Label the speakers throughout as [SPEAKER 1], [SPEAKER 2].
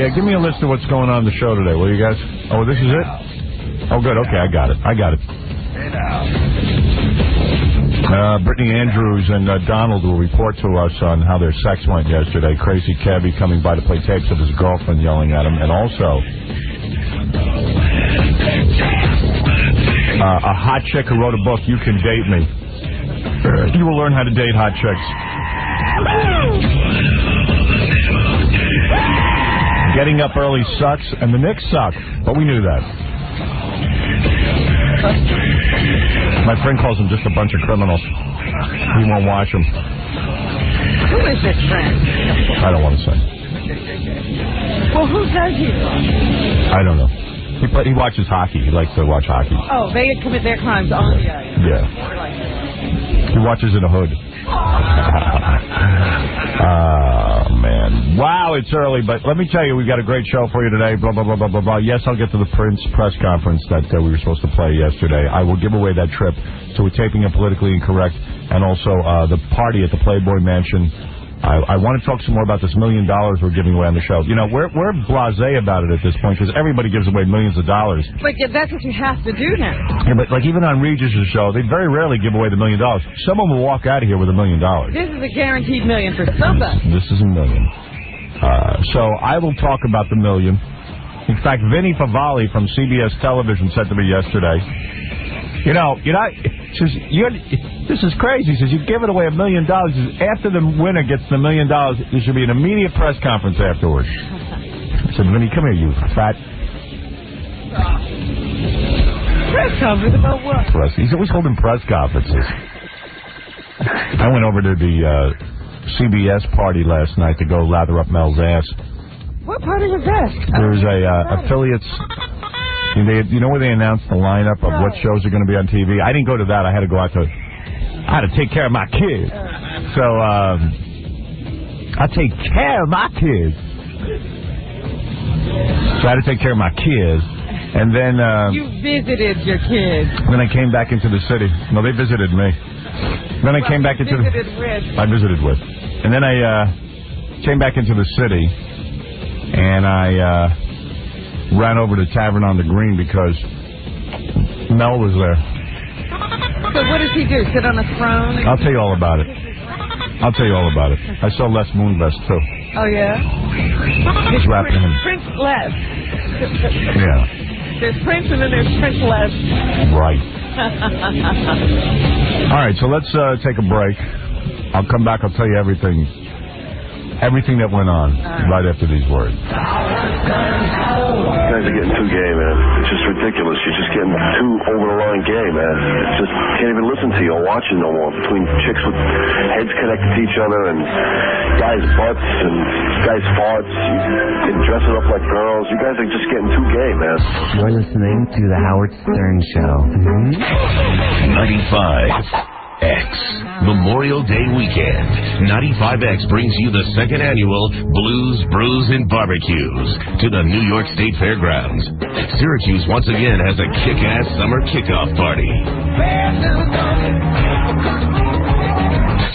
[SPEAKER 1] Hey, give me a list of what's going on the show today, will you guys? Oh, this is it? Oh, good. Okay, I got it. Brittany Andrews and Donald will report to us on how their sex went yesterday. Crazy Cabby coming by to play tapes of his girlfriend yelling at him. And also, a hot chick who wrote a book, You Can Date Me. You will learn how to date hot chicks. Getting up early sucks, and the Knicks suck. But we knew that. My friend calls them just a bunch of criminals. He won't watch them.
[SPEAKER 2] Who is this friend?
[SPEAKER 1] I don't want to say.
[SPEAKER 2] Well, who does he?
[SPEAKER 1] I don't know. He watches hockey. He likes to watch hockey.
[SPEAKER 2] Oh, they commit their crimes on the ice.
[SPEAKER 1] Yeah. He watches in a hood. Oh, man. Wow, it's early, but let me tell you, we've got a great show for you today. Blah, blah, blah, blah, blah, blah. Yes, I'll get to the Prince press conference that we were supposed to play yesterday. I will give away that trip to a taping of Politically Incorrect and also the party at the Playboy Mansion. I want to talk some more about this $1 million we're giving away on the show. You know, we're blasé about it at this point because everybody gives away millions of dollars.
[SPEAKER 2] But that's what you have to do now.
[SPEAKER 1] Yeah, but like even on Regis' show, they very rarely give away the $1 million. Someone will walk out of here with $1 million.
[SPEAKER 2] This is a guaranteed million for somebody.
[SPEAKER 1] This is $1 million. So I will talk about the million. In fact, Vinny Favale from CBS Television said to me yesterday, this is crazy. He says, you give it away $1 million. After the winner gets the $1 million, there should be an immediate press conference afterwards. I said, Vinny, come here, you fat.
[SPEAKER 2] Press conference about what?
[SPEAKER 1] He's always holding press conferences. I went over to the CBS party last night to go lather up Mel's ass.
[SPEAKER 2] What party was that?
[SPEAKER 1] There's affiliates. You know where they announced the lineup of what shows are going to be on TV? I didn't go to that. I had to go out to... I had to take care of my kids. So, I take care of my kids. So I had to take care of my kids. And then...
[SPEAKER 2] you visited your kids.
[SPEAKER 1] Then I came back into the city. No, they visited me. Then I came back into the... I visited with. And then I came back into the city. And I... ran over to Tavern on the Green because Mel was there.
[SPEAKER 2] So what does he do? Sit on a throne?
[SPEAKER 1] I'll tell you all about it. I saw Les Moonves, too.
[SPEAKER 2] Oh, yeah?
[SPEAKER 1] He's rapping him.
[SPEAKER 2] Prince Les.
[SPEAKER 1] Yeah.
[SPEAKER 2] There's Prince and then there's Prince Les.
[SPEAKER 1] Right. All right, so let's take a break. I'll come back. I'll tell you everything that went on right after these words.
[SPEAKER 3] You guys are getting too gay, man. It's just ridiculous. You're just getting too over the line gay, man. It's just can't even listen to you or watch it no more. Between chicks with heads connected to each other and guys' butts and guys' farts, and dressing up like girls. You guys are just getting too gay, man.
[SPEAKER 4] You're listening to The Howard Stern Show.
[SPEAKER 5] 95X Memorial Day weekend. 95X brings you the second annual Blues, Brews, and Barbecues to the New York State Fairgrounds. Syracuse once again has a kick-ass summer kickoff party.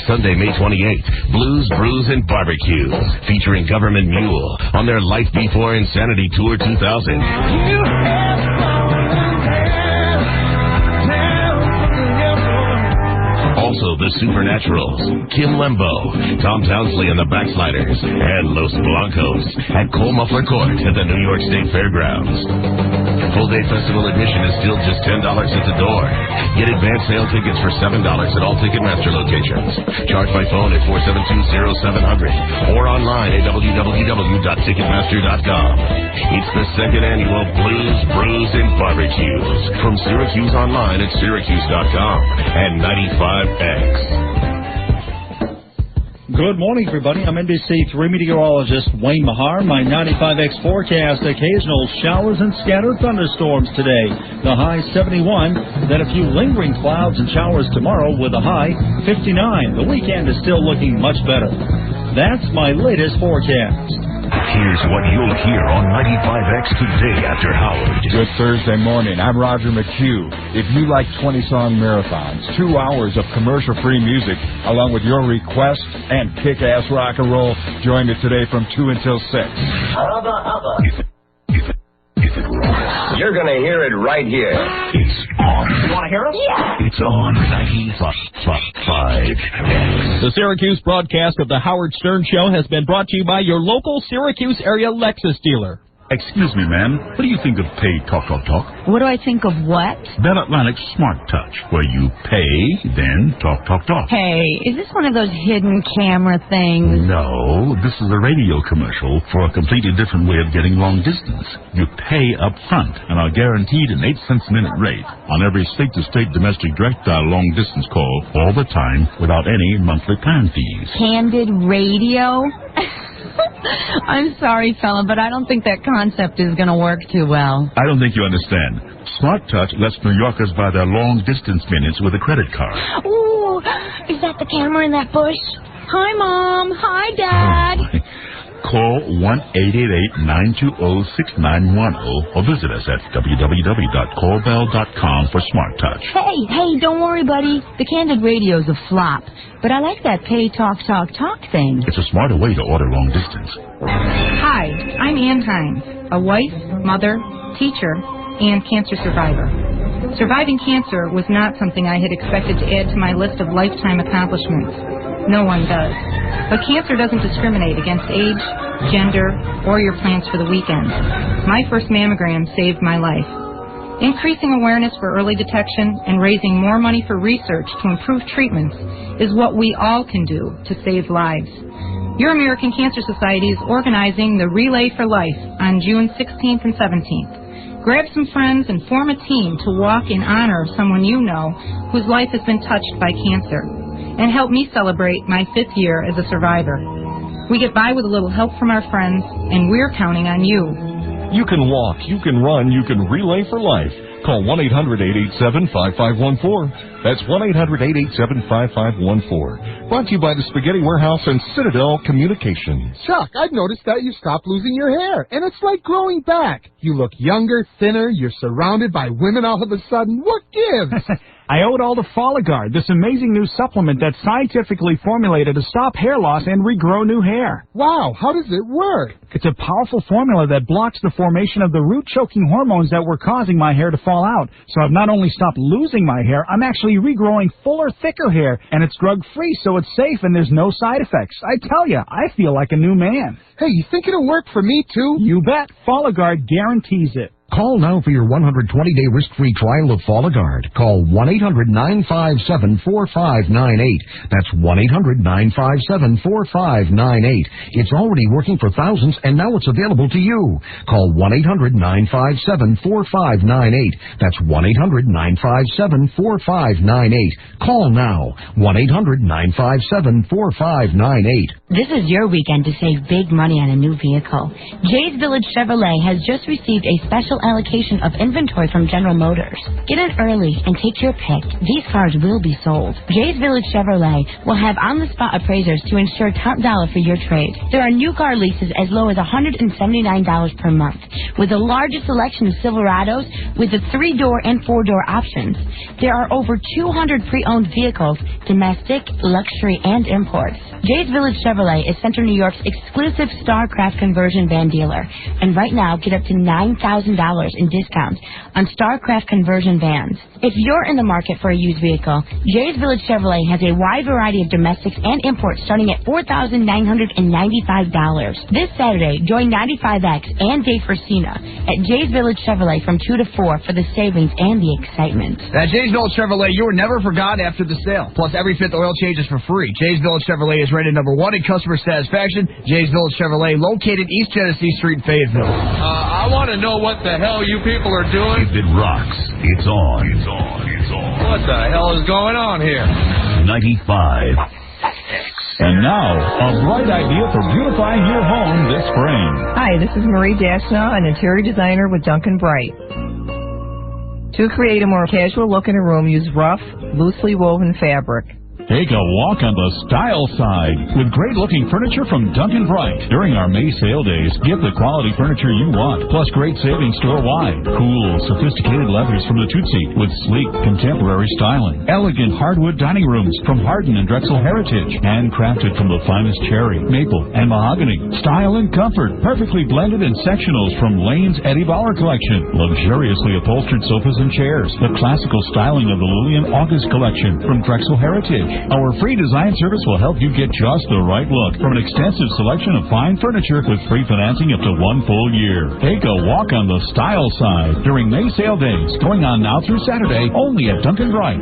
[SPEAKER 5] Sunday, May 28th, Blues, Brews, and Barbecues, featuring Government Mule on their Life Before Insanity Tour 2000. Also, the Supernaturals, Kim Lembo, Tom Townsley and the Backsliders, and Los Blancos at Cole Muffler Court at the New York State Fairgrounds. Full-day festival admission is still just $10 at the door. Get advance sale tickets for $7 at all Ticketmaster locations. Charge by phone at 472-0700 or online at www.ticketmaster.com. It's the second annual Blues, Brews, and Barbecues from Syracuse Online at Syracuse.com and 95X.
[SPEAKER 6] Good morning, everybody. I'm NBC3 meteorologist Wayne Mahar. My 95X forecast, occasional showers and scattered thunderstorms today. The high 71, then a few lingering clouds and showers tomorrow with a high 59. The weekend is still looking much better. That's my latest forecast.
[SPEAKER 5] Here's what you'll hear on 95X today after Howard.
[SPEAKER 7] Good Thursday morning. I'm Roger McHugh. If you like 20-song marathons, 2 hours of commercial-free music, along with your requests and kick-ass rock and roll, join me today from 2 until 6.
[SPEAKER 8] You're going to hear it right here.
[SPEAKER 5] It's on.
[SPEAKER 8] You want to hear it?
[SPEAKER 5] Yeah. It's on 95X.
[SPEAKER 9] The Syracuse broadcast of the Howard Stern Show has been brought to you by your local Syracuse area Lexus dealer.
[SPEAKER 10] Excuse me, ma'am. What do you think of Pay Talk Talk Talk?
[SPEAKER 2] What do I think of what?
[SPEAKER 10] Bell Atlantic's Smart Touch, where you pay, then talk, talk, talk.
[SPEAKER 2] Hey, is this one of those hidden camera things?
[SPEAKER 10] No, this is a radio commercial for a completely different way of getting long distance. You pay up front and are guaranteed an 8 cents a minute rate on every state-to-state domestic direct dial long distance call all the time without any monthly plan fees.
[SPEAKER 2] Candid radio? I'm sorry, fella, but I don't think that concept is going to work too well.
[SPEAKER 10] I don't think you understand. Smart Touch lets New Yorkers buy their long-distance minutes with a credit card.
[SPEAKER 2] Ooh, is that the camera in that bush? Hi, Mom. Hi, Dad.
[SPEAKER 10] Oh, call 1-888-920-6910 or visit us at www.callbell.com for Smart Touch.
[SPEAKER 2] Hey, don't worry, buddy. The Candid radio's a flop, but I like that pay talk thing.
[SPEAKER 10] It's a smarter way to order long distance.
[SPEAKER 11] Hi, I'm Ann Hines, a wife, mother, teacher, and cancer survivor. Surviving cancer was not something I had expected to add to my list of lifetime accomplishments. No one does. But cancer doesn't discriminate against age, gender, or your plans for the weekend. My first mammogram saved my life. Increasing awareness for early detection and raising more money for research to improve treatments is what we all can do to save lives. Your American Cancer Society is organizing the Relay for Life on June 16th and 17th. Grab some friends and form a team to walk in honor of someone you know whose life has been touched by cancer. And help me celebrate my 5th year as a survivor. We get by with a little help from our friends, and we're counting on you.
[SPEAKER 12] You can walk, you can run, you can relay for life. Call 1-800-887-5514. That's 1-800-887-5514. Brought to you by the Spaghetti Warehouse and Citadel Communications.
[SPEAKER 13] Chuck, I've noticed that you stopped losing your hair, and it's like growing back. You look younger, thinner, you're surrounded by women all of a sudden. What gives?
[SPEAKER 14] I owe it all to Folligard, this amazing new supplement that's scientifically formulated to stop hair loss and regrow new hair.
[SPEAKER 13] Wow, how does it work?
[SPEAKER 14] It's a powerful formula that blocks the formation of the root-choking hormones that were causing my hair to fall out. So I've not only stopped losing my hair, I'm actually regrowing fuller, thicker hair, and it's drug-free, so it's safe and there's no side effects. I tell you, I feel like a new man.
[SPEAKER 13] Hey, you think it'll work for me, too?
[SPEAKER 14] You bet. Folligard guarantees it.
[SPEAKER 15] Call now for your 120-day risk-free trial of Folligard. Call 1-800-957-4598. That's 1-800-957-4598. It's already working for thousands, and now it's available to you. Call 1-800-957-4598. That's 1-800-957-4598. Call now. 1-800-957-4598.
[SPEAKER 16] This is your weekend to save big money on a new vehicle. Jay's Village Chevrolet has just received a special allocation of inventory from General Motors. Get in early and take your pick. These cars will be sold. Jay's Village Chevrolet will have on-the-spot appraisers to ensure top dollar for your trade. There are new car leases as low as $179 per month, with the largest selection of Silverados with the 3-door and 4-door options. There are over 200 pre-owned vehicles, domestic, luxury, and imports. Jay's Village Chevrolet is Central New York's exclusive StarCraft conversion van dealer, and right now get up to $9,000 in discounts on StarCraft conversion vans. If you're in the market for a used vehicle, Jay's Village Chevrolet has a wide variety of domestics and imports starting at $4,995. This Saturday, join 95X and Dave Forcina at Jay's Village Chevrolet from 2 to 4 for the savings and the excitement.
[SPEAKER 17] At Jay's Village Chevrolet, you are never forgotten after the sale. Plus, every 5th oil change is for free. Jay's Village Chevrolet is rated #1 in customer satisfaction. Jay's Village Chevrolet, located East Genesee Street, Fayetteville.
[SPEAKER 18] I want to know what the hell you people are doing.
[SPEAKER 10] If it rocks, it's on. It's on. It's on.
[SPEAKER 18] What the hell is going on here?
[SPEAKER 10] 95.
[SPEAKER 7] And now, a bright idea for beautifying your home this spring.
[SPEAKER 19] Hi, this is Marie Dashnaw, an interior designer with Duncan Bright. To create a more casual look in a room, use rough, loosely woven fabric.
[SPEAKER 20] Take a walk on the style side with great-looking furniture from Duncan Bright. During our May sale days, get the quality furniture you want, plus great savings store-wide. Cool, sophisticated leathers from the Tootsie with sleek, contemporary styling. Elegant hardwood dining rooms from Hardin and Drexel Heritage. Handcrafted from the finest cherry, maple, and mahogany. Style and comfort, perfectly blended in sectionals from Lane's Eddie Bauer collection. Luxuriously upholstered sofas and chairs. The classical styling of the Lillian August collection from Drexel Heritage. Our free design service will help you get just the right look from an extensive selection of fine furniture with free financing up to 1 full year. Take a walk on the style side during May sale days, going on now through Saturday, only at Duncan Bright.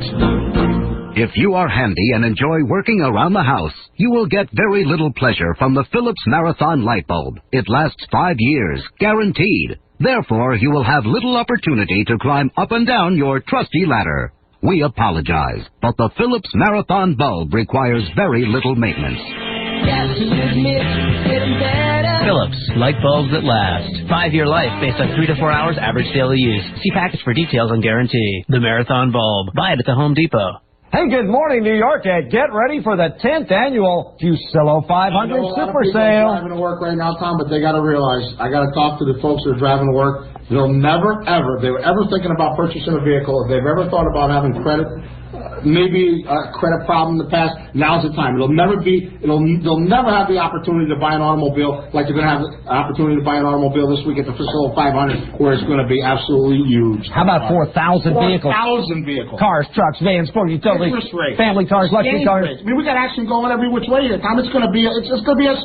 [SPEAKER 21] If you are handy and enjoy working around the house, you will get very little pleasure from the Philips Marathon light bulb. It lasts 5 years, guaranteed. Therefore, you will have little opportunity to climb up and down your trusty ladder. We apologize, but the Philips Marathon bulb requires very little maintenance.
[SPEAKER 22] Philips, light bulbs that last. 5-year life based on 3 to 4 hours average daily use. See package for details and guarantee. The Marathon bulb. Buy it at the Home Depot.
[SPEAKER 23] Hey, good morning, New York, and get ready for the 10th annual Fusillo 500 Super Sale.
[SPEAKER 24] Driving to work right now, Tom, but they got to realize, I got to talk to the folks that are driving to work. They'll never, ever, if they were ever thinking about purchasing a vehicle, if they've ever thought about having credit, maybe a credit problem in the past, now's the time. They'll never have the opportunity to buy an automobile like they're going to have the opportunity to buy an automobile this week at the Fusillo 500, where it's going to be absolutely huge.
[SPEAKER 23] How about 4,000 vehicles?
[SPEAKER 24] 4,000 vehicles.
[SPEAKER 23] Cars, trucks, vans, sport utilities, family cars, luxury cars.
[SPEAKER 24] I mean, we got action going every which way here, Tom. It's going to be a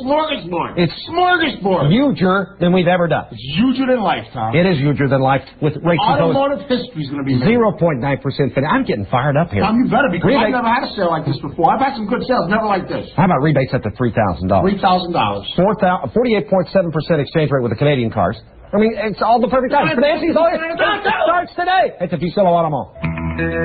[SPEAKER 24] smorgasbord.
[SPEAKER 23] It's
[SPEAKER 24] smorgasbord.
[SPEAKER 23] Huger than we've ever done.
[SPEAKER 24] It's huger than life, Tom.
[SPEAKER 23] It is huger than life with rates.
[SPEAKER 24] Automotive history is going to be
[SPEAKER 23] 0.9% fin. I'm getting fired up here.
[SPEAKER 24] Tom, you better, because I've never had a sale like this before. I've had some good sales, never like this.
[SPEAKER 23] How about rebates up to $3,000?
[SPEAKER 24] $3,000.
[SPEAKER 23] 48.7% exchange rate with the Canadian cars. I mean, it's all the perfect time. Financing starts today. It's a Fusillo Auto Mall.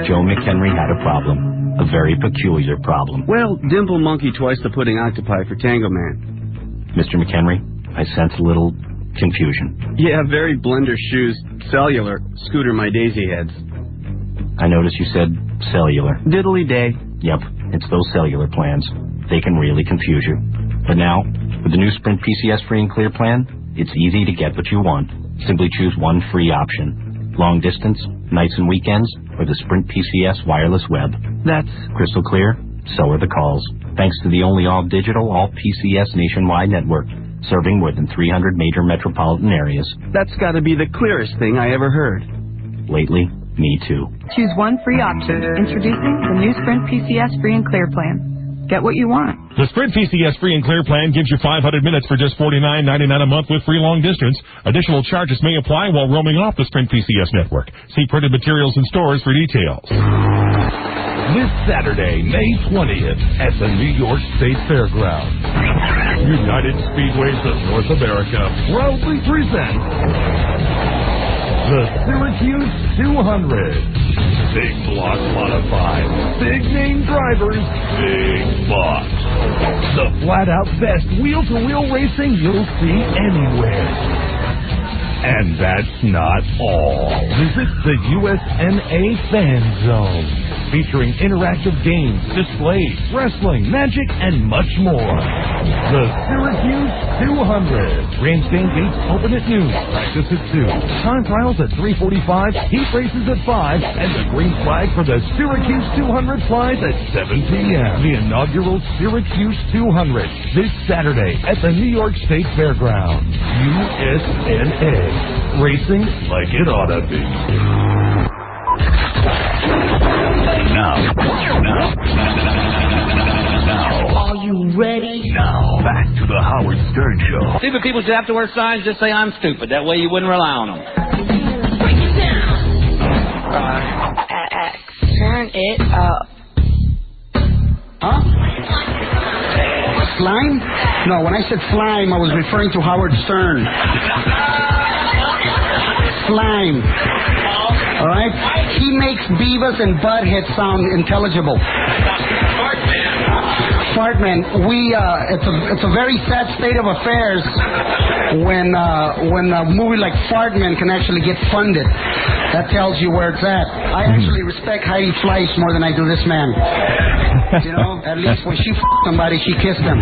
[SPEAKER 25] Joe McHenry had a problem. A very peculiar problem.
[SPEAKER 26] Well, Dimple monkey twice the pudding octopi for Tango Man.
[SPEAKER 25] Mr. McHenry, I sense a little confusion.
[SPEAKER 26] Yeah, very blender shoes, cellular, scooter my daisy heads.
[SPEAKER 25] I notice you said cellular.
[SPEAKER 26] Diddly day.
[SPEAKER 25] Yep, it's those cellular plans. They can really confuse you. But now, with the new Sprint PCS Free and Clear plan, it's easy to get what you want. Simply choose one free option. Long distance, nights and weekends, or the Sprint PCS wireless web.
[SPEAKER 26] That's
[SPEAKER 25] crystal clear, so are the calls. Thanks to the only all-digital, all-PCS nationwide network, serving more than 300 major metropolitan areas.
[SPEAKER 26] That's got to be the clearest thing I ever heard.
[SPEAKER 25] Lately, me too.
[SPEAKER 27] Choose one free option. Introducing the new Sprint PCS Free and Clear plan. Get what you want.
[SPEAKER 20] The Sprint PCS Free and Clear plan gives you 500 minutes for just $49.99 a month with free long distance. Additional charges may apply while roaming off the Sprint PCS network. See printed materials in stores for details.
[SPEAKER 28] This Saturday, May 20th, at the New York State Fairgrounds, United Speedways of North America proudly presents the Syracuse 200. Big block modified. Big name drivers. Big bucks. The flat-out best wheel-to-wheel racing you'll see anywhere. And that's not all. Visit the USNA Fan Zone, featuring interactive games, displays, wrestling, magic, and much more. The Syracuse 200. Grandstand gates open at noon, practice at 2. Time trials at 3:45, heat races at 5, and the green flag for the Syracuse 200 flies at 7 p.m. The inaugural Syracuse 200, this Saturday at the New York State Fairgrounds. USNA. Racing like it ought to be. Now.
[SPEAKER 22] Are you ready?
[SPEAKER 28] Now, back to the Howard Stern Show.
[SPEAKER 22] Stupid people should have to wear signs just say I'm stupid. That way you wouldn't rely on them.
[SPEAKER 27] Break it down.
[SPEAKER 22] Turn it up.
[SPEAKER 29] Huh? Slime? No, when I said slime, I was referring to Howard Stern. Slime. All right? He makes Beavis and Butthead sound intelligible. Fartman, it's a very sad state of affairs when a movie like Fartman can actually get funded. That tells you where it's at. I actually respect Heidi Fleiss more than I do this man. You know, at least when she somebody, she kissed him.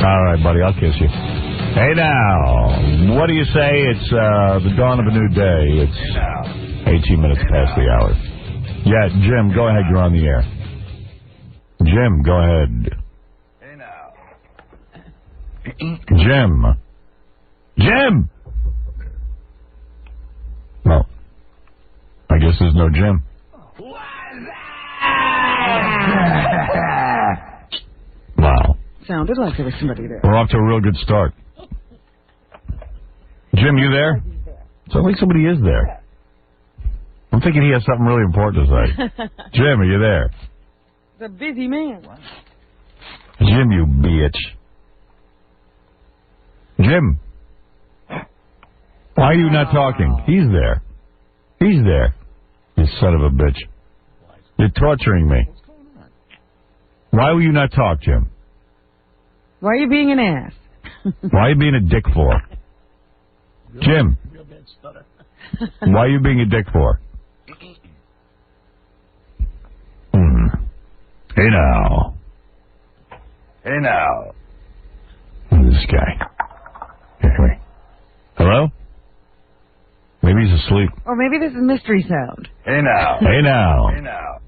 [SPEAKER 1] All right, buddy, I'll kiss you. Hey now, what do you say? It's the dawn of a new day. It's 18 minutes past the hour. Yeah, Jim, go ahead. You're on the air. Jim, go ahead.
[SPEAKER 2] Hey now.
[SPEAKER 1] Jim. Jim! Well, I guess there's no Jim. Wow.
[SPEAKER 3] Sounded like there was somebody there.
[SPEAKER 1] We're off to a real good start. Jim, you there? Sounds like somebody is there. I'm thinking he has something really important to say. Jim, are you there?
[SPEAKER 3] It's a busy man.
[SPEAKER 1] Jim, you bitch. Jim. Why are you not talking? He's there. He's there. You son of a bitch. You're torturing me. Why will you not talk, Jim?
[SPEAKER 3] Why are you being an ass?
[SPEAKER 1] Why are you being a dick for? Jim. Why are you being a dick for? Hey now.
[SPEAKER 2] Hey now.
[SPEAKER 1] Who's this guy? Here, hello? Maybe he's asleep.
[SPEAKER 3] Or maybe this is mystery sound.
[SPEAKER 2] Hey now.
[SPEAKER 1] Hey now.
[SPEAKER 2] Hey now.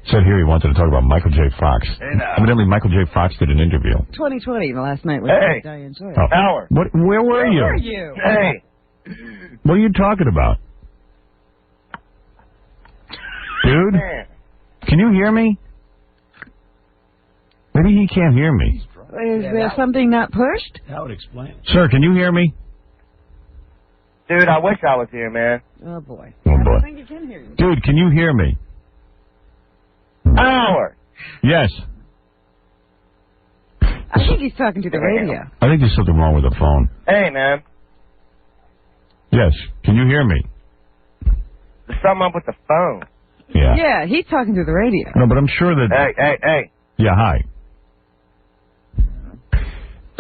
[SPEAKER 1] Said here he wanted to talk about Michael J. Fox.
[SPEAKER 2] Hey now.
[SPEAKER 1] Evidently, Michael J. Fox did an interview.
[SPEAKER 3] 2020, the last night with Diane Sawyer.
[SPEAKER 1] Oh.
[SPEAKER 2] Howard.
[SPEAKER 1] Where were you?
[SPEAKER 3] Where were you?
[SPEAKER 2] Hey.
[SPEAKER 1] What are you talking about? Dude? Can you hear me? Maybe he can't hear me.
[SPEAKER 3] Is there something not pushed?
[SPEAKER 2] That would explain.
[SPEAKER 1] Sir, can you hear me?
[SPEAKER 3] Dude, I wish I was here, man. Oh, boy.
[SPEAKER 1] Oh, boy.
[SPEAKER 3] I think he can hear you.
[SPEAKER 1] Dude, can you hear me?
[SPEAKER 3] Howard.
[SPEAKER 1] Yes.
[SPEAKER 3] I think he's talking to the radio.
[SPEAKER 1] I think there's something wrong with the phone.
[SPEAKER 3] Hey, man.
[SPEAKER 1] Yes. Can you hear me?
[SPEAKER 3] There's something up with the phone.
[SPEAKER 1] Yeah.
[SPEAKER 3] Yeah, he's talking to the radio.
[SPEAKER 1] No, but I'm sure that...
[SPEAKER 3] Hey.
[SPEAKER 1] Yeah, hi.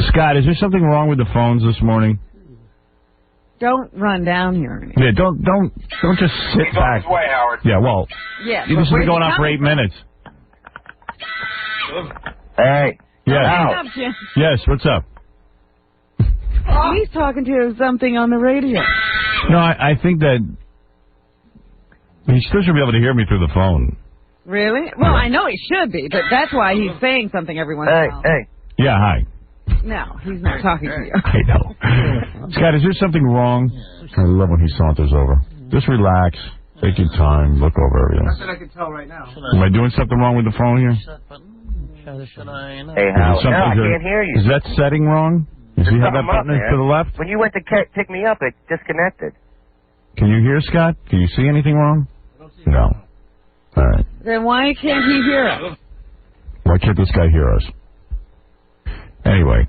[SPEAKER 1] Scott, is there something wrong with the phones this morning?
[SPEAKER 3] Don't run down here.
[SPEAKER 1] Yeah, don't just sit
[SPEAKER 3] He's
[SPEAKER 1] back.
[SPEAKER 3] on his way, Howard.
[SPEAKER 1] Yeah, well,
[SPEAKER 3] Yeah,
[SPEAKER 1] you
[SPEAKER 3] but
[SPEAKER 1] just been
[SPEAKER 3] where's
[SPEAKER 1] going
[SPEAKER 3] he
[SPEAKER 1] on for 8
[SPEAKER 3] coming from?
[SPEAKER 1] minutes.
[SPEAKER 3] Hey.
[SPEAKER 1] Yes.
[SPEAKER 3] What's up, Jim?
[SPEAKER 1] Yes, what's up?
[SPEAKER 3] He's talking to something on the radio.
[SPEAKER 1] No, I think that he still should be able to hear me through the phone.
[SPEAKER 3] Really? Well, I know he should be, but that's why he's saying something every once in a while. Hey.
[SPEAKER 1] Yeah, hi.
[SPEAKER 3] No, he's not talking to you.
[SPEAKER 1] I know. Scott, is there something wrong? I love when he saunters over. Just relax. Take your time. Look over everything.
[SPEAKER 3] That's what I can tell right now.
[SPEAKER 1] Am I doing something wrong with the phone here?
[SPEAKER 3] Hey, Howard. No, I can't hear you.
[SPEAKER 1] Is that setting wrong? You see how that
[SPEAKER 3] something up,
[SPEAKER 1] button is
[SPEAKER 3] man.
[SPEAKER 1] to the left?
[SPEAKER 3] When you went to pick me up, it disconnected.
[SPEAKER 1] Can you hear, Scott? Can you see anything wrong? No. All right.
[SPEAKER 3] Then why can't he hear us?
[SPEAKER 1] Why can't this guy hear us? Anyway.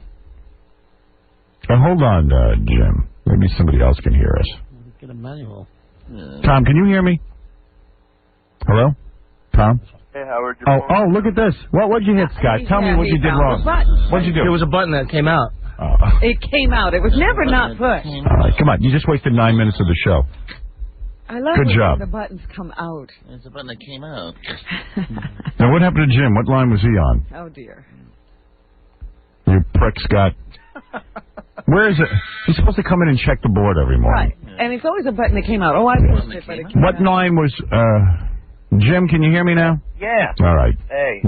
[SPEAKER 1] Hold on, Jim. Maybe somebody else can hear us.
[SPEAKER 2] Get a manual.
[SPEAKER 1] Tom, can you hear me? Hello? Tom?
[SPEAKER 3] Hey, Howard.
[SPEAKER 1] Oh, look at this. What'd you hit, Scott? Tell me what you did wrong. What'd you do?
[SPEAKER 3] There
[SPEAKER 2] was a button that came out.
[SPEAKER 3] It came out. It was never not pushed.
[SPEAKER 1] All right, come on. You just wasted 9 minutes of the show.
[SPEAKER 3] I love
[SPEAKER 1] Good
[SPEAKER 3] when
[SPEAKER 1] job.
[SPEAKER 3] the buttons come out.
[SPEAKER 2] There's a button that came out.
[SPEAKER 1] Now, what happened to Jim? What line was he on?
[SPEAKER 3] Oh, dear.
[SPEAKER 1] You prick, Scott. Where is it? He's supposed to come in and check the board every morning.
[SPEAKER 3] Right. And it's always a button that came out. Oh, I pushed it, but it came
[SPEAKER 1] What
[SPEAKER 3] out.
[SPEAKER 1] line was... Jim, can you hear me now?
[SPEAKER 3] Yeah.
[SPEAKER 1] All right.
[SPEAKER 3] Hey.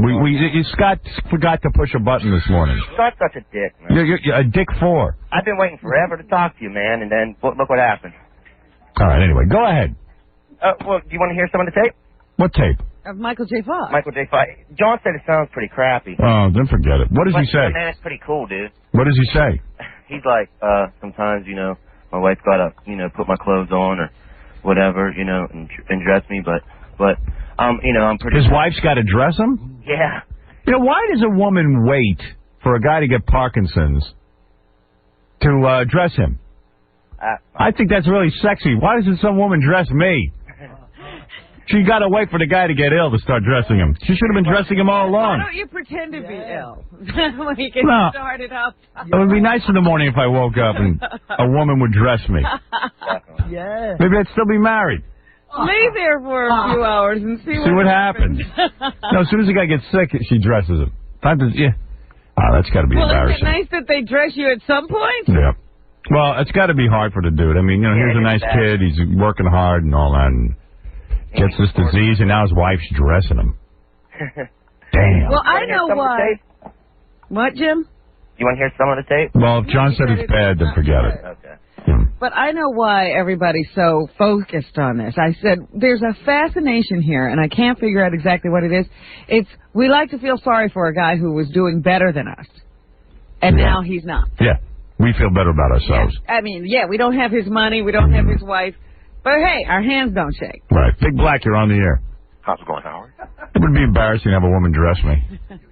[SPEAKER 1] Scott forgot to push a button this morning.
[SPEAKER 3] Scott's such a dick, man.
[SPEAKER 1] You're a dick for.
[SPEAKER 3] I've been waiting forever to talk to you, man, and then look what happened.
[SPEAKER 1] All right, anyway, go ahead.
[SPEAKER 3] Well, do you want to hear some of the tape?
[SPEAKER 1] What tape?
[SPEAKER 3] Of Michael J. Fox. Michael J. Fox. John said it sounds pretty crappy.
[SPEAKER 1] Oh, then forget it. What does he say?
[SPEAKER 3] Man, it's pretty cool, dude.
[SPEAKER 1] What does he say?
[SPEAKER 3] He's like, sometimes, my wife gotta, put my clothes on or whatever, and dress me, but, I'm pretty...
[SPEAKER 1] His wife's got to dress him?
[SPEAKER 3] Yeah.
[SPEAKER 1] Why does a woman wait for a guy to get Parkinson's to dress him? I think that's really sexy. Why doesn't some woman dress me? She got to wait for the guy to get ill to start dressing him. She should have been dressing him all
[SPEAKER 4] Why
[SPEAKER 1] along.
[SPEAKER 4] don't you pretend to be ill when you get
[SPEAKER 1] No.
[SPEAKER 4] started up?
[SPEAKER 1] It would be nice in the morning if I woke up and a woman would dress me.
[SPEAKER 4] Yes.
[SPEAKER 1] Maybe I'd still be married.
[SPEAKER 4] Lay there for a few hours and see
[SPEAKER 1] what happens. No, as soon as the guy gets sick, she dresses him. Yeah. Oh, that's got to be
[SPEAKER 4] Well, isn't it
[SPEAKER 1] embarrassing.
[SPEAKER 4] nice that they dress you at some point?
[SPEAKER 1] Yeah. Well, it's got to be hard for the dude. I mean, here's a nice kid. He's working hard and all that, and gets this disease, and now his wife's dressing him. Damn.
[SPEAKER 4] Well, I know why. What, Jim?
[SPEAKER 3] You want to hear some of the tape?
[SPEAKER 1] Well, if John said it's bad, then forget it.
[SPEAKER 3] Okay.
[SPEAKER 4] But I know why everybody's so focused on this. I said there's a fascination here, and I can't figure out exactly what it is. It's we like to feel sorry for a guy who was doing better than us, and now he's not.
[SPEAKER 1] Yeah. We feel better about ourselves.
[SPEAKER 4] I mean, we don't have his money, we don't have his wife, but hey, our hands don't shake.
[SPEAKER 1] Right. Big Black, you're on the air.
[SPEAKER 3] How's it going, Howard?
[SPEAKER 1] It would be embarrassing to have a woman dress me.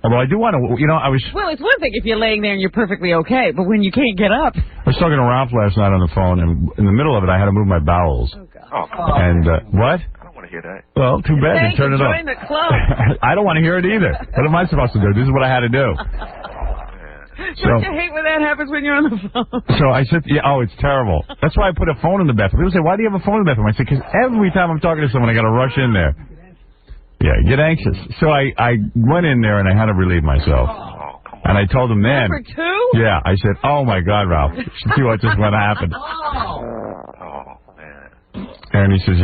[SPEAKER 1] Although I do want to, I was
[SPEAKER 4] Well, it's one thing if you're laying there and you're perfectly okay, but when you can't get up.
[SPEAKER 1] I was talking to Ralph last night on the phone, and in the middle of it, I had to move my bowels.
[SPEAKER 3] Oh, God.
[SPEAKER 1] And, what?
[SPEAKER 3] I don't want to hear that.
[SPEAKER 1] Well, too bad. They turn it off.
[SPEAKER 4] Join the club.
[SPEAKER 1] I don't want to hear it either. What am I supposed to do? This is what I had to do.
[SPEAKER 4] Don't you hate when that happens when you're on the phone?
[SPEAKER 1] So I said, it's terrible. That's why I put a phone in the bathroom. People say, why do you have a phone in the bathroom? I said, because every time I'm talking to someone, I got to rush in there. Yeah, get anxious. So I went in there and I had to relieve myself. And I told him, man.
[SPEAKER 4] Number two?
[SPEAKER 1] Yeah, I said, oh my God, Ralph. You should see what just went happen. And he says,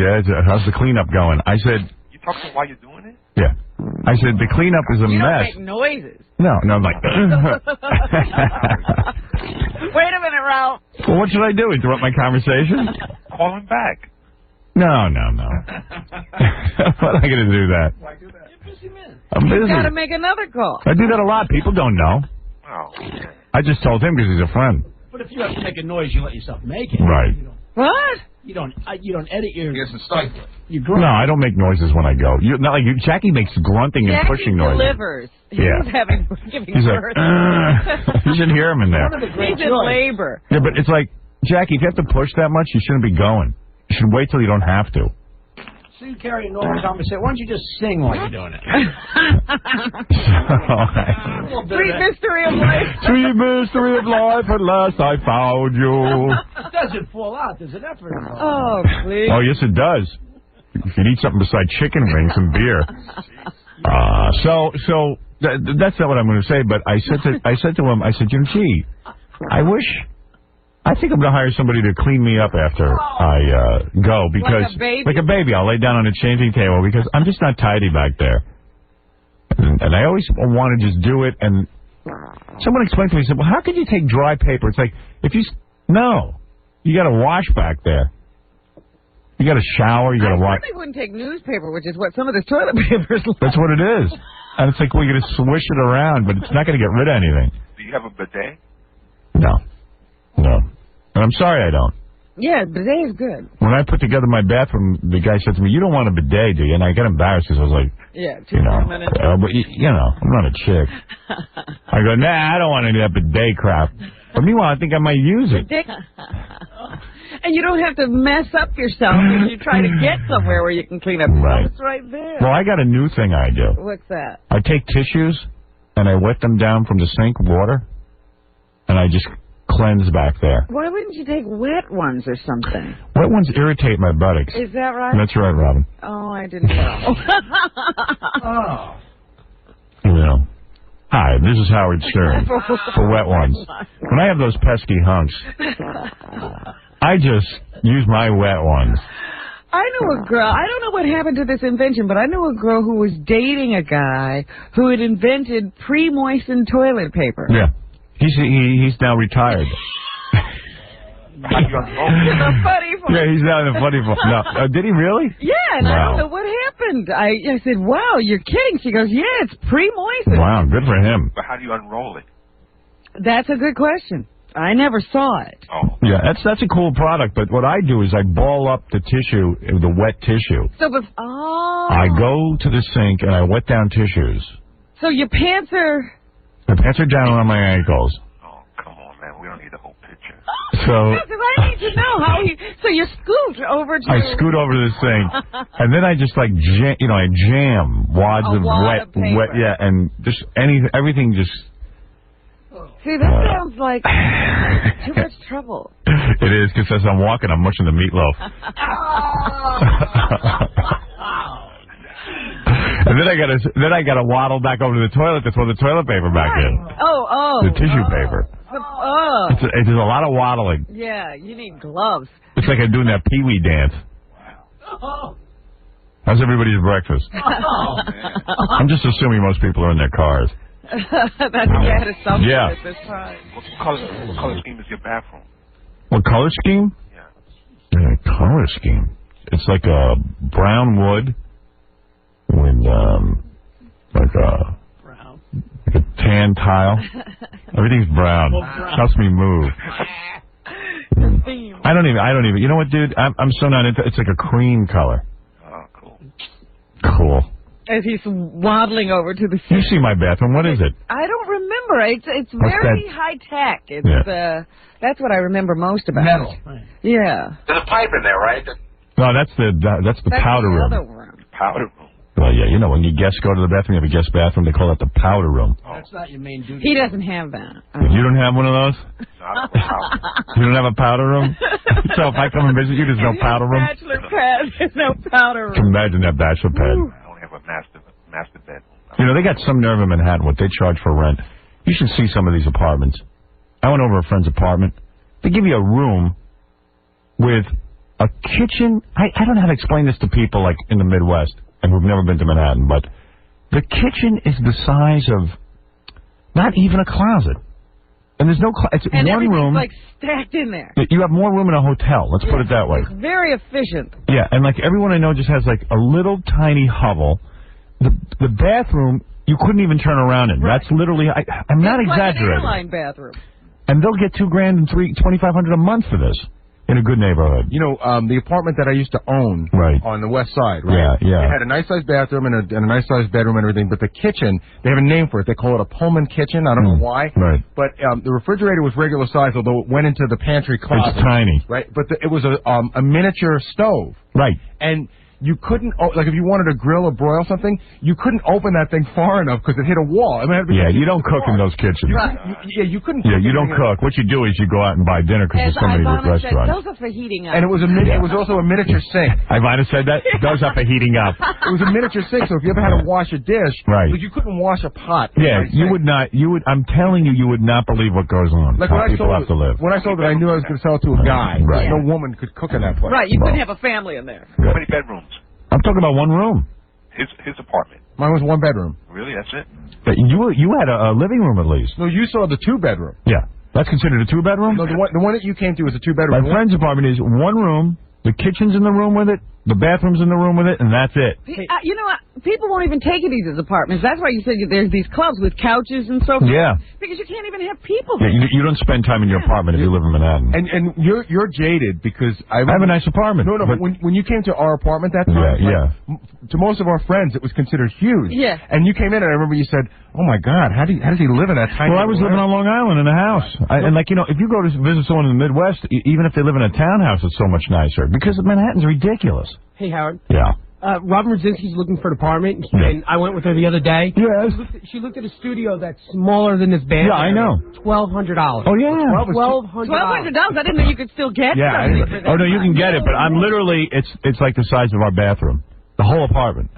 [SPEAKER 1] how's the cleanup going? I said,
[SPEAKER 3] You talking about why you're doing it?
[SPEAKER 1] yeah. I said, the cleanup is a
[SPEAKER 4] You don't
[SPEAKER 1] mess.
[SPEAKER 4] make noises.
[SPEAKER 1] No, I'm like,
[SPEAKER 4] Wait a minute, Ralph.
[SPEAKER 1] well, what should I do? Interrupt my conversation?
[SPEAKER 3] Call him back.
[SPEAKER 1] No. What am I going to do that?
[SPEAKER 3] Why do that?
[SPEAKER 1] I'm busy.
[SPEAKER 4] You got to make another call.
[SPEAKER 1] I do that a lot. People don't know.
[SPEAKER 3] Oh.
[SPEAKER 1] I just told him because he's a friend.
[SPEAKER 2] But if you have to make a noise, you let yourself make it.
[SPEAKER 1] Right.
[SPEAKER 4] What?
[SPEAKER 2] You don't edit your...
[SPEAKER 3] Yes, it's like
[SPEAKER 2] You grunt.
[SPEAKER 1] No, I don't make noises when I go. Not like you. Jackie makes grunting and
[SPEAKER 4] Jackie
[SPEAKER 1] pushing noises.
[SPEAKER 4] delivers.
[SPEAKER 1] Yeah.
[SPEAKER 4] He's giving
[SPEAKER 1] He's
[SPEAKER 4] birth.
[SPEAKER 1] like, you should hear him in there.
[SPEAKER 4] He's in labor.
[SPEAKER 1] Yeah, but it's like, Jackie, if you have to push that much, you shouldn't be going. You should wait till you don't have to.
[SPEAKER 2] So you carry a normal conversation. Why don't you just sing while you're doing it?
[SPEAKER 4] Sweet mystery of life.
[SPEAKER 1] Sweet mystery of life, at last I found you.
[SPEAKER 2] It doesn't fall out. There's an effort involved.
[SPEAKER 4] Oh, please.
[SPEAKER 1] Oh, yes, it does. If you need something besides chicken wings and beer. That's not what I'm going to say, but I said to him, gee, I think I'm going to hire somebody to clean me up after I go, because
[SPEAKER 4] like
[SPEAKER 1] a baby, I'll lay down on a changing table because I'm just not tidy back there. And I always want to just do it. And someone explained to me, said, well, how could you take dry paper? It's like, you got to wash back there. You got to shower, you got to wash.
[SPEAKER 4] I wouldn't take newspaper, which is what some of this toilet paper is like.
[SPEAKER 1] That's what it is. And it's like, we're going to swish it around, but it's not going to get rid of anything.
[SPEAKER 3] Do you have a bidet?
[SPEAKER 1] No. And I'm sorry I don't.
[SPEAKER 4] Yeah, bidet is good.
[SPEAKER 1] When I put together my bathroom, the guy said to me, you don't want a bidet, do you? And I got embarrassed because I was like,
[SPEAKER 4] yeah, 2 more minutes.
[SPEAKER 1] But, I'm not a chick. I go, nah, I don't want any of that bidet crap. But meanwhile, I think I might use it.
[SPEAKER 4] And you don't have to mess up yourself if you try to get somewhere where you can clean up.
[SPEAKER 1] Right.
[SPEAKER 4] It's right there.
[SPEAKER 1] Well, I got a new thing I do.
[SPEAKER 4] What's that?
[SPEAKER 1] I take tissues and I wet them down from the sink water, and I just cleanse back there.
[SPEAKER 4] Why wouldn't you take wet ones or something?
[SPEAKER 1] Wet ones irritate my buttocks.
[SPEAKER 4] Is that right?
[SPEAKER 1] That's right, Robin.
[SPEAKER 4] Oh, I didn't know.
[SPEAKER 1] Hi, this is Howard Stern for wet ones. When I have those pesky hunks, I just use my wet ones.
[SPEAKER 4] I knew a girl, I don't know what happened to this invention, but I knew a girl who was dating a guy who had invented pre-moistened toilet paper.
[SPEAKER 1] Yeah. He's now retired.
[SPEAKER 4] The funny part.
[SPEAKER 1] Yeah, he's now in the funny part. No, did he really?
[SPEAKER 4] Yeah, and
[SPEAKER 1] wow.
[SPEAKER 4] I don't know what happened. I said, wow, you're kidding. She goes, yeah, it's pre-moistened.
[SPEAKER 1] Wow, good for him.
[SPEAKER 3] But how do you unroll it?
[SPEAKER 4] That's a good question. I never saw it.
[SPEAKER 3] Oh.
[SPEAKER 1] Yeah, that's a cool product, but what I do is I ball up the tissue, the wet tissue.
[SPEAKER 4] So,
[SPEAKER 1] I go to the sink and I wet down tissues.
[SPEAKER 4] So your pants are...
[SPEAKER 1] My pants are down on my ankles.
[SPEAKER 3] Oh, come on, man. We don't need the whole picture.
[SPEAKER 1] So...
[SPEAKER 4] I need to know how he. So you scoot over to.
[SPEAKER 1] I scoot over to this thing, and then I just like I jam wads of wet, and just everything just.
[SPEAKER 4] See, that sounds like too much trouble.
[SPEAKER 1] It is, because as I'm walking, I'm mushing the meatloaf. And then I gotta waddle back over to the toilet to throw the toilet paper back in. The tissue paper. It's a lot of waddling.
[SPEAKER 4] Yeah, you need gloves.
[SPEAKER 1] It's like I'm doing that Pee-wee dance. How's everybody's breakfast? I'm just assuming most people are in their cars.
[SPEAKER 4] That's bad assumption
[SPEAKER 1] Yeah.
[SPEAKER 4] at this time.
[SPEAKER 5] What color scheme is your bathroom?
[SPEAKER 1] What color scheme? Yeah, color scheme. It's like a brown wood with like a tan tile. Everything's brown. Helps me move. I don't even. You know what, dude? I'm so not into. It's like a cream color.
[SPEAKER 5] Oh, cool.
[SPEAKER 1] Cool.
[SPEAKER 4] As he's waddling over to the.
[SPEAKER 1] You see my bathroom? What is it?
[SPEAKER 4] I don't remember. It's very high tech. It's that's what I remember most about
[SPEAKER 5] Metal.
[SPEAKER 4] it. Yeah.
[SPEAKER 5] There's a pipe in there, right?
[SPEAKER 1] No, that's the powder room.
[SPEAKER 4] Other room.
[SPEAKER 5] Powder room.
[SPEAKER 1] Well, yeah, you know, when you guests go to the bathroom, you have a guest bathroom, they call that the powder room.
[SPEAKER 2] That's not your main duty.
[SPEAKER 4] He doesn't have that.
[SPEAKER 1] You don't have one of those? You don't have a powder room? So if I come and visit you, there's no powder room?
[SPEAKER 4] Bachelor pad. There's no powder room.
[SPEAKER 1] Imagine that bachelor pad.
[SPEAKER 5] I only have a master bed.
[SPEAKER 1] You know, they got some nerve in Manhattan, what they charge for rent. You should see some of these apartments. I went over a friend's apartment. They give you a room with a kitchen. I don't know how to explain this to people like in the Midwest and who've never been to Manhattan, but the kitchen is the size of not even a closet. And there's no it's
[SPEAKER 4] and
[SPEAKER 1] one room.
[SPEAKER 4] like stacked in there.
[SPEAKER 1] You have more room in a hotel. Let's put it that way.
[SPEAKER 4] It's very efficient.
[SPEAKER 1] Yeah, and like everyone I know just has like a little tiny hovel. The bathroom you couldn't even turn around in. Right. That's literally I'm not exaggerating.
[SPEAKER 4] Like an airline bathroom.
[SPEAKER 1] And they'll get $2,000 and $2,500 a month for this in a good neighborhood.
[SPEAKER 6] You know, the apartment that I used to own on the west side,
[SPEAKER 1] right? Yeah.
[SPEAKER 6] It had a nice-sized bathroom and a nice-sized bedroom and everything, but the kitchen, they have a name for it. They call it a Pullman kitchen. I don't know why.
[SPEAKER 1] Right.
[SPEAKER 6] But the refrigerator was regular size, although it went into the pantry closet.
[SPEAKER 1] It's tiny.
[SPEAKER 6] Right. But it was a miniature stove.
[SPEAKER 1] Right.
[SPEAKER 6] And you couldn't, like if you wanted to grill or broil something, you couldn't open that thing far enough because it hit a wall. I mean,
[SPEAKER 1] you don't cook in those kitchens.
[SPEAKER 6] You couldn't.
[SPEAKER 1] Yeah, you don't cook. What you do is you go out and buy dinner because there's so many good restaurants.
[SPEAKER 4] Those are for heating up.
[SPEAKER 6] And it was also a miniature sink.
[SPEAKER 1] Ivana said that? Those are for heating up.
[SPEAKER 6] It was a miniature sink, so if you ever had to wash a dish, you couldn't wash a pot.
[SPEAKER 1] Yeah, you would not. I'm telling you, you would not believe what goes on.
[SPEAKER 6] Like
[SPEAKER 1] how people have to live.
[SPEAKER 6] When I sold it, I knew I was going to sell it to a guy.
[SPEAKER 1] Right.
[SPEAKER 6] No woman could cook in that place.
[SPEAKER 4] Right, you couldn't have a family in there.
[SPEAKER 5] How many bedrooms?
[SPEAKER 1] I'm talking about one room.
[SPEAKER 5] His apartment.
[SPEAKER 6] Mine was one bedroom.
[SPEAKER 5] Really? That's it?
[SPEAKER 1] But you had a living room at least.
[SPEAKER 6] No, you saw the 2-bedroom.
[SPEAKER 1] Yeah. That's considered a 2-bedroom?
[SPEAKER 6] No, the one that you came to was a 2-bedroom.
[SPEAKER 1] My friend's apartment is one room, the kitchen's in the room with it, the bathroom's in the room with it, and that's it.
[SPEAKER 4] You know what? People won't even take it as apartments. That's why you said there's these clubs with couches and so forth.
[SPEAKER 1] Yeah.
[SPEAKER 4] Because you can't even have people
[SPEAKER 1] there.
[SPEAKER 4] there.
[SPEAKER 1] You don't spend time in your apartment if you live in Manhattan.
[SPEAKER 6] And you're jaded because I
[SPEAKER 1] have a nice apartment.
[SPEAKER 6] No, but when you came to our apartment that time, to most of our friends it was considered huge.
[SPEAKER 4] Yeah.
[SPEAKER 6] And you came in and I remember you said, "Oh my God, how does he live in that tiny?"
[SPEAKER 1] Well, I was living on Long Island in a house, and if you go to visit someone in the Midwest, even if they live in a townhouse, it's so much nicer because Manhattan's ridiculous.
[SPEAKER 23] Hey, Howard.
[SPEAKER 1] Yeah.
[SPEAKER 23] Robin Brzezinski's looking for an apartment, and I went with her the other day.
[SPEAKER 1] Yes.
[SPEAKER 23] She looked at a studio that's smaller than this band.
[SPEAKER 1] Yeah, I know.
[SPEAKER 23] $1,200.
[SPEAKER 1] Oh, yeah.
[SPEAKER 23] $1,200.
[SPEAKER 4] I didn't know you could still get something for that.
[SPEAKER 1] Oh, no, you can get it, but I'm literally, it's like the size of our bathroom. The whole apartment.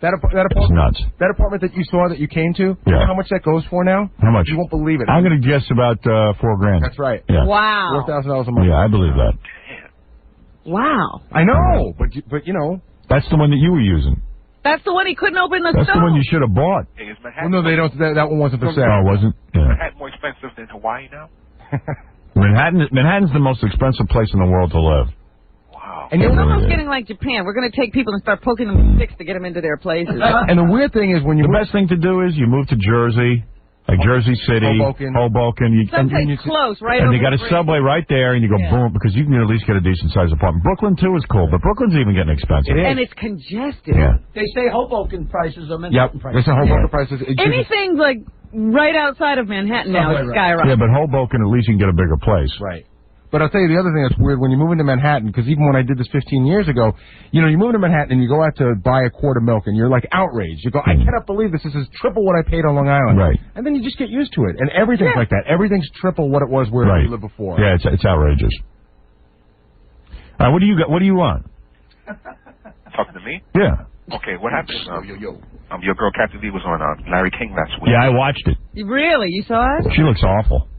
[SPEAKER 6] That apartment,
[SPEAKER 1] it's nuts.
[SPEAKER 6] That apartment that you saw that you came to, you know how much that goes for now?
[SPEAKER 1] How much?
[SPEAKER 6] You won't believe it.
[SPEAKER 1] I'm going to guess about $4,000.
[SPEAKER 6] That's right.
[SPEAKER 1] Yeah.
[SPEAKER 4] Wow.
[SPEAKER 6] $4,000 a month.
[SPEAKER 1] Yeah, I believe that.
[SPEAKER 4] Wow.
[SPEAKER 6] I know, but you know.
[SPEAKER 1] That's the one that you were using.
[SPEAKER 4] That's the one he couldn't open the
[SPEAKER 1] That's
[SPEAKER 4] stove.
[SPEAKER 1] the one you should have bought.
[SPEAKER 5] Hey, is Manhattan
[SPEAKER 6] no, they don't. That one wasn't for sale.
[SPEAKER 1] Oh, it wasn't? Yeah.
[SPEAKER 5] Manhattan more expensive than Hawaii now?
[SPEAKER 1] Manhattan's the most expensive place in the world to live.
[SPEAKER 5] Wow.
[SPEAKER 6] And
[SPEAKER 4] it's almost getting like Japan. We're going to take people and start poking them with sticks to get them into their places.
[SPEAKER 6] And the weird thing is the
[SPEAKER 1] best thing to do is you move to Jersey. Like Jersey City, Hoboken.
[SPEAKER 4] Someplace close, right?
[SPEAKER 1] And they got a subway right there, and you go boom, because you can at least get a decent sized apartment. Brooklyn too is cool, but Brooklyn's even getting expensive.
[SPEAKER 4] And it's congested.
[SPEAKER 1] Yeah.
[SPEAKER 2] They say Hoboken prices are Manhattan prices.
[SPEAKER 6] They say Hoboken prices.
[SPEAKER 4] Anything like right outside of Manhattan now is skyrocketing.
[SPEAKER 1] Yeah, but Hoboken at least you can get a bigger place.
[SPEAKER 6] Right. But I'll tell you the other thing that's weird, when you move into Manhattan, because even when I did this 15 years ago, you know, you move into Manhattan and you go out to buy a quart of milk and you're like outraged. You go, I cannot believe this. This is triple what I paid on Long Island.
[SPEAKER 1] Right.
[SPEAKER 6] And then you just get used to it. And everything's like that. Everything's triple what it was where you lived before.
[SPEAKER 1] Yeah, it's outrageous. What do you got? What do you want?
[SPEAKER 5] Talking to me?
[SPEAKER 1] Yeah.
[SPEAKER 5] Okay, what happened? Your girl Kathy Lee was on Larry King last week.
[SPEAKER 1] Yeah, I watched it.
[SPEAKER 4] Really? You saw it?
[SPEAKER 1] She looks awful.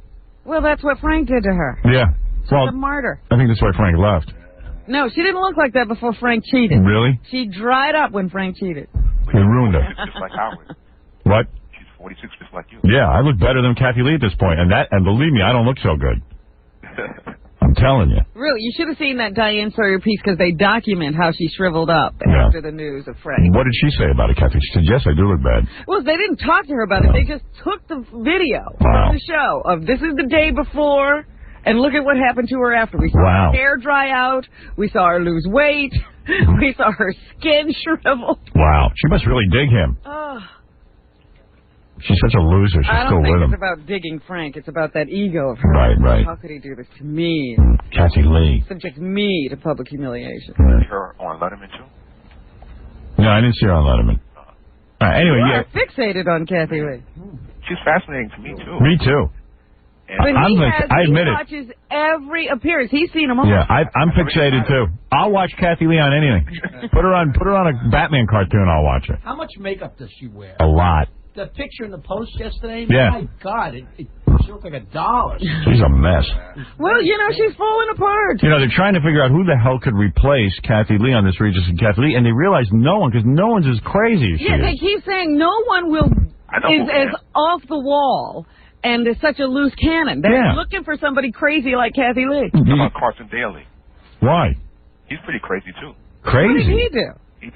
[SPEAKER 4] Well, that's what Frank did to her.
[SPEAKER 1] Yeah.
[SPEAKER 4] She's a martyr.
[SPEAKER 1] I think that's why Frank left.
[SPEAKER 4] No, she didn't look like that before Frank cheated.
[SPEAKER 1] Really?
[SPEAKER 4] She dried up when Frank cheated.
[SPEAKER 1] He ruined her.
[SPEAKER 5] Just like Howard.
[SPEAKER 1] What?
[SPEAKER 5] She's 46, just like you.
[SPEAKER 1] Yeah, I look better than Kathy Lee at this point, and believe me, I don't look so good. I'm telling you.
[SPEAKER 4] Really, you should have seen that Diane Sawyer piece because they document how she shriveled up after the news of Frank.
[SPEAKER 1] What did she say about it, Kathy? She said, yes, I do look bad.
[SPEAKER 4] Well, they didn't talk to her about it. They just took the video from the show of this is the day before, and look at what happened to her after. We saw her hair dry out. We saw her lose weight. We saw her skin shrivel.
[SPEAKER 1] Wow. She must really dig him.
[SPEAKER 4] Oh.
[SPEAKER 1] She's such a loser. She's
[SPEAKER 4] I
[SPEAKER 1] still
[SPEAKER 4] don't think
[SPEAKER 1] with him.
[SPEAKER 4] it's about digging Frank. It's about that ego of her.
[SPEAKER 1] Right.
[SPEAKER 4] How could he do this to me?
[SPEAKER 1] Kathy Lee.
[SPEAKER 4] Subject me to public humiliation.
[SPEAKER 5] See her on Letterman, too?
[SPEAKER 1] No, I didn't see her on Letterman. All right, anyway,
[SPEAKER 4] You are fixated on Kathy Lee.
[SPEAKER 5] She's fascinating to me, too.
[SPEAKER 1] Me, too.
[SPEAKER 4] But
[SPEAKER 1] I admit
[SPEAKER 4] he
[SPEAKER 1] it.
[SPEAKER 4] watches every appearance. He's seen them all.
[SPEAKER 1] Yeah, I'm fixated, too. I'll watch Kathy Lee on anything. Put her on a Batman cartoon, I'll watch her.
[SPEAKER 2] How much makeup does she wear?
[SPEAKER 1] A lot.
[SPEAKER 2] The picture in the Post yesterday,
[SPEAKER 1] Yeah.
[SPEAKER 2] my God, she looked like a doll.
[SPEAKER 1] She's a mess.
[SPEAKER 4] Well, you know, she's falling apart.
[SPEAKER 1] You know, they're trying to figure out who the hell could replace Kathy Lee on this Regis and Kathy Lee, and they realize no one, because no one's as crazy as she
[SPEAKER 4] Yeah, they
[SPEAKER 1] is.
[SPEAKER 4] keep saying no one is as off the wall and is such a loose cannon. They're looking for somebody crazy like Kathy Lee.
[SPEAKER 5] How about Carson Daly?
[SPEAKER 1] Why?
[SPEAKER 5] He's pretty crazy, too.
[SPEAKER 1] Crazy?
[SPEAKER 4] What did he do?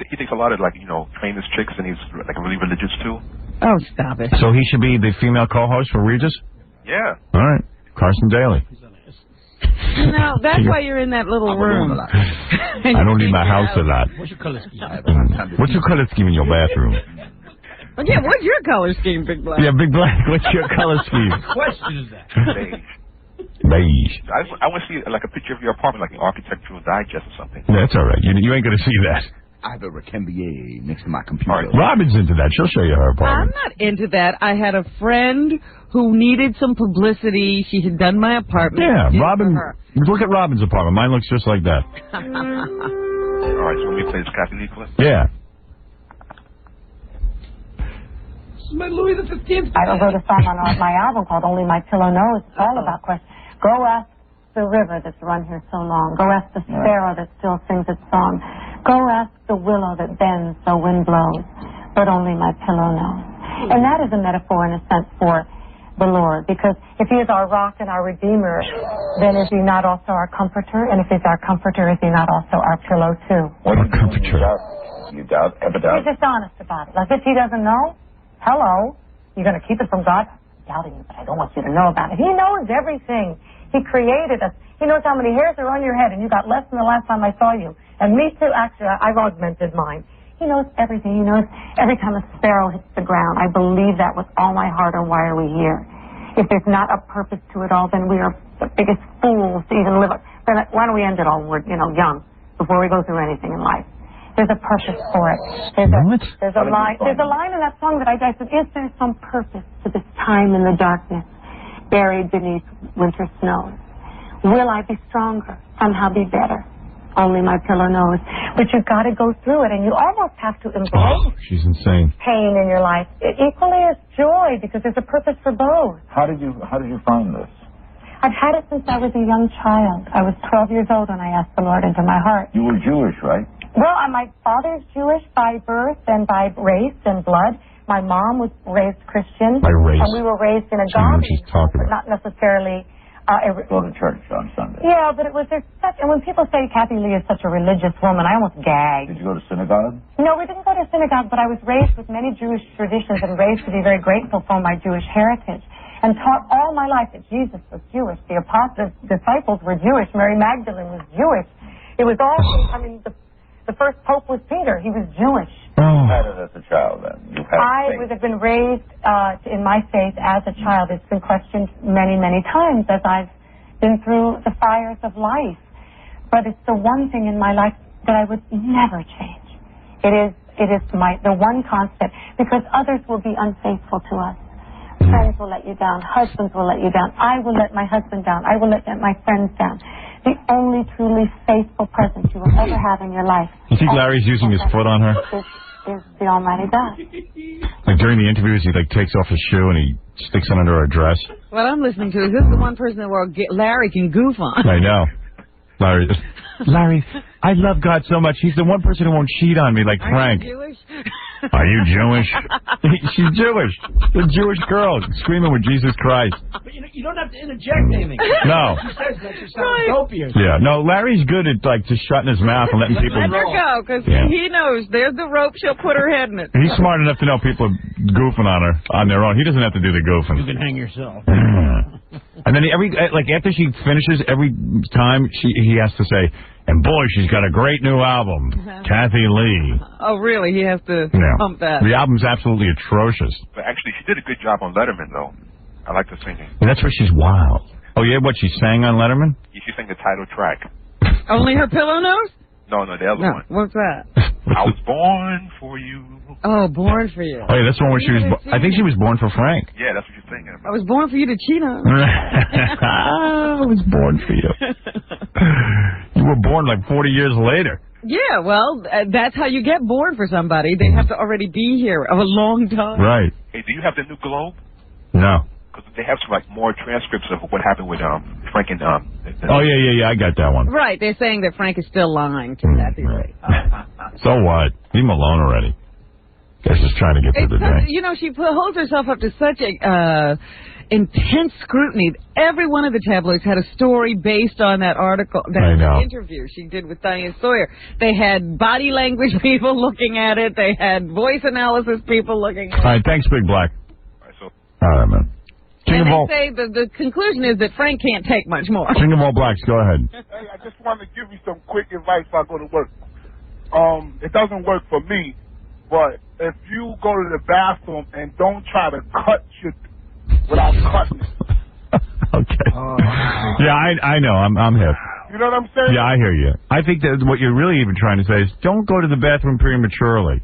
[SPEAKER 5] He thinks a lot of, like, you know, famous chicks, and he's, like, really religious, too.
[SPEAKER 4] Oh, stop it.
[SPEAKER 1] So he should be the female co-host for Regis?
[SPEAKER 5] Yeah.
[SPEAKER 1] All right. Carson Daly.
[SPEAKER 4] No, that's why you're in that little room.
[SPEAKER 1] I don't need my house for that.
[SPEAKER 2] What's your color scheme?
[SPEAKER 1] What's your color scheme in your bathroom?
[SPEAKER 4] Yeah, what's your color scheme, Big Black?
[SPEAKER 1] Yeah, Big Black, what's your color scheme?
[SPEAKER 2] What question is that?
[SPEAKER 1] Beige.
[SPEAKER 5] I want to see, like, a picture of your apartment, like an architectural digest or something.
[SPEAKER 1] That's all right. You ain't going to see that.
[SPEAKER 8] I have a Recambier next to my computer.
[SPEAKER 1] Robin's into that. She'll show you her
[SPEAKER 4] I'm
[SPEAKER 1] apartment.
[SPEAKER 4] not into that. I had a friend who needed some publicity. She had done my apartment.
[SPEAKER 1] Yeah, Robin.
[SPEAKER 4] Her.
[SPEAKER 1] Look at Robin's apartment. Mine looks just like that.
[SPEAKER 5] All right, so let me play this Kathy Lee clip.
[SPEAKER 1] Yeah.
[SPEAKER 2] This is my Louis the 15th.
[SPEAKER 9] I wrote a song on my album called Only My Pillow Knows. It's all about questions. Go ask the river that's run here so long. Go ask the sparrow that still sings its song. Go ask the willow that bends so wind blows. But only my pillow knows. And that is a metaphor in a sense for the Lord. Because if he is our rock and our redeemer, then is he not also our comforter? And if he's our comforter, is he not also our pillow too?
[SPEAKER 1] What a comforter.
[SPEAKER 8] You doubt? Ever doubt?
[SPEAKER 9] He's just honest about it. Like if he doesn't know, hello, you're going to keep it from God? I'm doubting you, but I don't want you to know about it. He knows everything. He created us. He knows how many hairs are on your head, and you got less than the last time I saw you. And me too, actually, I've augmented mine. He knows everything. He knows every time a sparrow hits the ground. I believe that with all my heart, and why are we here? If there's not a purpose to it all, then we are the biggest fools to even live. Then why don't we end it all when we're, young, before we go through anything in life? There's a purpose for it. There's a line in that song that I said, is there some purpose to this time in the darkness, buried beneath winter snows? Will I be stronger? Somehow be better? Only my pillow knows. But you've got to go through it, and you almost have to embrace
[SPEAKER 1] She's insane.
[SPEAKER 9] pain in your life. It equally as joy, because there's a purpose for both.
[SPEAKER 8] How did you find this?
[SPEAKER 9] I've had it since I was a young child. I was 12 years old when I asked the Lord into my heart.
[SPEAKER 8] You were Jewish, right?
[SPEAKER 9] Well, my father's Jewish by birth and by race and blood. My mom was raised Christian.
[SPEAKER 1] By race.
[SPEAKER 9] And we were raised in a godly home, but not necessarily...
[SPEAKER 8] Go to church on Sunday.
[SPEAKER 9] Yeah, but there's such... And when people say Kathy Lee is such a religious woman, I almost gag.
[SPEAKER 8] Did you go to synagogue?
[SPEAKER 9] No, we didn't go to synagogue, but I was raised with many Jewish traditions and raised to be very grateful for my Jewish heritage. And taught all my life that Jesus was Jewish. The disciples were Jewish. Mary Magdalene was Jewish. It was all... The first pope was Peter. He was Jewish.
[SPEAKER 8] You had it as a child, then.
[SPEAKER 9] I would have been raised in my faith as a child. It's been questioned many, many times as I've been through the fires of life. But it's the one thing in my life that I would never change. It is the one constant, because others will be unfaithful to us. Friends will let you down. Husbands will let you down. I will let my husband down. I will let my friends down. The only truly faithful presence you will ever have in your life.
[SPEAKER 1] You think Larry's using his foot on her?
[SPEAKER 9] Is the Almighty God.
[SPEAKER 1] Like during the interviews, he like takes off his shoe and he sticks it under her dress.
[SPEAKER 4] What I'm listening to is this the one person in the world Larry can goof on.
[SPEAKER 1] I know. Larry, I love God so much. He's the one person who won't cheat on me like Frank.
[SPEAKER 4] Are you Jewish?
[SPEAKER 1] Are you Jewish? She's Jewish. The Jewish girl screaming with Jesus Christ.
[SPEAKER 2] But you don't have to interject anything.
[SPEAKER 1] No.
[SPEAKER 2] She says that you sound dopey or something.
[SPEAKER 1] Yeah, no, Larry's good at like just shutting his mouth and letting people...
[SPEAKER 4] Let her go, because he knows there's the rope, she'll put her head in it.
[SPEAKER 1] He's smart enough to know people are goofing on her on their own. He doesn't have to do the goofing.
[SPEAKER 2] You can hang yourself.
[SPEAKER 1] And then after she finishes, every time he has to say, and boy, she's got a great new album, Kathy Lee.
[SPEAKER 4] Oh, really? He has to pump that.
[SPEAKER 1] The album's absolutely atrocious.
[SPEAKER 5] But actually, she did a good job on Letterman, though. I like the singing.
[SPEAKER 1] And that's where she's wild. Oh, yeah? What, she sang on Letterman?
[SPEAKER 5] She sang the title track.
[SPEAKER 4] Only her pillow nose?
[SPEAKER 5] No, the other one.
[SPEAKER 4] What's that?
[SPEAKER 5] I was born for you.
[SPEAKER 4] Oh, born for you.
[SPEAKER 1] Oh, yeah, that's the one where she was... I think she was born for Frank.
[SPEAKER 5] Yeah, that's what you're thinking about.
[SPEAKER 4] I was born for you to cheat on.
[SPEAKER 1] I was born for you. You were born like 40 years later.
[SPEAKER 4] Yeah, well, that's how you get born for somebody. They have to already be here a long time.
[SPEAKER 1] Right.
[SPEAKER 5] Hey, do you have the new Globe?
[SPEAKER 1] No.
[SPEAKER 5] Because they have some more transcripts of what happened with Frank and
[SPEAKER 1] Oh yeah, I got that one.
[SPEAKER 4] Right, they're saying that Frank is still lying to Kathy Lee.
[SPEAKER 1] So what? Leave him alone already. Guess just trying to get through the day.
[SPEAKER 4] You know, she holds herself up to such a intense scrutiny. Every one of the tabloids had a story based on that article, that interview she did with Diane Sawyer. They had body language people looking at it. They had voice analysis people looking at it.
[SPEAKER 1] All right, thanks, Big Black. All right, man.
[SPEAKER 4] And they say the conclusion is that Frank can't take much more.
[SPEAKER 1] King of all blacks, go ahead.
[SPEAKER 10] Hey, I just wanted to give you some quick advice before I go to work. It doesn't work for me, but if you go to the bathroom and don't try to cut shit without cutting it.
[SPEAKER 1] Okay. Yeah, I know. I'm hip.
[SPEAKER 10] You know what I'm saying?
[SPEAKER 1] Yeah, I hear you. I think that what you're really even trying to say is don't go to the bathroom prematurely.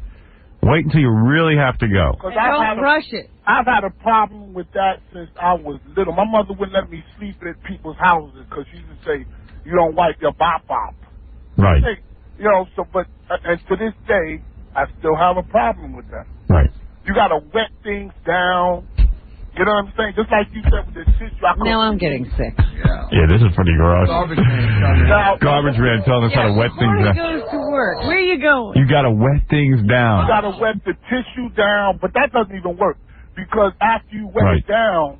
[SPEAKER 1] Wait until you really have to go.
[SPEAKER 4] Don't rush it.
[SPEAKER 10] I've had a problem with that since I was little. My mother wouldn't let me sleep at people's houses because she used to say, you don't wipe your bop-bop.
[SPEAKER 1] Right.
[SPEAKER 10] Hey, you know, and to this day, I still have a problem with that.
[SPEAKER 1] Right.
[SPEAKER 10] You got to wet things down. You know what I'm saying? Just like you said with the tissue.
[SPEAKER 4] Now I'm getting sick.
[SPEAKER 1] Yeah, this is pretty gross. Garbage man telling us how to wet things down.
[SPEAKER 4] Before he goes to work, where are you going?
[SPEAKER 1] You got to wet things down.
[SPEAKER 10] You got to wet the tissue down, but that doesn't even work because after you wet it down,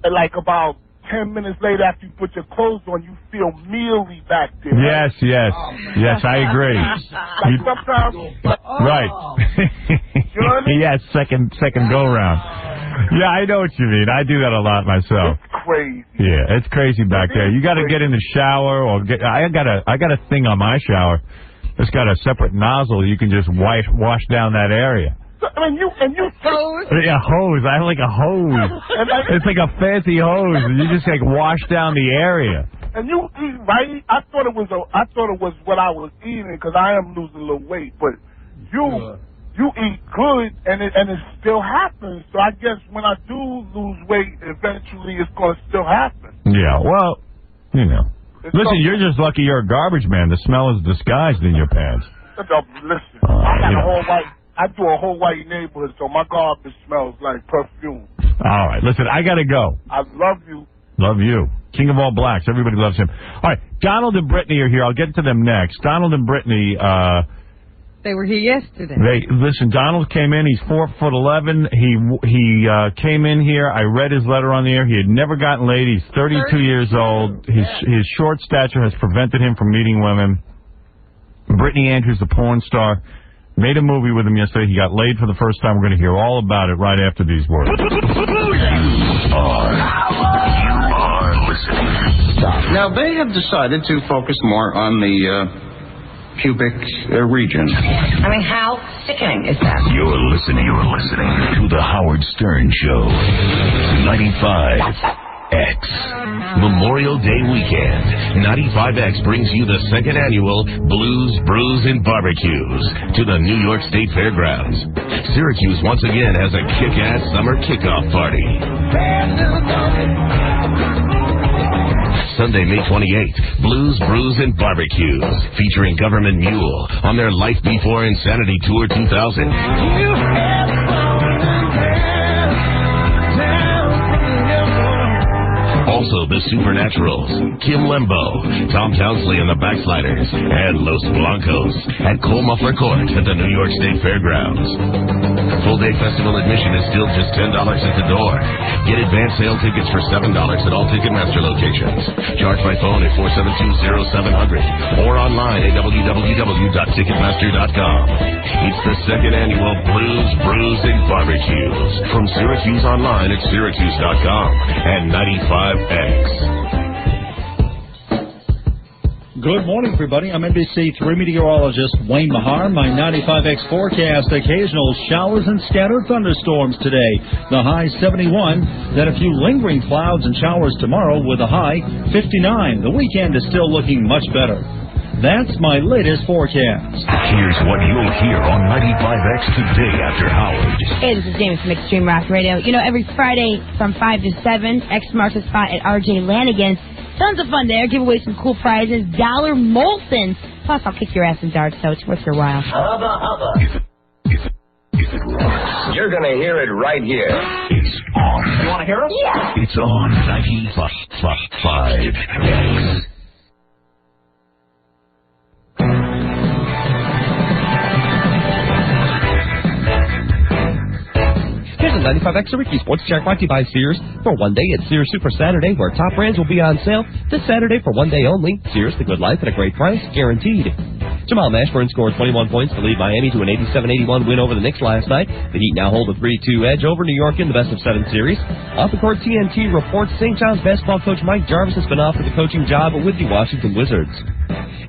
[SPEAKER 10] like about 10 minutes later after you put your clothes on, you feel mealy back there.
[SPEAKER 1] Yes, I agree.
[SPEAKER 10] Like sometimes.
[SPEAKER 1] Right.
[SPEAKER 10] You know what I mean?
[SPEAKER 1] Yes, second go round. Yeah, I know what you mean. I do that a lot myself.
[SPEAKER 10] It's crazy.
[SPEAKER 1] Yeah, it's crazy back there. You got to get in the shower or I got a thing on my shower. It's got a separate nozzle. You can just wash down that area.
[SPEAKER 10] I mean, you
[SPEAKER 4] hose.
[SPEAKER 1] Yeah, hose. I have like a hose. It's like a fancy hose. You just like wash down the area.
[SPEAKER 10] And you eat right. I thought it was what I was eating because I am losing a little weight. But you eat good and it still happens. So I guess when I do lose weight, eventually it's going to still happen.
[SPEAKER 1] Yeah. Well, you know. Listen, you're just lucky you're a garbage man. The smell is disguised in your pants.
[SPEAKER 10] Listen, I do a whole white neighborhood, so my garbage smells like perfume.
[SPEAKER 1] All right, listen, I got to go.
[SPEAKER 10] I love you.
[SPEAKER 1] Love you. King of all blacks. Everybody loves him. All right, Donald and Brittany are here. I'll get to them next. Donald and Brittany,
[SPEAKER 4] they were here yesterday.
[SPEAKER 1] Listen, Donald came in. He's 4'11". He came in here. I read his letter on the air. He had never gotten laid. He's 32 years old. His short stature has prevented him from meeting women. Brittany Andrews, the porn star, made a movie with him yesterday. He got laid for the first time. We're going to hear all about it right after these words.
[SPEAKER 28] You are listening.
[SPEAKER 11] Now, they have decided to focus more on the pubic region.
[SPEAKER 12] I mean, how sickening is that?
[SPEAKER 28] You're listening to The Howard Stern Show. 95X.
[SPEAKER 7] Memorial Day weekend, 95X brings you the second annual Blues, Brews, and Barbecues to the New York State Fairgrounds. Syracuse once again has a kick-ass summer kickoff party. Sunday, May 28th, Blues, Brews, and Barbecues, featuring Government Mule on their Life Before Insanity Tour 2000. Also, the Supernaturals, Kim Lembo, Tom Townsley and the Backsliders, and Los Blancos at Cole Muffler Court at the New York State Fairgrounds. Full-day festival admission is still just $10 at the door. Get advance sale tickets for $7 at all Ticketmaster locations. Charge by phone at 472-0700 or online at www.ticketmaster.com. It's the second annual Blues, Brews, and Barbecues from Syracuse online at syracuse.com and 95X.
[SPEAKER 13] Good morning, everybody. I'm NBC3 meteorologist Wayne Mahar. My 95X forecast, occasional showers and scattered thunderstorms today. The high 71. Then a few lingering clouds and showers tomorrow with a high 59. The weekend is still looking much better. That's my latest forecast.
[SPEAKER 7] Here's what you'll hear on 95X today after Howard.
[SPEAKER 14] Hey, this is James from Extreme Rock Radio. You know, every Friday from 5 to 7, X marks a spot at RJ Lanigan's. Tons of fun there. Give away some cool prizes. $1 Molsons. Plus, I'll kick your ass in darts, so it's worth your while.
[SPEAKER 7] Hubba. You're going to hear it right here. It's on.
[SPEAKER 2] You want to hear it?
[SPEAKER 14] Yeah.
[SPEAKER 7] It's on 95X.
[SPEAKER 15] Here's a 95X Syracuse Sports Check brought to you by Sears. For one day, it's Sears Super Saturday, where top brands will be on sale this Saturday for one day only. Sears, the good life at a great price, guaranteed. Jamal Mashburn scored 21 points to lead Miami to an 87-81 win over the Knicks last night. The Heat now hold a 3-2 edge over New York in the best-of-7 series. Off the court, TNT reports St. John's basketball coach Mike Jarvis has been offered the coaching job with the Washington Wizards.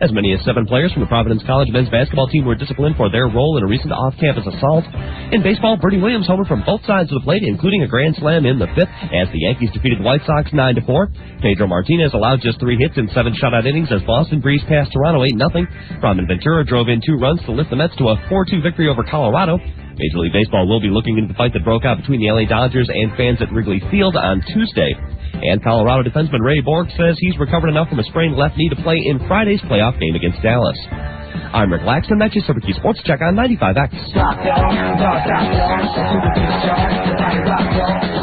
[SPEAKER 15] As many as 7 players from the Providence College men's basketball team were disciplined for their role in a recent off-campus assault. In baseball, Bertie Williams homered from both sides of the plate, including a grand slam in the 5th as the Yankees defeated the White Sox 9-4. Pedro Martinez allowed just 3 hits in 7 shutout innings as Boston breezed past Toronto 8-0. Rodman Ventura drove in 2 runs to lift the Mets to a 4-2 victory over Colorado. Major League Baseball will be looking into the fight that broke out between the LA Dodgers and fans at Wrigley Field on Tuesday. And Colorado defenseman Ray Borg says he's recovered enough from a sprained left knee to play in Friday's playoff game against Dallas. I'm Rick Laxton. That's your Syracuse Sports Check on 95X.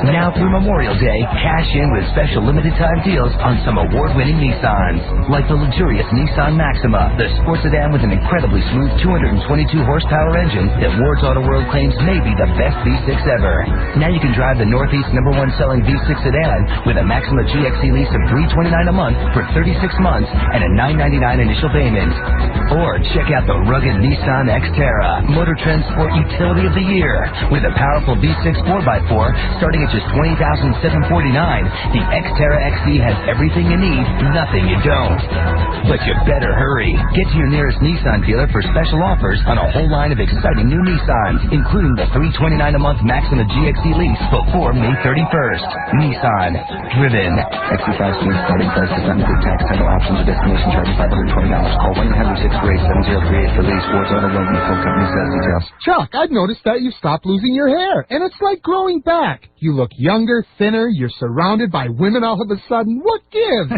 [SPEAKER 16] Now through Memorial Day, cash in with special limited time deals on some award-winning Nissans. Like the luxurious Nissan Maxima, the sports sedan with an incredibly smooth 222 horsepower engine that Ward's Auto World claims may be the best V6 ever. Now you can drive the Northeast #1 selling V6 sedan with a Maxima GXE lease of $329 a month for 36 months and a $999 initial payment. Or check out the rugged Nissan Xterra, Motor Trend Sport Utility of the Year. With a powerful V6 4x4 starting at just $20,749, the Xterra XE has everything you need, nothing you don't. But you better hurry. Get to your nearest Nissan dealer for special offers on a whole line of exciting new Nissans, including the $329 a month Maxima GXE lease before May 31st. Nissan. Driven.
[SPEAKER 17] XE5 Smooth starting price does not include tax, title, options, or destination charges $520. Call 1-800-638-7038 for lease. Ward's Auto World. The full company says details.
[SPEAKER 18] Chuck, I've noticed that you stopped losing your hair, and it's like growing back. You look younger, thinner, you're surrounded by women all of a sudden. What gives?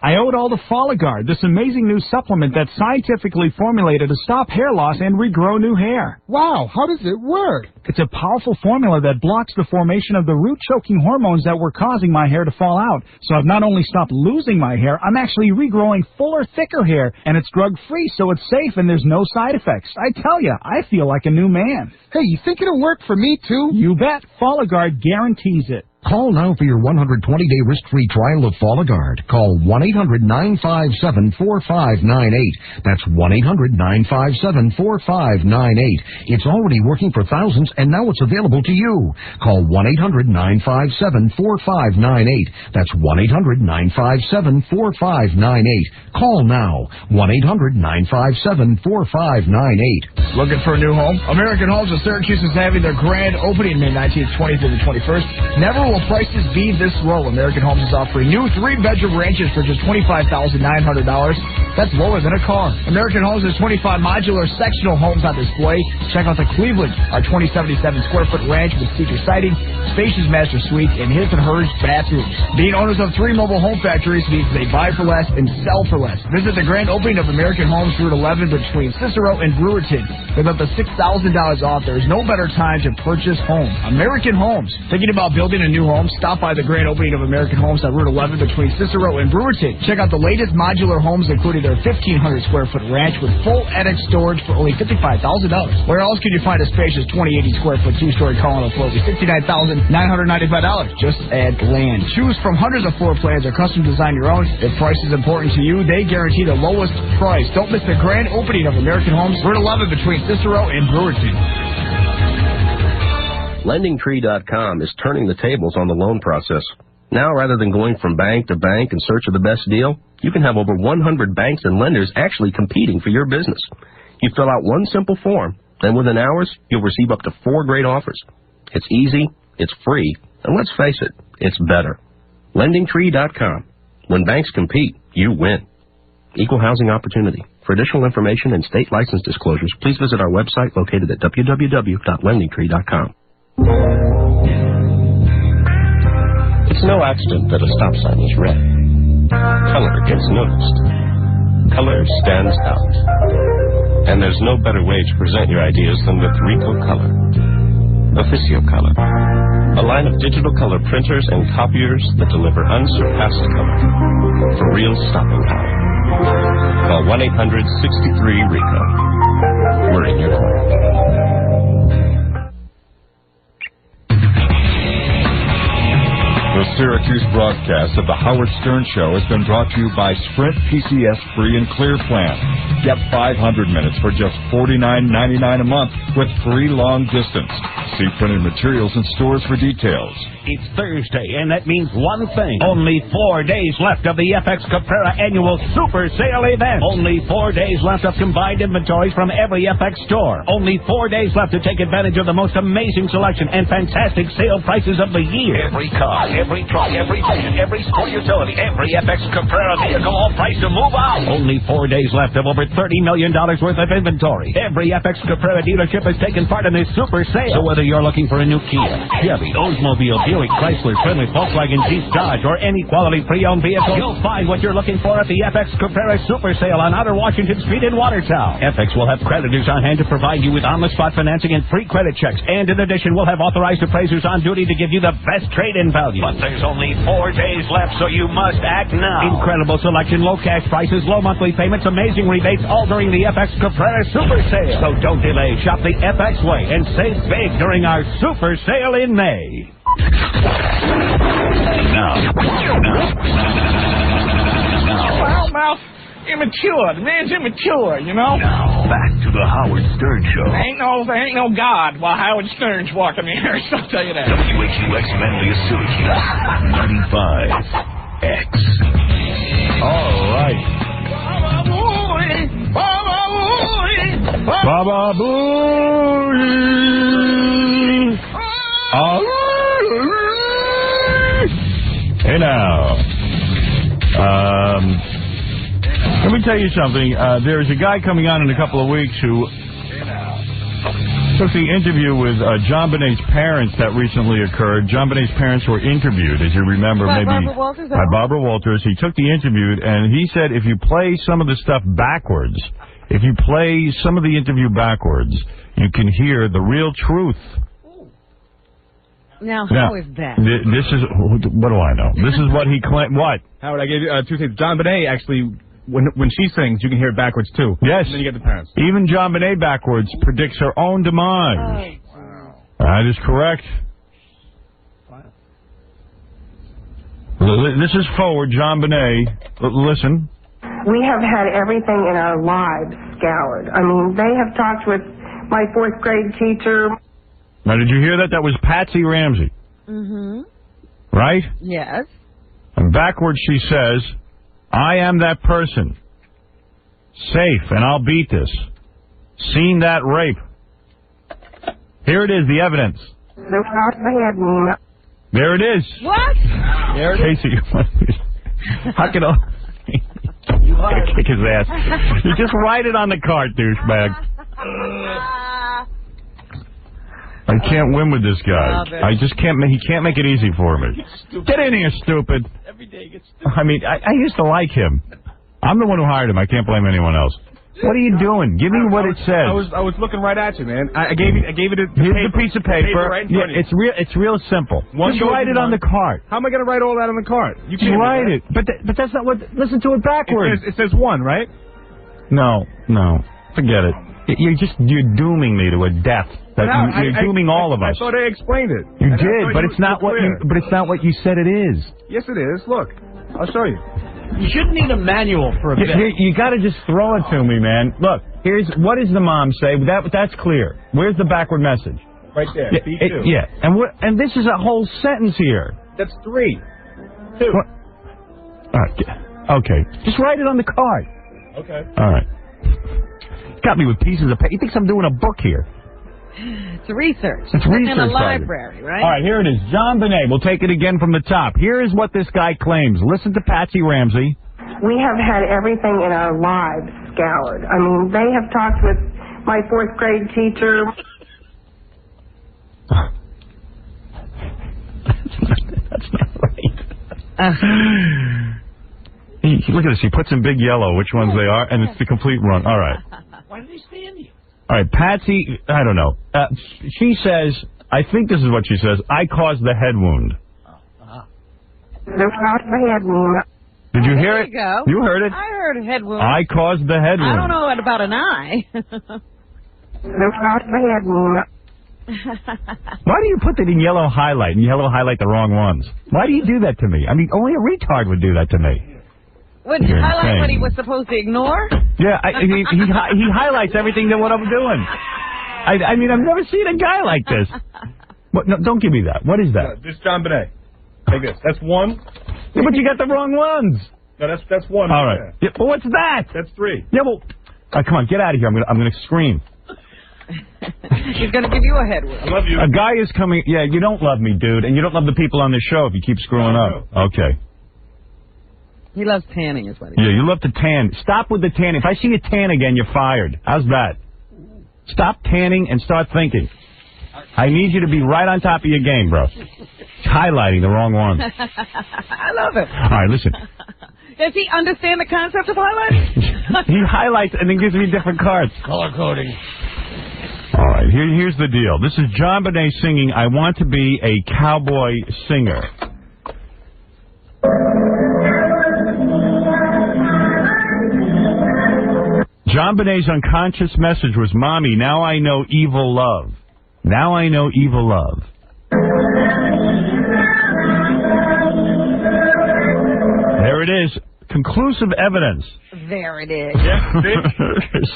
[SPEAKER 19] I owe it all to Folligard, this amazing new supplement that's scientifically formulated to stop hair loss and regrow new hair.
[SPEAKER 18] Wow, how does it work?
[SPEAKER 19] It's a powerful formula that blocks the formation of the root-choking hormones that were causing my hair to fall out. So I've not only stopped losing my hair, I'm actually regrowing fuller, thicker hair, and it's drug-free, so it's safe and there's no side effects. I tell you, I feel like a new man.
[SPEAKER 18] Hey, you think it'll work for me, too?
[SPEAKER 19] You bet. Folligard guarantees it.
[SPEAKER 21] Call now for your 120-day risk-free trial of Folligard. Call 1-800-957-4598. That's 1-800-957-4598. It's already working for thousands, and now it's available to you. Call 1-800-957-4598. That's 1-800-957-4598. Call now. 1-800-957-4598.
[SPEAKER 30] Looking for a new home? American Homes of Syracuse is having their grand opening May 19th, 20th, and the 21st. Never
[SPEAKER 3] will prices be this low? American Homes is offering new 3-bedroom ranches for just $25,900. That's lower than a car. American Homes has 25 modular sectional homes on display. Check out the Cleveland, our 2077 square foot ranch with cedar siding, spacious master suites, and his and hers bathrooms. Being owners of 3 mobile home factories means they buy for less and sell for less. Visit the grand opening of American Homes Route 11 between Cicero and Brewerton. With up to $6,000 off, there is no better time to purchase home. American Homes. Thinking about building a new home? Stop by the grand opening of American Homes on Route 11 between Cicero and Brewerton. Check out the latest modular homes, including their 1,500 square foot ranch with full attic storage for only $55,000. Where else can you find a spacious 2080 square foot 2-story column floor with $69,995? Just add land. Choose from hundreds of floor plans or custom design your own. If price is important to you, they guarantee the lowest price. Don't miss the grand opening of American Homes, Route 11 between Cicero and Brewerton.
[SPEAKER 15] LendingTree.com is turning the tables on the loan process. Now, rather than going from bank to bank in search of the best deal, you can have over 100 banks and lenders actually competing for your business. You fill out one simple form, and within hours, you'll receive up to 4 great offers. It's easy, it's free, and let's face it, it's better. LendingTree.com. When banks compete, you win. Equal housing opportunity. For additional information and state license disclosures, please visit our website located at www.lendingtree.com. It's no accident that a stop sign is red. Color gets noticed. Color stands out. And there's no better way to present your ideas than with Ricoh Color. Officio Color. A line of digital color printers and copiers that deliver unsurpassed color for real stopping power. Call 1-800-63-RICOH. We're in your corner. The Syracuse broadcast of the Howard Stern Show has been brought to you by Sprint PCS Free and Clear Plan. Get 500 minutes for just $49.99 a month with free long distance. See printed materials and stores for details.
[SPEAKER 20] It's Thursday, and that means one thing. Only 4 days left of the FX Caprera annual Super Sale event. Only 4 days left of combined inventories from every FX store. Only 4 days left to take advantage of the most amazing selection and fantastic sale prices of the year. Every car, every truck, every van, every sport utility, every FX Caprera vehicle, all priced to move out. Only 4 days left of over $30 million worth of inventory. Every FX Caprera dealership has taken part in this super sale. So whether you're looking for a new Kia, Chevy, Oldsmobile, Buick, Chrysler, Plymouth, Volkswagen, Jeep, Dodge, or any quality pre-owned vehicle, you'll find what you're looking for at the FX Caprera Super Sale on Outer Washington Street in Watertown. FX will have creditors on hand to provide you with on-the-spot financing and free credit checks. And in addition, we'll have authorized appraisers on duty to give you the best trade-in value. But there's only 4 days left, so you must act now. Incredible selection, low cash prices, low monthly payments, amazing rebates, all during the FX Caprera Super Sale. So don't delay. Shop the FX way and save big during our Super Sale in May. Well, immature. The man's immature, you know?
[SPEAKER 28] Now, back to the Howard Stern Show.
[SPEAKER 20] There ain't no God while Howard Stern's walking the earth, I'll tell you that.
[SPEAKER 28] WHUX Manlius Syracuse, 95X.
[SPEAKER 1] All right. Baba Booey. All right. Hey now. Let me tell you something. There's a guy coming on in a couple of weeks who took the interview with John Bonet's parents that recently occurred. John Bonet's parents were interviewed, as you remember, by
[SPEAKER 4] Barbara Walters.
[SPEAKER 1] By Barbara Walters. He took the interview, and he said if you play some of the stuff backwards, if you play some of the interview backwards, you can hear the real truth.
[SPEAKER 4] Now, how is that?
[SPEAKER 1] This is, what do I know? This is what he claimed. What?
[SPEAKER 6] Howard, I gave you 2 things. John Bonet actually, when she sings, you can hear it backwards too.
[SPEAKER 1] Yes.
[SPEAKER 6] And then you get the parents.
[SPEAKER 1] Even John Bonet backwards predicts her own demise. Oh. Wow. That is correct. Wow. This is forward, John Bonet. Listen.
[SPEAKER 22] We have had everything in our lives scoured. I mean, they have talked with my 4th grade teacher.
[SPEAKER 1] Now, did you hear that? That was Patsy Ramsey.
[SPEAKER 4] Mm-hmm.
[SPEAKER 1] Right?
[SPEAKER 4] Yes.
[SPEAKER 1] And backwards she says, I am that person. Safe, and I'll beat this. Seen that rape. Here it is, the evidence. There it is.
[SPEAKER 4] What?
[SPEAKER 1] There it is. Casey, how can I kick his ass? You just write it on the card, douchebag. I can't win with this guy. I just can't. He can't make it easy for me. Get in here, stupid.
[SPEAKER 2] Every day gets stupid.
[SPEAKER 1] I mean, I used to like him. I'm the one who hired him. I can't blame anyone else. What are you doing? Give me what it says.
[SPEAKER 6] I was looking right at you, man. I gave it.
[SPEAKER 1] Here's the piece of paper.
[SPEAKER 6] Right in front of you.
[SPEAKER 1] It's real simple. Just write it on the card.
[SPEAKER 6] How am I going to write all that on the card? You
[SPEAKER 1] can't write it. But that's not what. Listen to it backwards.
[SPEAKER 6] It says 1, right?
[SPEAKER 1] No. Forget it. You're dooming me to a death. You're dooming all of us.
[SPEAKER 6] I thought I explained it.
[SPEAKER 1] You did, but it's not what you said it is.
[SPEAKER 6] Yes, it is. Look, I'll show you.
[SPEAKER 2] You shouldn't need a manual for a bit.
[SPEAKER 1] You got to just throw it to me, man. Look, what does the mom say? That's clear. Where's the backward message?
[SPEAKER 6] Right there. B2.
[SPEAKER 1] Yeah. And this is a whole sentence here.
[SPEAKER 6] That's 3. 2.
[SPEAKER 1] All right. Okay. Just write it on the card.
[SPEAKER 6] Okay.
[SPEAKER 1] All right. Got me with pieces of paper. He thinks I'm doing a book here.
[SPEAKER 4] It's research.
[SPEAKER 1] It's research.
[SPEAKER 4] in a library, right?
[SPEAKER 1] All right, here it is. John Bonet. We'll take it again from the top. Here is what this guy claims. Listen to Patsy Ramsey.
[SPEAKER 22] We have had everything in our lives scoured. I mean, they have talked with my 4th grade teacher.
[SPEAKER 1] That's not right. Look at this. He puts in big yellow which ones they are, and it's the complete wrong. All right.
[SPEAKER 2] Why do they stand here?
[SPEAKER 1] All right, Patsy, I don't know. She says, I think this is what she says, I caused the head wound. Did you hear it?
[SPEAKER 4] There you go.
[SPEAKER 1] You heard it?
[SPEAKER 4] I heard a head wound.
[SPEAKER 1] I caused the head wound.
[SPEAKER 4] I don't know about an eye.
[SPEAKER 1] Why do you put that in yellow highlight and yellow highlight the wrong ones? Why do you do that to me? I mean, only a retard would do that to me.
[SPEAKER 4] Wouldn't you highlight what he was supposed to ignore?
[SPEAKER 1] Yeah, he highlights everything that what I'm doing. I mean, I've never seen a guy like this. What, no, don't give me that. What is that?
[SPEAKER 6] This is John Bonet. Take this. That's 1.
[SPEAKER 1] Yeah, but you got the wrong ones.
[SPEAKER 6] No, that's 1.
[SPEAKER 1] All right. Yeah, but what's that?
[SPEAKER 6] That's 3.
[SPEAKER 1] Yeah, well, come on, get out of here. I'm gonna scream.
[SPEAKER 4] He's gonna give you a head wound.
[SPEAKER 6] I love you.
[SPEAKER 1] A guy is coming. Yeah, you don't love me, dude, and you don't love the people on this show if you keep screwing up. Okay.
[SPEAKER 4] He loves tanning, is what he
[SPEAKER 1] Yeah, you love to tan. Stop with the tanning. If I see you tan again, you're fired. How's that? Stop tanning and start thinking. I need you to be right on top of your game, bro. Highlighting the wrong one.
[SPEAKER 4] I love it.
[SPEAKER 1] All right, listen.
[SPEAKER 4] Does he understand the concept of highlighting?
[SPEAKER 1] He highlights and then gives me different cards.
[SPEAKER 2] Color coding.
[SPEAKER 1] All right, here's the deal. This is John Bonet singing I Want to Be a Cowboy Singer. John Bonet's unconscious message was, Mommy, now I know evil love. Now I know evil love. There it is. Conclusive evidence.
[SPEAKER 4] There it is.
[SPEAKER 6] Yeah,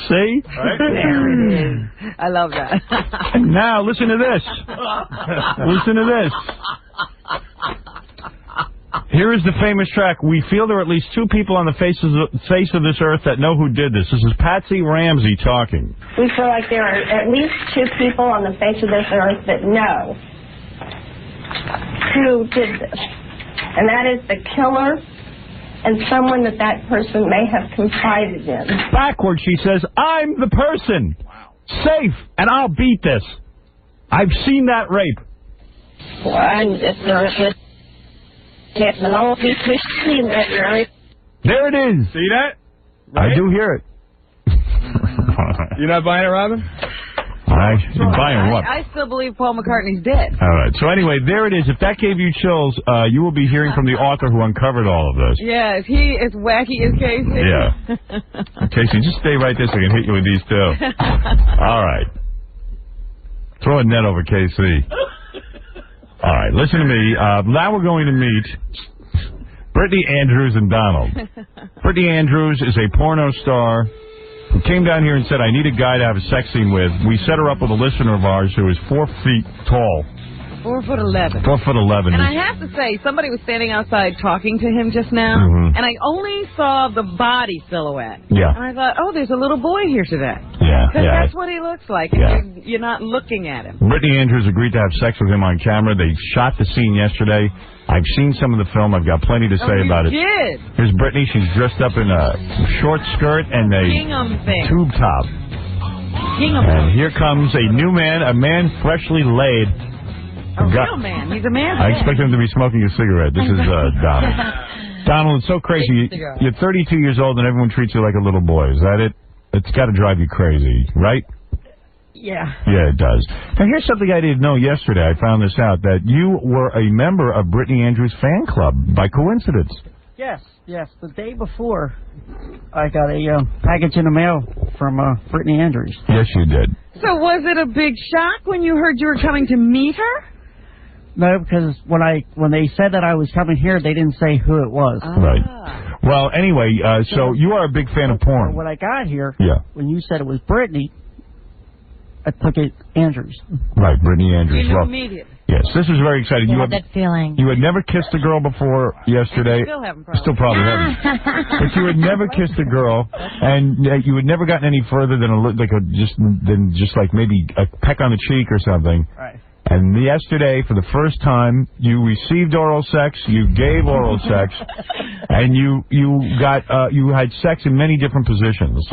[SPEAKER 1] see?
[SPEAKER 6] Right.
[SPEAKER 4] There it is. I love that.
[SPEAKER 1] Now, listen to this. Listen to this. Here is the famous track. We feel there are at least 2 people on the face of this earth that know who did this. This is Patsy Ramsey talking.
[SPEAKER 22] We feel like there are at least 2 people on the face of this earth that know who did this. And that is the killer and someone that person may have confided in.
[SPEAKER 1] Backwards, she says, I'm the person. Wow. Safe, and I'll beat this. I've seen that rape. There it is.
[SPEAKER 6] See that?
[SPEAKER 1] Right? I do hear it.
[SPEAKER 6] You're not buying it, Robin?
[SPEAKER 1] You're buying what?
[SPEAKER 4] I still believe Paul McCartney's dead.
[SPEAKER 1] All right. So anyway, there it is. If that gave you chills, you will be hearing from the author who uncovered all of this.
[SPEAKER 4] Yeah, is he as wacky as Casey?
[SPEAKER 1] Yeah. Casey, just stay right there so I can hit you with these 2. All right. Throw a net over KC. All right, listen to me. Now we're going to meet Brittany Andrews and Donald. Brittany Andrews is a porno star who came down here and said, I need a guy to have a sex scene with. We set her up with a listener of ours who is 4 feet tall.
[SPEAKER 4] 4'11".
[SPEAKER 1] 4'11".
[SPEAKER 4] And I have to say, somebody was standing outside talking to him just now, and I only saw the body silhouette.
[SPEAKER 1] Yeah.
[SPEAKER 4] And I thought, oh, there's a little boy here today.
[SPEAKER 1] Yeah,
[SPEAKER 4] Because
[SPEAKER 1] yeah.
[SPEAKER 4] that's what he looks like, and you're not looking at him.
[SPEAKER 1] Brittany Andrews agreed to have sex with him on camera. They shot the scene yesterday. I've seen some of the film. I've got plenty to say about it.
[SPEAKER 4] Did.
[SPEAKER 1] Here's Brittany. She's dressed up in a short skirt and a
[SPEAKER 4] Gingham thing.
[SPEAKER 1] tube top. And here comes a new man, a man freshly laid.
[SPEAKER 4] A real man. He's a man.
[SPEAKER 1] I expect him to be smoking a cigarette. This is Donald. Donald, it's so crazy. You're 32 years old and everyone treats you like a little boy. Is that it? It's got to drive you crazy, right?
[SPEAKER 2] Yeah.
[SPEAKER 1] Yeah, it does. Now, here's something I didn't know yesterday. I found this out, that you were a member of Brittany Andrews' fan club by coincidence.
[SPEAKER 2] Yes. The day before, I got a package in the mail from Brittany Andrews.
[SPEAKER 1] Yes, you did.
[SPEAKER 4] So was it a big shock when you heard you were coming to meet her?
[SPEAKER 2] No, because when they said that I was coming here, they didn't say who it was.
[SPEAKER 1] Right. Well, anyway, so you are a big fan of porn.
[SPEAKER 2] When I got here,
[SPEAKER 1] Yeah.
[SPEAKER 2] when you said it was Brittany, I took it Andrews.
[SPEAKER 1] Right, Brittany Andrews.
[SPEAKER 4] You knew
[SPEAKER 1] Well,
[SPEAKER 4] immediately.
[SPEAKER 1] yes, this is very exciting.
[SPEAKER 14] You had that feeling.
[SPEAKER 1] You had never kissed a girl before yesterday.
[SPEAKER 4] Still haven't probably.
[SPEAKER 1] Still probably haven't. But you had never kissed a girl, and you had never gotten any further than just like maybe a peck on the cheek or something.
[SPEAKER 2] Right.
[SPEAKER 1] And yesterday, for the first time, you received oral sex, you gave oral sex, and you had sex in many different positions.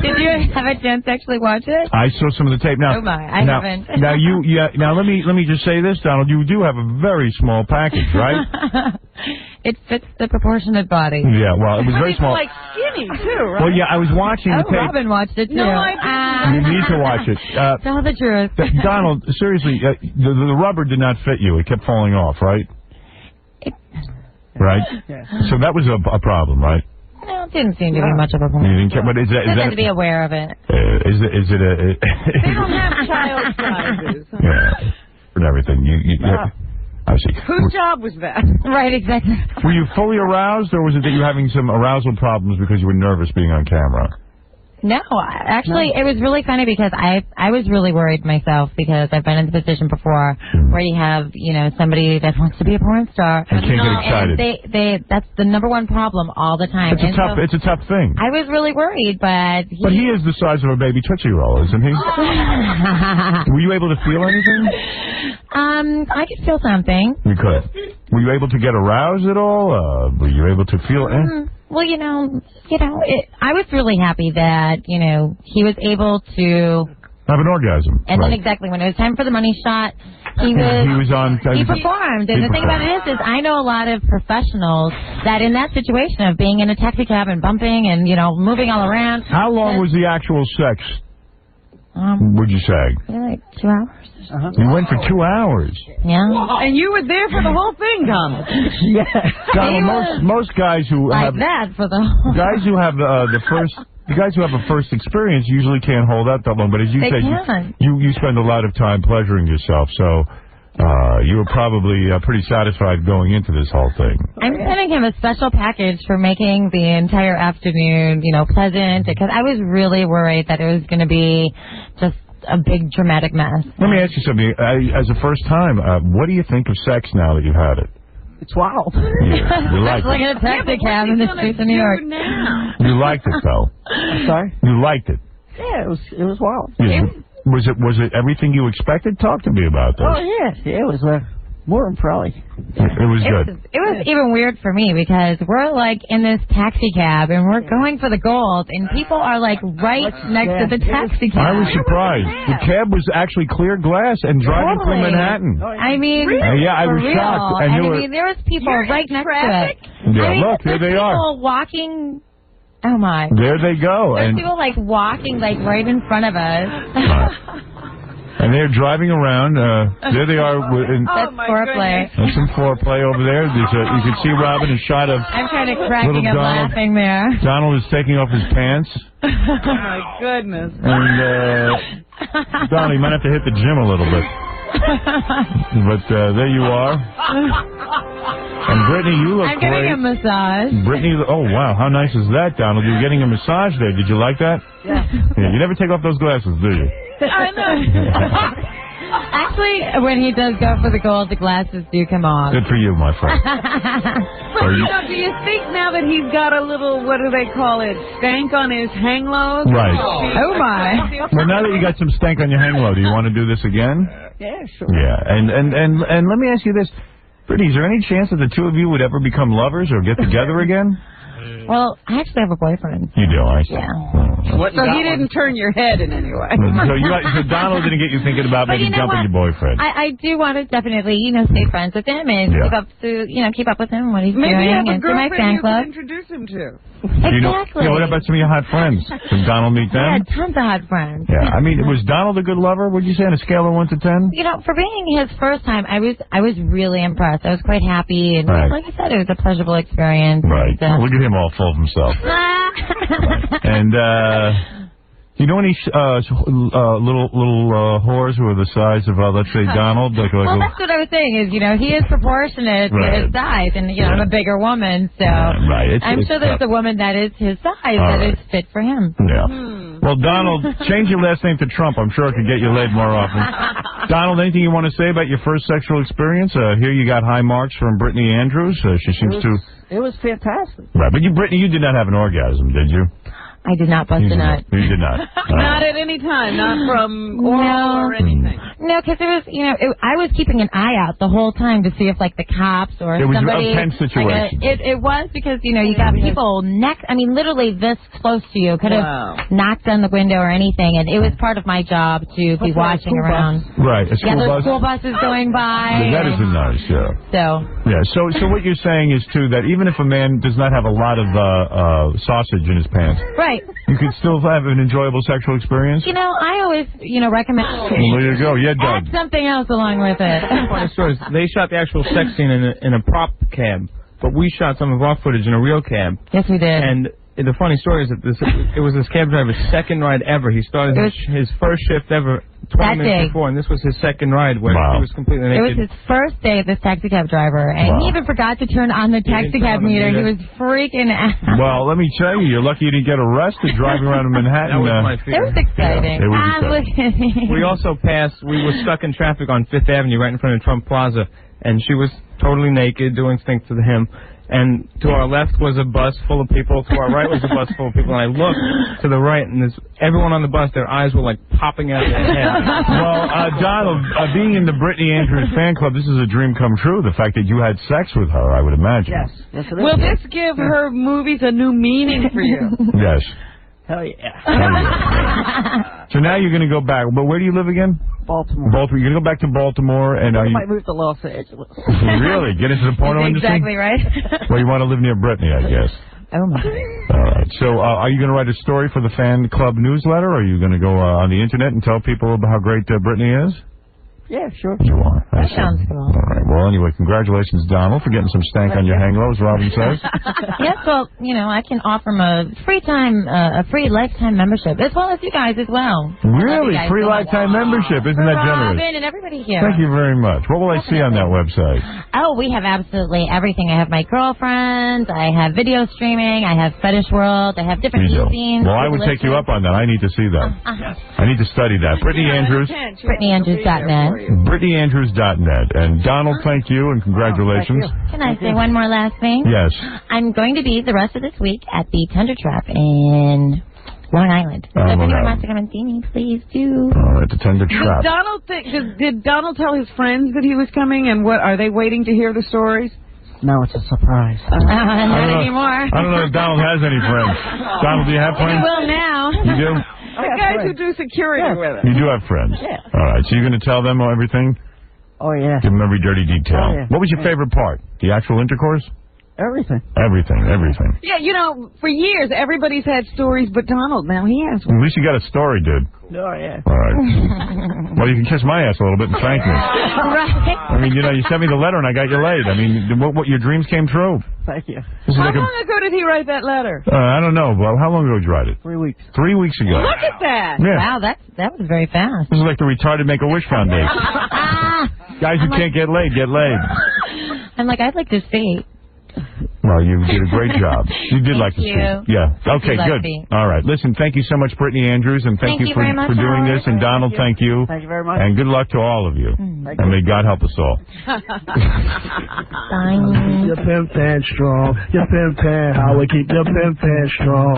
[SPEAKER 14] Did you have a chance to actually watch it?
[SPEAKER 1] I saw some of the tape. Now,
[SPEAKER 14] Oh my, I haven't.
[SPEAKER 1] Now let me just say this, Donald. You do have a very small package, right?
[SPEAKER 14] It fits the proportionate body.
[SPEAKER 1] Yeah. Well, it was very small.
[SPEAKER 4] Like skinny too, right?
[SPEAKER 1] Well, yeah, I was watching the tape.
[SPEAKER 14] Robin watched it too.
[SPEAKER 4] No, I
[SPEAKER 1] You need to watch it.
[SPEAKER 14] Tell the truth.
[SPEAKER 1] Donald, seriously, the rubber did not fit you. It kept falling off, right? Right?
[SPEAKER 2] Yeah.
[SPEAKER 1] So that was a problem, right?
[SPEAKER 14] No, it didn't seem to be much of a
[SPEAKER 1] You
[SPEAKER 14] problem.
[SPEAKER 1] didn't care, but is
[SPEAKER 14] Just
[SPEAKER 1] that
[SPEAKER 14] had to be aware of it.
[SPEAKER 1] is it a
[SPEAKER 4] They don't have child sizes.
[SPEAKER 1] yeah, and everything. I see.
[SPEAKER 4] Whose job was that?
[SPEAKER 14] Right, exactly.
[SPEAKER 1] Were you fully aroused, or was it that you were having some arousal problems because you were nervous being on camera?
[SPEAKER 14] No, actually, it was really funny because I was really worried myself because I've been in the position before where you have, somebody that wants to be a porn star.
[SPEAKER 1] And can't get excited.
[SPEAKER 14] And that's the number one problem all the time.
[SPEAKER 1] It's a tough thing.
[SPEAKER 14] I was really worried, but
[SPEAKER 1] he is the size of a baby Tootsie Roll, isn't he? Were you able to feel anything?
[SPEAKER 14] I could feel something.
[SPEAKER 1] You could. Were you able to get aroused at all? Were you able to feel anything?
[SPEAKER 14] Well, I was really happy that, he was able to
[SPEAKER 1] have an orgasm.
[SPEAKER 14] And then exactly when it was time for the money shot, he performed. And the thing about it is I know a lot of professionals that in that situation of being in a taxi cab and bumping and, moving all around.
[SPEAKER 1] How long was the actual sex? Would you say?
[SPEAKER 14] Like 2 hours.
[SPEAKER 1] You went for 2 hours.
[SPEAKER 14] Yeah.
[SPEAKER 4] And you were there for the whole thing, Donald.
[SPEAKER 2] Yeah.
[SPEAKER 1] Donald, most guys who
[SPEAKER 14] like
[SPEAKER 1] have
[SPEAKER 14] that for the whole
[SPEAKER 1] guys who have the guys who have a first experience usually can't hold out that long. But as you said, you spend a lot of time pleasuring yourself, so you were probably pretty satisfied going into this whole thing.
[SPEAKER 14] I'm sending him a special package for making the entire afternoon, pleasant, because I was really worried that it was going to be just a big dramatic mess.
[SPEAKER 1] Let me ask you something. As a first time, what do you think of sex now that you've had it?
[SPEAKER 2] It's wild.
[SPEAKER 1] Yeah, you like
[SPEAKER 14] it's like in a taxi cab in the streets of New York.
[SPEAKER 1] You liked it, though.
[SPEAKER 2] I'm sorry?
[SPEAKER 1] You liked it.
[SPEAKER 2] Yeah, it was wild.
[SPEAKER 1] Yeah. Was it everything you expected? Talk to me about this.
[SPEAKER 2] Oh, yeah. It was more than probably.
[SPEAKER 1] It was good.
[SPEAKER 14] It was even weird for me because we're like in this taxi cab and we're going for the gold and people are like right next to the taxi cab.
[SPEAKER 1] I was surprised. The cab was actually clear glass and driving through Manhattan.
[SPEAKER 14] I mean,
[SPEAKER 1] yeah, I was shocked.
[SPEAKER 14] And there was people right next to it.
[SPEAKER 1] Yeah, look, here they are.
[SPEAKER 14] People walking. Oh my!
[SPEAKER 1] There they go.
[SPEAKER 14] There's people like walking like right in front of us.
[SPEAKER 1] And they're driving around. There they are.
[SPEAKER 14] That's foreplay.
[SPEAKER 1] There's some foreplay over there. You can see Robin a shot of.
[SPEAKER 14] I'm kind of cracking up laughing there.
[SPEAKER 1] Donald is taking off his pants.
[SPEAKER 4] Oh my goodness!
[SPEAKER 1] And Donald, you might have to hit the gym a little bit. But there you are. And Brittany, you look great.
[SPEAKER 14] I'm getting a massage.
[SPEAKER 1] Brittany, oh wow, how nice is that, Donald? You're getting a massage there. Did you like that?
[SPEAKER 2] Yeah.
[SPEAKER 1] You never take off those glasses, do you?
[SPEAKER 4] I know. Actually, when he does go for the gold, the glasses do come off.
[SPEAKER 1] Good for you, my friend.
[SPEAKER 4] But, do you think now that he's got a little, what do they call it, stank on his hang low?
[SPEAKER 1] Right.
[SPEAKER 4] Oh, my.
[SPEAKER 1] Well, now that you got some stank on your hang low, do you want to do this again?
[SPEAKER 2] Yeah, sure.
[SPEAKER 1] Yeah, and let me ask you this. Brittany, is there any chance that the two of you would ever become lovers or get together again?
[SPEAKER 14] Well, I actually have a boyfriend.
[SPEAKER 1] You do, I see.
[SPEAKER 14] Yeah.
[SPEAKER 4] So he didn't turn your head in any way.
[SPEAKER 1] So Donald didn't get you thinking about
[SPEAKER 14] But
[SPEAKER 1] maybe
[SPEAKER 14] you know
[SPEAKER 1] jumping
[SPEAKER 14] what?
[SPEAKER 1] your boyfriend.
[SPEAKER 14] I do want to definitely, stay friends with him and keep up with him, what he's
[SPEAKER 4] Maybe
[SPEAKER 14] doing,
[SPEAKER 4] have a
[SPEAKER 14] and through my
[SPEAKER 4] girlfriend
[SPEAKER 14] fan
[SPEAKER 4] you
[SPEAKER 14] club.
[SPEAKER 4] can introduce him to.
[SPEAKER 14] Exactly.
[SPEAKER 1] What about some of your hot friends? Can Donald meet
[SPEAKER 14] I
[SPEAKER 1] them?
[SPEAKER 14] had tons of hot friends.
[SPEAKER 1] Yeah, I mean, was Donald a good lover? Would you say on a scale of 1 to 10?
[SPEAKER 14] For being his first time, I was really impressed. I was quite happy, and
[SPEAKER 1] Right.
[SPEAKER 14] like I said, it was a pleasurable experience.
[SPEAKER 1] Right.
[SPEAKER 14] And,
[SPEAKER 1] Look at him all full of himself. And you know any little whores who are the size of let's say Donald?
[SPEAKER 14] well, that's what I was saying. Is he is proportionate to his size, and I'm a bigger woman, so
[SPEAKER 1] right.
[SPEAKER 14] I'm sure there's a woman that is his size that is fit for him.
[SPEAKER 1] Yeah. Well, Donald, change your last name to Trump. I'm sure it could get you laid more often. Donald, anything you want to say about your first sexual experience? Here you got high marks from Brittany Andrews. She seems to.
[SPEAKER 2] It was fantastic.
[SPEAKER 1] Right, but Brittany, you did not have an orgasm, did you?
[SPEAKER 14] I did not bust a nut.
[SPEAKER 1] You did not.
[SPEAKER 4] Not at any time, not from oral or anything.
[SPEAKER 14] No, because it was, I was keeping an eye out the whole time to see if, the cops or
[SPEAKER 1] it was
[SPEAKER 14] somebody...
[SPEAKER 1] a tense situation.
[SPEAKER 14] It was because, you got people literally this close to you. Could have knocked on the window or anything, and it was part of my job to be watching around.
[SPEAKER 1] Right, a school bus.
[SPEAKER 14] School buses going by.
[SPEAKER 1] That isn't nice, yeah. So what you're saying is, too, that even if a man does not have a lot of sausage in his pants...
[SPEAKER 14] Right.
[SPEAKER 1] You could still have an enjoyable sexual experience?
[SPEAKER 14] I always, recommend...
[SPEAKER 1] Well, there you go. Yeah, Doug.
[SPEAKER 14] Add something else along with it.
[SPEAKER 6] Funny stories. They shot the actual sex scene in a prop cab, but we shot some of our footage in a real cab.
[SPEAKER 14] Yes, we did.
[SPEAKER 6] And the funny story is that it was this cab driver's second ride ever. He started his first shift ever 20 minutes before, and this was his second ride where he was completely naked.
[SPEAKER 14] It was his first day of this taxi cab driver, and he even forgot to turn on the taxi cab meter. He was freaking out.
[SPEAKER 1] Well, let me tell you, you're lucky you didn't get arrested driving around in Manhattan.
[SPEAKER 6] That was my fear.
[SPEAKER 14] It was exciting.
[SPEAKER 1] Yeah, it was exciting.
[SPEAKER 6] We also we were stuck in traffic on Fifth Avenue right in front of Trump Plaza, and she was totally naked doing things to him. And to our left was a bus full of people. To our right was a bus full of people. And I looked to the right, and everyone on the bus, their eyes were popping out of their head.
[SPEAKER 1] Well, Donald, being in the Brittany Andrews fan club, this is a dream come true. The fact that you had sex with her, I would imagine.
[SPEAKER 2] Yes.
[SPEAKER 4] Will this give her movies a new meaning for you?
[SPEAKER 1] Yes.
[SPEAKER 2] Hell yeah.
[SPEAKER 1] So now you're going to go back. But where do you live again?
[SPEAKER 2] Baltimore.
[SPEAKER 1] You're going to go back to Baltimore, and
[SPEAKER 2] I might move to Los Angeles.
[SPEAKER 1] Really? Get into the porno industry?
[SPEAKER 14] Exactly right.
[SPEAKER 1] Well, you want to live near Brittany, I guess.
[SPEAKER 14] Oh, my.
[SPEAKER 1] All right. So are you going to write a story for the fan club newsletter, or are you going to go on the Internet and tell people about how great Brittany is?
[SPEAKER 2] Yeah, sure.
[SPEAKER 1] You are.
[SPEAKER 14] That sounds cool.
[SPEAKER 1] All right. Well, anyway, congratulations, Donald, for getting some stank on your hang low, as Robin says.
[SPEAKER 14] Yes, well, I can offer him a free lifetime membership, as well as you guys as well.
[SPEAKER 1] Really? Free lifetime membership? Isn't that generous?
[SPEAKER 14] Robin and everybody here.
[SPEAKER 1] Thank you very much. What will I see on that website?
[SPEAKER 14] Oh, we have absolutely everything. I have my girlfriends, I have video streaming, I have Fetish World, I have different scenes.
[SPEAKER 1] Well, I would take you up on that. I need to see that. I need to study that. Brittany Andrews.
[SPEAKER 14] BrittanyAndrews.net.
[SPEAKER 1] BrittanyAndrews.net. And Donald, thank you and congratulations.
[SPEAKER 14] Can I say one more last thing?
[SPEAKER 1] Yes.
[SPEAKER 14] I'm going to be the rest of this week at the Tundra Trap in Long Island. So if anyone wants to come and see me, please do.
[SPEAKER 1] All right, the Tundra Trap.
[SPEAKER 4] Did Donald tell his friends that he was coming, and what are they waiting to hear the stories?
[SPEAKER 2] No, it's a surprise.
[SPEAKER 14] Not anymore.
[SPEAKER 1] I don't know if Donald has any friends. Donald, do you have friends?
[SPEAKER 14] He will now.
[SPEAKER 1] You do?
[SPEAKER 4] The guys who do security with us.
[SPEAKER 1] You do have friends?
[SPEAKER 2] Yeah.
[SPEAKER 1] All right, so you're going to tell them everything?
[SPEAKER 2] Oh, yeah.
[SPEAKER 1] Give them every dirty detail.
[SPEAKER 2] Oh, yeah.
[SPEAKER 1] What was your favorite part? The actual intercourse?
[SPEAKER 2] Everything.
[SPEAKER 1] Everything.
[SPEAKER 4] Yeah, for years, everybody's had stories, but Donald, now he has one.
[SPEAKER 1] At least you got a story, dude.
[SPEAKER 2] Oh, yeah.
[SPEAKER 1] All right. Well, you can kiss my ass a little bit and thank me.
[SPEAKER 14] Right.
[SPEAKER 1] I mean, you sent me the letter and I got you laid. I mean, what your dreams came true.
[SPEAKER 2] Thank you.
[SPEAKER 4] How long ago did he write that letter?
[SPEAKER 1] I don't know. Well, how long ago did you write it?
[SPEAKER 2] 3 weeks.
[SPEAKER 1] 3 weeks ago.
[SPEAKER 4] Look at that.
[SPEAKER 1] Yeah.
[SPEAKER 14] Wow, that was very fast.
[SPEAKER 1] This is like the retarded Make-A-Wish Foundation. Guys who can't get laid, get laid.
[SPEAKER 14] I'm like, I'd like to see.
[SPEAKER 1] Well, you did a great job. You did like the
[SPEAKER 14] you.
[SPEAKER 1] speech. Yeah. Okay, good. All right. Listen, thank you so much, Brittany Andrews, and thank you for
[SPEAKER 14] very much,
[SPEAKER 1] doing
[SPEAKER 14] Howard.
[SPEAKER 1] this. And Donald, thank you.
[SPEAKER 2] Thank you very much.
[SPEAKER 1] And good luck to all of you. And may God help us all.
[SPEAKER 5] Your pimp pants strong. Your pimp pants, Howard, keep your pimp pants strong.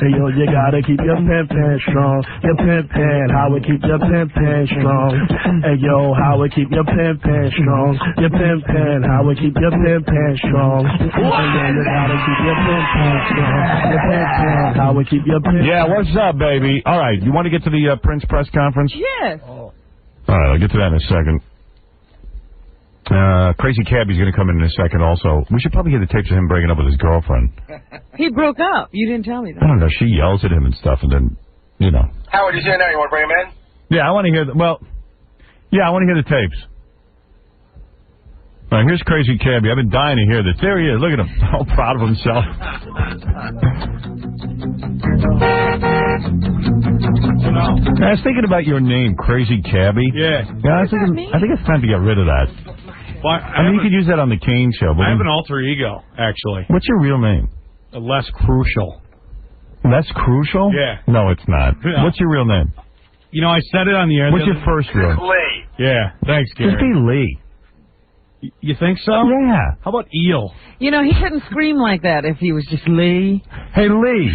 [SPEAKER 5] Hey, yo, you gotta keep your pimp pants strong. Your pimp pants, Howard, keep your pimp pants strong. Hey, yo, Howard, keep your pimp pants strong. Your pimp pants, Howard, keep your pimp pants strong. Hey, yo, you gotta keep your pimp pants strong. Your pimp pants, Howard, keep your pimp.
[SPEAKER 1] Yeah, what's up, baby? All right, you want to get to the Prince press conference?
[SPEAKER 4] Yes.
[SPEAKER 1] All right, I'll get to that in a second. Crazy Cabbie's going to come in a second also. We should probably hear the tapes of him breaking up with his girlfriend.
[SPEAKER 4] He broke up. You didn't tell me
[SPEAKER 1] I
[SPEAKER 4] that.
[SPEAKER 1] don't know. She yells at him and stuff, and then, you know.
[SPEAKER 8] Howard, he's here now. You want to bring him in?
[SPEAKER 1] Yeah, I want to hear the, well, yeah, I want to hear the tapes. All right, here's Crazy Cabbie. I've been dying to hear this. There he is. Look at him. All proud of himself. I was thinking about your name, Crazy Cabbie.
[SPEAKER 9] Yeah.
[SPEAKER 1] I think it's time to get rid of that.
[SPEAKER 9] Well,
[SPEAKER 1] I mean, you could use that on the Kane show. But
[SPEAKER 9] I have an alter ego, actually.
[SPEAKER 1] What's your real name?
[SPEAKER 9] Less Crucial.
[SPEAKER 1] Less Crucial?
[SPEAKER 9] Yeah.
[SPEAKER 1] No, it's not.
[SPEAKER 9] Yeah.
[SPEAKER 1] What's your real name?
[SPEAKER 9] You know, I said it on the air.
[SPEAKER 1] What's your first real name?
[SPEAKER 8] Lee.
[SPEAKER 9] Yeah, thanks, Gary.
[SPEAKER 1] Just be Lee.
[SPEAKER 9] You think so?
[SPEAKER 1] Yeah.
[SPEAKER 9] How about Eel?
[SPEAKER 4] You know, he couldn't scream like that if he was just Lee.
[SPEAKER 1] Hey, Lee.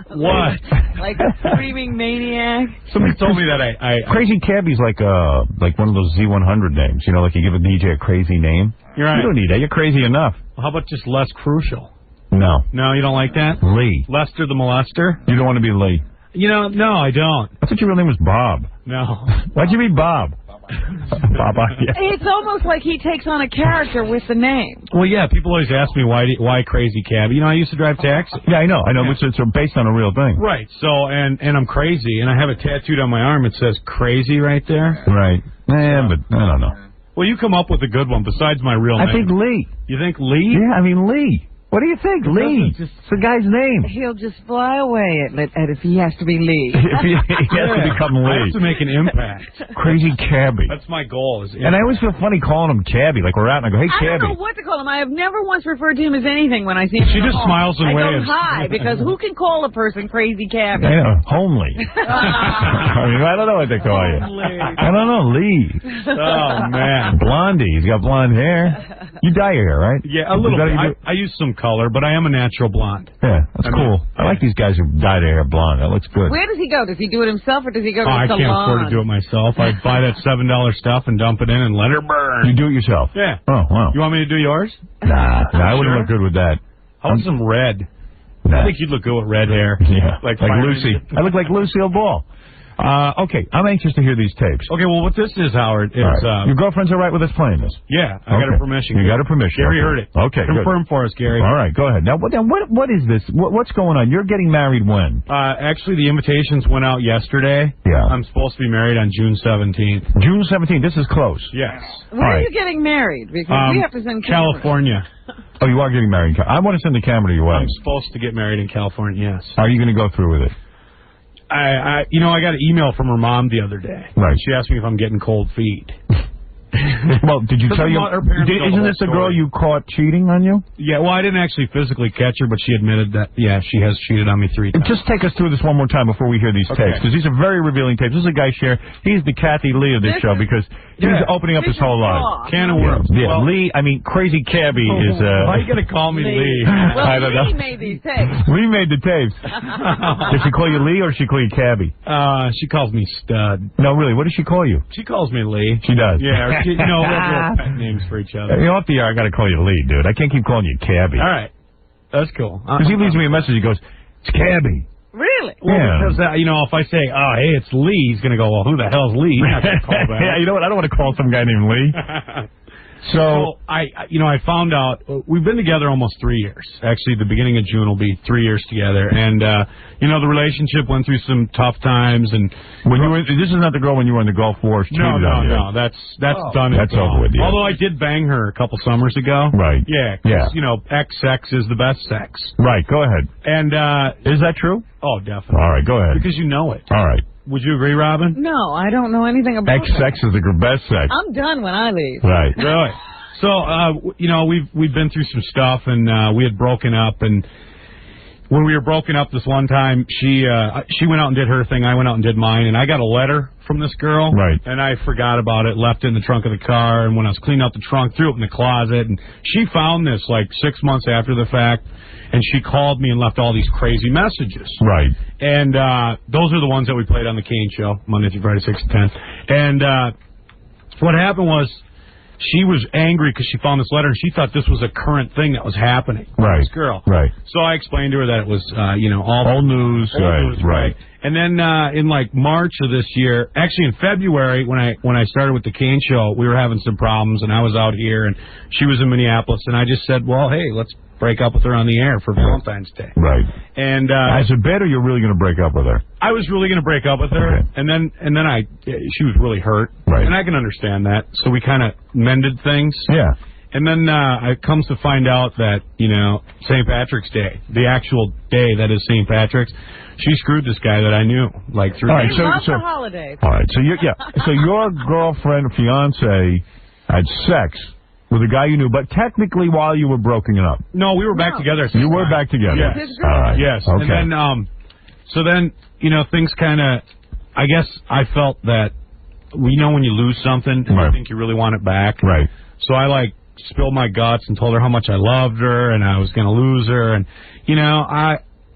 [SPEAKER 9] What?
[SPEAKER 4] Like a screaming maniac.
[SPEAKER 9] Somebody told me that I
[SPEAKER 1] Crazy Cabbie's like one of those Z100 names. You know, like you give a DJ a crazy name.
[SPEAKER 9] You're right.
[SPEAKER 1] You don't need that. You're crazy enough.
[SPEAKER 9] How about just Less Crucial?
[SPEAKER 1] No.
[SPEAKER 9] No, you don't like that?
[SPEAKER 1] Lee.
[SPEAKER 9] Lester the Molester?
[SPEAKER 1] You don't want to be Lee.
[SPEAKER 9] You know, no, I don't.
[SPEAKER 1] I thought your real name was Bob.
[SPEAKER 9] No.
[SPEAKER 1] Why'd you be Bob? Baba, yeah.
[SPEAKER 4] It's almost like he takes on a character with the name.
[SPEAKER 9] Well, yeah, people always ask me why Crazy Cabbie. You know, I used to drive taxi.
[SPEAKER 1] Yeah, I know.
[SPEAKER 9] Yeah.
[SPEAKER 1] It's based on a real thing.
[SPEAKER 9] Right. So, and I'm crazy, and I have it tattooed on my arm. It says crazy right there.
[SPEAKER 1] Right. Yeah, but I don't know.
[SPEAKER 9] Well, you come up with a good one besides my real name.
[SPEAKER 1] I think Lee.
[SPEAKER 9] You think Lee?
[SPEAKER 1] Yeah, I mean Lee. What do you think, Lee? It's the guy's name.
[SPEAKER 4] He'll just fly away if he has to be Lee.
[SPEAKER 1] If he has to become Lee.
[SPEAKER 9] I have to make an impact.
[SPEAKER 1] Crazy Cabbie.
[SPEAKER 9] That's my goal.
[SPEAKER 1] And I always feel funny calling him Cabbie. Like we're out and I go, hey,
[SPEAKER 4] I
[SPEAKER 1] Cabbie.
[SPEAKER 4] don't know what to call him. I have never once referred to him as anything when I see him.
[SPEAKER 9] She just smiles and
[SPEAKER 4] waves.
[SPEAKER 9] waves.
[SPEAKER 4] I go hi because who can call a person Crazy Cabbie?
[SPEAKER 1] I know, homely. I mean, I don't know what they call you. I don't know, Lee.
[SPEAKER 9] Oh, man.
[SPEAKER 1] Blondie. He's got blonde hair. You dye your hair, right?
[SPEAKER 9] Yeah, a little bit. I use some color, but I am a natural blonde.
[SPEAKER 1] Yeah, that's cool. I like these guys who dye their hair blonde. That looks good.
[SPEAKER 4] Where does he go? Does he do it himself or does he go to the
[SPEAKER 9] I
[SPEAKER 4] salon?
[SPEAKER 9] can't afford to do it myself. I buy that $7 stuff and dump it in and let her burn.
[SPEAKER 1] You do it yourself?
[SPEAKER 9] Yeah.
[SPEAKER 1] Oh, wow.
[SPEAKER 9] You want me to do yours?
[SPEAKER 1] Nah, I wouldn't look good with that.
[SPEAKER 9] How about some red?
[SPEAKER 1] Nah.
[SPEAKER 9] I think you'd look good with red hair.
[SPEAKER 1] Yeah, like
[SPEAKER 9] fire
[SPEAKER 1] Lucy.
[SPEAKER 9] engine.
[SPEAKER 1] I look like Lucille Ball. Okay, I'm anxious to hear these tapes.
[SPEAKER 9] Okay, well, what this is, Howard, is...
[SPEAKER 1] Right. Your girlfriend's all right with us playing this?
[SPEAKER 9] Yeah, I got her permission.
[SPEAKER 1] You got her permission.
[SPEAKER 9] Gary
[SPEAKER 1] okay.
[SPEAKER 9] heard it.
[SPEAKER 1] Okay,
[SPEAKER 9] Confirm for us, Gary.
[SPEAKER 1] All right, go ahead. Now, what is this? What's going on? You're getting married when?
[SPEAKER 9] Actually, the invitations went out yesterday.
[SPEAKER 1] Yeah.
[SPEAKER 9] I'm supposed to be married on June 17th.
[SPEAKER 1] June 17th. This is close.
[SPEAKER 9] Yes.
[SPEAKER 4] Where are you getting married? Because we have to send cameras.
[SPEAKER 9] California.
[SPEAKER 1] Oh, you are getting married. I want to send the camera to your wedding.
[SPEAKER 9] I'm supposed to get married in California, yes.
[SPEAKER 1] Are you going to go through with it?
[SPEAKER 9] I got an email from her mom the other day.
[SPEAKER 1] Right.
[SPEAKER 9] She asked me if I'm getting cold feet.
[SPEAKER 1] Well, did you tell you? Isn't this the girl you caught cheating on you?
[SPEAKER 9] Yeah, well, I didn't actually physically catch her, but she admitted that, yeah, she has cheated on me 3 times.
[SPEAKER 1] Just take us through this one more time before we hear these tapes, because these are very revealing tapes. This is a guy, he's the Kathy Lee of this show, because he's opening up his whole life.
[SPEAKER 9] Can of worms.
[SPEAKER 1] Yeah, well, Lee, Crazy Cabbie is...
[SPEAKER 9] Why are you going to call me Lee?
[SPEAKER 4] Well,
[SPEAKER 1] I don't know.
[SPEAKER 4] Lee made these tapes.
[SPEAKER 1] Lee made the tapes. Does she call you Lee or does she call you Cabbie?
[SPEAKER 9] She calls me Stud.
[SPEAKER 1] No, really, what does she call you?
[SPEAKER 9] She calls me Lee.
[SPEAKER 1] She does?
[SPEAKER 9] Yeah, we have pet names for each other.
[SPEAKER 1] You know, off the air, I got to call you Lee, dude. I can't keep calling you Cabbie.
[SPEAKER 9] All right. That's cool.
[SPEAKER 1] Because he leaves me a message, he goes, it's Cabbie.
[SPEAKER 4] Really?
[SPEAKER 9] Well,
[SPEAKER 1] yeah.
[SPEAKER 9] Because, if I say, oh, hey, it's Lee, he's going to go, well, who the hell's Lee? He's not going to call back.
[SPEAKER 1] Yeah, you know what? I don't want to call some guy named Lee. So
[SPEAKER 9] I found out we've been together almost 3 years. Actually, the beginning of June will be 3 years together, and the relationship went through some tough times. And
[SPEAKER 1] this is not the girl when you were in the Gulf War.
[SPEAKER 9] No, that's done.
[SPEAKER 1] That's over with. Yeah.
[SPEAKER 9] Although I did bang her a couple summers ago.
[SPEAKER 1] Right.
[SPEAKER 9] Yeah. Yeah. X sex is the best sex.
[SPEAKER 1] Right. Go ahead.
[SPEAKER 9] And
[SPEAKER 1] is that true?
[SPEAKER 9] Oh, definitely.
[SPEAKER 1] All right. Go ahead.
[SPEAKER 9] Because you know it.
[SPEAKER 1] All right.
[SPEAKER 9] Would you agree, Robin?
[SPEAKER 4] No, I don't know anything about
[SPEAKER 1] X sex is the best sex.
[SPEAKER 4] I'm done when I leave.
[SPEAKER 1] Right.
[SPEAKER 9] Really? So, we've been through some stuff, and we had broken up, and when we were broken up this one time, she went out and did her thing, I went out and did mine, and I got a letter from this girl,
[SPEAKER 1] right?
[SPEAKER 9] And I forgot about it, left it in the trunk of the car, and when I was cleaning out the trunk, threw it in the closet, and she found this like 6 months after the fact, and she called me and left all these crazy messages.
[SPEAKER 1] Right.
[SPEAKER 9] And those are the ones that we played on the Kane Show, Monday through Friday, 6 to 10. And what happened was, she was angry because she found this letter, and she thought this was a current thing that was happening.
[SPEAKER 1] Right.
[SPEAKER 9] This girl.
[SPEAKER 1] Right.
[SPEAKER 9] So I explained to her that it was, all
[SPEAKER 1] old news. Right.
[SPEAKER 9] And then in like March of this year, actually in February, when I started with the Kane Show, we were having some problems, and I was out here, and she was in Minneapolis, and I just said, well, hey, let's break up with her on the air for Valentine's Day.
[SPEAKER 1] Right.
[SPEAKER 9] And
[SPEAKER 1] as a bit, or you're really going to break up with her?
[SPEAKER 9] I was really going to break up with her,
[SPEAKER 1] okay.
[SPEAKER 9] and then she was really hurt,
[SPEAKER 1] right?
[SPEAKER 9] And I can understand that. So we kind of mended things.
[SPEAKER 1] Yeah.
[SPEAKER 9] And then it comes to find out that St. Patrick's Day, the actual day that is St. Patrick's, she screwed this guy that I knew like 3
[SPEAKER 4] They
[SPEAKER 9] days.
[SPEAKER 4] love the holidays.
[SPEAKER 1] All right. So so your girlfriend or fiance had sex with a guy you knew, but technically while you were broken up.
[SPEAKER 9] No, we were back together.
[SPEAKER 1] You were back together.
[SPEAKER 9] Yes.
[SPEAKER 1] All right.
[SPEAKER 9] Yes.
[SPEAKER 1] Okay.
[SPEAKER 9] And then, so then, things kind of, I guess I felt that, when you lose something, and
[SPEAKER 1] right.
[SPEAKER 9] you think you really want it back.
[SPEAKER 1] Right.
[SPEAKER 9] So I spilled my guts and told her how much I loved her and I was going to lose her. And,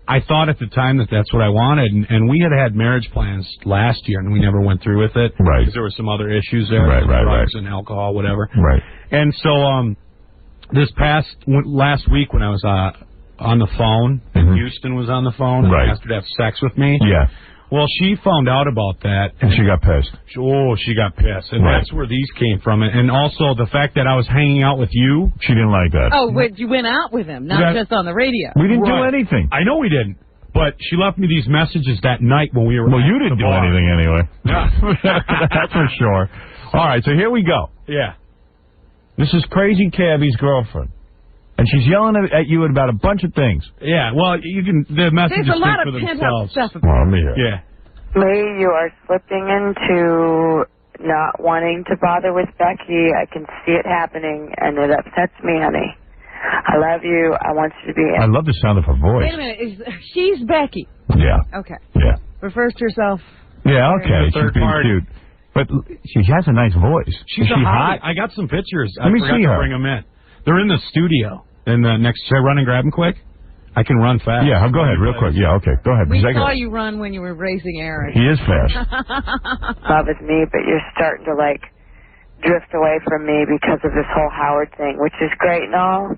[SPEAKER 9] I thought at the time that that's what I wanted. And we had marriage plans last year, and we never went through with it.
[SPEAKER 1] Right.
[SPEAKER 9] Because there were some other issues there.
[SPEAKER 1] Right,
[SPEAKER 9] drugs and alcohol, whatever.
[SPEAKER 1] Right.
[SPEAKER 9] And so last week when I was on the phone, and Houston was on the phone, and
[SPEAKER 1] right.
[SPEAKER 9] asked her to have sex with me.
[SPEAKER 1] Yeah.
[SPEAKER 9] Well, she found out about that.
[SPEAKER 1] And she got pissed.
[SPEAKER 9] She got pissed. And
[SPEAKER 1] right.
[SPEAKER 9] that's where these came from. And also the fact that I was hanging out with you.
[SPEAKER 1] She didn't like that.
[SPEAKER 4] Oh, wait, you went out with him, not just on the radio.
[SPEAKER 1] We didn't do anything.
[SPEAKER 9] I know we didn't. But she left me these messages that night when we were
[SPEAKER 1] Well, you didn't do anything anyway.
[SPEAKER 9] Yeah.
[SPEAKER 1] That's for sure. All right, so here we go.
[SPEAKER 9] Yeah.
[SPEAKER 1] This is Crazy Cabbie's girlfriend. And she's yelling at you about a bunch of things.
[SPEAKER 9] Yeah, well, the messages
[SPEAKER 4] There's a lot
[SPEAKER 9] speak
[SPEAKER 4] of
[SPEAKER 9] for
[SPEAKER 4] pent-up
[SPEAKER 9] themselves.
[SPEAKER 4] stuff.
[SPEAKER 1] Well, let me hear.
[SPEAKER 9] Yeah.
[SPEAKER 22] Lee, you are slipping into not wanting to bother with Becky. I can see it happening, and it upsets me, honey. I love you. I want you to be...
[SPEAKER 1] I love the sound of her voice.
[SPEAKER 4] Wait a minute. She's Becky.
[SPEAKER 1] Yeah.
[SPEAKER 4] Okay.
[SPEAKER 1] Yeah.
[SPEAKER 4] Refers to herself.
[SPEAKER 1] Yeah, okay.
[SPEAKER 9] Third
[SPEAKER 1] She's being
[SPEAKER 9] party.
[SPEAKER 1] cute. But she has a nice voice.
[SPEAKER 9] She's
[SPEAKER 1] Is she hot?
[SPEAKER 9] I got some pictures.
[SPEAKER 1] Let me
[SPEAKER 9] I forgot
[SPEAKER 1] see
[SPEAKER 9] to
[SPEAKER 1] her.
[SPEAKER 9] bring them in. They're in the studio. Should I run and grab them quick? I can run fast.
[SPEAKER 1] Yeah, go ahead, real quick. Yeah, okay, go ahead.
[SPEAKER 4] We saw you run when you were racing Aaron.
[SPEAKER 1] He is fast.
[SPEAKER 22] Love is me, but you're starting to, drift away from me because of this whole Howard thing, which is great and all,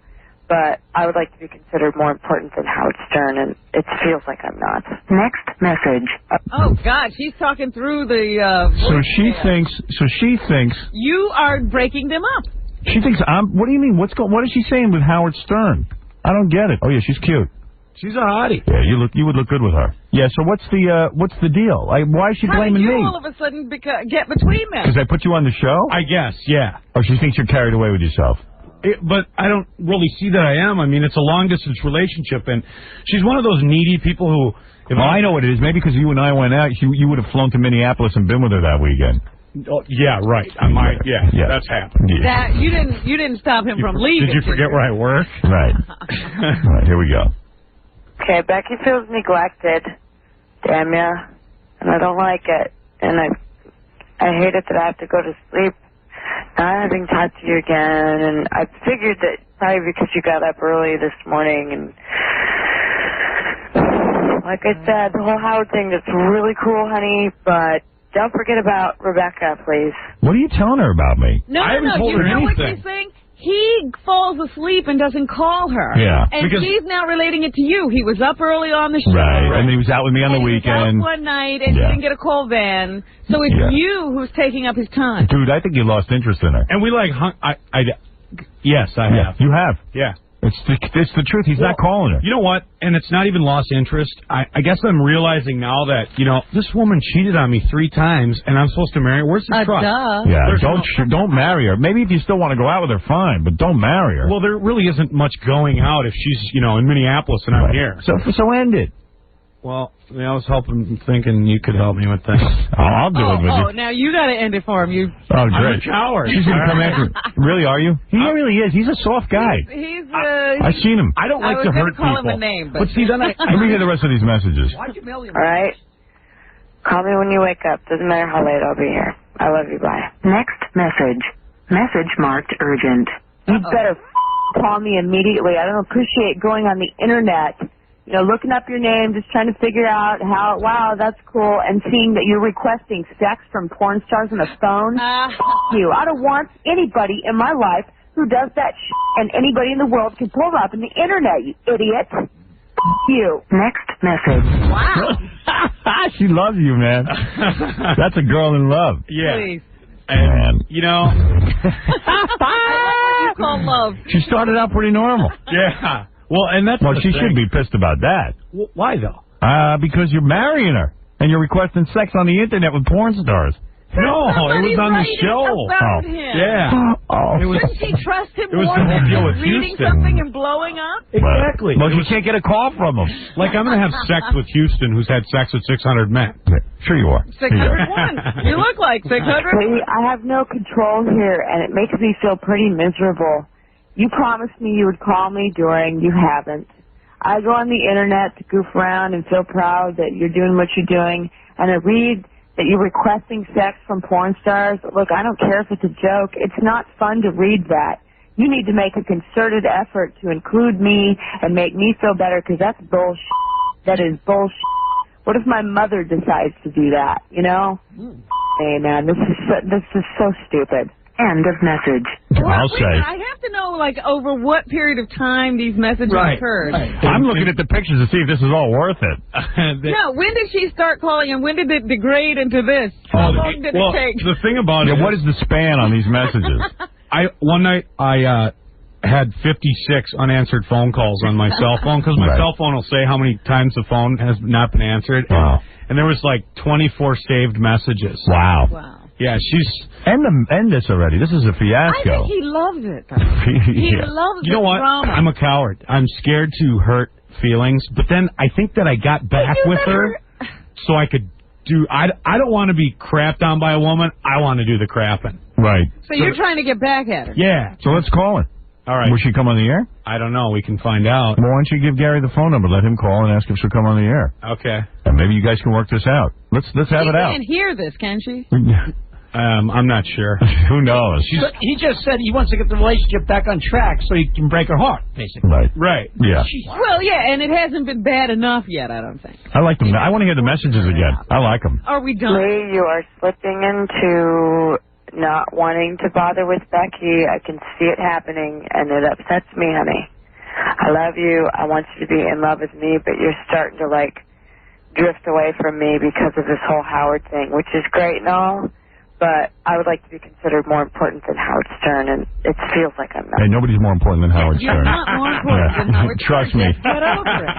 [SPEAKER 22] but I would like to be considered more important than Howard Stern, and it feels like I'm not. Next message.
[SPEAKER 4] Oh, God, she's talking through the...
[SPEAKER 1] So she thinks...
[SPEAKER 4] You are breaking them up.
[SPEAKER 1] She thinks I'm... What do you mean? What is she saying with Howard Stern? I don't get it. Oh, yeah, she's cute.
[SPEAKER 9] She's a hottie.
[SPEAKER 1] Yeah, you would look good with her. Yeah, so what's the deal? Why is she blaming
[SPEAKER 4] How did you
[SPEAKER 1] me?
[SPEAKER 4] all of a sudden get between them?
[SPEAKER 1] Because I put you on the show?
[SPEAKER 9] I guess, yeah.
[SPEAKER 1] Or she thinks you're carried away with yourself?
[SPEAKER 9] But I don't really see that I am. I mean, it's a long-distance relationship, and she's one of those needy people who...
[SPEAKER 1] I know what it is. Maybe because you and I went out, you would have flown to Minneapolis and been with her that weekend.
[SPEAKER 9] Oh, yeah, right. Yeah, that's happened.
[SPEAKER 4] That you didn't stop him from leaving.
[SPEAKER 9] Did you forget where I work?
[SPEAKER 1] Right. All right, here we go.
[SPEAKER 22] Okay, Becky feels neglected. Damn ya. And I don't like it. And I hate it that I have to go to sleep not having talked to you again. And I figured that probably because you got up early this morning and like I said, the whole Howard thing is really cool, honey, but don't forget about Rebecca, please.
[SPEAKER 1] What are you telling her about me?
[SPEAKER 4] No,
[SPEAKER 9] I haven't told
[SPEAKER 4] you
[SPEAKER 9] her
[SPEAKER 4] know
[SPEAKER 9] anything.
[SPEAKER 4] what she's saying? He falls asleep and doesn't call her.
[SPEAKER 1] Yeah.
[SPEAKER 4] And
[SPEAKER 9] Because-
[SPEAKER 4] she's now relating it to you. He was up early on the show.
[SPEAKER 1] Right, and he was out with me on the
[SPEAKER 4] He was out
[SPEAKER 1] weekend.
[SPEAKER 4] one night and
[SPEAKER 1] Yeah.
[SPEAKER 4] didn't get a call then. So it's
[SPEAKER 1] Yeah.
[SPEAKER 4] you who's taking up his time.
[SPEAKER 1] Dude, I think you lost interest in her.
[SPEAKER 9] And we yes, I have.
[SPEAKER 1] You have.
[SPEAKER 9] Yeah.
[SPEAKER 1] It's the truth. He's not calling her.
[SPEAKER 9] You know what? And it's not even lost interest. I guess I'm realizing now that, this woman cheated on me 3 times, and I'm supposed to marry her. Where's the trust?
[SPEAKER 1] Yeah,
[SPEAKER 9] There's
[SPEAKER 1] don't marry her. Maybe if you still want to go out with her, fine, but don't marry her.
[SPEAKER 9] Well, there really isn't much going out if she's, in Minneapolis and I'm here.
[SPEAKER 1] So end it.
[SPEAKER 9] Well, I was thinking you could help me with that.
[SPEAKER 1] I'll do it with you.
[SPEAKER 4] Oh, now you got to end it for him. You.
[SPEAKER 1] Oh,
[SPEAKER 9] I'm a
[SPEAKER 1] great.
[SPEAKER 9] coward.
[SPEAKER 1] She's going to come after. Really, are you? He really is. He's a soft guy. I've seen him.
[SPEAKER 9] I don't like to hurt
[SPEAKER 4] call
[SPEAKER 9] people.
[SPEAKER 4] him a name, but
[SPEAKER 9] see, then
[SPEAKER 1] Let me hear the rest of these messages.
[SPEAKER 22] All right. Call me when you wake up. Doesn't matter how late I'll be here. I love you. Bye. Next message. Message marked urgent. You better call me immediately. I don't appreciate going on the internet, looking up your name, just trying to figure out wow, that's cool, and seeing that you're requesting sex from porn stars on the phone. You. I don't want anybody in my life who does that and anybody in the world can pull it up in the internet, you idiot. You. Next message.
[SPEAKER 4] Wow.
[SPEAKER 1] She loves you, man. That's a girl in love.
[SPEAKER 9] Yeah.
[SPEAKER 4] Please.
[SPEAKER 9] And,
[SPEAKER 4] you call love.
[SPEAKER 1] She started out pretty normal.
[SPEAKER 9] Yeah. Well, and that's
[SPEAKER 1] she should be pissed about that.
[SPEAKER 9] Why, though?
[SPEAKER 1] Because you're marrying her, and you're requesting sex on the internet with porn stars.
[SPEAKER 9] No, it was on the show.
[SPEAKER 4] About him.
[SPEAKER 9] Yeah.
[SPEAKER 4] Shouldn't she trust him
[SPEAKER 9] it was
[SPEAKER 4] more
[SPEAKER 9] the whole
[SPEAKER 4] than
[SPEAKER 9] deal with
[SPEAKER 4] reading
[SPEAKER 9] Houston.
[SPEAKER 4] something and blowing up?
[SPEAKER 9] Exactly.
[SPEAKER 1] Well, you can't get a call from him.
[SPEAKER 9] Like, I'm going to have sex with Houston, who's had sex with 600 men.
[SPEAKER 1] Sure you are.
[SPEAKER 4] 601. You look like 600.
[SPEAKER 22] See, I have no control here, and it makes me feel pretty miserable. You promised me you would call me during. You haven't. I go on the internet to goof around and feel proud that you're doing what you're doing, and I read that you're requesting sex from porn stars. Look, I don't care if it's a joke. It's not fun to read that. You need to make a concerted effort to include me and make me feel better, because that's bullshit. That is bullshit. What if my mother decides to do that, Hey, man, this is so stupid. End of message.
[SPEAKER 1] I'll say.
[SPEAKER 4] I have to know, over what period of time these messages occurred.
[SPEAKER 1] Right. I'm looking at the pictures to see if this is all worth it.
[SPEAKER 4] No, when did she start calling, and when did it degrade into this? How long did it take?
[SPEAKER 9] The thing about it,
[SPEAKER 1] what is the span on these messages?
[SPEAKER 9] One night I had 56 unanswered phone calls on my cell phone, because my cell phone will say how many times the phone has not been answered.
[SPEAKER 1] Wow.
[SPEAKER 9] And there was 24 saved messages.
[SPEAKER 1] Wow.
[SPEAKER 9] Yeah, she's...
[SPEAKER 1] End this already. This is a fiasco.
[SPEAKER 4] I think he loves it. He loves
[SPEAKER 9] You know what?
[SPEAKER 4] drama.
[SPEAKER 9] I'm a coward. I'm scared to hurt feelings, but then I think that I got back with her so I could do... I don't want to be crapped on by a woman. I want to do the crapping.
[SPEAKER 1] Right.
[SPEAKER 4] So you're trying to get back at her.
[SPEAKER 9] Yeah.
[SPEAKER 1] So let's call her.
[SPEAKER 9] All right.
[SPEAKER 1] Will she come on the air?
[SPEAKER 9] I don't know. We can find out.
[SPEAKER 1] Well, why don't you give Gary the phone number? Let him call and ask if she'll come on the air.
[SPEAKER 9] Okay.
[SPEAKER 1] And maybe you guys can work this out. Let's have it out.
[SPEAKER 4] She can't hear this, can she?
[SPEAKER 9] I'm not sure.
[SPEAKER 1] Who knows?
[SPEAKER 3] He just said he wants to get the relationship back on track so he can break her heart, basically.
[SPEAKER 1] Right. Yeah.
[SPEAKER 4] Well, yeah, and it hasn't been bad enough yet, I don't think.
[SPEAKER 1] I like them. I want to hear the messages again. I like them.
[SPEAKER 4] Are we done?
[SPEAKER 22] Lee, you are slipping into not wanting to bother with Becky. I can see it happening, and it upsets me, honey. I love you. I want you to be in love with me, but you're starting to, drift away from me because of this whole Howard thing, which is great and all, but I would like to be considered more important than Howard Stern, and it feels like I'm not.
[SPEAKER 1] Hey, nobody's more important than Howard
[SPEAKER 4] You're
[SPEAKER 1] Stern.
[SPEAKER 4] not more important than Howard Stern.
[SPEAKER 1] Trust me.
[SPEAKER 4] Just get over it.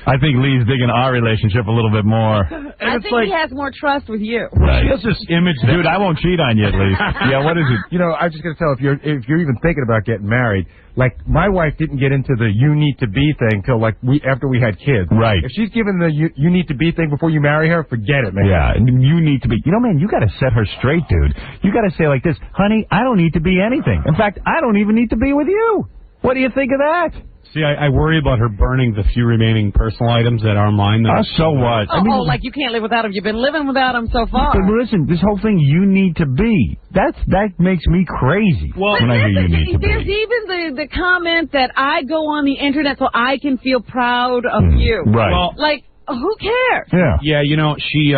[SPEAKER 1] I think Lee's digging our relationship a little bit more.
[SPEAKER 4] I think he has more trust with you.
[SPEAKER 1] Right.
[SPEAKER 9] She has this image.
[SPEAKER 1] Dude, I won't cheat on you at least. Yeah, what is it?
[SPEAKER 8] I was just going to tell, if you're even thinking about getting married, my wife didn't get into the you need to be thing till after we had kids.
[SPEAKER 1] Right.
[SPEAKER 8] If she's given the you need to be thing before you marry her, forget it, man.
[SPEAKER 1] Yeah, you need to be. Man, you got to set her straight, dude. You got to say like this, honey, I don't need to be anything. In fact, I don't even need to be with you. What do you think of that?
[SPEAKER 9] See, I worry about her burning the few remaining personal items that are mine.
[SPEAKER 1] So what?
[SPEAKER 4] Like you can't live without him. You've been living without him so far.
[SPEAKER 1] But listen, this whole thing, you need to be. That makes me crazy when I hear you need to be.
[SPEAKER 4] There's even the comment that I go on the internet so I can feel proud of you.
[SPEAKER 1] Right.
[SPEAKER 9] Well,
[SPEAKER 4] who cares?
[SPEAKER 9] Yeah. Yeah, she...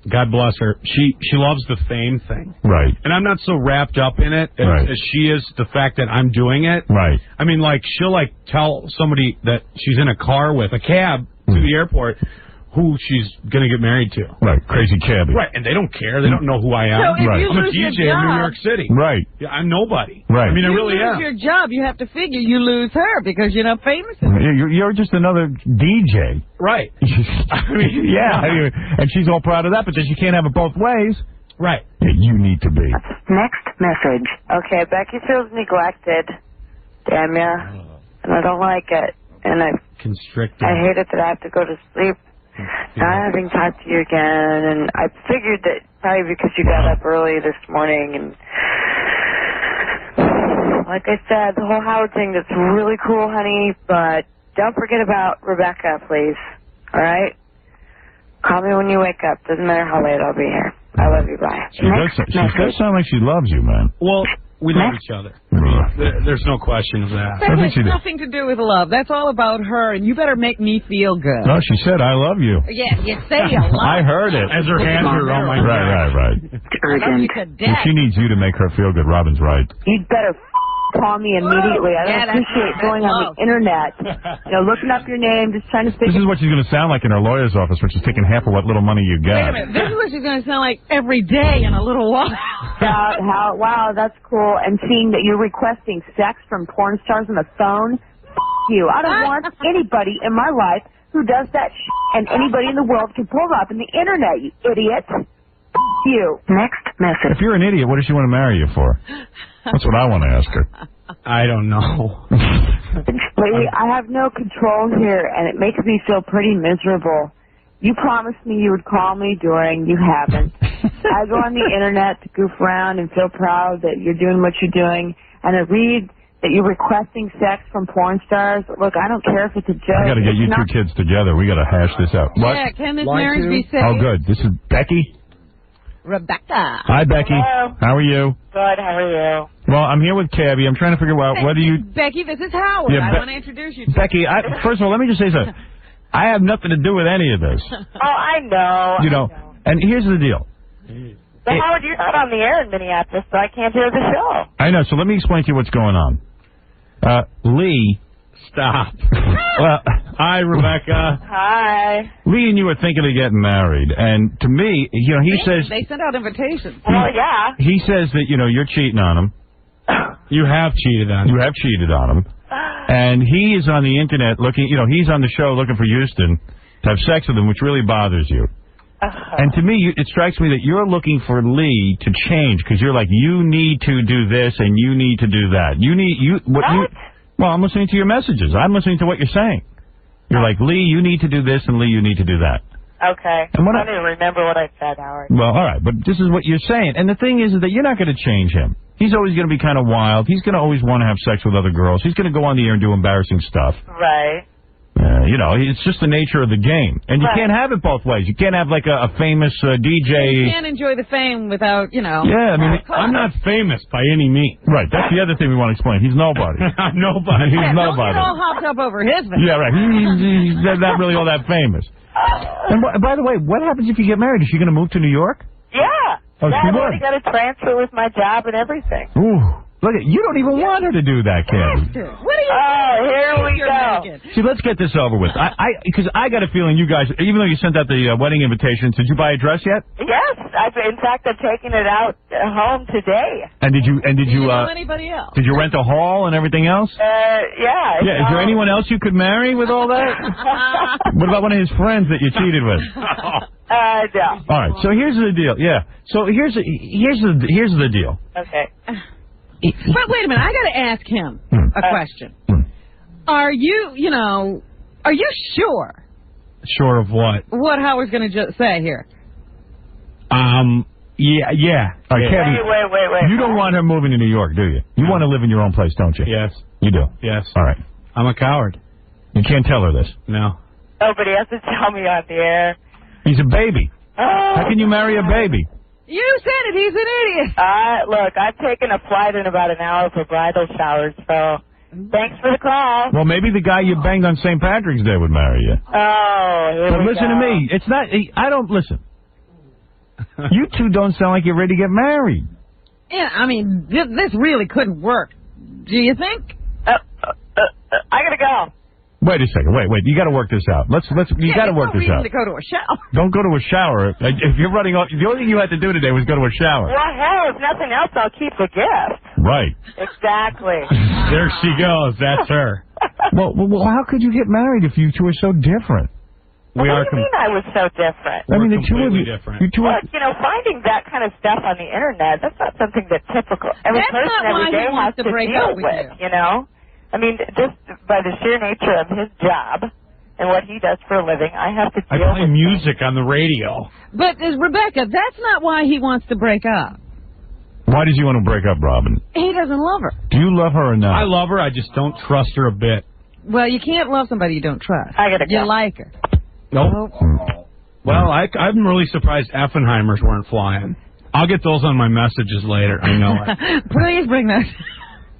[SPEAKER 9] God bless her. She loves the fame thing.
[SPEAKER 1] Right.
[SPEAKER 9] And I'm not so wrapped up in it as she is the fact that I'm doing it.
[SPEAKER 1] Right.
[SPEAKER 9] I mean, she'll tell somebody that she's in a car with, a cab, to the airport, who she's going to get married to.
[SPEAKER 1] Right. Crazy cabbie.
[SPEAKER 9] Right. And they don't care. They don't know who I am.
[SPEAKER 4] So if you
[SPEAKER 9] I'm a
[SPEAKER 4] lose your
[SPEAKER 9] DJ in
[SPEAKER 4] job,
[SPEAKER 9] New York City.
[SPEAKER 1] Right.
[SPEAKER 9] Yeah, I'm nobody.
[SPEAKER 1] Right.
[SPEAKER 9] I mean, I
[SPEAKER 4] you
[SPEAKER 9] really
[SPEAKER 4] lose
[SPEAKER 9] am.
[SPEAKER 4] your job, you have to figure you lose her because you're not famous enough.
[SPEAKER 1] You're just another DJ.
[SPEAKER 9] Right.
[SPEAKER 1] And she's all proud of that, but then she can't have it both ways.
[SPEAKER 9] Right.
[SPEAKER 1] Yeah, you need to be.
[SPEAKER 22] Next message. Okay, Becky feels neglected. Damn ya. And I don't like it. And I
[SPEAKER 9] Constricted.
[SPEAKER 22] hate it that I have to go to sleep not having talked to you again, and I figured that probably because you got up early this morning, and like I said, the whole Howard thing, that's really cool, honey, but don't forget about Rebecca, please. All right? Call me when you wake up. Doesn't matter how late I'll be here. I love you. Bye.
[SPEAKER 1] She does sound like she loves you, man.
[SPEAKER 9] Well, we love each other. There's no question of that.
[SPEAKER 4] That has nothing to do with love. That's all about her, and you better make me feel good.
[SPEAKER 1] No, she said, I love you.
[SPEAKER 4] Yeah, you say a lot.
[SPEAKER 1] I heard it.
[SPEAKER 9] As her hands are on my
[SPEAKER 1] Right.
[SPEAKER 4] I love you to death.
[SPEAKER 1] If she needs you to make her feel good, Robin's right.
[SPEAKER 22] You'd better call me immediately. I don't appreciate going on the internet, looking up your name, just trying to
[SPEAKER 1] This is what she's going to sound like in her lawyer's office, when she's taking half of what little money you
[SPEAKER 4] Wait a
[SPEAKER 1] get.
[SPEAKER 4] minute. This is what she's going to sound like every day in a little while.
[SPEAKER 22] Wow, that's cool. And seeing that you're requesting sex from porn stars on the phone, you. I don't want anybody in my life who does that and anybody in the world can pull up in the internet, you idiot. You. Next message.
[SPEAKER 1] If you're an idiot, what does she want to marry you for? That's what I want to ask her.
[SPEAKER 9] I don't know.
[SPEAKER 22] Lady, I have no control here, and it makes me feel pretty miserable. You promised me you would call me during. You haven't. I go on the internet to goof around and feel proud that you're doing what you're doing, and I read that you're requesting sex from porn stars. Look, I don't care if it's a joke.
[SPEAKER 1] I got to get you two kids together. We got to hash this out. What?
[SPEAKER 4] Yeah, can this marriage be saved?
[SPEAKER 1] Oh, good. This is Becky.
[SPEAKER 4] Rebecca.
[SPEAKER 1] Hi, Becky.
[SPEAKER 22] Hello.
[SPEAKER 1] How are you?
[SPEAKER 22] Good, how are you?
[SPEAKER 1] Well, I'm here with Cabby. I'm trying to figure out whether you...
[SPEAKER 4] Becky, this is Howard.
[SPEAKER 1] Yeah,
[SPEAKER 4] I want to introduce you to
[SPEAKER 1] Becky, first of all, let me just say something. I have nothing to do with any of this.
[SPEAKER 22] Oh, I know.
[SPEAKER 1] You know, and here's the deal.
[SPEAKER 22] But Howard, you're not on the air in Minneapolis, so I can't hear the show.
[SPEAKER 1] I know, so let me explain to you what's going on. Lee...
[SPEAKER 9] Stop.
[SPEAKER 1] Well,
[SPEAKER 9] hi, Rebecca.
[SPEAKER 22] Hi.
[SPEAKER 1] Lee and you are thinking of getting married, and to me, he says...
[SPEAKER 4] They sent out invitations.
[SPEAKER 22] Well, yeah.
[SPEAKER 1] He says that, you're cheating on him.
[SPEAKER 9] You have cheated on him.
[SPEAKER 1] You have cheated on him. And he is on the internet looking, he's on the show looking for Houston to have sex with him, which really bothers you. And to me, it strikes me that you're looking for Lee to change, because you're like, you need to do this and you need to do that. Well, I'm listening to your messages. I'm listening to what you're saying. You're like, Lee, you need to do this, and Lee, you need to do that.
[SPEAKER 22] Okay.
[SPEAKER 1] And
[SPEAKER 22] I don't even remember what I said, Howard.
[SPEAKER 1] Well, all right, but this is what you're saying. And the thing is that you're not going to change him. He's always going to be kind of wild. He's going to always want to have sex with other girls. He's going to go on the air and do embarrassing stuff.
[SPEAKER 22] Right.
[SPEAKER 1] It's just the nature of the game. And you can't have it both ways. You can't have, like, a famous DJ...
[SPEAKER 4] You can't enjoy the fame without,
[SPEAKER 1] Yeah, I mean...
[SPEAKER 9] I'm not famous by any means.
[SPEAKER 1] Right, that's the other thing we want to explain. He's nobody.
[SPEAKER 9] I'm nobody.
[SPEAKER 1] He's nobody.
[SPEAKER 4] Don't get all hopped up over his fame.
[SPEAKER 1] Yeah, right. He's not really all that famous. And by the way, what happens if you get married? Is she going to move to New York?
[SPEAKER 22] Yeah.
[SPEAKER 1] Oh,
[SPEAKER 22] yeah,
[SPEAKER 1] she
[SPEAKER 22] I've
[SPEAKER 1] would.
[SPEAKER 22] already got a transfer with my job and everything.
[SPEAKER 1] Ooh. Look, you don't even want her to do that, Candy.
[SPEAKER 4] What are you
[SPEAKER 22] here we go.
[SPEAKER 1] See, let's get this over with. Because I got a feeling you guys, even though you sent out the wedding invitations, did you buy a dress yet?
[SPEAKER 22] Yes. In fact, I'm taking it out home today.
[SPEAKER 1] And did you
[SPEAKER 4] know anybody else?
[SPEAKER 1] Did you rent a hall and everything else?
[SPEAKER 22] Yeah.
[SPEAKER 1] Yeah. Is there anyone else you could marry with all that? What about one of his friends that you cheated with?
[SPEAKER 22] No.
[SPEAKER 1] All right. So here's the deal. Yeah. So here's the deal.
[SPEAKER 22] Okay.
[SPEAKER 4] But wait a minute, I got to ask him a question. Are you sure?
[SPEAKER 9] Sure of what?
[SPEAKER 4] What Howard's going to say here?
[SPEAKER 9] Yeah.
[SPEAKER 1] All right, Kevin,
[SPEAKER 22] wait.
[SPEAKER 1] You don't want her moving to New York, do you? You want to live in your own place, don't you?
[SPEAKER 9] Yes.
[SPEAKER 1] You do?
[SPEAKER 9] Yes.
[SPEAKER 1] All right.
[SPEAKER 9] I'm a coward.
[SPEAKER 1] You can't tell her this.
[SPEAKER 9] No.
[SPEAKER 22] Nobody has to tell me on the air.
[SPEAKER 1] He's a baby. How can you marry a baby?
[SPEAKER 4] You said it. He's an idiot.
[SPEAKER 22] Look, I've taken a flight in about an hour for bridal showers, so thanks for the call.
[SPEAKER 1] Well, maybe the guy you banged on St. Patrick's Day would marry you.
[SPEAKER 22] Oh,
[SPEAKER 1] But listen to me. It's not... I don't... Listen. You two don't sound like you're ready to get married.
[SPEAKER 4] Yeah, I mean, this really couldn't work. Do you think?
[SPEAKER 22] I gotta go.
[SPEAKER 1] Wait a second. Wait. You got to work this out. You got to work this out.
[SPEAKER 4] To go to a shower.
[SPEAKER 1] Don't go to a shower. If you're running off, the only thing you had to do today was go to a shower.
[SPEAKER 22] Well, hell, if nothing else, I'll keep the gift.
[SPEAKER 1] Right.
[SPEAKER 22] Exactly.
[SPEAKER 9] There she goes. That's her.
[SPEAKER 1] Well, how could you get married if you two are so different?
[SPEAKER 22] What do you mean I was so different?
[SPEAKER 1] I mean, the two of you.
[SPEAKER 9] Different.
[SPEAKER 1] You two are...
[SPEAKER 22] Look, finding that kind of stuff on the internet, that's not something that every person every day has to deal with, you know? I mean, just by the sheer nature of his job and what he does for a living. I have to
[SPEAKER 9] I
[SPEAKER 22] deal
[SPEAKER 9] play
[SPEAKER 22] with
[SPEAKER 9] music on the radio.
[SPEAKER 4] But, Rebecca, that's not why he wants to break up.
[SPEAKER 1] Why does he want to break up, Robin?
[SPEAKER 4] He doesn't love her.
[SPEAKER 1] Do you love her or not?
[SPEAKER 9] I love her. I just don't trust her a bit.
[SPEAKER 4] Well, you can't love somebody you don't trust.
[SPEAKER 22] I gotta go.
[SPEAKER 4] You like her.
[SPEAKER 9] Nope. Well, I'm really surprised Effenheimers weren't flying. I'll get those on my messages later. I know it.
[SPEAKER 4] Please bring that.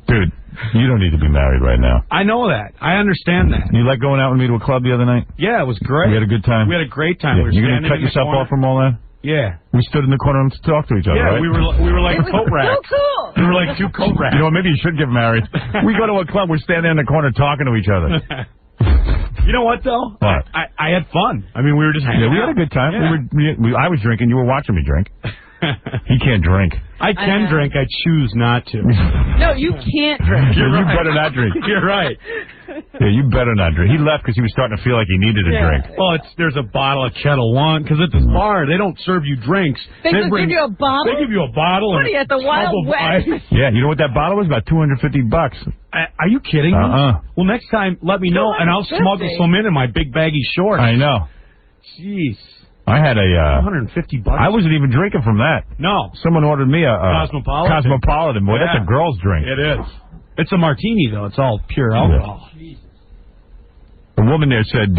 [SPEAKER 1] Dude, you don't need to be married right now.
[SPEAKER 9] I know that. I understand that.
[SPEAKER 1] You like going out with me to a club the other night?
[SPEAKER 9] Yeah, it was great.
[SPEAKER 1] We had a good time?
[SPEAKER 9] We had a great time.
[SPEAKER 1] Yeah.
[SPEAKER 9] We were
[SPEAKER 1] You're going to
[SPEAKER 9] standing
[SPEAKER 1] cut
[SPEAKER 9] in the
[SPEAKER 1] yourself
[SPEAKER 9] corner.
[SPEAKER 1] off from all that?
[SPEAKER 9] Yeah.
[SPEAKER 1] We stood in the corner and talked to each other,
[SPEAKER 9] Yeah,
[SPEAKER 1] right?
[SPEAKER 9] we were like
[SPEAKER 4] It was
[SPEAKER 9] coat racks.
[SPEAKER 4] so cool.
[SPEAKER 9] We were like two coat racks.
[SPEAKER 1] You know what, maybe you should get married. We go to a club, we're standing in the corner talking to each other.
[SPEAKER 9] You know what, though?
[SPEAKER 1] What?
[SPEAKER 9] I had fun. I mean, we were just hanging
[SPEAKER 1] Yeah, we
[SPEAKER 9] out.
[SPEAKER 1] had a good time.
[SPEAKER 9] Yeah.
[SPEAKER 1] I was drinking, you were watching me drink. He can't drink.
[SPEAKER 9] I can drink. I choose not to.
[SPEAKER 4] No, you can't drink.
[SPEAKER 1] You better not drink.
[SPEAKER 9] You're right.
[SPEAKER 1] Yeah, you better not drink. He left because he was starting to feel like he needed a drink.
[SPEAKER 9] Well, there's a bottle of Kettle One, because at this bar, they don't serve you drinks.
[SPEAKER 4] They just give you a bottle?
[SPEAKER 9] They give you a bottle.
[SPEAKER 4] What
[SPEAKER 9] and
[SPEAKER 4] are you, at the
[SPEAKER 9] a
[SPEAKER 4] Wild
[SPEAKER 9] tub of
[SPEAKER 4] West?
[SPEAKER 9] ice.
[SPEAKER 1] Yeah, you know what that bottle was? About $250.
[SPEAKER 9] Are you kidding me? Well, next time, let me know, and I'll smuggle some in my big baggy shorts.
[SPEAKER 1] I know.
[SPEAKER 9] Jeez.
[SPEAKER 1] I had a
[SPEAKER 9] $150.
[SPEAKER 1] I wasn't even drinking from that.
[SPEAKER 9] No.
[SPEAKER 1] Someone ordered me a
[SPEAKER 9] Cosmopolitan.
[SPEAKER 1] Cosmopolitan. Boy, that's a girl's drink.
[SPEAKER 9] It is. It's a martini, though. It's all pure alcohol.
[SPEAKER 1] Yeah. A woman there said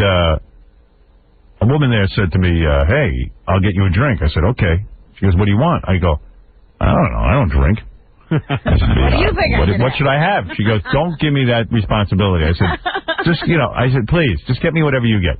[SPEAKER 1] to me, "Hey, I'll get you a drink." I said, "Okay." She goes, "What do you want?" I go, "I don't know. I don't drink." I said,
[SPEAKER 4] What do you think
[SPEAKER 1] what should I have? She goes, "Don't give me that responsibility." I said, I said, "Please, just get me whatever you get."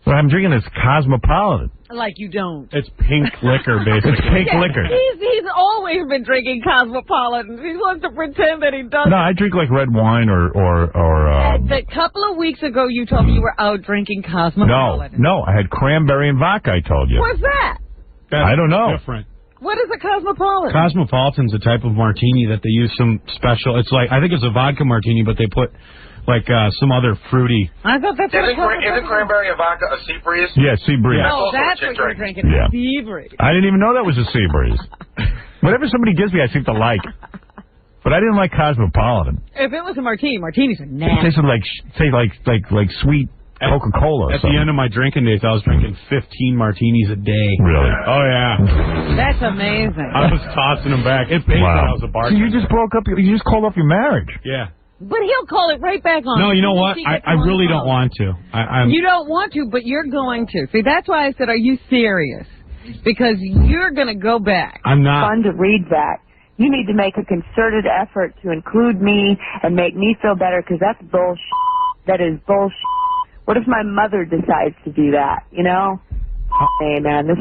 [SPEAKER 1] Well, I'm drinking this Cosmopolitan.
[SPEAKER 4] Like you don't.
[SPEAKER 9] It's pink liquor, basically.
[SPEAKER 1] It's pink liquor.
[SPEAKER 4] He's always been drinking Cosmopolitan. He wants to pretend that he doesn't.
[SPEAKER 1] No, I drink like red wine or
[SPEAKER 4] A couple of weeks ago, you told me you were out drinking Cosmopolitan.
[SPEAKER 1] No, I had cranberry and vodka, I told you.
[SPEAKER 4] What's that?
[SPEAKER 1] I don't know.
[SPEAKER 9] Different.
[SPEAKER 4] What is a Cosmopolitan?
[SPEAKER 9] Cosmopolitan's a type of martini that they use some special. It's like, I think it's a vodka martini, but they put like some other fruity.
[SPEAKER 4] I thought that's
[SPEAKER 10] Isn't cranberry and vodka a sea breeze?
[SPEAKER 1] Yeah, sea breeze.
[SPEAKER 4] No, that's what you're drinking.
[SPEAKER 1] Yeah.
[SPEAKER 4] Sea breeze.
[SPEAKER 1] I didn't even know that was a sea breeze. Whatever somebody gives me, I seem to like. But I didn't like Cosmopolitan.
[SPEAKER 4] If it was a martini, martinis are
[SPEAKER 1] It
[SPEAKER 4] nasty.
[SPEAKER 1] tasted like sweet Coca-Cola.
[SPEAKER 9] At the end of my drinking days, I was drinking 15 martinis a day.
[SPEAKER 1] Really?
[SPEAKER 9] Oh, yeah.
[SPEAKER 4] That's amazing.
[SPEAKER 9] I was tossing them back. It paid when I was a
[SPEAKER 1] So
[SPEAKER 9] bartender.
[SPEAKER 1] you just broke up. You just called off your marriage.
[SPEAKER 9] Yeah.
[SPEAKER 4] But he'll call it right back on.
[SPEAKER 9] No, you know
[SPEAKER 4] As soon
[SPEAKER 9] what?
[SPEAKER 4] as he gets
[SPEAKER 9] I really don't
[SPEAKER 4] on.
[SPEAKER 9] want to. I'm
[SPEAKER 4] You don't want to, but you're going to. See, that's why I said, are you serious? Because you're going to go back.
[SPEAKER 9] I'm not.
[SPEAKER 22] Fun to read that. You need to make a concerted effort to include me and make me feel better, because that's bullshit. That is bullshit. What if my mother decides to do that? You know? Hey, man, this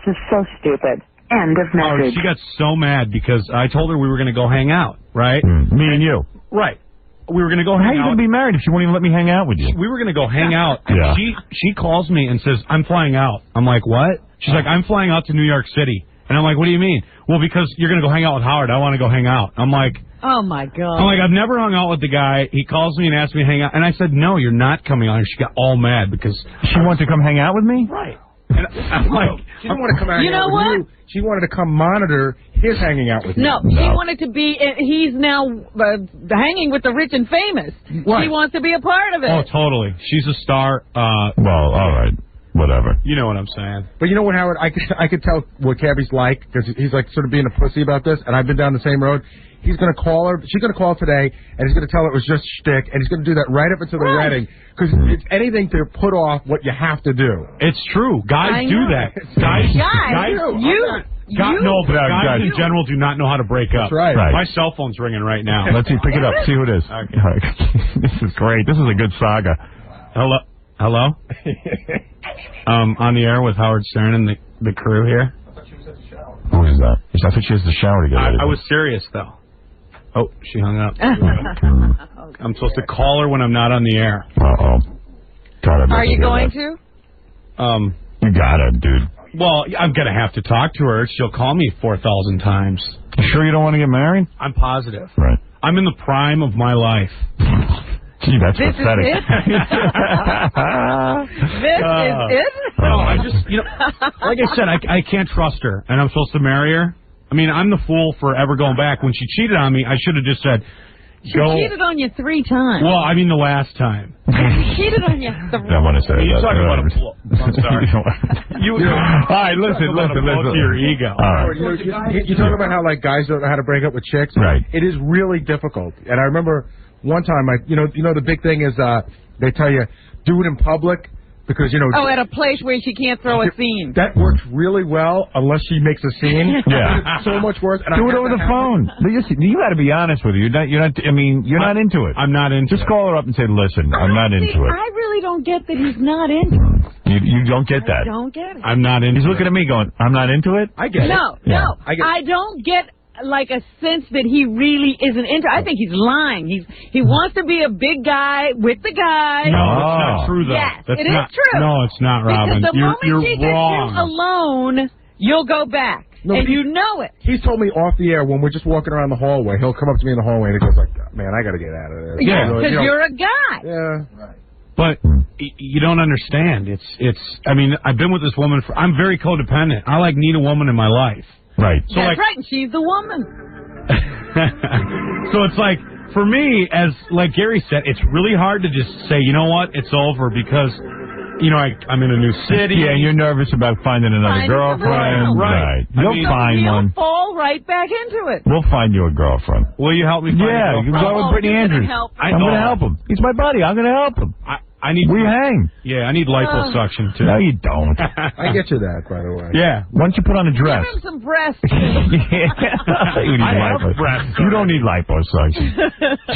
[SPEAKER 22] is so stupid. End of
[SPEAKER 9] Oh,
[SPEAKER 22] message.
[SPEAKER 9] she got so mad because I told her we were going to go hang out, right?
[SPEAKER 1] Me and you.
[SPEAKER 9] Right. We were going to go
[SPEAKER 1] How
[SPEAKER 9] hang
[SPEAKER 1] are you
[SPEAKER 9] out.
[SPEAKER 1] going to be married if she won't even let me hang out with you?
[SPEAKER 9] We were going to go hang out. And
[SPEAKER 1] Yeah.
[SPEAKER 9] She calls me and says, "I'm flying out." I'm like, "What?" She's like, "I'm flying out to New York City." And I'm like, "What do you mean?" "Well, because you're going to go hang out with Howard. I want to go hang out." I'm like,
[SPEAKER 4] Oh, my God.
[SPEAKER 9] I've never hung out with the guy. He calls me and asks me to hang out. And I said, "No, you're not coming out." And she got all mad because
[SPEAKER 1] she wanted to come hang out with me?
[SPEAKER 9] Right. And I'm like,
[SPEAKER 8] she didn't want to come hang
[SPEAKER 4] You know
[SPEAKER 8] out with
[SPEAKER 4] what?
[SPEAKER 8] you. She wanted to come monitor his hanging out with you.
[SPEAKER 4] No, she wanted to be, he's now hanging with the rich and famous.
[SPEAKER 9] Right.
[SPEAKER 4] She wants to be a part of it.
[SPEAKER 9] oh, totally. She's a star.
[SPEAKER 1] Well, all right. Whatever.
[SPEAKER 9] You know what I'm saying.
[SPEAKER 8] But you know what, Howard? I could tell what Cabby's like, because he's like sort of being a pussy about this, and I've been down the same road. He's going to call her. She's going to call today, and he's going to tell her it was just shtick, and he's going to do that right up until the wedding, because it's anything to put off what you have to do.
[SPEAKER 9] It's true. Guys do that. Guys, guys in general do not know how to break up.
[SPEAKER 8] That's right.
[SPEAKER 9] My cell phone's ringing right now.
[SPEAKER 1] Let's see. Pick it up. See who it is.
[SPEAKER 9] Okay.
[SPEAKER 1] All right. This is great. This is a good saga.
[SPEAKER 9] Hello? On the air with Howard Stern and the crew here.
[SPEAKER 1] Who is that? I think she has the shower to get ready.
[SPEAKER 9] I was serious, though. Oh, she hung up. I'm supposed to call her when I'm not on the air.
[SPEAKER 1] Uh-oh. God,
[SPEAKER 4] Are you going to?
[SPEAKER 1] You gotta, dude.
[SPEAKER 9] Well, I'm going to have to talk to her. She'll call me 4,000 times.
[SPEAKER 1] You sure you don't want to get married?
[SPEAKER 9] I'm positive.
[SPEAKER 1] Right.
[SPEAKER 9] I'm in the prime of my life.
[SPEAKER 1] Gee, that's
[SPEAKER 4] This
[SPEAKER 1] pathetic.
[SPEAKER 4] is it?
[SPEAKER 9] No, I just, like I said, I can't trust her, and I'm supposed to marry her. I mean, I'm the fool for ever going back. When she cheated on me, I should have just said,
[SPEAKER 4] She cheated on you 3 times.
[SPEAKER 9] Well, I mean the last time.
[SPEAKER 4] She cheated on you 3 times.
[SPEAKER 1] I want to say
[SPEAKER 9] You're talking about
[SPEAKER 1] that.
[SPEAKER 9] I'm sorry. All
[SPEAKER 1] right, listen.
[SPEAKER 9] To your ego.
[SPEAKER 1] All right.
[SPEAKER 8] You talk about how like guys don't know how to break up with chicks.
[SPEAKER 1] Right.
[SPEAKER 8] It is really difficult. And I remember one time, you know, the big thing is they tell you do it in public. Because, you know...
[SPEAKER 4] Oh, at a place where she can't throw a scene.
[SPEAKER 8] That works really well unless she makes a scene.
[SPEAKER 1] Yeah.
[SPEAKER 8] It's so much worse. And
[SPEAKER 1] do it over the phone. You got to be honest with her. You're not into it.
[SPEAKER 9] I'm not into it.
[SPEAKER 1] Just call her up and say, listen, I'm not into it.
[SPEAKER 4] I really don't get that he's not into it.
[SPEAKER 1] You don't get that.
[SPEAKER 4] I don't get it.
[SPEAKER 9] I'm not into it.
[SPEAKER 1] He's looking at me going, I'm not into it?
[SPEAKER 8] I get it.
[SPEAKER 4] No. I don't get... like a sense that he really isn't into. I think he's lying. He wants to be a big guy with the guy.
[SPEAKER 9] No, that's not true though.
[SPEAKER 4] Yes,
[SPEAKER 9] that's
[SPEAKER 4] it
[SPEAKER 9] not,
[SPEAKER 4] is true.
[SPEAKER 9] No, it's not, Robin.
[SPEAKER 4] Because the moment
[SPEAKER 9] you're
[SPEAKER 4] she gets
[SPEAKER 9] wrong.
[SPEAKER 4] you alone, you'll go back.
[SPEAKER 8] No,
[SPEAKER 4] and you know it.
[SPEAKER 8] He's told me off the air when we're just walking around the hallway, he'll come up to me in the hallway and he goes like, man, I got to get out of there.
[SPEAKER 4] Yeah, because you're a guy.
[SPEAKER 8] Yeah. Right.
[SPEAKER 9] But you don't understand. I mean, I've been with this woman I'm very codependent. I need a woman in my life.
[SPEAKER 1] Right.
[SPEAKER 9] So
[SPEAKER 4] That's right, and she's the woman.
[SPEAKER 9] So it's like, for me, as like Gary said, it's really hard to just say, you know what, it's over because, you know, I'm in a new city.
[SPEAKER 1] Yeah, and you're nervous about finding another girlfriend.
[SPEAKER 9] Right.
[SPEAKER 1] You'll find one.
[SPEAKER 4] Fall right back into it.
[SPEAKER 1] We'll find you a girlfriend.
[SPEAKER 9] Will you help me find a girlfriend?
[SPEAKER 1] You go with Brittany Andrews. I'm going to help him. He's my buddy. I'm going to help him. We hang.
[SPEAKER 9] Yeah, I need liposuction, too.
[SPEAKER 1] No, you don't.
[SPEAKER 8] I get you that, by the way.
[SPEAKER 1] Yeah. Why don't you put on a dress?
[SPEAKER 4] Give him some breasts.
[SPEAKER 1] I have breasts. You don't need liposuction.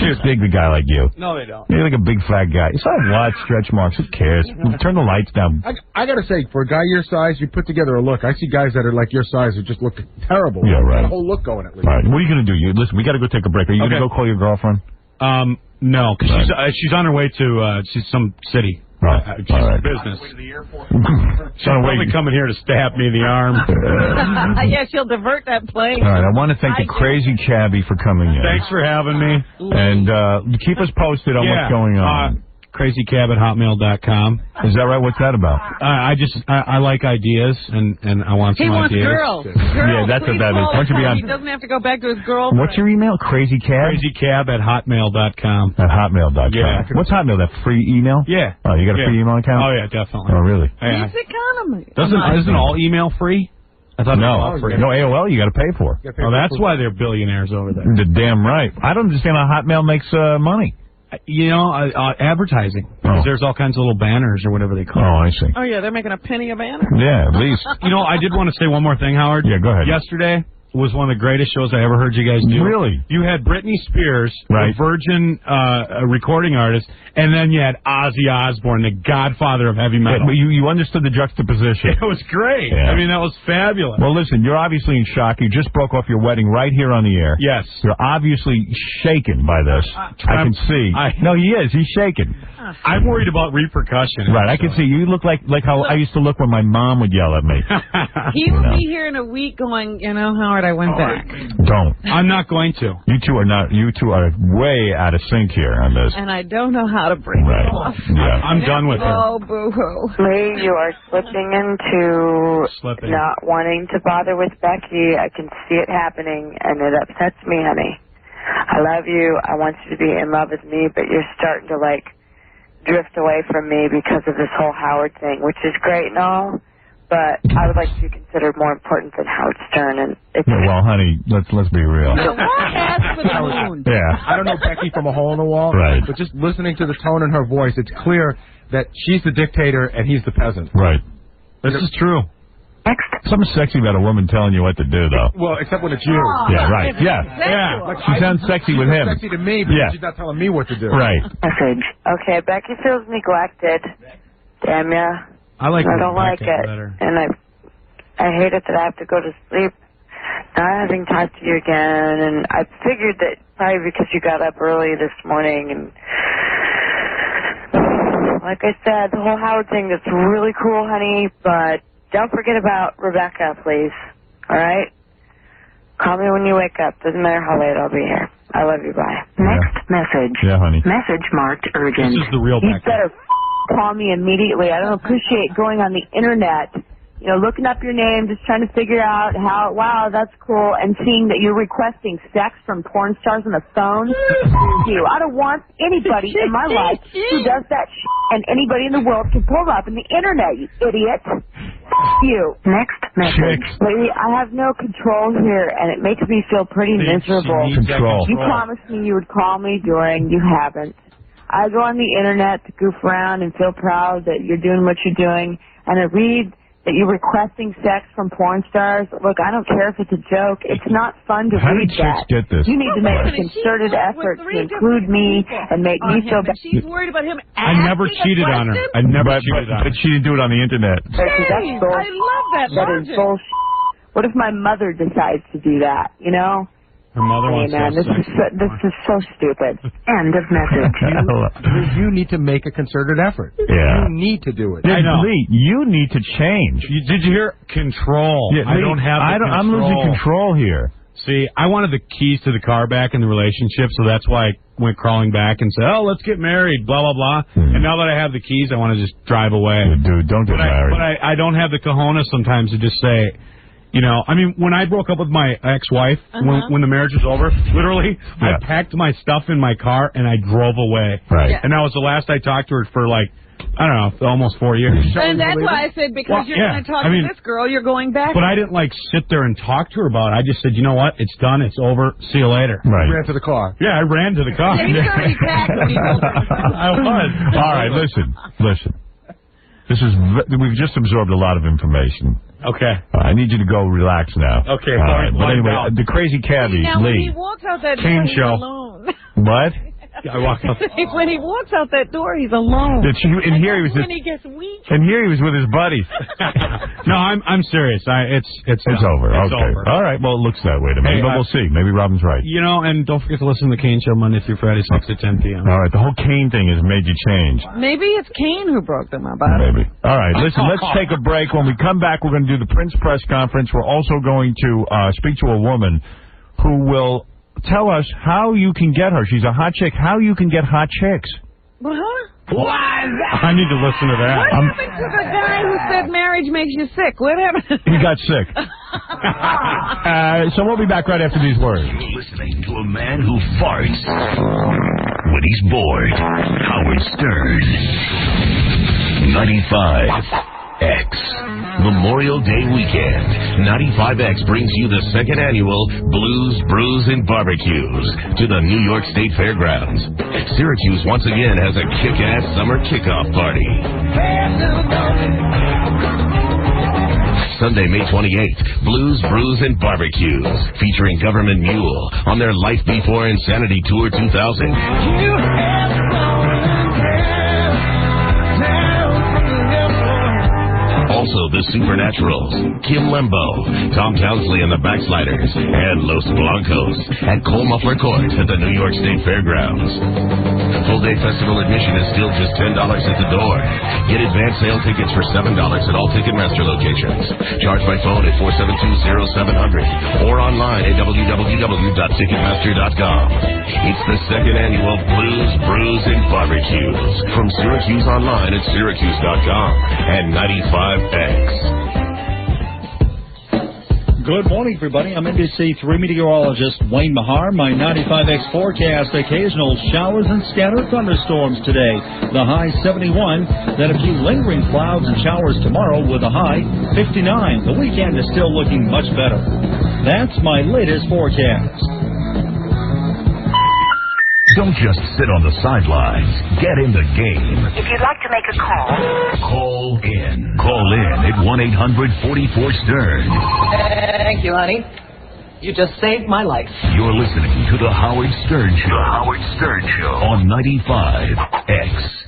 [SPEAKER 1] Just big guy like you.
[SPEAKER 9] No, they don't.
[SPEAKER 1] You're like a big fat guy. It's not a lot of stretch marks. Who cares? Turn the lights down.
[SPEAKER 8] I got to say, for a guy your size, you put together a look. I see guys that are like your size who just look terrible.
[SPEAKER 1] Yeah, right.
[SPEAKER 8] The whole look going at least.
[SPEAKER 1] All right. What are you going to do? Listen, we got to go take a break. Are you going to go call your girlfriend?
[SPEAKER 9] No, because she's on her way to some city. She's business. She's probably coming here to stab me in the arm.
[SPEAKER 4] Yeah, she'll divert that plane.
[SPEAKER 1] All right, I want to thank the Crazy Cabbie for coming in.
[SPEAKER 9] Thanks for having me.
[SPEAKER 1] And keep us posted on what's going on.
[SPEAKER 9] CrazyCab@hotmail.com.
[SPEAKER 1] Is that right? What's that about?
[SPEAKER 9] I like ideas, and I want some ideas.
[SPEAKER 4] He wants girls.
[SPEAKER 1] Yeah, that's what that is. Why don't you be on?
[SPEAKER 4] He doesn't have to go back to his girlfriend.
[SPEAKER 1] What's your email? CrazyCab?
[SPEAKER 9] CrazyCab@hotmail.com.
[SPEAKER 1] At hotmail.com. Yeah. What's Hotmail? That free email?
[SPEAKER 9] Yeah.
[SPEAKER 1] Oh, you got a free email account?
[SPEAKER 9] Oh, yeah, definitely.
[SPEAKER 1] Oh, really?
[SPEAKER 9] Yeah.
[SPEAKER 4] It's economy.
[SPEAKER 9] Isn't all email free? I thought
[SPEAKER 1] no,
[SPEAKER 9] it was free.
[SPEAKER 1] no AOL you got to pay for.
[SPEAKER 9] Oh, that's why they're billionaires over there.
[SPEAKER 1] The damn right. I don't understand how Hotmail makes money.
[SPEAKER 9] You know, advertising. Because there's all kinds of little banners or whatever they call it.
[SPEAKER 1] Oh, I see.
[SPEAKER 4] Oh, yeah, they're making a penny a banner.
[SPEAKER 1] Yeah, at least.
[SPEAKER 9] You know, I did want to say one more thing, Howard.
[SPEAKER 1] Yeah, go ahead.
[SPEAKER 9] Yesterday was one of the greatest shows I ever heard you guys do.
[SPEAKER 1] Really?
[SPEAKER 9] You had Britney Spears, the Virgin recording artist, and then you had Ozzy Osbourne, the godfather of heavy metal.
[SPEAKER 1] But you understood the juxtaposition.
[SPEAKER 9] It was great.
[SPEAKER 1] Yeah.
[SPEAKER 9] I mean, that was fabulous.
[SPEAKER 1] Well, listen, you're obviously in shock. You just broke off your wedding right here on the air.
[SPEAKER 9] Yes.
[SPEAKER 1] You're obviously shaken by this. I can see. No, he is. He's shaken.
[SPEAKER 9] I'm worried about repercussion.
[SPEAKER 1] Right, I can see. You look like how I used to look when my mom would yell at me.
[SPEAKER 4] He will be here in a week going, you know, Howard, I went back.
[SPEAKER 1] Don't.
[SPEAKER 9] I'm not going to.
[SPEAKER 1] You two are way out of sync here on this.
[SPEAKER 4] And I don't know how to break it off.
[SPEAKER 1] Yeah.
[SPEAKER 9] I'm done with her.
[SPEAKER 4] Oh, boo-hoo.
[SPEAKER 22] Lee, you are slipping into not wanting to bother with Becky. I can see it happening, and it upsets me, honey. I love you. I want you to be in love with me, but you're starting to, drift away from me because of this whole Howard thing, which is great and all, but I would like to be considered more important than Howard Stern. And it's
[SPEAKER 1] well, honey, let's be real.
[SPEAKER 4] The wall has for the moon.
[SPEAKER 1] Yeah.
[SPEAKER 8] I don't know Becky from a hole in the wall,
[SPEAKER 1] right?
[SPEAKER 8] But just listening to the tone in her voice, it's clear that she's the dictator and he's the peasant.
[SPEAKER 1] Right.
[SPEAKER 9] This is true.
[SPEAKER 1] Something sexy about a woman telling you what to do, though.
[SPEAKER 8] Well, except when it's you.
[SPEAKER 1] Yeah, right. Yeah. She sounds sexy with him.
[SPEAKER 8] Sexy to me, but she's not telling me what to do.
[SPEAKER 1] Right.
[SPEAKER 22] message. Okay, Becky feels neglected. Damn ya.
[SPEAKER 9] I
[SPEAKER 22] don't like it.
[SPEAKER 9] Better.
[SPEAKER 22] And I hate it that I have to go to sleep not having talked to you again. And I figured that probably because you got up early this morning. And like I said, the whole Howard thing, that's really cool, honey, but don't forget about Rebecca, please. All right? Call me when you wake up. Doesn't matter how late I'll be here. I love you. Bye. Next message.
[SPEAKER 1] Yeah, honey.
[SPEAKER 22] Message marked urgent.
[SPEAKER 9] This is the real
[SPEAKER 22] You
[SPEAKER 9] Becky.
[SPEAKER 22] better call me immediately. I don't appreciate going on the internet looking up your name, just trying to figure out wow, that's cool, and seeing that you're requesting sex from porn stars on the phone. You. I don't want anybody in my life who does that and anybody in the world can pull up in the internet, you idiot. You. Next message. Lady, I have no control here, and it makes me feel pretty miserable.
[SPEAKER 1] Control.
[SPEAKER 22] You promised me you would call me during. You haven't. I go on the internet to goof around and feel proud that you're doing what you're doing, and I read that you're requesting sex from porn stars. Look, I don't care if it's a joke. It's not fun to
[SPEAKER 1] How
[SPEAKER 22] read
[SPEAKER 1] did chicks
[SPEAKER 22] that.
[SPEAKER 1] get this?
[SPEAKER 22] You need to make a concerted effort to include me and make me feel better.
[SPEAKER 4] She's worried about him.
[SPEAKER 9] I never cheated on her. I never cheated on her.
[SPEAKER 1] But she didn't do it on the internet.
[SPEAKER 4] I love that
[SPEAKER 22] That is
[SPEAKER 4] logic.
[SPEAKER 22] bullshit. What if my mother decides to do that,
[SPEAKER 9] Her mother wants to have
[SPEAKER 22] this
[SPEAKER 9] sex.
[SPEAKER 22] is so stupid. End of message.
[SPEAKER 8] You need to make a concerted effort.
[SPEAKER 1] Yeah.
[SPEAKER 8] You need to do it.
[SPEAKER 9] I know.
[SPEAKER 1] Lee, you need to change.
[SPEAKER 9] Did you hear? Control.
[SPEAKER 1] Yeah,
[SPEAKER 9] I
[SPEAKER 1] Lee,
[SPEAKER 9] don't have the control.
[SPEAKER 1] I'm losing control here.
[SPEAKER 9] See, I wanted the keys to the car back in the relationship, so that's why I went crawling back and said, oh, let's get married, blah, blah, blah. And now that I have the keys, I want to just drive away.
[SPEAKER 1] Dude, don't get married.
[SPEAKER 9] But I don't have the cojones sometimes to just say, when I broke up with my ex-wife, when the marriage was over, literally, I packed my stuff in my car and I drove away.
[SPEAKER 1] Right.
[SPEAKER 9] And that was the last I talked to her for, I don't know, almost 4 years.
[SPEAKER 4] And that's why I said, because you're going to talk to this girl, you're going back.
[SPEAKER 9] But I didn't, sit there and talk to her about it. I just said, you know what? It's done. It's over. See you later.
[SPEAKER 1] Right.
[SPEAKER 8] You ran to the car.
[SPEAKER 9] Yeah, I ran to the car.
[SPEAKER 4] Yeah, he's already packed when he goes.
[SPEAKER 9] I was.
[SPEAKER 1] All right, listen. We've just absorbed a lot of information.
[SPEAKER 9] Okay.
[SPEAKER 1] I need you to go relax now.
[SPEAKER 9] Okay.
[SPEAKER 1] All right. But anyway, the crazy cabbie,
[SPEAKER 4] Now, when
[SPEAKER 1] Lee.
[SPEAKER 4] he walks out that door,
[SPEAKER 9] Cane
[SPEAKER 4] he's
[SPEAKER 9] show.
[SPEAKER 4] alone.
[SPEAKER 1] What?
[SPEAKER 9] I walked out.
[SPEAKER 4] When he walks out that door, he's alone.
[SPEAKER 1] And here he was.
[SPEAKER 4] When he gets weak.
[SPEAKER 1] And here he was with his buddies.
[SPEAKER 9] No, I'm serious. It's
[SPEAKER 1] over.
[SPEAKER 9] It's
[SPEAKER 1] okay.
[SPEAKER 9] over.
[SPEAKER 1] All right. Well, it looks that way to me,
[SPEAKER 9] Hey,
[SPEAKER 1] but we'll see. Maybe Robin's right.
[SPEAKER 9] And don't forget to listen to the Kane Show Monday through Friday, 6 to 10 p.m.
[SPEAKER 1] All right. The whole Kane thing has made you change.
[SPEAKER 4] Maybe it's Kane who broke them up.
[SPEAKER 1] Maybe. All right. Listen, let's take a break. When we come back, we're going to do the Prince press conference. We're also going to speak to a woman who will tell us how you can get her. She's a hot chick. How you can get hot chicks.
[SPEAKER 4] What?
[SPEAKER 9] I need to listen to that.
[SPEAKER 4] What happened to the guy who said marriage makes you sick? What happened?
[SPEAKER 1] He got sick. So we'll be back right after these words.
[SPEAKER 7] You're listening to a man who farts when he's bored. Howard Stern. 95X. Memorial Day weekend. 95X brings you the second annual Blues, Brews, and Barbecues to the New York State Fairgrounds. Syracuse once again has a kick-ass summer kickoff party. Sunday, May 28th, Blues, Brews, and Barbecues, featuring Government Mule on their Life Before Insanity Tour 2000. Also, the Supernaturals, Kim Lembo, Tom Townsley and the Backsliders, and Los Blancos at Cole Muffler Court at the New York State Fairgrounds. Full-day festival admission is still just $10 at the door. Get advance sale tickets for $7 at all Ticketmaster locations. Charge by phone at 472-0700 or online at www.ticketmaster.com. It's the second annual Blues, Brews, and Barbecues from Syracuse Online at syracuse.com and 95X.
[SPEAKER 11] Good morning, everybody. I'm NBC3 meteorologist Wayne Mahar. My 95X forecast, occasional showers and scattered thunderstorms today. The high 71. Then a few lingering clouds and showers tomorrow with a high 59. The weekend is still looking much better. That's my latest forecast.
[SPEAKER 7] Don't just sit on the sidelines. Get in the game.
[SPEAKER 22] If you'd like to make a call.
[SPEAKER 7] Call in. Call in at 1-800-44-STERN.
[SPEAKER 12] Thank you, honey. You just saved my life.
[SPEAKER 7] You're listening to The Howard Stern Show. The Howard Stern Show on 95X.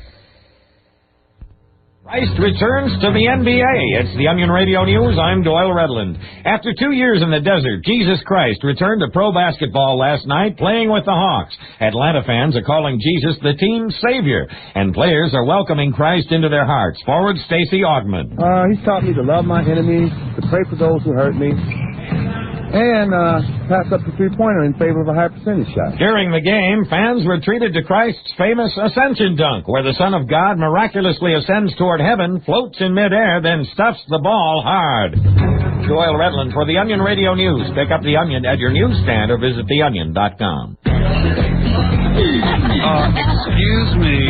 [SPEAKER 13] Christ returns to the NBA. It's the Onion Radio News. I'm Doyle Redland. After 2 years in the desert, Jesus Christ returned to pro basketball last night, playing with the Hawks. Atlanta fans are calling Jesus the team's savior, and players are welcoming Christ into their hearts. Forward Stacey Augmon.
[SPEAKER 23] He's taught me to love my enemies, to pray for those who hurt me,
[SPEAKER 8] and pass up the three-pointer in favor of a high percentage shot.
[SPEAKER 13] During the game, fans were treated to Christ's famous Ascension Dunk, where the Son of God miraculously ascends toward heaven, floats in midair, then stuffs the ball hard. Doyle Redland for the Onion Radio News. Pick up the Onion at your newsstand or visit theonion.com.
[SPEAKER 16] Excuse me.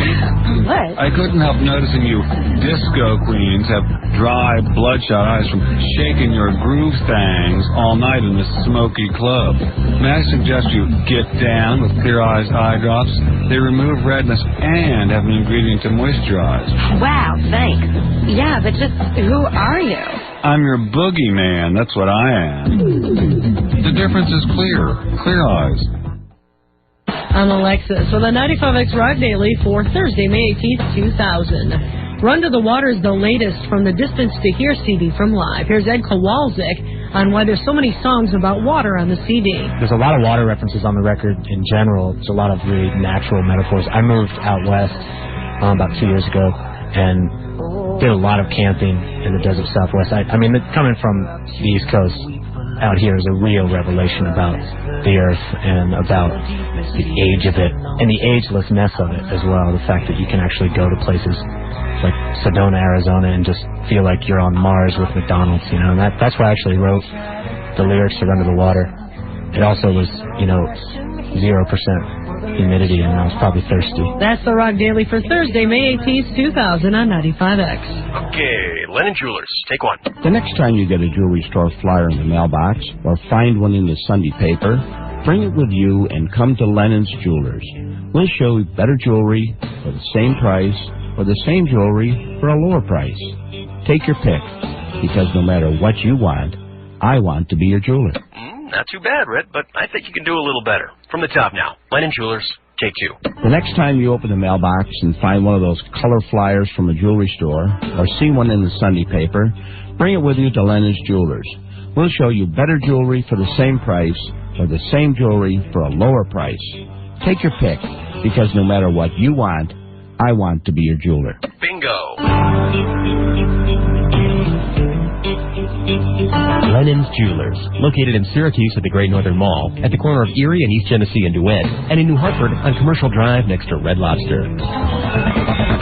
[SPEAKER 14] What?
[SPEAKER 16] I couldn't help noticing you disco queens have dry, bloodshot eyes from shaking your groove things all night in this smoky club. May I suggest you get down with Clear Eyes eye drops? They remove redness and have an ingredient to moisturize.
[SPEAKER 14] Wow, thanks. Yeah, but just who are you?
[SPEAKER 16] I'm your boogeyman. That's what I am. The difference is clear. Clear Eyes.
[SPEAKER 17] I'm Alexis with a 95X Rock Daily for Thursday, May 18th, 2000. Run to the Water is the latest from the Distance to Hear CD from Live. Here's Ed Kowalczyk on why there's so many songs about water on the CD.
[SPEAKER 18] There's a lot of water references on the record in general. There's a lot of really natural metaphors. I moved out west about 2 years ago and did a lot of camping in the desert Southwest. I mean, coming from the East Coast, out here is a real revelation about the earth and about the age of it and the agelessness of it as well. The fact that you can actually go to places like Sedona, Arizona and just feel like you're on Mars with McDonald's, you know. And that's why I actually wrote the lyrics to Run to the Water. It also was, 0% humidity and I was probably thirsty.
[SPEAKER 17] That's the Rock Daily for Thursday, May 18th, 2000 on 95X.
[SPEAKER 23] Okay, Lennon Jewelers, take one.
[SPEAKER 24] The next time you get a jewelry store flyer in the mailbox or find one in the Sunday paper, bring it with you and come to Lennon's Jewelers. We'll show you better jewelry for the same price or the same jewelry for a lower price. Take your pick, because no matter what you want, I want to be your jeweler.
[SPEAKER 23] Not too bad, Red, but I think you can do a little better. From the top now, Lennon Jewelers, take two.
[SPEAKER 24] The next time you open the mailbox and find one of those color flyers from a jewelry store or see one in the Sunday paper, bring it with you to Lennon's Jewelers. We'll show you better jewelry for the same price or the same jewelry for a lower price. Take your pick, because no matter what you want, I want to be your jeweler.
[SPEAKER 23] Bingo.
[SPEAKER 15] Lennon's Jewelers, located in Syracuse at the Great Northern Mall, at the corner of Erie and East Genesee and DeWitt, and in New Hartford on Commercial Drive next to Red Lobster.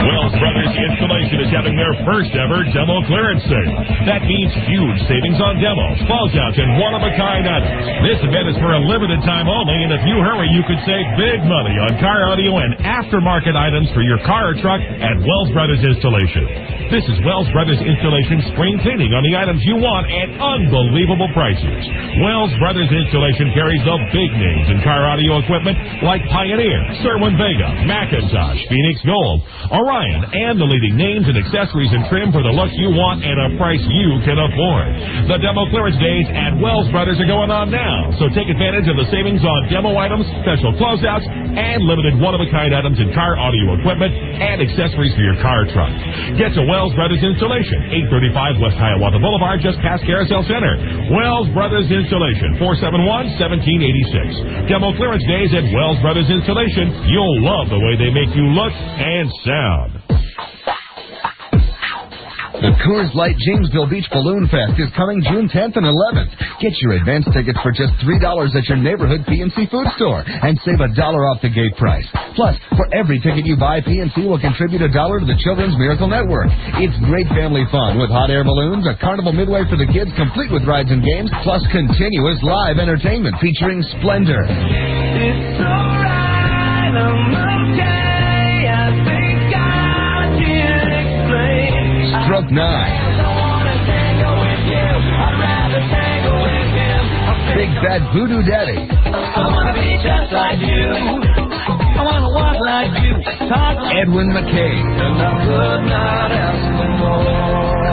[SPEAKER 28] Wells Brothers Installation is having their first ever demo clearance sale. That means huge savings on demos, closeouts, and one-of-a-kind items. This event is for a limited time only, and if you hurry, you could save big money on car audio and aftermarket items for your car or truck at Wells Brothers Installation. This is Wells Brothers Installation spring cleaning on the items you want at unbelievable prices. Wells Brothers Installation carries the big names in car audio equipment like Pioneer, Cerwin-Vega, Macintosh, Phoenix Gold, Orion, and the leading names and accessories and trim for the look you want at a price you can afford. The demo clearance days at Wells Brothers are going on now, so take advantage of the savings on demo items, special closeouts, and limited one-of-a-kind items in car audio equipment and accessories for your car or truck. Get to Wells Brothers Installation, 835 West Hiawatha Boulevard, just past Carousel Center. Wells Brothers Installation, 471-1786. Demo clearance days at Wells Brothers Installation. You'll love the way they make you look and sound.
[SPEAKER 25] The Coors Light Jamesville Beach Balloon Fest is coming June 10th and 11th. Get your advance tickets for just $3 at your neighborhood PNC food store and save $1 off the gate price. Plus, for every ticket you buy, PNC will contribute $1 to the Children's Miracle Network. It's great family fun with hot air balloons, a carnival midway for the kids complete with rides and games, plus continuous live entertainment featuring Splendor.
[SPEAKER 26] It's alright, I'm okay, I think I can explain.
[SPEAKER 25] Stroke 9. Big Bad Voodoo Daddy.
[SPEAKER 26] I wanna be just like you. I wanna walk like you. Talk like
[SPEAKER 25] Edwin McCabe.
[SPEAKER 26] And I could not ask for more.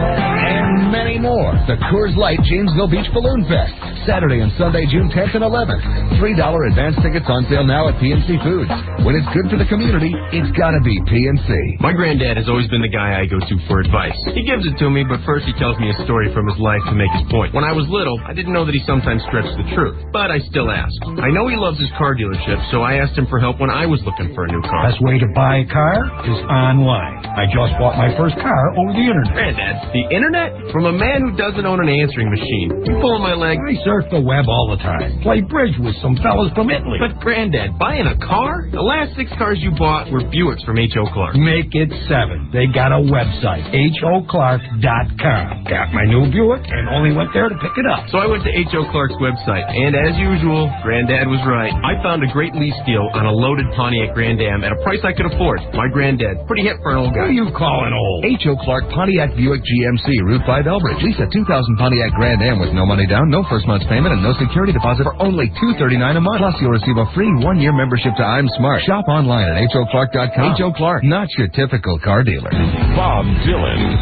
[SPEAKER 25] And many more. The Coors Light Jamesville Beach Balloon Fest. Saturday and Sunday, June 10th and 11th. $3 advance tickets on sale now at PNC Foods. When it's good for the community, it's gotta be PNC.
[SPEAKER 27] My granddad has always been the guy I go to for advice. He gives it to me, but first he tells me a story from his life to make his point. When I was little, I didn't know that he sometimes stretched the truth, but I still ask. I know he loves his car dealership, so I asked him for help when I was looking for a new car.
[SPEAKER 21] Best way to buy a car is online. I just bought my first car over the internet.
[SPEAKER 27] Granddad, the internet? From a man who doesn't own an answering machine. You pulling my leg?
[SPEAKER 21] I surf the web all the time. Play bridge with some fellas from Italy.
[SPEAKER 27] But, Granddad, buying a car? The last 6 cars you bought were Buicks from H.O. Clark.
[SPEAKER 21] Make it 7. They got a website, HOClark.com. Got my new Buick and only went there to pick it up.
[SPEAKER 27] So I went to H.O. Clark's website, and as usual, Granddad was right. I found a great lease deal on a loaded Pontiac Grand Am at a price I could afford. My granddad, pretty hip for an old guy.
[SPEAKER 21] Who you calling old?
[SPEAKER 25] H.O. Clark Pontiac Buick GMC, Route 5 Elbridge. Lease a 2000 Pontiac Grand Am with no money down, no first month's payment, and no security deposit for only $239 a month. Plus, you'll receive a free 1-year membership to I'm Smart. Shop online at HOClark.com. H.O. Clark, not your typical car dealer.
[SPEAKER 28] Bob Dylan.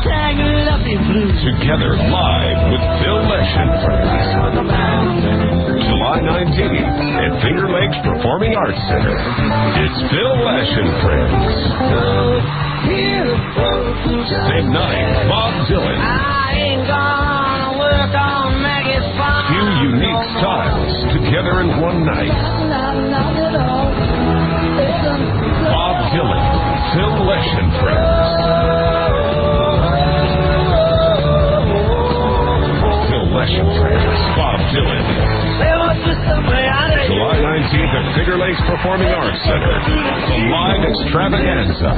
[SPEAKER 28] Together live with Bill Lesh and Friends. July 19th at Finger Lakes Performing Arts Center. It's Bill Lesh and Friends. Same night, Bob Dylan. Few unique styles together in one night. Bob Dylan, Phil Lesh and Friends. Phil Lesh and Friends, Bob Dylan. July 19th at Finger Lakes Performing Arts Center. The live extravaganza.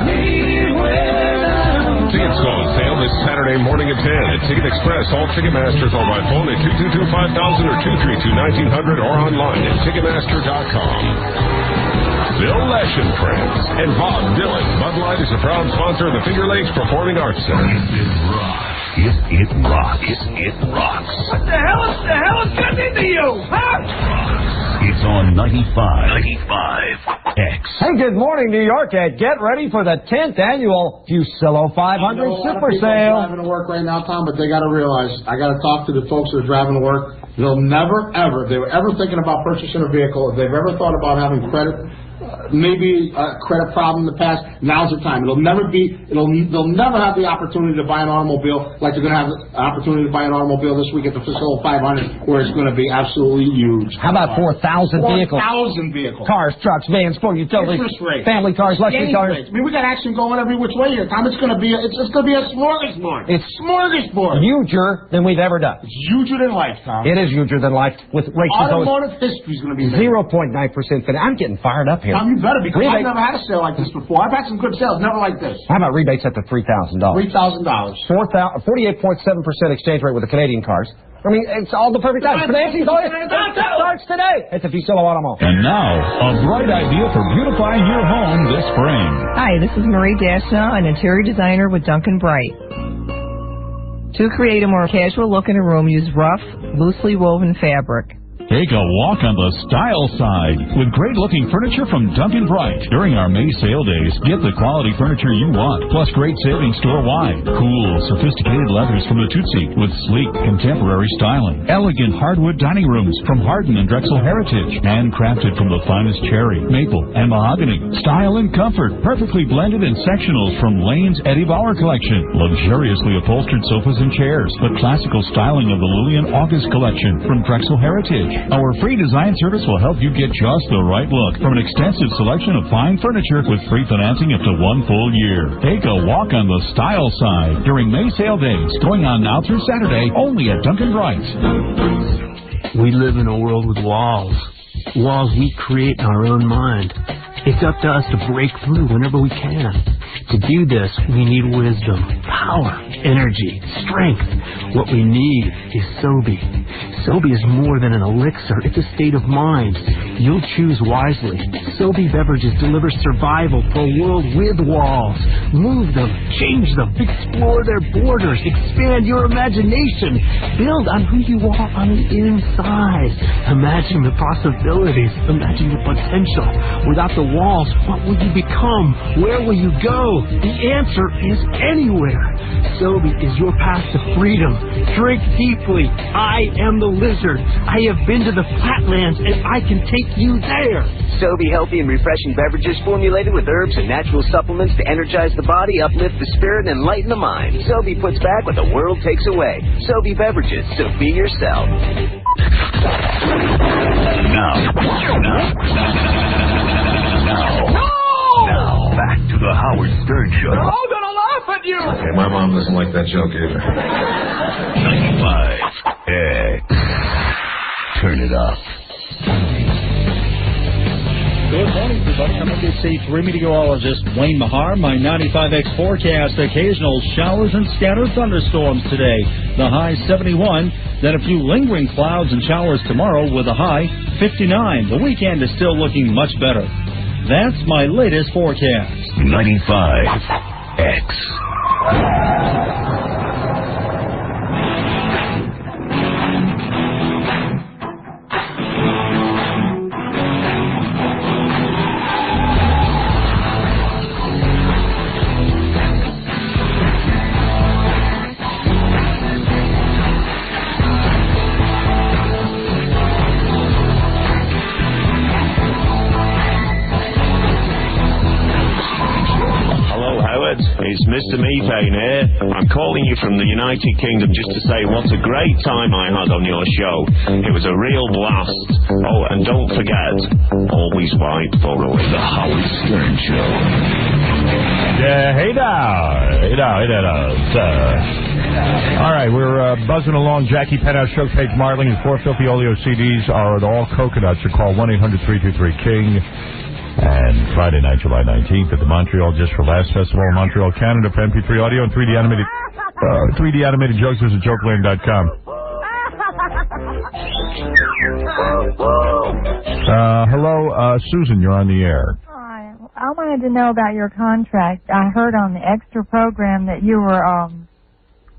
[SPEAKER 28] Tickets go on sale this Saturday morning at 10 at Ticket Express. All Ticketmasters are by phone at 222-5000 or 232-1900 or online at Ticketmaster.com. Bill Lesh and Friends and Bob Dylan. Bud Light is a proud sponsor of the Finger Lakes Performing Arts Center.
[SPEAKER 21] It rocks. It rocks.
[SPEAKER 26] What the hell is getting into you, huh?
[SPEAKER 21] It's on 95X.
[SPEAKER 2] Hey, good morning, New York. Get ready for the 10th annual Fusillo 500 Super Sale.
[SPEAKER 3] Driving to work right now, Tom, but they got to realize I got to talk to the folks that are driving to work. They'll never, ever, if they were ever thinking about purchasing a vehicle, if they've ever thought about having credit, maybe a credit problem in the past, now's the time. They'll never have the opportunity to buy an automobile like they're going to have the opportunity to buy an automobile this week at the Fusillo 500, where it's going to be absolutely huge.
[SPEAKER 2] How about 4,000 vehicles?
[SPEAKER 3] 4,000 vehicles.
[SPEAKER 2] Cars, trucks, vans, sport utilities, family cars, luxury cars.
[SPEAKER 3] I mean, we got action going every which way here, Tom. It's going to be a smorgasbord.
[SPEAKER 2] It's
[SPEAKER 3] smorgasbord.
[SPEAKER 2] Huger than we've ever done.
[SPEAKER 3] It's huger than life, Tom.
[SPEAKER 2] It is huger than life. With rates
[SPEAKER 3] automotive history is going to be
[SPEAKER 2] 0.9% fit. I'm getting fired up here.
[SPEAKER 3] Tom, you better, because I've never had a sale like this before. I've had some good sales, never like this.
[SPEAKER 2] How about rebates up to $3,000?
[SPEAKER 3] $3,000.
[SPEAKER 2] 48.7% exchange rate with the Canadian cars. I mean, it's all the perfect time. Financing starts today. It's a Fusillo Automall.
[SPEAKER 28] And now, a bright idea for beautifying your home this spring.
[SPEAKER 5] Hi, this is Marie Dashnaw, an interior designer with Duncan Bright. To create a more casual look in a room, use rough, loosely woven fabric.
[SPEAKER 6] Take a walk on the style side with great-looking furniture from Duncan Bright. During our May sale days, get the quality furniture you want, plus great savings store-wide. Cool, sophisticated leathers from the Tootsie with sleek, contemporary styling. Elegant hardwood dining rooms from Hardin and Drexel Heritage. Handcrafted from the finest cherry, maple, and mahogany. Style and comfort, perfectly blended in sectionals from Lane's Eddie Bauer collection. Luxuriously upholstered sofas and chairs, but classical styling of the Lillian August collection from Drexel Heritage. Our free design service will help you get just the right look from an extensive selection of fine furniture with free financing up to 1 full year. Take a walk on the style side during May sale days, going on now through Saturday, only at Duncan Bright.
[SPEAKER 9] We live in a world with walls. Walls we create in our own mind. It's up to us to break through whenever we can. To do this, we need wisdom, power, energy, strength. What we need is Sobe. Sobe is more than an elixir. It's a state of mind. You'll choose wisely. Sobe beverages deliver survival for a world with walls. Move them, change them, explore their borders, expand your imagination. Build on who you are on the inside. Imagine the possibilities. Imagine the potential. Without the walls, what will you become? Where will you go? The answer is anywhere. Sobe is your path to freedom. Drink deeply. I am the lizard. I have been to the flatlands, and I can take you there.
[SPEAKER 10] Sobe healthy and refreshing beverages formulated with herbs and natural supplements to energize the body, uplift the spirit, and enlighten the mind. Sobe puts back what the world takes away. Sobe beverages, so be yourself.
[SPEAKER 21] Now, back to the Howard Stern Show.
[SPEAKER 26] They're all gonna laugh at you.
[SPEAKER 19] Okay, my mom doesn't like that joke either.
[SPEAKER 21] 95X.
[SPEAKER 28] it up.
[SPEAKER 1] Good morning, everybody. I'm NBC 3 meteorologist Wayne Mahar. My 95X forecast, occasional showers and scattered thunderstorms today. The high 71, then a few lingering clouds and showers tomorrow with a high 59. The weekend is still looking much better. That's my latest forecast.
[SPEAKER 28] 95X.
[SPEAKER 4] It's Mr. Methane here. I'm calling you from the United Kingdom just to say what a great time I had on your show. It was a real blast. Oh, and don't forget, always wipe thoroughly. The Howard Stern Show.
[SPEAKER 7] Yeah, hey now. All right, we're buzzing along. Jackie Penthouse Showcase Marling and 4 Filthy Oleo CDs are all coconuts. So call 1-800-323-KING. And Friday night, July 19th, at the Montreal Just for Laughs Festival in Montreal, Canada, for MP3 audio and 3D animated jokes. Visit jokeland.com. Hello, Susan, you're on the air.
[SPEAKER 11] Hi. I wanted to know about your contract. I heard on the extra program that you were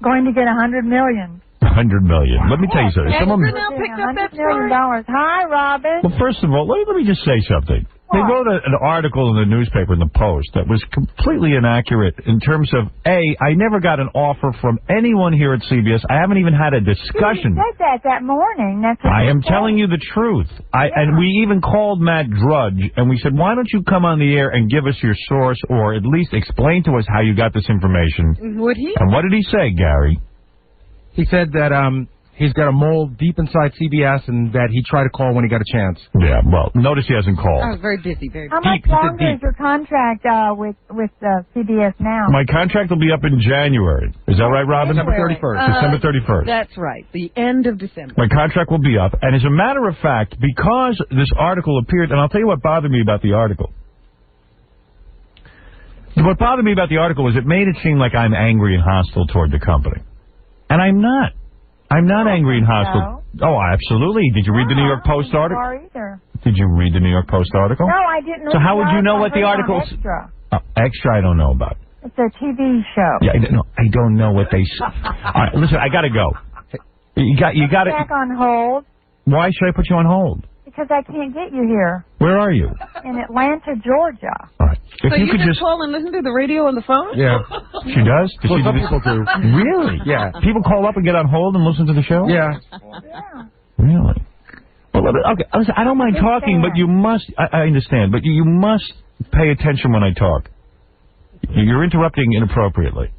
[SPEAKER 11] going to get $100 million.
[SPEAKER 7] $100 million. Let me tell you something.
[SPEAKER 11] Someone now picked up that $100 million. Hi, Robin.
[SPEAKER 7] Well, first of all, let me just say something. They wrote an article in the newspaper, in the Post, that was completely inaccurate in terms of, I never got an offer from anyone here at CBS. I haven't even had a discussion.
[SPEAKER 11] You said that morning. That's what
[SPEAKER 7] I am telling you the truth. And we even called Matt Drudge, and we said, why don't you come on the air and give us your source, or at least explain to us how you got this information.
[SPEAKER 17] Would he?
[SPEAKER 7] And what did he say, Gary?
[SPEAKER 8] He said that he's got a mole deep inside CBS and that he tried to call when he got a chance.
[SPEAKER 7] Yeah, well, notice he hasn't called.
[SPEAKER 17] I was very busy,
[SPEAKER 11] How much longer is your contract with CBS now?
[SPEAKER 7] My contract will be up in January. Is that right, Robin?
[SPEAKER 17] December 31st.
[SPEAKER 7] December 31st.
[SPEAKER 17] That's right. The end of December.
[SPEAKER 7] My contract will be up. And as a matter of fact, because this article appeared, and I'll tell you what bothered me about the article. What bothered me about the article was it made it seem like I'm angry and hostile toward the company. And I'm not. I'm not angry and hostile.
[SPEAKER 11] So?
[SPEAKER 7] Oh, absolutely. Did you read the New York Post article? Did you read the New York Post article?
[SPEAKER 11] No, I didn't.
[SPEAKER 7] So how would you know what the article?
[SPEAKER 11] Extra.
[SPEAKER 7] Extra, I don't know about.
[SPEAKER 11] It's a TV show.
[SPEAKER 7] Yeah, I don't know what they. All right, listen, I gotta go. You got to.
[SPEAKER 11] Back on hold.
[SPEAKER 7] Why should I put you on hold?
[SPEAKER 11] Because I can't get you here.
[SPEAKER 7] Where are you?
[SPEAKER 11] In Atlanta, Georgia.
[SPEAKER 7] All right.
[SPEAKER 17] If so you could just call and listen to the radio on the phone?
[SPEAKER 7] Yeah. She does?
[SPEAKER 8] Well, some people do.
[SPEAKER 7] Really?
[SPEAKER 8] Yeah.
[SPEAKER 7] People call up and get on hold and listen to the show?
[SPEAKER 8] Yeah.
[SPEAKER 7] Really? Well, okay. Listen, I don't mind talking, but you must. I understand, but you must pay attention when I talk. You're interrupting inappropriately.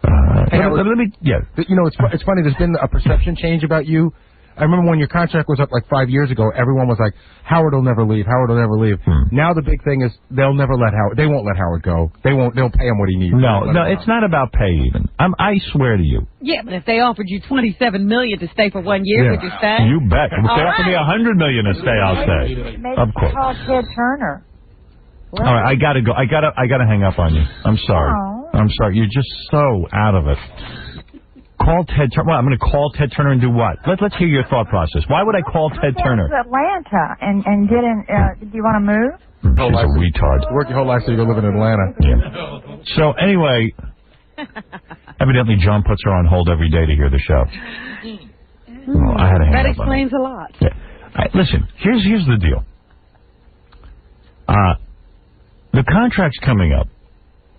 [SPEAKER 7] Let me. Yeah.
[SPEAKER 8] You know, it's funny. There's been a perception change about you. I remember when your contract was up like 5 years ago, everyone was like, Howard will never leave. Howard will never leave. Now the big thing is they won't let Howard go. They'll pay him what he needs.
[SPEAKER 7] No, it's not about pay even. I swear to you.
[SPEAKER 17] Yeah, but if they offered you $27 million to stay for 1 year, would you stay?
[SPEAKER 7] You bet. If they offer me $100 million to stay, I'll stay.
[SPEAKER 11] Maybe
[SPEAKER 7] of course.
[SPEAKER 11] call Ted Turner.
[SPEAKER 7] All right, I gotta go. I gotta hang up on you. I'm sorry. I'm sorry. You're just so out of it. Call Ted Turner. Well, I'm going to call Ted Turner and do what? Let's hear your thought process. Why would I call Ted Turner?
[SPEAKER 11] To Atlanta and get in. Do you want to move?
[SPEAKER 7] She's a retard.
[SPEAKER 8] Work your whole life so you go live in Atlanta.
[SPEAKER 7] Yeah. So anyway, evidently John puts her on hold every day to hear the show. Well, I had to hang
[SPEAKER 17] that
[SPEAKER 7] up
[SPEAKER 17] explains a lot.
[SPEAKER 7] Yeah. Listen, here's the deal. The contract's coming up.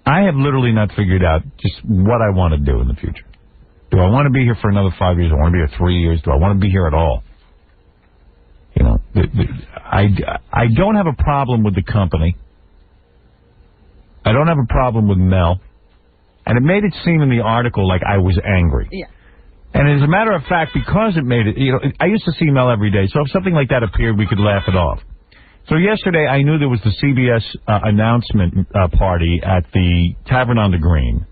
[SPEAKER 7] I have literally not figured out just what I want to do in the future. Do I want to be here for another 5 years? Do I want to be here 3 years? Do I want to be here at all? You know, I don't have a problem with the company. I don't have a problem with Mel. And it made it seem in the article like I was angry.
[SPEAKER 17] Yeah.
[SPEAKER 7] And as a matter of fact, because it made it, I used to see Mel every day, so if something like that appeared, we could laugh it off. So yesterday, I knew there was the CBS announcement party at the Tavern on the Green.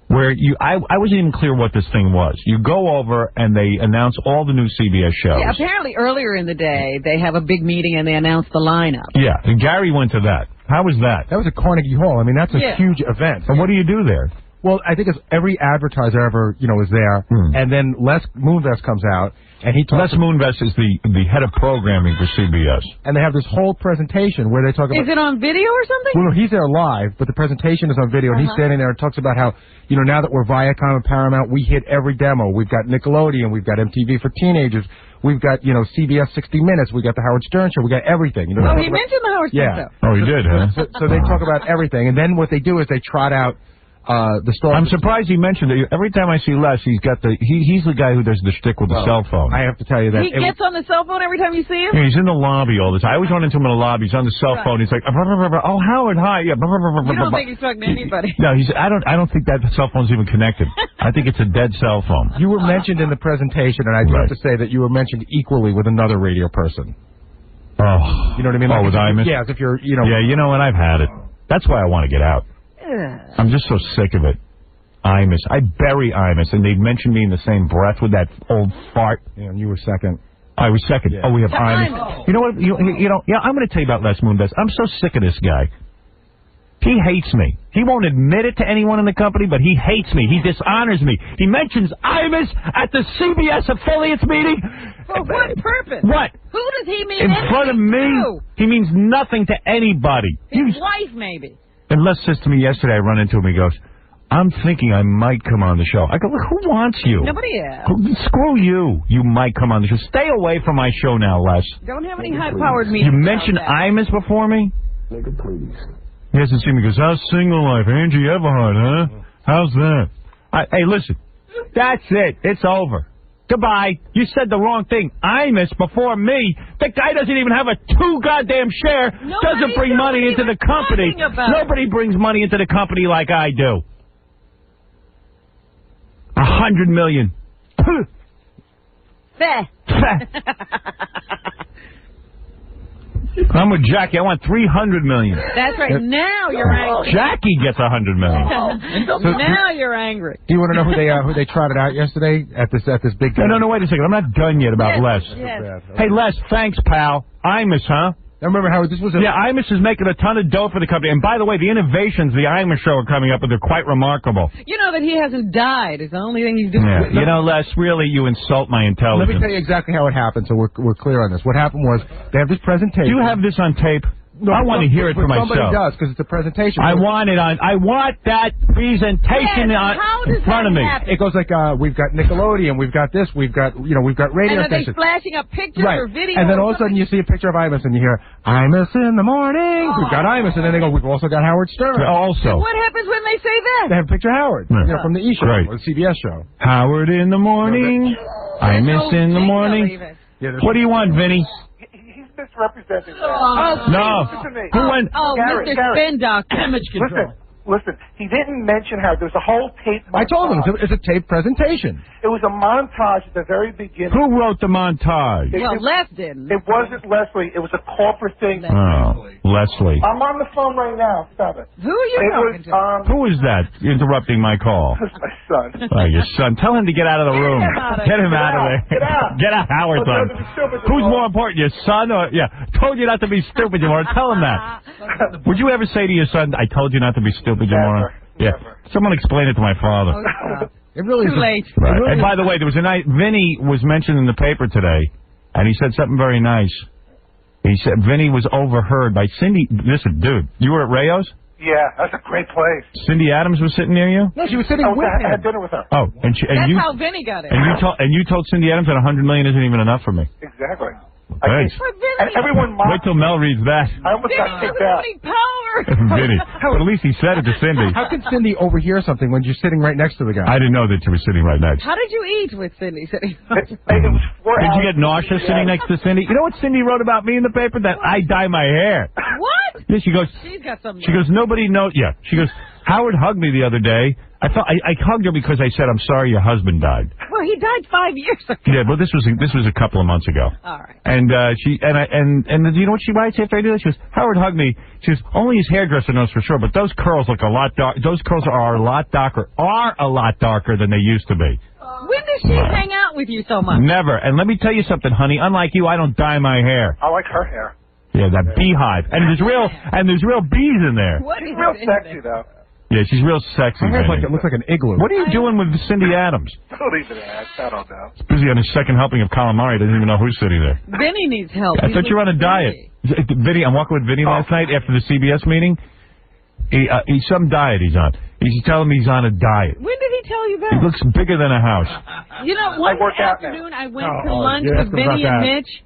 [SPEAKER 7] where I wasn't even clear what this thing was. You go over and they announce all the new CBS shows.
[SPEAKER 12] Yeah, apparently earlier in the day they have a big meeting and they announce the lineup.
[SPEAKER 7] Yeah, and Gary went to that. How was that?
[SPEAKER 8] That was at Carnegie Hall. I mean, that's a huge event.
[SPEAKER 7] And what do you do there?
[SPEAKER 8] Well, I think it's every advertiser ever, is there. And then Les Moonves comes out, and he talks.
[SPEAKER 7] Les Moonves is the head of programming for CBS.
[SPEAKER 8] And they have this whole presentation where they talk about.
[SPEAKER 12] Is it on video or something?
[SPEAKER 8] Well, no, he's there live, but the presentation is on video, and he's standing there and talks about how, now that we're Viacom and Paramount, we hit every demo. We've got Nickelodeon, we've got MTV for teenagers, we've got, CBS 60 Minutes, we got the Howard Stern Show, we got everything.
[SPEAKER 12] He mentioned the Howard Stern Show.
[SPEAKER 7] Oh, he did, huh?
[SPEAKER 8] So they talk about everything, and then what they do is they trot out the story.
[SPEAKER 7] I'm surprised he mentioned it. Every time I see Les, he's got he's the guy who does the shtick with the cell phone.
[SPEAKER 8] I have to tell you that.
[SPEAKER 12] He gets on the cell phone every time you see him?
[SPEAKER 7] Yeah, he's in the lobby all the time. I always run into him in the lobby. He's on the cell phone. He's like, oh, Howard, hi. Yeah.
[SPEAKER 12] You don't think he's talking to anybody?
[SPEAKER 7] No, I don't think that cell phone's even connected. I think it's a dead cell phone.
[SPEAKER 8] You were mentioned in the presentation, and I do have to say that you were mentioned equally with another radio person.
[SPEAKER 7] Oh.
[SPEAKER 8] You know what I mean?
[SPEAKER 7] With Imus?
[SPEAKER 8] Yeah, as if you're,
[SPEAKER 7] Yeah, you know what? I've had it. That's why I want to get out. I'm just so sick of it. Imus. I bury Imus, and they mentioned me in the same breath with that old fart.
[SPEAKER 8] Yeah, and you were second.
[SPEAKER 7] I was second. Yeah. Oh, we have Imus. You know what? I'm going to tell you about Les Moonves. I'm so sick of this guy. He hates me. He won't admit it to anyone in the company, but he hates me. He dishonors me. He mentions Imus at the CBS affiliates meeting.
[SPEAKER 12] For what purpose?
[SPEAKER 7] What?
[SPEAKER 12] Who does he mean
[SPEAKER 7] in front of me?
[SPEAKER 12] To?
[SPEAKER 7] He means nothing to anybody.
[SPEAKER 12] His wife, maybe.
[SPEAKER 7] And Les says to me yesterday, I run into him, he goes, I'm thinking I might come on the show. I go, who wants you?
[SPEAKER 12] Nobody else.
[SPEAKER 7] Screw you. You might come on the show. Stay away from my show now, Les.
[SPEAKER 12] Don't have any high-powered meetings.
[SPEAKER 7] You mentioned Imus before me?
[SPEAKER 3] Nigga, please.
[SPEAKER 7] He hasn't seen me. He goes, how's single life? Angie Everhart, huh? How's that? Hey, listen. That's it. It's over. Goodbye. You said the wrong thing. Imus before me. The guy doesn't even have a 2 goddamn share. Doesn't bring money into the company. Nobody brings money into the company like I do. 100 million. I'm with Jackie. I want 300 million.
[SPEAKER 12] That's right. Now you're angry.
[SPEAKER 7] Jackie gets 100 million.
[SPEAKER 12] Now you're angry.
[SPEAKER 8] Do you want to know who they trotted out yesterday at this big?
[SPEAKER 7] No. Wait a second. I'm not done yet about Les.
[SPEAKER 12] Yes.
[SPEAKER 7] Hey, Les. Thanks, pal. Imus, huh?
[SPEAKER 8] Now remember, Howard, this was
[SPEAKER 7] Imus is making a ton of dough for the company. And by the way, the innovations the Imus show are coming up with are quite remarkable.
[SPEAKER 12] You know that he hasn't died. It's the only thing he's doing.
[SPEAKER 7] Yeah. You know, Les, really, you insult my intelligence.
[SPEAKER 8] Let me tell you exactly how it happened so we're clear on this. What happened was they have this presentation.
[SPEAKER 7] Do you have this on tape?
[SPEAKER 8] No,
[SPEAKER 7] I want to hear it for myself.
[SPEAKER 8] Somebody does, because it's a presentation.
[SPEAKER 7] I want that presentation in front of me.
[SPEAKER 8] It goes like, we've got Nickelodeon, we've got this, we've got radio
[SPEAKER 12] stations. And are they flashing up pictures or videos?
[SPEAKER 8] And then all of a sudden you see a picture of Imus and you hear, Imus in the morning. We've got Imus. And then they go, we've also got Howard Stern.
[SPEAKER 7] Also.
[SPEAKER 12] And what happens when they say that?
[SPEAKER 8] They have a picture of Howard, from the E! Show, or the CBS show.
[SPEAKER 7] Howard in the morning. Imus in the morning. What do you want, Vinny?
[SPEAKER 13] Misrepresenting.
[SPEAKER 7] No.
[SPEAKER 13] Listen to me.
[SPEAKER 12] Who went?
[SPEAKER 13] Gary,
[SPEAKER 12] Mr. Spin Doctor. Image control.
[SPEAKER 13] Listen, he didn't mention how there's a whole tape montage.
[SPEAKER 8] I told him it's a tape presentation.
[SPEAKER 13] It was a montage at the very beginning.
[SPEAKER 7] Who wrote the montage?
[SPEAKER 12] Les didn't.
[SPEAKER 13] It wasn't Leslie. It was a corporate thing.
[SPEAKER 7] Oh, Leslie.
[SPEAKER 13] I'm on the phone right now. Stop it.
[SPEAKER 12] Who are you talking to?
[SPEAKER 7] Who is that interrupting my call?
[SPEAKER 13] It's my son.
[SPEAKER 7] Oh, your son. Tell him to get out of the room. Get him out of there.
[SPEAKER 13] Get out.
[SPEAKER 7] Get out, Howard, son. Who's more important, your son or... Yeah, told you not to be stupid, Jamora. Tell him that. Would you ever say to your son, I told you not to be stupid, Jamora? Yeah. Someone explain it to my father.
[SPEAKER 8] It really is
[SPEAKER 12] too late.
[SPEAKER 7] Right.
[SPEAKER 8] Really
[SPEAKER 7] and by the way, there was a night Vinny was mentioned in the paper today, and he said something very nice. He said Vinny was overheard by Cindy. Listen, dude, you were at Rayo's?
[SPEAKER 13] Yeah, that's a great place.
[SPEAKER 7] Cindy Adams was sitting near you?
[SPEAKER 8] No, she was sitting with him.
[SPEAKER 13] I had dinner with her.
[SPEAKER 7] Oh, and
[SPEAKER 12] that's how Vinny got it.
[SPEAKER 7] And you told Cindy Adams that 100 million isn't even enough for me.
[SPEAKER 13] Exactly.
[SPEAKER 7] Thanks.
[SPEAKER 13] And everyone mocked.
[SPEAKER 7] Wait till Mel reads that.
[SPEAKER 13] I almost got kicked out.
[SPEAKER 7] Vinny. But at least he said it to Cindy.
[SPEAKER 8] How can Cindy overhear something when you're sitting right next to the guy?
[SPEAKER 7] I didn't know that you were sitting right next.
[SPEAKER 12] How did you eat with Cindy sitting?
[SPEAKER 13] It was 4 hours.
[SPEAKER 7] Did you get nauseous sitting next to Cindy? You know what Cindy wrote about me in the paper? That I dye my hair.
[SPEAKER 12] What?
[SPEAKER 7] Yeah, she goes.
[SPEAKER 12] She's got something.
[SPEAKER 7] She goes. Nobody knows. Yeah. She goes. Howard hugged me the other day. I hugged her because I said I'm sorry your husband died.
[SPEAKER 12] Well, he died 5 years ago.
[SPEAKER 7] Yeah, but this was a couple of months ago.
[SPEAKER 12] All right.
[SPEAKER 7] And she and do you know what she writes after I do that? She goes, Howard hugged me. She goes, only his hairdresser knows for sure, but those curls look a lot dark. Those curls are a lot darker than they used to be.
[SPEAKER 12] When does she hang out with you so much?
[SPEAKER 7] Never. And let me tell you something, honey. Unlike you, I don't dye my hair.
[SPEAKER 13] I like her hair.
[SPEAKER 7] Yeah, that beehive. And there's real bees in there.
[SPEAKER 13] She's real sexy, though.
[SPEAKER 7] Yeah, she's real sexy.
[SPEAKER 8] Her hair's it looks like an igloo.
[SPEAKER 7] What are you doing with Cindy Adams?
[SPEAKER 13] Don't even ask. I don't know.
[SPEAKER 7] He's busy on his second helping of calamari. Doesn't even know who's sitting there.
[SPEAKER 12] Vinny needs help.
[SPEAKER 7] I thought you were on a diet. Vinny, I'm walking with Vinny last night after the CBS meeting. He's some diet he's on. He's telling me he's on a diet.
[SPEAKER 12] When did he tell you that?
[SPEAKER 7] He looks bigger than a house.
[SPEAKER 12] You know, one afternoon I went to lunch
[SPEAKER 7] yeah,
[SPEAKER 12] with Vinny and Mitch.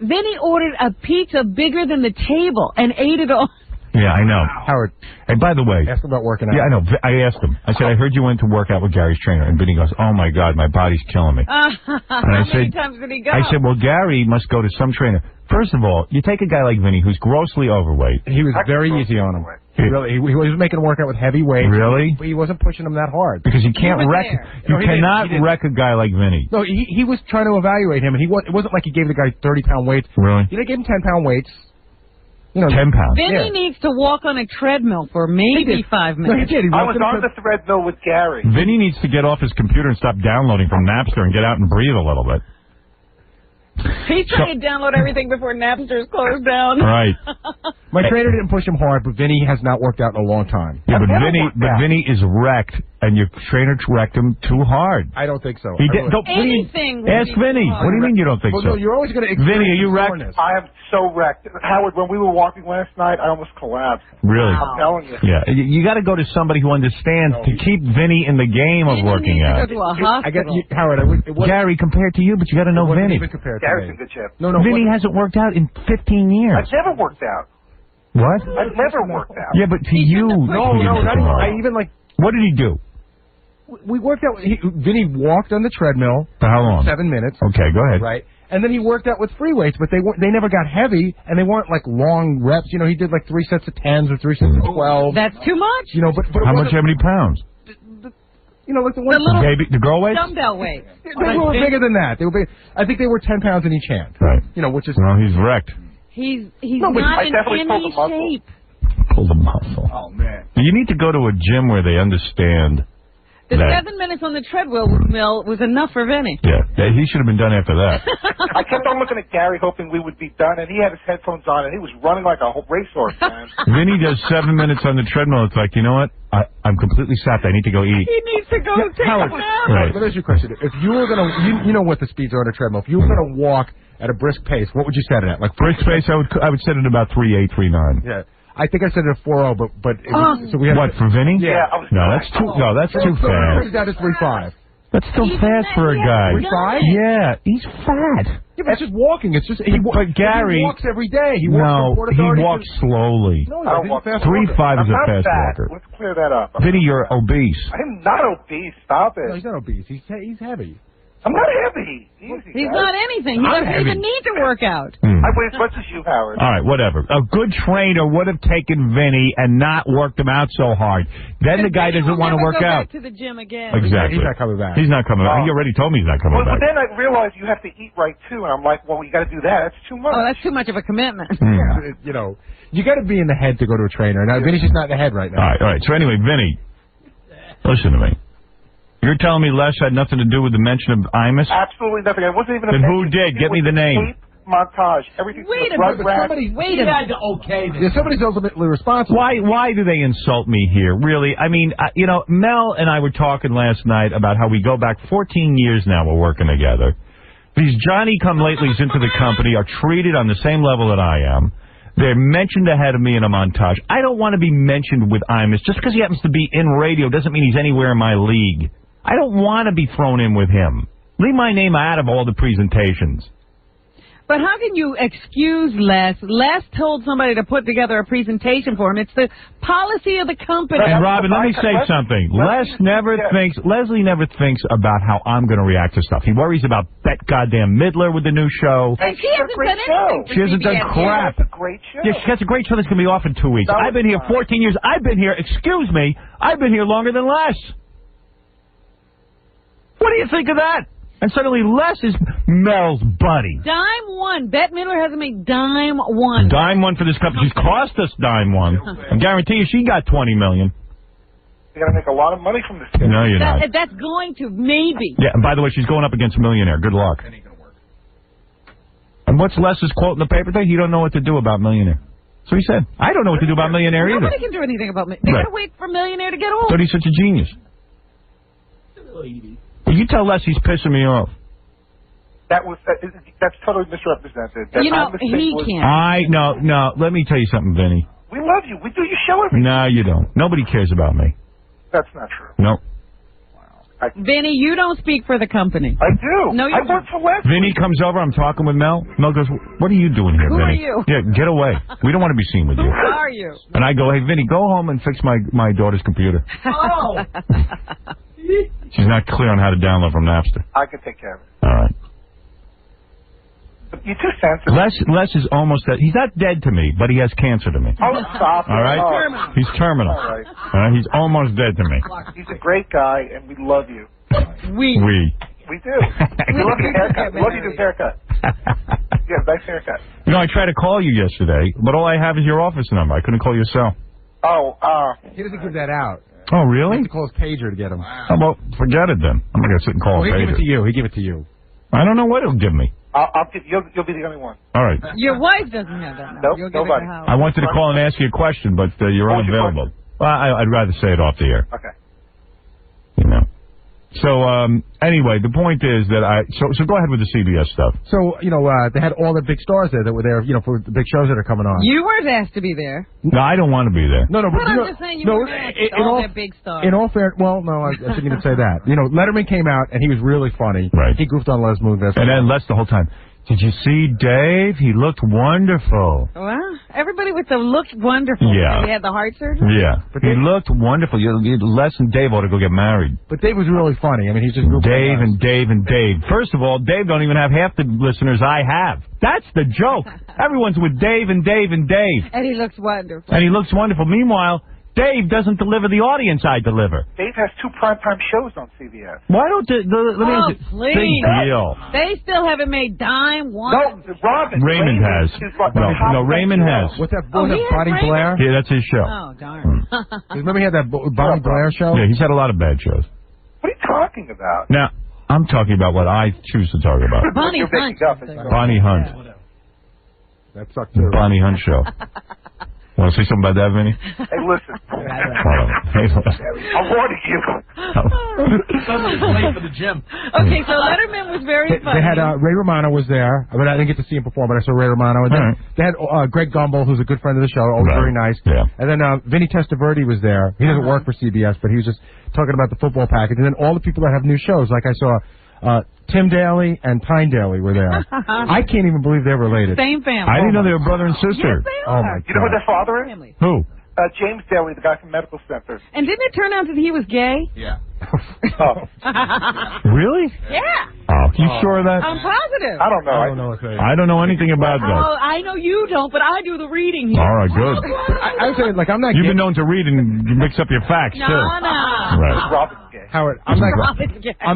[SPEAKER 12] Vinny ordered a pizza bigger than the table and ate it all.
[SPEAKER 7] Yeah, I know. Howard. Hey, by the way.
[SPEAKER 8] Ask him about working out.
[SPEAKER 7] Yeah, I know. I asked him. I said, I heard you went to work out with Gary's trainer. And Vinny goes, oh, my God, my body's killing me.
[SPEAKER 12] How many times did he go?
[SPEAKER 7] I said, well, Gary must go to some trainer. First of all, you take a guy like Vinny who's grossly overweight.
[SPEAKER 8] He was very easy on him. He was making him work out with heavy weights.
[SPEAKER 7] Really?
[SPEAKER 8] But he wasn't pushing him that hard.
[SPEAKER 7] Because you can't wreck. You cannot wreck a guy like Vinny.
[SPEAKER 8] No, he was trying to evaluate him, and it wasn't like he gave the guy 30-pound weights.
[SPEAKER 7] Really?
[SPEAKER 8] He gave him 10-pound weights.
[SPEAKER 7] 10 pounds.
[SPEAKER 12] Vinny needs to walk on a treadmill for maybe 5 minutes.
[SPEAKER 8] No, he did.
[SPEAKER 13] I was on the treadmill with Gary.
[SPEAKER 7] Vinny needs to get off his computer and stop downloading from Napster and get out and breathe a little bit.
[SPEAKER 12] He's trying to download everything before Napster's closed down.
[SPEAKER 7] Right.
[SPEAKER 8] My trainer didn't push him hard, but Vinny has not worked out in a long time.
[SPEAKER 7] Yeah, but Vinny is wrecked, and your trainer wrecked him too hard.
[SPEAKER 8] I don't think so.
[SPEAKER 7] He did.
[SPEAKER 12] Anything.
[SPEAKER 7] Ask Vinny. What do you mean you don't think so?
[SPEAKER 8] No, you're always going to.
[SPEAKER 7] Vinny, are you wrecked?
[SPEAKER 13] I am so wrecked. Howard, when we were walking last night, I almost collapsed.
[SPEAKER 7] Really?
[SPEAKER 13] I'm telling you.
[SPEAKER 7] Yeah, you got to go to somebody who understands to keep Vinny in the game of working out.
[SPEAKER 12] Go to a hospital.
[SPEAKER 8] Howard,
[SPEAKER 7] Gary, compared to you, but you got to know Vinny.
[SPEAKER 13] Gary's in good shape.
[SPEAKER 8] No,
[SPEAKER 7] Vinny hasn't worked out in 15 years.
[SPEAKER 13] I've never worked out.
[SPEAKER 7] What?
[SPEAKER 13] I've never worked out.
[SPEAKER 7] Yeah, but to you.
[SPEAKER 8] No, not even. I even like.
[SPEAKER 7] What did he do?
[SPEAKER 8] We worked out. Vinny walked on the treadmill.
[SPEAKER 7] For how long?
[SPEAKER 8] 7 minutes.
[SPEAKER 7] Okay, go ahead.
[SPEAKER 8] Right. And then he worked out with free weights, but they never got heavy, and they weren't like long reps. You know, he did like 3 sets of 10s or 3 sets of 12.
[SPEAKER 12] That's too much.
[SPEAKER 8] You know, but
[SPEAKER 7] how many pounds?
[SPEAKER 8] You know, like the
[SPEAKER 7] girl weights?
[SPEAKER 12] Dumbbell weights.
[SPEAKER 8] They were bigger than that. They were big. I think they were 10 pounds in each hand.
[SPEAKER 7] Right.
[SPEAKER 8] You know, which is.
[SPEAKER 7] Well, he's wrecked.
[SPEAKER 12] He's not in any shape.
[SPEAKER 7] Pull the muscle.
[SPEAKER 13] Oh, man.
[SPEAKER 7] You need to go to a gym where they understand.
[SPEAKER 12] The 7 minutes on the treadmill was enough for Vinny.
[SPEAKER 7] Yeah, he should have been done after that.
[SPEAKER 13] I kept on looking at Gary, hoping we would be done, and he had his headphones on, and he was running like a racehorse, man.
[SPEAKER 7] Vinny does 7 minutes on the treadmill. It's like, you know what? I'm completely sapped. I need to go eat.
[SPEAKER 12] He needs to go take a nap.
[SPEAKER 7] Right.
[SPEAKER 8] But there's your question. If you were gonna, you know what the speeds are on a treadmill. If you were gonna walk at a brisk pace, what would you set it at? Like
[SPEAKER 7] brisk pace, I would set it about 3.8, 3.9.
[SPEAKER 8] Yeah. I think I said it at 4.0, but so we have
[SPEAKER 7] what for Vinny?
[SPEAKER 8] Yeah.
[SPEAKER 7] That's too fast.
[SPEAKER 8] That is 3.5.
[SPEAKER 7] That's still fast for a guy.
[SPEAKER 8] 3.5?
[SPEAKER 7] Yeah, he's fat.
[SPEAKER 8] Yeah, but it's just walking. It's just
[SPEAKER 7] but Gary
[SPEAKER 8] he walks every day. He
[SPEAKER 7] walks slowly.
[SPEAKER 8] No, I walk fast.
[SPEAKER 7] 3.5 is a fast walker.
[SPEAKER 13] Let's clear that up.
[SPEAKER 7] Vinny, you're obese.
[SPEAKER 13] I'm not obese. Stop it.
[SPEAKER 8] No, he's not obese. He's heavy.
[SPEAKER 13] I'm not heavy. Easy,
[SPEAKER 12] He's not anything. He doesn't even need to work out.
[SPEAKER 13] I weigh as much as you, Howard.
[SPEAKER 7] All right, whatever. A good trainer would have taken Vinny and not worked him out so hard. Then the guy doesn't want to work out.
[SPEAKER 12] Back to the gym again.
[SPEAKER 7] Exactly.
[SPEAKER 8] He's not coming back.
[SPEAKER 7] He's not coming back. He already told me he's not coming back.
[SPEAKER 13] But then I realized you have to eat right too, and I'm like, well, you got to do that. That's too much.
[SPEAKER 12] Oh, that's too much of a commitment.
[SPEAKER 8] You know, you got to be in the head to go to a trainer. Now, Vinny's just not in the head right now.
[SPEAKER 7] All right. So anyway, Vinny, listen to me. You're telling me Les had nothing to do with the mention of Imus?
[SPEAKER 13] Absolutely nothing. It wasn't even a
[SPEAKER 7] Then who
[SPEAKER 13] mention.
[SPEAKER 7] did? Get me the name.
[SPEAKER 13] Tape montage. Everything.
[SPEAKER 12] Wait a minute.
[SPEAKER 13] Wait
[SPEAKER 12] a minute.
[SPEAKER 21] Okay.
[SPEAKER 8] Yeah, somebody's ultimately responsible.
[SPEAKER 7] Why do they insult me here? Really? I mean, Mel and I were talking last night about how we go back 14 years now. We're working together. These Johnny-come-latelys into the company are treated on the same level that I am. They're mentioned ahead of me in a montage. I don't want to be mentioned with Imus. Just because he happens to be in radio doesn't mean he's anywhere in my league. I don't want to be thrown in with him. Leave my name out of all the presentations.
[SPEAKER 12] But how can you excuse Les? Les told somebody to put together a presentation for him. It's the policy of the company.
[SPEAKER 7] And Robin, let me say something. Leslie never thinks about how I'm going to react to stuff. He worries about that goddamn Midler with the new show.
[SPEAKER 12] And she hasn't done anything.
[SPEAKER 7] She hasn't done crap.
[SPEAKER 13] It's a great show.
[SPEAKER 7] Yeah, she has a great show that's going to be off in 2 weeks. I've been here 14 years. I've been here, excuse me, I've been here longer than Les. What do you think of that? And suddenly Les is Mel's buddy.
[SPEAKER 12] Dime one. Bette Midler hasn't made dime one.
[SPEAKER 7] Dime one for this company. She's cost us dime one. I guarantee you she got $20 million.
[SPEAKER 13] You're going to make a lot of money from this.
[SPEAKER 7] No, you're not.
[SPEAKER 12] That's going to, maybe.
[SPEAKER 7] Yeah, and by the way, she's going up against a millionaire. Good luck. And what's Les's quote in the paper today? He don't know what to do about Millionaire. So he said, I don't know what to do about Millionaire either.
[SPEAKER 12] Nobody can do anything about me. They got to wait for Millionaire to get old.
[SPEAKER 7] But he's such a genius. You tell Les he's pissing me off.
[SPEAKER 13] That's totally misrepresented.
[SPEAKER 12] You know, he can't.
[SPEAKER 7] No, let me tell you something, Vinny.
[SPEAKER 13] We love you. We do your show every day.
[SPEAKER 7] No, you don't. Nobody cares about me.
[SPEAKER 13] That's not true.
[SPEAKER 7] No.
[SPEAKER 12] Vinny, you don't speak for the company.
[SPEAKER 13] I do.
[SPEAKER 12] No, you
[SPEAKER 13] I work for Les.
[SPEAKER 7] Vinny comes over, I'm talking with Mel. Mel goes, what are you doing here,
[SPEAKER 12] Who
[SPEAKER 7] Vinny?
[SPEAKER 12] are you?
[SPEAKER 7] Yeah, get away. We don't want to be seen with you.
[SPEAKER 12] Who are you?
[SPEAKER 7] And I go, hey, Vinny, go home and fix my daughter's computer.
[SPEAKER 12] Oh.
[SPEAKER 7] She's not clear on how to download from Napster.
[SPEAKER 13] I can take care of it.
[SPEAKER 7] All right.
[SPEAKER 13] You're too sensitive.
[SPEAKER 7] Les is almost dead. He's not dead to me, but he has cancer to me.
[SPEAKER 13] Oh, stop.
[SPEAKER 7] All right?
[SPEAKER 13] Oh.
[SPEAKER 7] He's terminal.
[SPEAKER 13] All right.
[SPEAKER 7] All right? He's almost dead to me.
[SPEAKER 13] He's a great guy, and we love you.
[SPEAKER 12] We
[SPEAKER 13] do. We love your haircut. We love your haircut. You have a nice haircut.
[SPEAKER 7] You know, I tried to call you yesterday, but all I have is your office number. I couldn't call your cell.
[SPEAKER 13] Oh,
[SPEAKER 8] he doesn't give that out.
[SPEAKER 7] Oh, really?
[SPEAKER 8] You have to call his pager to get him.
[SPEAKER 7] Oh, well, forget it then. I'm not going to sit and call
[SPEAKER 8] He
[SPEAKER 7] a
[SPEAKER 8] give
[SPEAKER 7] pager.
[SPEAKER 8] it to you. He give it to you.
[SPEAKER 7] I don't know what he'll give me.
[SPEAKER 13] You'll be the only one.
[SPEAKER 7] All right.
[SPEAKER 12] Your wife doesn't have that number.
[SPEAKER 13] Nope,
[SPEAKER 12] You'll give
[SPEAKER 13] nobody.
[SPEAKER 12] it to Howard.
[SPEAKER 7] I wanted to call and ask you a question, but you're unavailable. Well, I'd rather say it off the air.
[SPEAKER 13] Okay.
[SPEAKER 7] You know. So, anyway, the point is that so go ahead with the CBS stuff.
[SPEAKER 8] So, they had all the big stars there that were there, for the big shows that are coming on.
[SPEAKER 12] You weren't asked to be there.
[SPEAKER 7] No, I don't want to be there.
[SPEAKER 8] No,
[SPEAKER 12] But I'm just saying you weren't asked. All their big stars.
[SPEAKER 8] In all fairness, well, no, I didn't even say that. Letterman came out, and he was really funny.
[SPEAKER 7] Right.
[SPEAKER 8] He goofed on Les Moonves.
[SPEAKER 7] And then Les the whole time, did you see Dave? He looked wonderful.
[SPEAKER 12] Well, everybody with the looked wonderful.
[SPEAKER 7] Yeah.
[SPEAKER 12] He had the heart surgery?
[SPEAKER 7] Yeah. But he looked wonderful. Les and Dave ought to go get married.
[SPEAKER 8] But Dave was really funny. I mean, he's just
[SPEAKER 7] Dave and Dave and Dave. First of all, Dave don't even have half the listeners I have. That's the joke. Everyone's with Dave and Dave and Dave.
[SPEAKER 12] And he looks wonderful.
[SPEAKER 7] And he looks wonderful. Meanwhile, Dave doesn't deliver the audience I deliver.
[SPEAKER 13] Dave has 2 primetime shows on CBS.
[SPEAKER 7] Why don't let me ask you,
[SPEAKER 12] please.
[SPEAKER 7] big deal.
[SPEAKER 12] They still haven't made dime one.
[SPEAKER 13] No, Robin.
[SPEAKER 7] Raymond has. No, Raymond has.
[SPEAKER 8] What's that?
[SPEAKER 12] Oh, he has
[SPEAKER 8] Bonnie
[SPEAKER 12] Raymond?
[SPEAKER 8] Blair?
[SPEAKER 7] Yeah, that's his show.
[SPEAKER 12] Oh, darn.
[SPEAKER 8] Remember he had that Bonnie Blair show?
[SPEAKER 7] Yeah, he's had a lot of bad shows.
[SPEAKER 13] What are you talking about?
[SPEAKER 7] Now, I'm talking about what I choose to talk about.
[SPEAKER 12] Bonnie Hunt.
[SPEAKER 7] Bonnie Hunt.
[SPEAKER 8] That sucked too.
[SPEAKER 7] Bonnie Hunt show. Want to say something about that, Vinny?
[SPEAKER 13] Hey, listen.
[SPEAKER 7] I'm
[SPEAKER 13] warning you.
[SPEAKER 14] Late for the gym.
[SPEAKER 12] Okay, so Letterman was very funny.
[SPEAKER 8] They had Ray Romano was there. I mean, I didn't get to see him perform, but I saw Ray Romano. And then they had Greg Gumbel, who's a good friend of the show, always very nice.
[SPEAKER 7] Yeah.
[SPEAKER 8] And then Vinny Testaverde was there. He doesn't work for CBS, but he was just talking about the football package. And then all the people that have new shows, like I saw Tim Daly and Tyne Daly were there. I can't even believe they're related.
[SPEAKER 12] Same family.
[SPEAKER 7] I didn't know they were brother and sister.
[SPEAKER 12] Yes, they
[SPEAKER 8] Oh,
[SPEAKER 12] are.
[SPEAKER 8] my God.
[SPEAKER 13] You know who their father is?
[SPEAKER 7] Who?
[SPEAKER 13] James Daly, the guy from Medical Center.
[SPEAKER 12] And didn't it turn out that he was gay?
[SPEAKER 13] Yeah.
[SPEAKER 7] Really?
[SPEAKER 12] Yeah.
[SPEAKER 7] Oh, you sure of that?
[SPEAKER 12] I'm positive.
[SPEAKER 13] I don't know.
[SPEAKER 7] I don't know anything about
[SPEAKER 12] Oh,
[SPEAKER 7] that.
[SPEAKER 12] I know you don't, but I do the reading here.
[SPEAKER 7] All right, good.
[SPEAKER 8] I was saying, like, I'm not
[SPEAKER 7] You've
[SPEAKER 8] gay.
[SPEAKER 7] been known to read and mix up your facts,
[SPEAKER 12] No,
[SPEAKER 7] too.
[SPEAKER 12] no.
[SPEAKER 7] Right.
[SPEAKER 13] Robin's gay.
[SPEAKER 8] Howard, I'm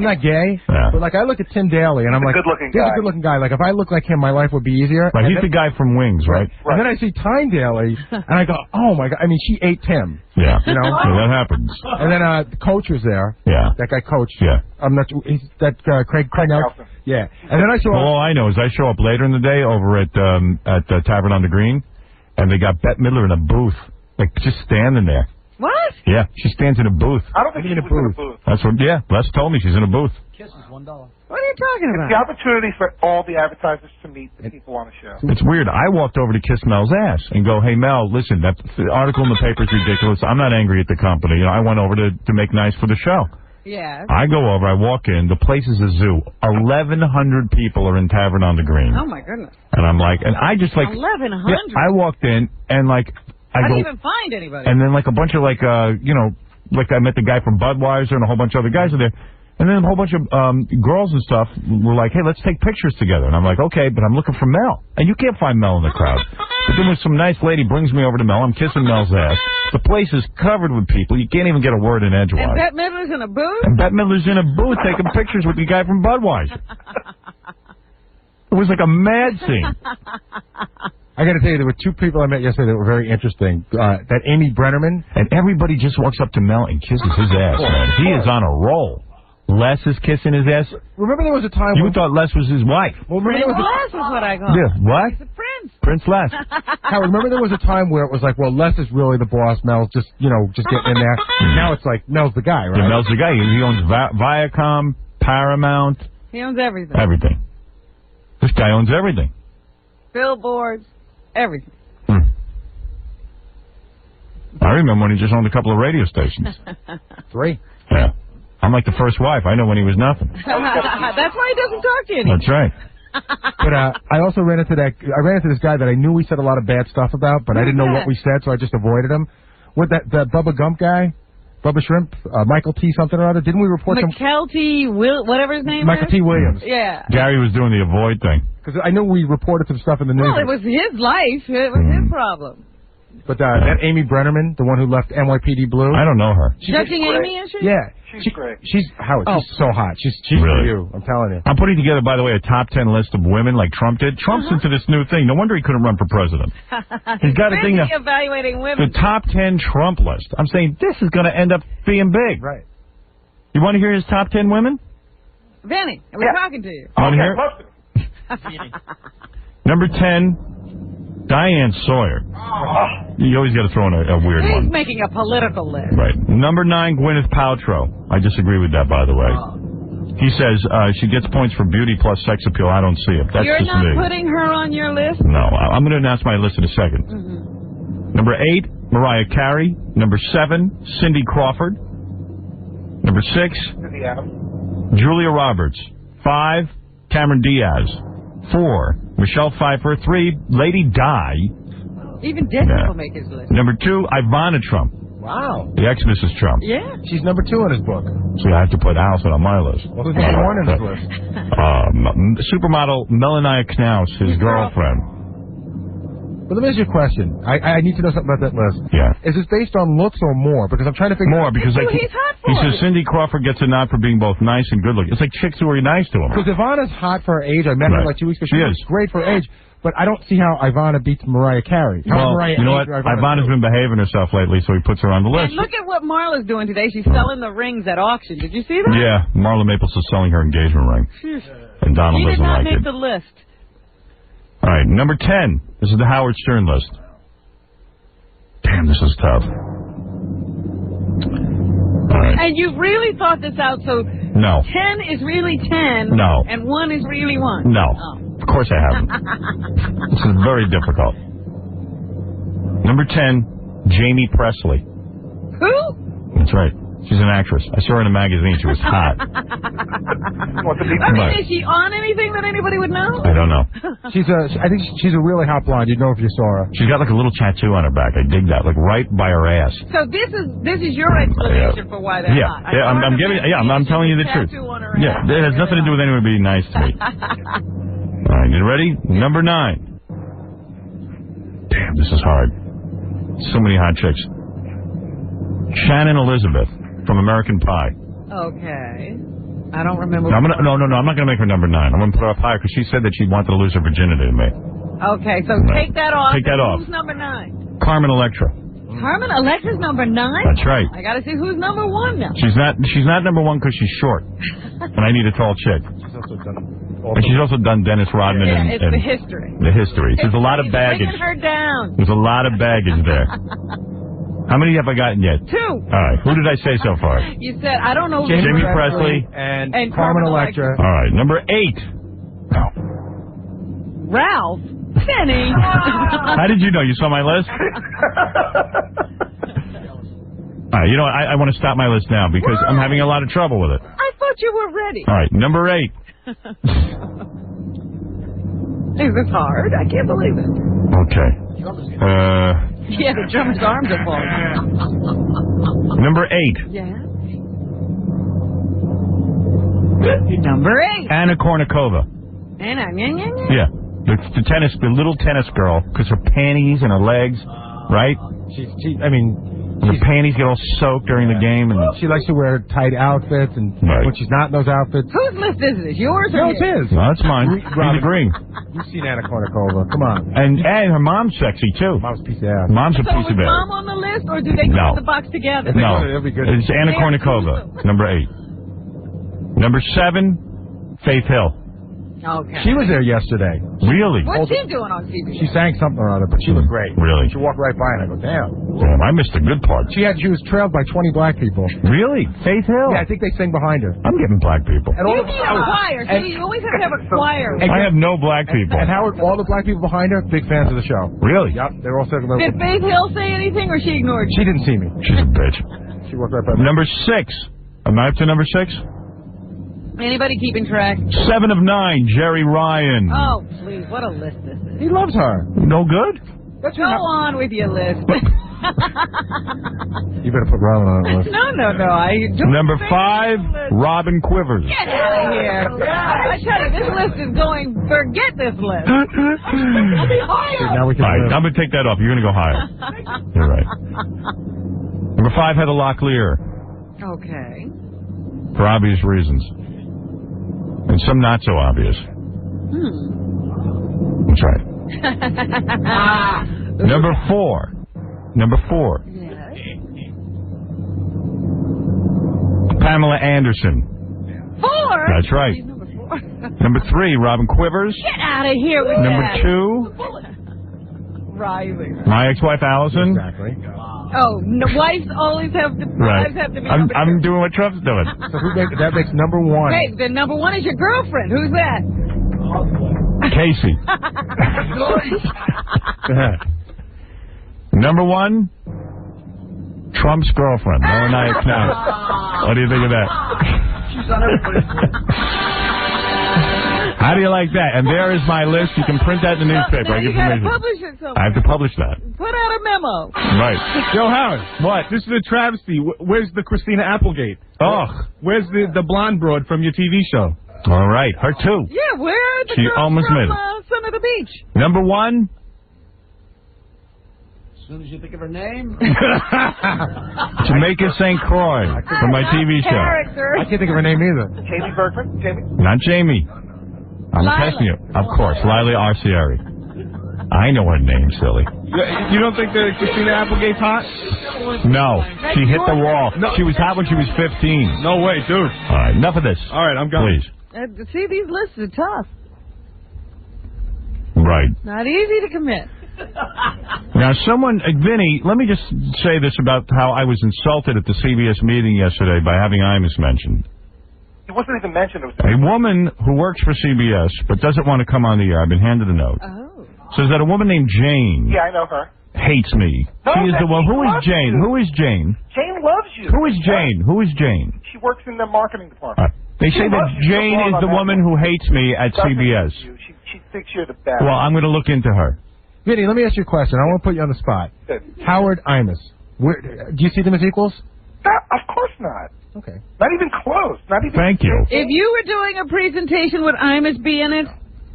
[SPEAKER 8] not gay,
[SPEAKER 7] Yeah.
[SPEAKER 8] but like I look at Tim Daly and I'm
[SPEAKER 13] He's a
[SPEAKER 8] like,
[SPEAKER 13] good-looking
[SPEAKER 8] he's
[SPEAKER 13] guy.
[SPEAKER 8] a good-looking guy. Like if I look like him, my life would be easier.
[SPEAKER 7] Right,
[SPEAKER 8] And
[SPEAKER 7] he's
[SPEAKER 8] then-
[SPEAKER 7] the guy from Wings, right?
[SPEAKER 8] And then I see Tyne Daly, and I go, oh my God! I mean, she ate Tim.
[SPEAKER 7] Yeah.
[SPEAKER 8] You know,
[SPEAKER 7] Yeah, that happens.
[SPEAKER 8] And then the coach was there.
[SPEAKER 7] Yeah.
[SPEAKER 8] That guy coach.
[SPEAKER 7] Yeah.
[SPEAKER 8] I'm not. He's that Craig Nelson. Yeah. And then I saw.
[SPEAKER 7] Well, all I know is I show up later in the day over at the Tavern on the Green, and they got Bette Midler in a booth, like just standing there.
[SPEAKER 12] What?
[SPEAKER 7] Yeah, she stands in a booth.
[SPEAKER 13] I don't think she was in a booth.
[SPEAKER 7] That's what. Yeah, Les told me she's in a booth.
[SPEAKER 14] Kiss is $1.
[SPEAKER 12] What are you talking
[SPEAKER 13] It's
[SPEAKER 12] about?
[SPEAKER 13] the opportunity for all the advertisers to meet the people on the show.
[SPEAKER 7] It's weird. I walked over to kiss Mel's ass and go, "Hey Mel, listen, that article in the paper is ridiculous. I'm not angry at the company. You know, I went over to make nice for the show."
[SPEAKER 12] Yeah.
[SPEAKER 7] I go over, I walk in, the place is a zoo. 1,100 people are in Tavern on the Green.
[SPEAKER 12] Oh my goodness.
[SPEAKER 7] And I'm like, and I just like,
[SPEAKER 12] 1,100.
[SPEAKER 7] yeah, I walked in and like, I
[SPEAKER 12] didn't
[SPEAKER 7] go,
[SPEAKER 12] even find anybody.
[SPEAKER 7] and then like a bunch of like, you know, like I met the guy from Budweiser and a whole bunch of other guys are there. And then a whole bunch of girls and stuff were like, hey, let's take pictures together. And I'm like, okay, but I'm looking for Mel. And you can't find Mel in the crowd. Then with some nice lady brings me over to Mel. I'm kissing Mel's ass. The place is covered with people. You can't even get a word in edgewise.
[SPEAKER 12] And Bette Midler's in a booth?
[SPEAKER 7] And Bette Midler's in a booth taking pictures with the guy from Budweiser. It was like a mad scene.
[SPEAKER 8] I got to tell you, there were two people I met yesterday that were very interesting. That Amy Brennerman.
[SPEAKER 7] And everybody just walks up to Mel and kisses his ass, man. He is on a roll. Les is kissing his ass.
[SPEAKER 8] Remember there was a time
[SPEAKER 7] you thought Les was his wife.
[SPEAKER 8] Well, remember
[SPEAKER 12] Les is what I call
[SPEAKER 7] Yeah, what?
[SPEAKER 12] He's a prince.
[SPEAKER 7] Prince Les.
[SPEAKER 8] Howard, remember there was a time where it was like, well, Les is really the boss. Mel's just, just getting in there. Now it's like, Mel's the guy, right?
[SPEAKER 7] Yeah, Mel's the guy. He owns Viacom, Paramount.
[SPEAKER 12] He owns everything.
[SPEAKER 7] Everything. This guy owns everything.
[SPEAKER 12] Billboards, everything.
[SPEAKER 7] I remember when he just owned a couple of radio stations.
[SPEAKER 8] 3.
[SPEAKER 7] Yeah. I'm like the first wife. I know when he was nothing.
[SPEAKER 12] That's why he doesn't talk to you anymore.
[SPEAKER 7] That's right.
[SPEAKER 8] But I also ran into this guy that I knew we said a lot of bad stuff about, but I didn't know what we said, so I just avoided him. With that Bubba Gump guy, Bubba Shrimp, Michael T. something or other. Didn't we report him?
[SPEAKER 12] Michael T. whatever his name
[SPEAKER 8] Michael
[SPEAKER 12] is?
[SPEAKER 8] T. Williams.
[SPEAKER 12] Yeah.
[SPEAKER 7] Gary was doing the avoid thing.
[SPEAKER 8] Because I know we reported some stuff in the news.
[SPEAKER 12] Well, it was his life. It was his problem.
[SPEAKER 8] But that Amy Brennerman, the one who left NYPD Blue.
[SPEAKER 7] I don't know her.
[SPEAKER 12] Judging Amy, is she?
[SPEAKER 8] Yeah. She's great. She's so hot. She's
[SPEAKER 7] Really?
[SPEAKER 8] for you. I'm telling you.
[SPEAKER 7] I'm putting together, by the way, a top 10 list of women like Trump did. Trump's into this new thing. No wonder he couldn't run for president. He's got a thing
[SPEAKER 12] Busy evaluating women.
[SPEAKER 7] The top 10 Trump list. I'm saying this is going to end up being big.
[SPEAKER 8] Right.
[SPEAKER 7] You want to hear his top 10 women?
[SPEAKER 12] Vinny, we're talking to you.
[SPEAKER 7] On here? Number 10, Diane Sawyer. You always got to throw in a weird
[SPEAKER 12] He's
[SPEAKER 7] one.
[SPEAKER 12] making a political list.
[SPEAKER 7] Right. Number 9, Gwyneth Paltrow. I disagree with that, by the way. He says she gets points for beauty plus sex appeal. I don't see it. That's
[SPEAKER 12] You're
[SPEAKER 7] just
[SPEAKER 12] not
[SPEAKER 7] me.
[SPEAKER 12] putting her on your list?
[SPEAKER 7] No. I'm going to announce my list in a second. Number 8, Mariah Carey. Number 7, Cindy Crawford. Number 6, Julia Roberts. 5, Cameron Diaz. 4, Michelle Pfeiffer. 3, Lady Di.
[SPEAKER 12] Even dead people make his list.
[SPEAKER 7] Number 2, Ivana Trump.
[SPEAKER 8] Wow.
[SPEAKER 7] The ex-Mrs. Trump.
[SPEAKER 12] Yeah.
[SPEAKER 8] She's number 2 on his book.
[SPEAKER 7] So I have to put Allison on my list.
[SPEAKER 8] Well, who's number 1 on his list?
[SPEAKER 7] Supermodel Melania Knaus, his girlfriend.
[SPEAKER 8] But let me ask you a question. I need to know something about that list.
[SPEAKER 7] Yeah.
[SPEAKER 8] Is this based on looks or more? Because I'm trying to figure
[SPEAKER 7] More,
[SPEAKER 8] out...
[SPEAKER 7] because
[SPEAKER 12] That's who he's hot for.
[SPEAKER 7] he says Cindy Crawford gets a nod for being both nice and good looking. It's like chicks who are nice to him.
[SPEAKER 8] Because Ivana's hot for her age. I met her like 2 weeks ago.
[SPEAKER 7] She is.
[SPEAKER 8] was great for her age. But I don't see how Ivana beats Mariah Carey.
[SPEAKER 7] You know what? Ivana's been behaving herself lately, so he puts her on the list.
[SPEAKER 12] And look at what Marla's doing today. She's selling the rings at auction. Did you see that?
[SPEAKER 7] Yeah, Marla Maples is selling her engagement ring. And Donald
[SPEAKER 12] She did
[SPEAKER 7] doesn't
[SPEAKER 12] not
[SPEAKER 7] like
[SPEAKER 12] make
[SPEAKER 7] it.
[SPEAKER 12] the list.
[SPEAKER 7] All right, number 10. This is the Howard Stern list. Damn, this is tough. All right.
[SPEAKER 12] And you really thought this out, so
[SPEAKER 7] No.
[SPEAKER 12] 10 is really 10.
[SPEAKER 7] No.
[SPEAKER 12] And 1 is really 1.
[SPEAKER 7] No.
[SPEAKER 12] Oh.
[SPEAKER 7] Of course I haven't. This is very difficult. Number 10, Jamie Presley.
[SPEAKER 12] Who?
[SPEAKER 7] That's right. She's an actress. I saw her in a magazine. She was hot.
[SPEAKER 12] I mean, is she on anything that anybody would know?
[SPEAKER 7] I don't know.
[SPEAKER 8] I think she's a really hot blonde. You'd know if you saw her.
[SPEAKER 7] She's got like a little tattoo on her back. I dig that. Like right by her ass.
[SPEAKER 12] So this is your explanation for why they're hot.
[SPEAKER 7] I'm telling you the truth. Yeah, it has nothing to do with anyone being nice to me. All right, you ready? Number 9. Damn, this is hard. So many hot chicks. Shannon Elizabeth from American Pie.
[SPEAKER 12] Okay. I don't remember.
[SPEAKER 7] No, I'm not going to make her number 9. I'm going to put her up higher because she said that she wanted to lose her virginity to me.
[SPEAKER 12] Okay, so take that off.
[SPEAKER 7] Take that off.
[SPEAKER 12] Who's number 9?
[SPEAKER 7] Carmen Electra.
[SPEAKER 12] Carmen Electra's number 9?
[SPEAKER 7] That's right.
[SPEAKER 12] I got to see who's number 1 now.
[SPEAKER 7] She's not number 1 because she's short, and I need a tall chick. She's also done Dennis Rodman and
[SPEAKER 12] it's the history.
[SPEAKER 7] The history. There's a lot of baggage.
[SPEAKER 12] Bringing her down.
[SPEAKER 7] There's a lot of baggage there. How many have I gotten yet?
[SPEAKER 12] 2.
[SPEAKER 7] All right. Who did I say so far?
[SPEAKER 12] You said, I don't know.
[SPEAKER 7] Jamie Presley
[SPEAKER 8] and
[SPEAKER 12] Carmen Electra.
[SPEAKER 7] All right. Number 8.
[SPEAKER 12] Ralph. Benny.
[SPEAKER 7] How did you know? You saw my list? All right. You know what? I want to stop my list now because I'm having a lot of trouble with it.
[SPEAKER 12] I thought you were ready.
[SPEAKER 7] All right. Number 8.
[SPEAKER 12] Is this hard? I can't believe it.
[SPEAKER 7] Okay.
[SPEAKER 12] Yeah, the drummer's arms are falling.
[SPEAKER 7] Number 8.
[SPEAKER 12] Yeah. Number 8.
[SPEAKER 7] Anna Kournikova.
[SPEAKER 12] Anna.
[SPEAKER 7] Yeah. The little tennis girl, because her panties and her legs, right?
[SPEAKER 8] Her
[SPEAKER 7] panties get all soaked during the game, and
[SPEAKER 8] she likes to wear tight outfits, and when she's not in those outfits.
[SPEAKER 12] Whose list is this? Yours or
[SPEAKER 8] No, it's his.
[SPEAKER 7] No, that's mine. He's agreeing.
[SPEAKER 8] You've seen Anna Kournikova. Come on.
[SPEAKER 7] And her mom's sexy, too.
[SPEAKER 8] Mom's a piece of ass.
[SPEAKER 7] Mom's a
[SPEAKER 12] So
[SPEAKER 7] piece
[SPEAKER 12] is
[SPEAKER 7] of ass.
[SPEAKER 12] Mom on the list, or do they go the box together?
[SPEAKER 7] No, it's Anna Kournikova, number 8. Number 7, Faith Hill.
[SPEAKER 12] Okay.
[SPEAKER 8] She was there yesterday.
[SPEAKER 7] Really?
[SPEAKER 12] What's she doing on TV?
[SPEAKER 8] She sang something or other, but she looked great.
[SPEAKER 7] Really?
[SPEAKER 8] She walked right by, and I go, damn.
[SPEAKER 7] Damn, I missed a good part.
[SPEAKER 8] She was trailed by 20 black people.
[SPEAKER 7] Really? Faith Hill?
[SPEAKER 8] Yeah, I think they sing behind her.
[SPEAKER 7] I'm getting black people.
[SPEAKER 12] You need a choir. See, you always have to have a choir.
[SPEAKER 7] I have no black people.
[SPEAKER 8] And Howard, all the black people behind her, big fans of the show.
[SPEAKER 7] Really?
[SPEAKER 8] Yep, they're all singing.
[SPEAKER 12] Did Faith Hill say anything, or she ignored you?
[SPEAKER 8] She didn't see me.
[SPEAKER 7] She's a bitch.
[SPEAKER 8] She walked right by me.
[SPEAKER 7] Number 6. Am I up to number 6?
[SPEAKER 12] Anybody keeping track?
[SPEAKER 7] 7 of 9, Jerry Ryan.
[SPEAKER 12] Oh, please, what a list this is.
[SPEAKER 8] He loves her.
[SPEAKER 7] No good?
[SPEAKER 12] Go on with your list.
[SPEAKER 8] You better put Robin on the list.
[SPEAKER 12] No, I don't.
[SPEAKER 7] Number 5, Robin Quivers.
[SPEAKER 12] Get out of here. I tell you, this list is going, forget this list.
[SPEAKER 8] Now we can
[SPEAKER 7] All right, I'm going to take that off. You're going to go higher. You're right. Number 5, Heather Locklear.
[SPEAKER 12] Okay.
[SPEAKER 7] For obvious reasons. And some not so obvious. That's right. Number 4. Pamela Anderson.
[SPEAKER 12] 4?
[SPEAKER 7] That's right. Number 3, Robin Quivers.
[SPEAKER 12] Get out of here with
[SPEAKER 7] Number
[SPEAKER 12] that.
[SPEAKER 7] 2,
[SPEAKER 12] Rising.
[SPEAKER 7] my ex-wife Allison.
[SPEAKER 8] Exactly.
[SPEAKER 12] Oh, no, wives always have to.
[SPEAKER 7] Right.
[SPEAKER 12] Wives have to be.
[SPEAKER 7] I'm doing what Trump's doing.
[SPEAKER 8] So that makes number 1.
[SPEAKER 12] Wait, the number 1 is your girlfriend. Who's that?
[SPEAKER 7] Casey. Number 1, Trump's girlfriend, Melania Knauss. What do you think of that?
[SPEAKER 26] She's on everybody's list.
[SPEAKER 7] How do you like that? And there is my list. You can print that in the newspaper. I give
[SPEAKER 12] You gotta
[SPEAKER 7] permission.
[SPEAKER 12] publish it somewhere.
[SPEAKER 7] I have to publish that.
[SPEAKER 12] Put out a memo.
[SPEAKER 7] Right.
[SPEAKER 8] Joe Howard.
[SPEAKER 7] What?
[SPEAKER 8] This is a travesty. Where's the Christina Applegate?
[SPEAKER 7] Ugh.
[SPEAKER 8] Where's the blonde broad from your TV show?
[SPEAKER 7] All right. Her too.
[SPEAKER 12] Yeah, where are the
[SPEAKER 7] She
[SPEAKER 12] girls
[SPEAKER 7] almost
[SPEAKER 12] from
[SPEAKER 7] made it.
[SPEAKER 12] Son of the Beach?
[SPEAKER 7] Number 1.
[SPEAKER 2] As soon as you think of her name.
[SPEAKER 7] Jamaica St. Croix from my TV show.
[SPEAKER 8] I can't think of her name either.
[SPEAKER 13] Jamie Bergman? Jamie?
[SPEAKER 7] Not Jamie. I'm testing you. Of course. Lila Arcieri. I know her name, silly.
[SPEAKER 8] You don't think that Christina Applegate's hot?
[SPEAKER 7] No. She hit the wall.
[SPEAKER 8] No.
[SPEAKER 7] She was hot when she was 15.
[SPEAKER 8] No way, dude.
[SPEAKER 7] All right. Enough of this.
[SPEAKER 8] All right, I'm going.
[SPEAKER 7] Please.
[SPEAKER 12] See, these lists are tough.
[SPEAKER 7] Right.
[SPEAKER 12] Not easy to commit.
[SPEAKER 7] Now, Vinny, let me just say this about how I was insulted at the CBS meeting yesterday by having Imus mentioned.
[SPEAKER 13] It wasn't even mentioned. It was
[SPEAKER 7] A woman who works for CBS but doesn't want to come on the air, I've been handed a note, says that a woman named Jane
[SPEAKER 13] Yeah, I know her.
[SPEAKER 7] hates me.
[SPEAKER 13] No,
[SPEAKER 7] She is the one. Who is
[SPEAKER 13] loves
[SPEAKER 7] Jane?
[SPEAKER 13] you.
[SPEAKER 7] Who is Jane?
[SPEAKER 13] Jane loves you.
[SPEAKER 7] Who is Jane? Who is Jane?
[SPEAKER 13] She works in the marketing department.
[SPEAKER 7] They
[SPEAKER 13] She
[SPEAKER 7] say that
[SPEAKER 13] loves you.
[SPEAKER 7] Jane
[SPEAKER 13] She'll
[SPEAKER 7] is
[SPEAKER 13] go
[SPEAKER 7] the
[SPEAKER 13] on
[SPEAKER 7] woman
[SPEAKER 13] that.
[SPEAKER 7] who hates me at
[SPEAKER 13] Doesn't
[SPEAKER 7] CBS.
[SPEAKER 13] hate you. She thinks you're the best.
[SPEAKER 7] Well, I'm going to look into her.
[SPEAKER 8] Vinny, let me ask you a question. I want to put you on the spot.
[SPEAKER 13] Good.
[SPEAKER 8] Howard Imus. Do you see them as equals?
[SPEAKER 13] Of course not.
[SPEAKER 8] Okay.
[SPEAKER 13] Not even close. Not even.
[SPEAKER 7] Thank you.
[SPEAKER 12] If you were doing a presentation, would Imus be in it?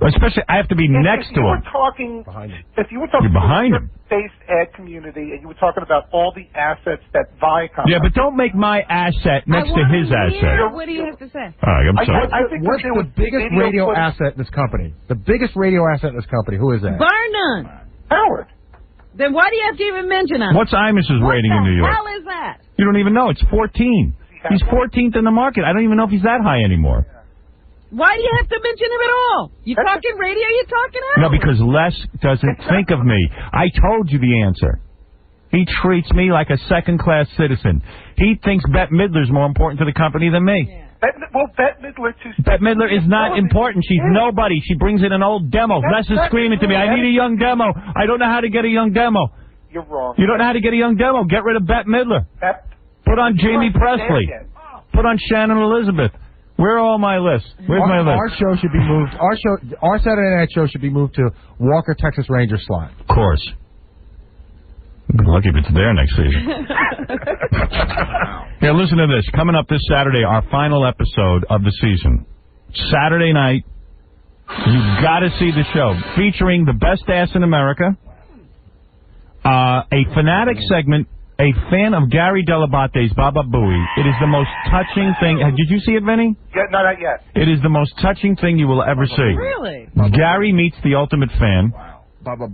[SPEAKER 7] Especially, I have to be next to him.
[SPEAKER 13] If you were talking
[SPEAKER 7] You're behind
[SPEAKER 13] to the based ad community and you were talking about all the assets that Viacom.
[SPEAKER 7] Yeah, but don't make my asset next to his asset.
[SPEAKER 12] What do you have to say?
[SPEAKER 7] All right, I'm sorry.
[SPEAKER 13] I think
[SPEAKER 8] What's the biggest radio asset in this company? The biggest radio asset in this company. Who is that?
[SPEAKER 12] Bar none.
[SPEAKER 13] Howard.
[SPEAKER 12] Then why do you have to even mention him?
[SPEAKER 7] What's Imus's rating in New York?
[SPEAKER 12] How is that?
[SPEAKER 7] You don't even know. It's 14. He's 14th in the market. I don't even know if he's that high anymore.
[SPEAKER 12] Why do you have to mention him at all? You talking radio? You talking out?
[SPEAKER 7] No, because Les doesn't think of me. I told you the answer. He treats me like a second-class citizen. He thinks Bette Midler's more important to the company than me.
[SPEAKER 13] Bette Midler too.
[SPEAKER 7] Bette Midler is not important. She's nobody. She brings in an old demo. Les is screaming to me, I need a young demo. I don't know how to get a young demo.
[SPEAKER 13] You're wrong.
[SPEAKER 7] You don't know how to get a young demo. Get rid of Bette Midler. Put on Jamie Presley. Put on Shannon Elizabeth. Where are all my lists? Where's my list?
[SPEAKER 8] Our show should be moved. Our Saturday night show should be moved to Walker, Texas Ranger slot.
[SPEAKER 7] Of course. Be lucky if it's there next season. Here, listen to this. Coming up this Saturday, our final episode of the season. Saturday night, You've got to see the show. Featuring the best ass in America, a fanatic segment, a fan of Gary Delabatte's Baba Booey. It is the most touching thing. Did you see it, Vinny?
[SPEAKER 13] Yeah, no, not yet.
[SPEAKER 7] It is the most touching thing you will ever see.
[SPEAKER 12] Really?
[SPEAKER 7] Gary meets the ultimate fan.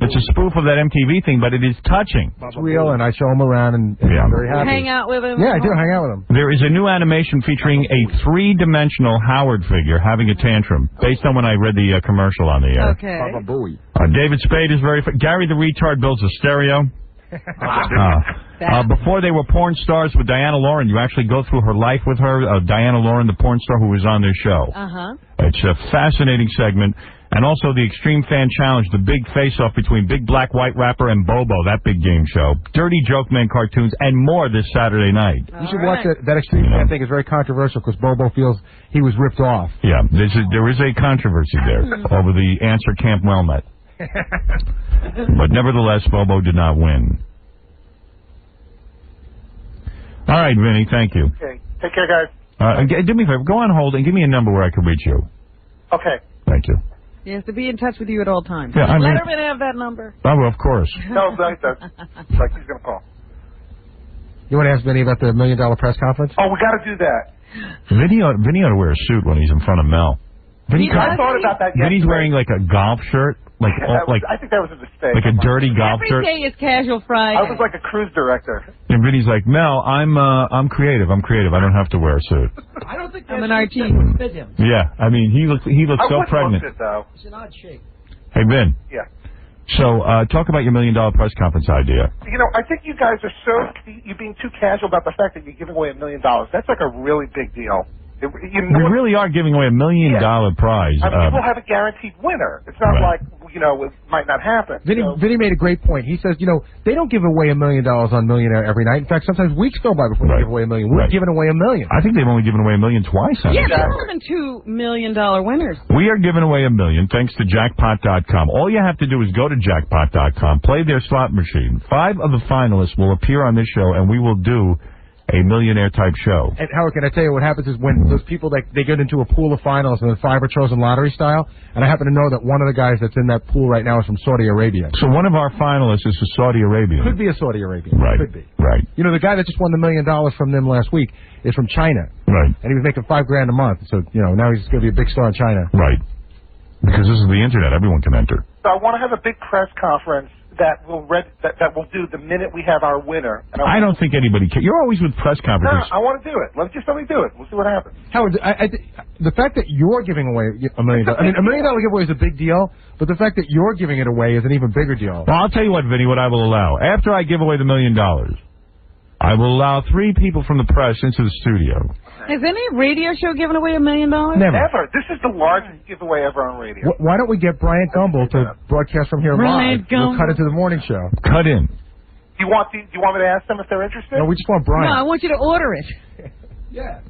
[SPEAKER 7] It's a spoof of that MTV thing, but it is touching.
[SPEAKER 8] It's real, and I show him around, and I'm very happy.
[SPEAKER 12] Hang out with him?
[SPEAKER 8] Yeah, I do hang out with him.
[SPEAKER 7] There is a new animation featuring a three-dimensional Howard figure having a tantrum, based on when I read the commercial on the air.
[SPEAKER 12] Okay.
[SPEAKER 8] Baba Booey.
[SPEAKER 7] David Spade is very... Gary the retard builds a stereo. Before they were porn stars with Diana Lauren, you actually go through her life with her. Diana Lauren, the porn star who was on their show. It's a fascinating segment. And also the Extreme Fan Challenge, the big face-off between Big Black White Rapper and Bobo, that big game show. Dirty Joke Man cartoons, and more this Saturday night.
[SPEAKER 8] You should watch that. That Extreme Fan thing is very controversial because Bobo feels he was ripped off.
[SPEAKER 7] Yeah, there is a controversy there over the answer Camp Well-Met. But nevertheless, Bobo did not win. All right, Vinny, thank you.
[SPEAKER 13] Okay. Take care, guys.
[SPEAKER 7] Do me a favor, go on hold and give me a number where I can reach you.
[SPEAKER 13] Okay.
[SPEAKER 7] Thank you.
[SPEAKER 12] He has to be in touch with you at all times.
[SPEAKER 7] Yeah, I mean-
[SPEAKER 12] Letterman have that number.
[SPEAKER 7] Oh, well, of course.
[SPEAKER 13] No, like that. Like he's going to call.
[SPEAKER 8] You want to ask Vinny about the $1 million press conference?
[SPEAKER 13] Oh, we got to do that.
[SPEAKER 7] Vinny ought to wear a suit when he's in front of Mel.
[SPEAKER 13] I thought about that yesterday.
[SPEAKER 7] Vinny's wearing like a golf shirt,
[SPEAKER 13] I think that was a mistake.
[SPEAKER 7] like a dirty golf
[SPEAKER 12] Every
[SPEAKER 7] shirt.
[SPEAKER 12] day is casual Friday.
[SPEAKER 13] I was like a cruise director.
[SPEAKER 7] And Vinny's like, Mel, I'm creative. I don't have to wear a suit.
[SPEAKER 21] I don't think
[SPEAKER 12] I'm an
[SPEAKER 21] that
[SPEAKER 12] artiste.
[SPEAKER 21] would fit him.
[SPEAKER 7] Yeah, I mean, he looks so pregnant.
[SPEAKER 13] It, though.
[SPEAKER 21] It's an odd shape.
[SPEAKER 7] Hey, Vin.
[SPEAKER 13] Yeah.
[SPEAKER 7] So, talk about your $1 million press conference idea.
[SPEAKER 13] You know, I think you guys are you're being too casual about the fact that you're giving away $1 million. That's like a really big deal.
[SPEAKER 7] We really are giving away $1 million prize.
[SPEAKER 13] I mean, we'll have a guaranteed winner. It's not like, you know, it might not happen.
[SPEAKER 8] Vinny made a great point. He says, you know, they don't give away $1 million on Millionaire every night. In fact, sometimes weeks go by before they give away $1 million. We're giving away $1 million.
[SPEAKER 7] I think they've only given away $1 million twice.
[SPEAKER 12] Yeah, there have been $2 million winners.
[SPEAKER 7] We are giving away $1 million thanks to Jackpot.com. All you have to do is go to Jackpot.com, play their slot machine. 5 of the finalists will appear on this show, and we will do a millionaire-type show.
[SPEAKER 8] And Howard, can I tell you what happens is when those people, they get into a pool of finals and the 5 are chosen lottery style, and I happen to know that one of the guys that's in that pool right now is from Saudi Arabia.
[SPEAKER 7] So one of our finalists is from Saudi Arabia.
[SPEAKER 8] Could be a Saudi Arabian.
[SPEAKER 7] Right.
[SPEAKER 8] Could be.
[SPEAKER 7] Right.
[SPEAKER 8] You know, the guy that just won the $1 million from them last week is from China.
[SPEAKER 7] Right.
[SPEAKER 8] And he was making $5,000 a month. So, you know, now he's going to be a big star in China.
[SPEAKER 7] Right. Because this is the internet. Everyone can enter.
[SPEAKER 13] So I want to have a big press conference that will do the minute we have our winner. And
[SPEAKER 7] I don't think anybody cares. You're always with press conferences.
[SPEAKER 13] No, I want to do it. Let's just let me do it. We'll see what happens.
[SPEAKER 8] Howard, the fact that you're giving away $1 million, I mean, $1 million giveaway is a big deal, but the fact that you're giving it away is an even bigger deal.
[SPEAKER 7] Well, I'll tell you what, Vinny, what I will allow. After I give away the $1 million, I will allow 3 people from the press into the studio.
[SPEAKER 12] Has any radio show given away $1 million?
[SPEAKER 8] Never.
[SPEAKER 13] Ever. This is the largest giveaway ever on radio.
[SPEAKER 8] Why don't we get Bryant Gumbel to broadcast from here live? We'll cut into the morning show.
[SPEAKER 7] Cut in.
[SPEAKER 13] Do you want me to ask them if they're interested?
[SPEAKER 8] No, we just want Bryant.
[SPEAKER 12] No, I want you to order it.
[SPEAKER 13] Yeah.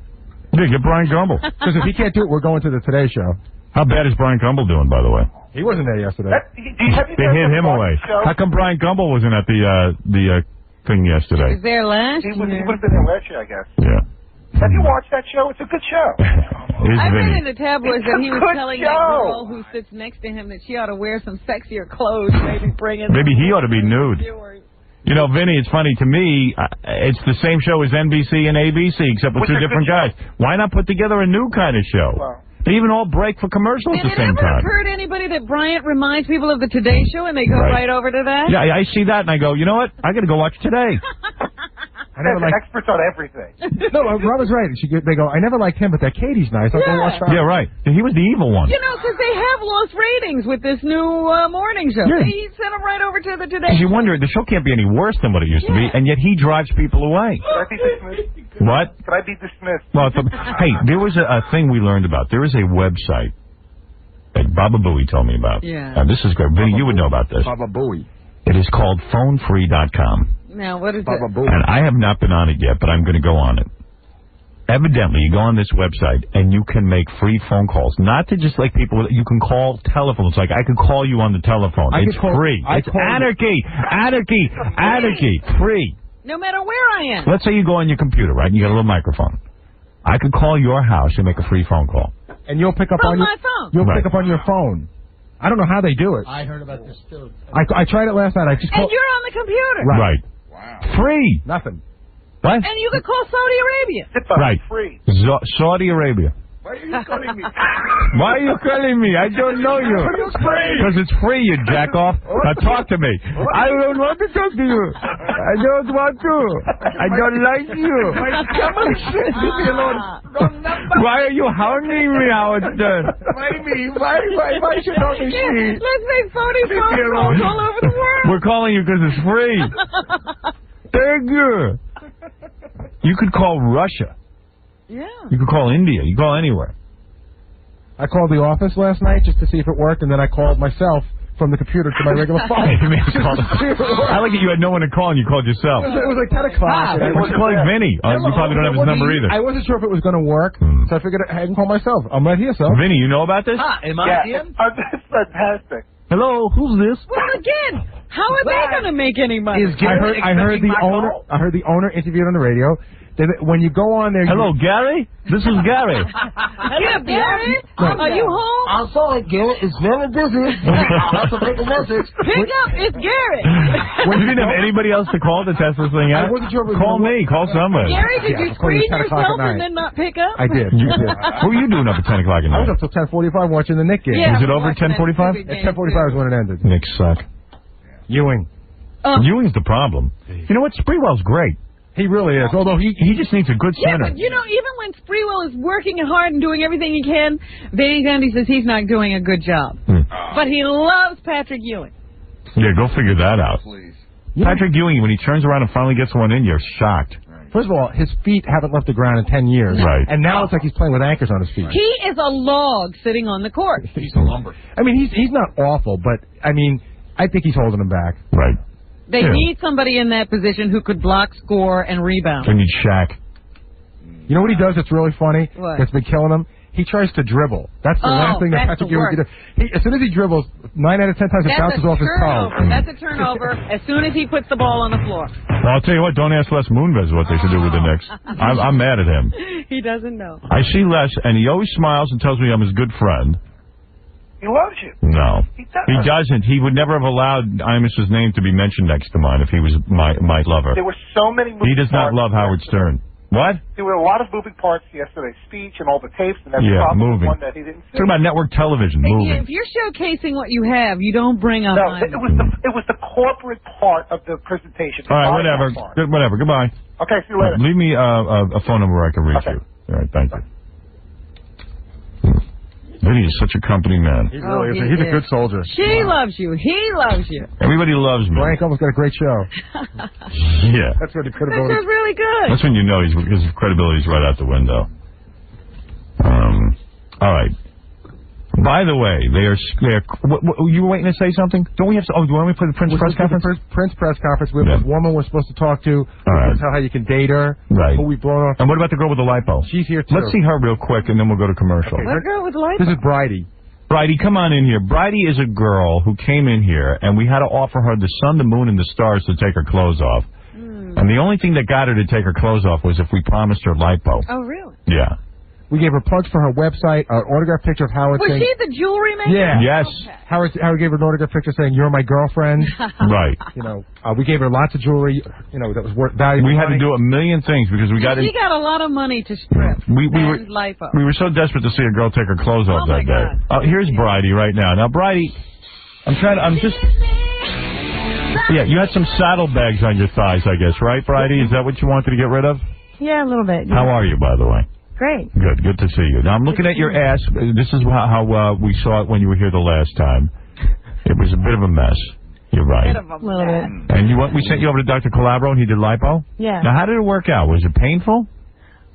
[SPEAKER 7] Yeah, get Brian Gumbel.
[SPEAKER 8] Because if he can't do it, we're going to the Today Show.
[SPEAKER 7] How bad is Brian Gumbel doing, by the way?
[SPEAKER 8] He wasn't there yesterday.
[SPEAKER 7] They hit him away. How come Brian Gumbel wasn't at the thing yesterday?
[SPEAKER 12] Was there last
[SPEAKER 13] year? He would have been there last year, I guess.
[SPEAKER 7] Yeah.
[SPEAKER 13] Have you watched that show? It's a good show.
[SPEAKER 12] I read in the tabloids that he was
[SPEAKER 13] Good
[SPEAKER 12] telling
[SPEAKER 13] show.
[SPEAKER 12] that girl who sits next to him that she ought to wear some sexier clothes, maybe bring in.
[SPEAKER 7] Maybe he ought to be nude. You know, Vinny, it's funny to me. It's the same show as NBC and ABC, except with 2 different guys. Why not put together a new kind of show?
[SPEAKER 13] Wow.
[SPEAKER 7] They even all break for commercials at the same
[SPEAKER 12] Did it ever
[SPEAKER 7] time.
[SPEAKER 12] occur to anybody that Bryant reminds people of the Today Show and they go right over to that?
[SPEAKER 7] Yeah, I see that and I go, you know what? I got to go watch Today.
[SPEAKER 8] I never liked
[SPEAKER 13] experts on everything.
[SPEAKER 8] No, Rob was right. They go, I never liked him, but that Katie's nice. I'll go watch her.
[SPEAKER 7] Yeah, right. He was the evil one.
[SPEAKER 12] You know, because they have lost ratings with this new morning show.
[SPEAKER 7] Yeah.
[SPEAKER 12] He sent them right over to the Today
[SPEAKER 7] Because you
[SPEAKER 12] Show.
[SPEAKER 7] wonder, the show can't be any worse than what it used to be, and yet he drives people away.
[SPEAKER 13] Can I be dismissed?
[SPEAKER 7] What?
[SPEAKER 13] Can I be dismissed?
[SPEAKER 7] Well, hey, there was a thing we learned about. There is a website that Baba Booey told me about.
[SPEAKER 12] Yeah.
[SPEAKER 7] This is great. Vinny, you would know about this.
[SPEAKER 8] Baba Booey.
[SPEAKER 7] It is called phonefree.com.
[SPEAKER 12] Now, what is
[SPEAKER 8] Baba
[SPEAKER 12] it?
[SPEAKER 8] Booey.
[SPEAKER 7] And I have not been on it yet, but I'm going to go on it. Evidently, you go on this website and you can make free phone calls. Not to just like people, you can call telephones. Like I could call you on the telephone. It's free. It's anarchy. Anarchy. Anarchy. Free.
[SPEAKER 12] No matter where I am.
[SPEAKER 7] Let's say you go on your computer, right, and you got a little microphone. I could call your house and make a free phone call.
[SPEAKER 8] and you'll pick up
[SPEAKER 12] From
[SPEAKER 8] on your
[SPEAKER 12] my phone.
[SPEAKER 8] You'll pick up on your phone. I don't know how they do it.
[SPEAKER 3] I heard about this too.
[SPEAKER 8] I tried it last night. I just
[SPEAKER 12] And you're on the computer.
[SPEAKER 7] Right.
[SPEAKER 3] Wow.
[SPEAKER 7] Free.
[SPEAKER 8] Nothing.
[SPEAKER 7] What?
[SPEAKER 12] And you could call Saudi Arabia.
[SPEAKER 7] Right.
[SPEAKER 13] Free.
[SPEAKER 7] Saudi Arabia.
[SPEAKER 13] Why are you calling me?
[SPEAKER 7] Why are you calling me? I don't know you. Because it's free, you jack off. Now talk to me. I don't want to talk to you. I don't want to. I don't like you.
[SPEAKER 26] Come on, leave me alone.
[SPEAKER 7] Why are you hounding me, Howard Stern?
[SPEAKER 26] Why should I be free?
[SPEAKER 12] Let's make phony phone calls all over the world.
[SPEAKER 7] We're calling you because it's free. Thank you. You could call Russia.
[SPEAKER 12] Yeah.
[SPEAKER 7] You could call India. You could call anywhere.
[SPEAKER 8] I called the office last night just to see if it worked, and then I called myself from the computer to my regular phone.
[SPEAKER 7] I like it. You had no one to call, and you called yourself.
[SPEAKER 8] It was like 10 o'clock.
[SPEAKER 7] I was calling Vinny. You probably don't have his number either.
[SPEAKER 8] I wasn't sure if it was going to work, so I figured I can call myself. I'm right here, so.
[SPEAKER 7] Vinny, you know about this?
[SPEAKER 26] Am I in?
[SPEAKER 13] That's fantastic.
[SPEAKER 7] Hello, who's this?
[SPEAKER 12] Well, again, how are they going to make any money?
[SPEAKER 8] I heard the owner interviewed on the radio. When you go on there...
[SPEAKER 7] Hello, Gary? This is Gary.
[SPEAKER 12] Yeah, Gary? Are you home?
[SPEAKER 26] I'm sorry, Gary. It's very busy. I have to make a message.
[SPEAKER 12] Pick up. It's Gary.
[SPEAKER 7] Well, you didn't have anybody else to call to test this thing out?
[SPEAKER 8] I wasn't sure if it was
[SPEAKER 7] Call me. Call somebody.
[SPEAKER 12] Gary, did you screen yourself and then not pick up?
[SPEAKER 8] I did.
[SPEAKER 7] You did. What were you doing up at 10 o'clock at
[SPEAKER 8] I was
[SPEAKER 7] night?
[SPEAKER 8] up till 10:45 watching the Knick game.
[SPEAKER 12] Yeah,
[SPEAKER 7] Was it over at 10:45?
[SPEAKER 8] At 10:45 is when it ended.
[SPEAKER 7] Knicks suck.
[SPEAKER 8] Ewing.
[SPEAKER 7] Ewing's the problem. You know what? Sprewell's great.
[SPEAKER 8] He really is. Although he
[SPEAKER 7] just needs a good
[SPEAKER 12] Yeah,
[SPEAKER 7] center.
[SPEAKER 12] but you know, even when Sprewell is working hard and doing everything he can, Vinny Gundy says he's not doing a good job. But he loves Patrick Ewing.
[SPEAKER 7] Yeah, go figure that out. Patrick Ewing, when he turns around and finally gets one in, you're shocked.
[SPEAKER 8] First of all, his feet haven't left the ground in 10 years.
[SPEAKER 7] Right.
[SPEAKER 8] And now it's like he's playing with anchors on his feet.
[SPEAKER 12] He is a log sitting on the court.
[SPEAKER 8] He's a lumber. I mean, he's not awful, but, I mean, I think he's holding him back.
[SPEAKER 7] Right.
[SPEAKER 12] They need somebody in that position who could block, score, and rebound.
[SPEAKER 7] They need Shaq.
[SPEAKER 8] You know what he does that's really funny?
[SPEAKER 12] What?
[SPEAKER 8] That's been killing him? He tries to dribble. That's the last thing that
[SPEAKER 12] that's
[SPEAKER 8] Patrick
[SPEAKER 12] the
[SPEAKER 8] Ewing can do. As soon as he dribbles, 9 out of 10 times it bounces off his toe.
[SPEAKER 12] That's a turnover as soon as he puts the ball on the floor.
[SPEAKER 7] Well, I'll tell you what, don't ask Les Moonves what they should do with the Knicks. I'm mad at him.
[SPEAKER 12] He doesn't know.
[SPEAKER 7] I see Les, and he always smiles and tells me I'm his good friend.
[SPEAKER 13] He loves you.
[SPEAKER 7] No. He doesn't. He would never have allowed Imus's name to be mentioned next to mine if he was my lover.
[SPEAKER 13] There were so many moving
[SPEAKER 7] He does not love Howard Stern. What?
[SPEAKER 13] There were a lot of moving parts to yesterday's speech and all the tapes, and that's
[SPEAKER 7] moving.
[SPEAKER 13] one that he didn't see.
[SPEAKER 7] Talking about network television,
[SPEAKER 12] Hey,
[SPEAKER 7] moving.
[SPEAKER 12] if you're showcasing what you have, you don't bring up.
[SPEAKER 13] No, it was the corporate part of the presentation.
[SPEAKER 7] All right, whatever. Whatever. Goodbye.
[SPEAKER 13] Okay, see you later.
[SPEAKER 7] Leave me a phone number where I can reach you. All right, thank you. Vinny is such a company man.
[SPEAKER 8] He really is. He's a good soldier.
[SPEAKER 12] She loves you. He loves you.
[SPEAKER 7] Everybody loves me.
[SPEAKER 8] Frank almost got a great show.
[SPEAKER 7] Yeah.
[SPEAKER 8] That's what the
[SPEAKER 12] This
[SPEAKER 8] credibility.
[SPEAKER 12] is really good.
[SPEAKER 7] That's when you know his credibility's right out the window. All right. By the way, you were waiting to say something? Don't we have? Do you want me to play the Prince press conference?
[SPEAKER 8] Prince press conference. We have a woman we're supposed to talk to.
[SPEAKER 7] Right.
[SPEAKER 8] Tell how you can date her.
[SPEAKER 7] Right.
[SPEAKER 8] Who we've blown off.
[SPEAKER 7] And what about the girl with the lipo?
[SPEAKER 8] She's here too.
[SPEAKER 7] Let's see her real quick, and then we'll go to commercial.
[SPEAKER 12] What girl with light?
[SPEAKER 8] This is Bridie.
[SPEAKER 7] Bridie, come on in here. Bridie is a girl who came in here, and we had to offer her the sun, the moon, and the stars to take her clothes off. And the only thing that got her to take her clothes off was if we promised her lipo.
[SPEAKER 12] Oh, really?
[SPEAKER 7] Yeah.
[SPEAKER 8] We gave her plugs for her website, an autograph picture of Howard
[SPEAKER 12] Was
[SPEAKER 8] saying...
[SPEAKER 12] she the jewelry maker?
[SPEAKER 8] Yeah.
[SPEAKER 7] Yes.
[SPEAKER 12] Okay.
[SPEAKER 8] Howard gave her an autograph picture saying, "You're my girlfriend."
[SPEAKER 7] Right.
[SPEAKER 8] You know, we gave her lots of jewelry, you know, that was worth valuable
[SPEAKER 7] We had to
[SPEAKER 8] money.
[SPEAKER 7] do a million things because we got
[SPEAKER 12] She got a lot of money to strip.
[SPEAKER 7] We
[SPEAKER 12] and lipo.
[SPEAKER 7] were so desperate to see a girl take her clothes off that day. Here's Bridie right now. Now, Bridie, yeah, you had some saddlebags on your thighs, I guess, right, Bridie? Is that what you wanted to get rid of?
[SPEAKER 11] Yeah, a little bit.
[SPEAKER 7] How are you, by the way?
[SPEAKER 11] Great.
[SPEAKER 7] Good to see you. Now, I'm looking at your ass. This is how we saw it when you were here the last time. It was a bit of a mess. You're right.
[SPEAKER 11] A little bit.
[SPEAKER 7] And we sent you over to Dr. Calabro, and he did lipo?
[SPEAKER 11] Yeah.
[SPEAKER 7] Now, how did it work out? Was it painful?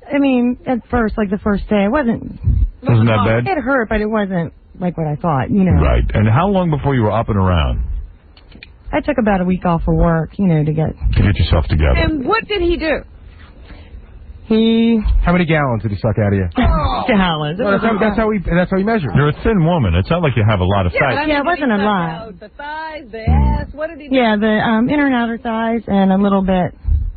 [SPEAKER 11] I mean, at first, like the first day, it wasn't
[SPEAKER 7] that bad?
[SPEAKER 11] It hurt, but it wasn't like what I thought, you know.
[SPEAKER 7] Right. And how long before you were up and around?
[SPEAKER 11] I took about a week off for work, you know, to get
[SPEAKER 7] yourself together.
[SPEAKER 12] And what did he do?
[SPEAKER 8] How many gallons did he suck out of you?
[SPEAKER 11] Gallons.
[SPEAKER 8] Well, that's how he measured.
[SPEAKER 7] You're a thin woman. It's not like you have a lot of fat.
[SPEAKER 11] Yeah, it wasn't a lot.
[SPEAKER 12] The thighs, the ass. What did he do?
[SPEAKER 11] Yeah, the inner and outer thighs and a little bit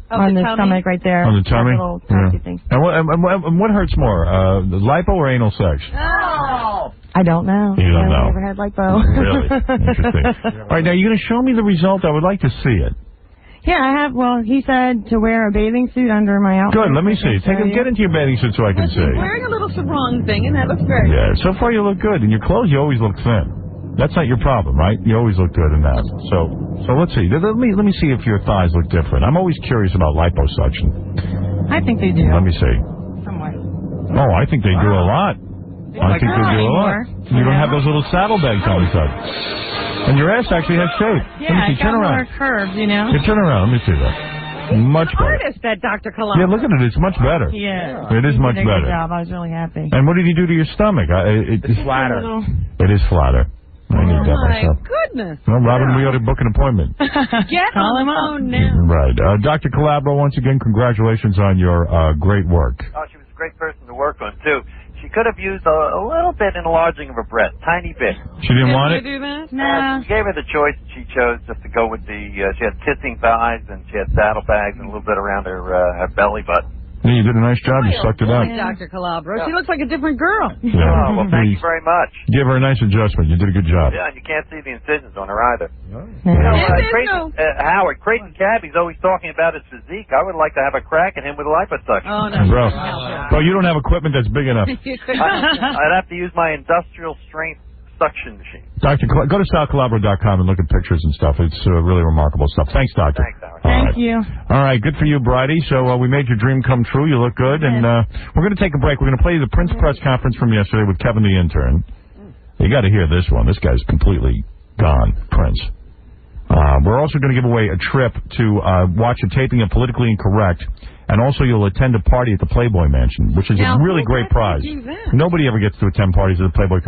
[SPEAKER 11] on the stomach right there.
[SPEAKER 7] On the tummy?
[SPEAKER 11] Little toasty thing.
[SPEAKER 7] And what hurts more, the lipo or anal sex?
[SPEAKER 11] Oh! I don't know.
[SPEAKER 7] You don't know.
[SPEAKER 11] I've never had lipo.
[SPEAKER 7] Really? Interesting. All right, now you're going to show me the result. I would like to see it.
[SPEAKER 11] Yeah, I have. Well, he said to wear a bathing suit under my outfit.
[SPEAKER 7] Good, let me see. Get into your bathing suit so I can see.
[SPEAKER 12] Wearing a little sarong thing, and that looks great.
[SPEAKER 7] Yeah, so far you look good. In your clothes, you always look thin. That's not your problem, right? You always look good in that. So let's see. Let me see if your thighs look different. I'm always curious about liposuction.
[SPEAKER 11] I think they do.
[SPEAKER 7] Let me see.
[SPEAKER 11] Somewhat.
[SPEAKER 7] Oh, I think they do a lot. I think they do a lot. You don't have those little saddlebags on the side. And your ass actually has shape.
[SPEAKER 11] Yeah,
[SPEAKER 7] Let me see. Turn around.
[SPEAKER 11] more curves, you know.
[SPEAKER 7] Yeah, turn around. Let me see that. Much better.
[SPEAKER 12] Artist, that Dr. Colombo.
[SPEAKER 7] Yeah, look at it. It's much better.
[SPEAKER 11] Yeah.
[SPEAKER 7] It is much
[SPEAKER 11] He did a
[SPEAKER 7] better.
[SPEAKER 11] good job. I was really happy.
[SPEAKER 7] And what did he do to your stomach? It's
[SPEAKER 11] flatter.
[SPEAKER 7] It is flatter. I need that
[SPEAKER 12] My
[SPEAKER 7] myself.
[SPEAKER 12] goodness.
[SPEAKER 7] Well, Robin, we ought to book an appointment.
[SPEAKER 12] Get on the phone now.
[SPEAKER 7] Right. Dr. Calabro, once again, congratulations on your great work.
[SPEAKER 14] Oh, she was a great person to work on, too. She could have used a little bit enlarging of her breast, tiny bit.
[SPEAKER 7] She didn't want it?
[SPEAKER 12] Do that?
[SPEAKER 14] No. We gave her the choice, and she chose just to go with she had kissing thighs, and she had saddlebags, and a little bit around her belly button.
[SPEAKER 7] Yeah, you did a nice job. You sucked it up.
[SPEAKER 12] Dr. Calabro. She looks like a different girl.
[SPEAKER 7] Yeah.
[SPEAKER 14] Oh, well, thank you very much.
[SPEAKER 7] Give her a nice adjustment. You did a good job.
[SPEAKER 14] Yeah, and you can't see the incisions on her either.
[SPEAKER 12] Howard,
[SPEAKER 14] Creighton Cabby's always talking about his physique. I would like to have a crack at him with liposuction.
[SPEAKER 12] Oh, no.
[SPEAKER 7] Bro, you don't have equipment that's big enough.
[SPEAKER 14] I'd have to use my industrial strength suction machine.
[SPEAKER 7] Go to salcalabro.com and look at pictures and stuff. It's really remarkable stuff. Thanks, Doctor.
[SPEAKER 14] Thanks, Howard.
[SPEAKER 11] Thank you.
[SPEAKER 7] All right, good for you, Bridie. So we made your dream come true. You look good. And we're going to take a break. We're going to play you the Prince press conference from yesterday with Kevin the intern. You got to hear this one. This guy's completely gone, Prince. We're also going to give away a trip to watch a taping of Politically Incorrect. And also you'll attend a party at the Playboy Mansion, which is a really great prize. Nobody ever gets to attend parties at the Playboy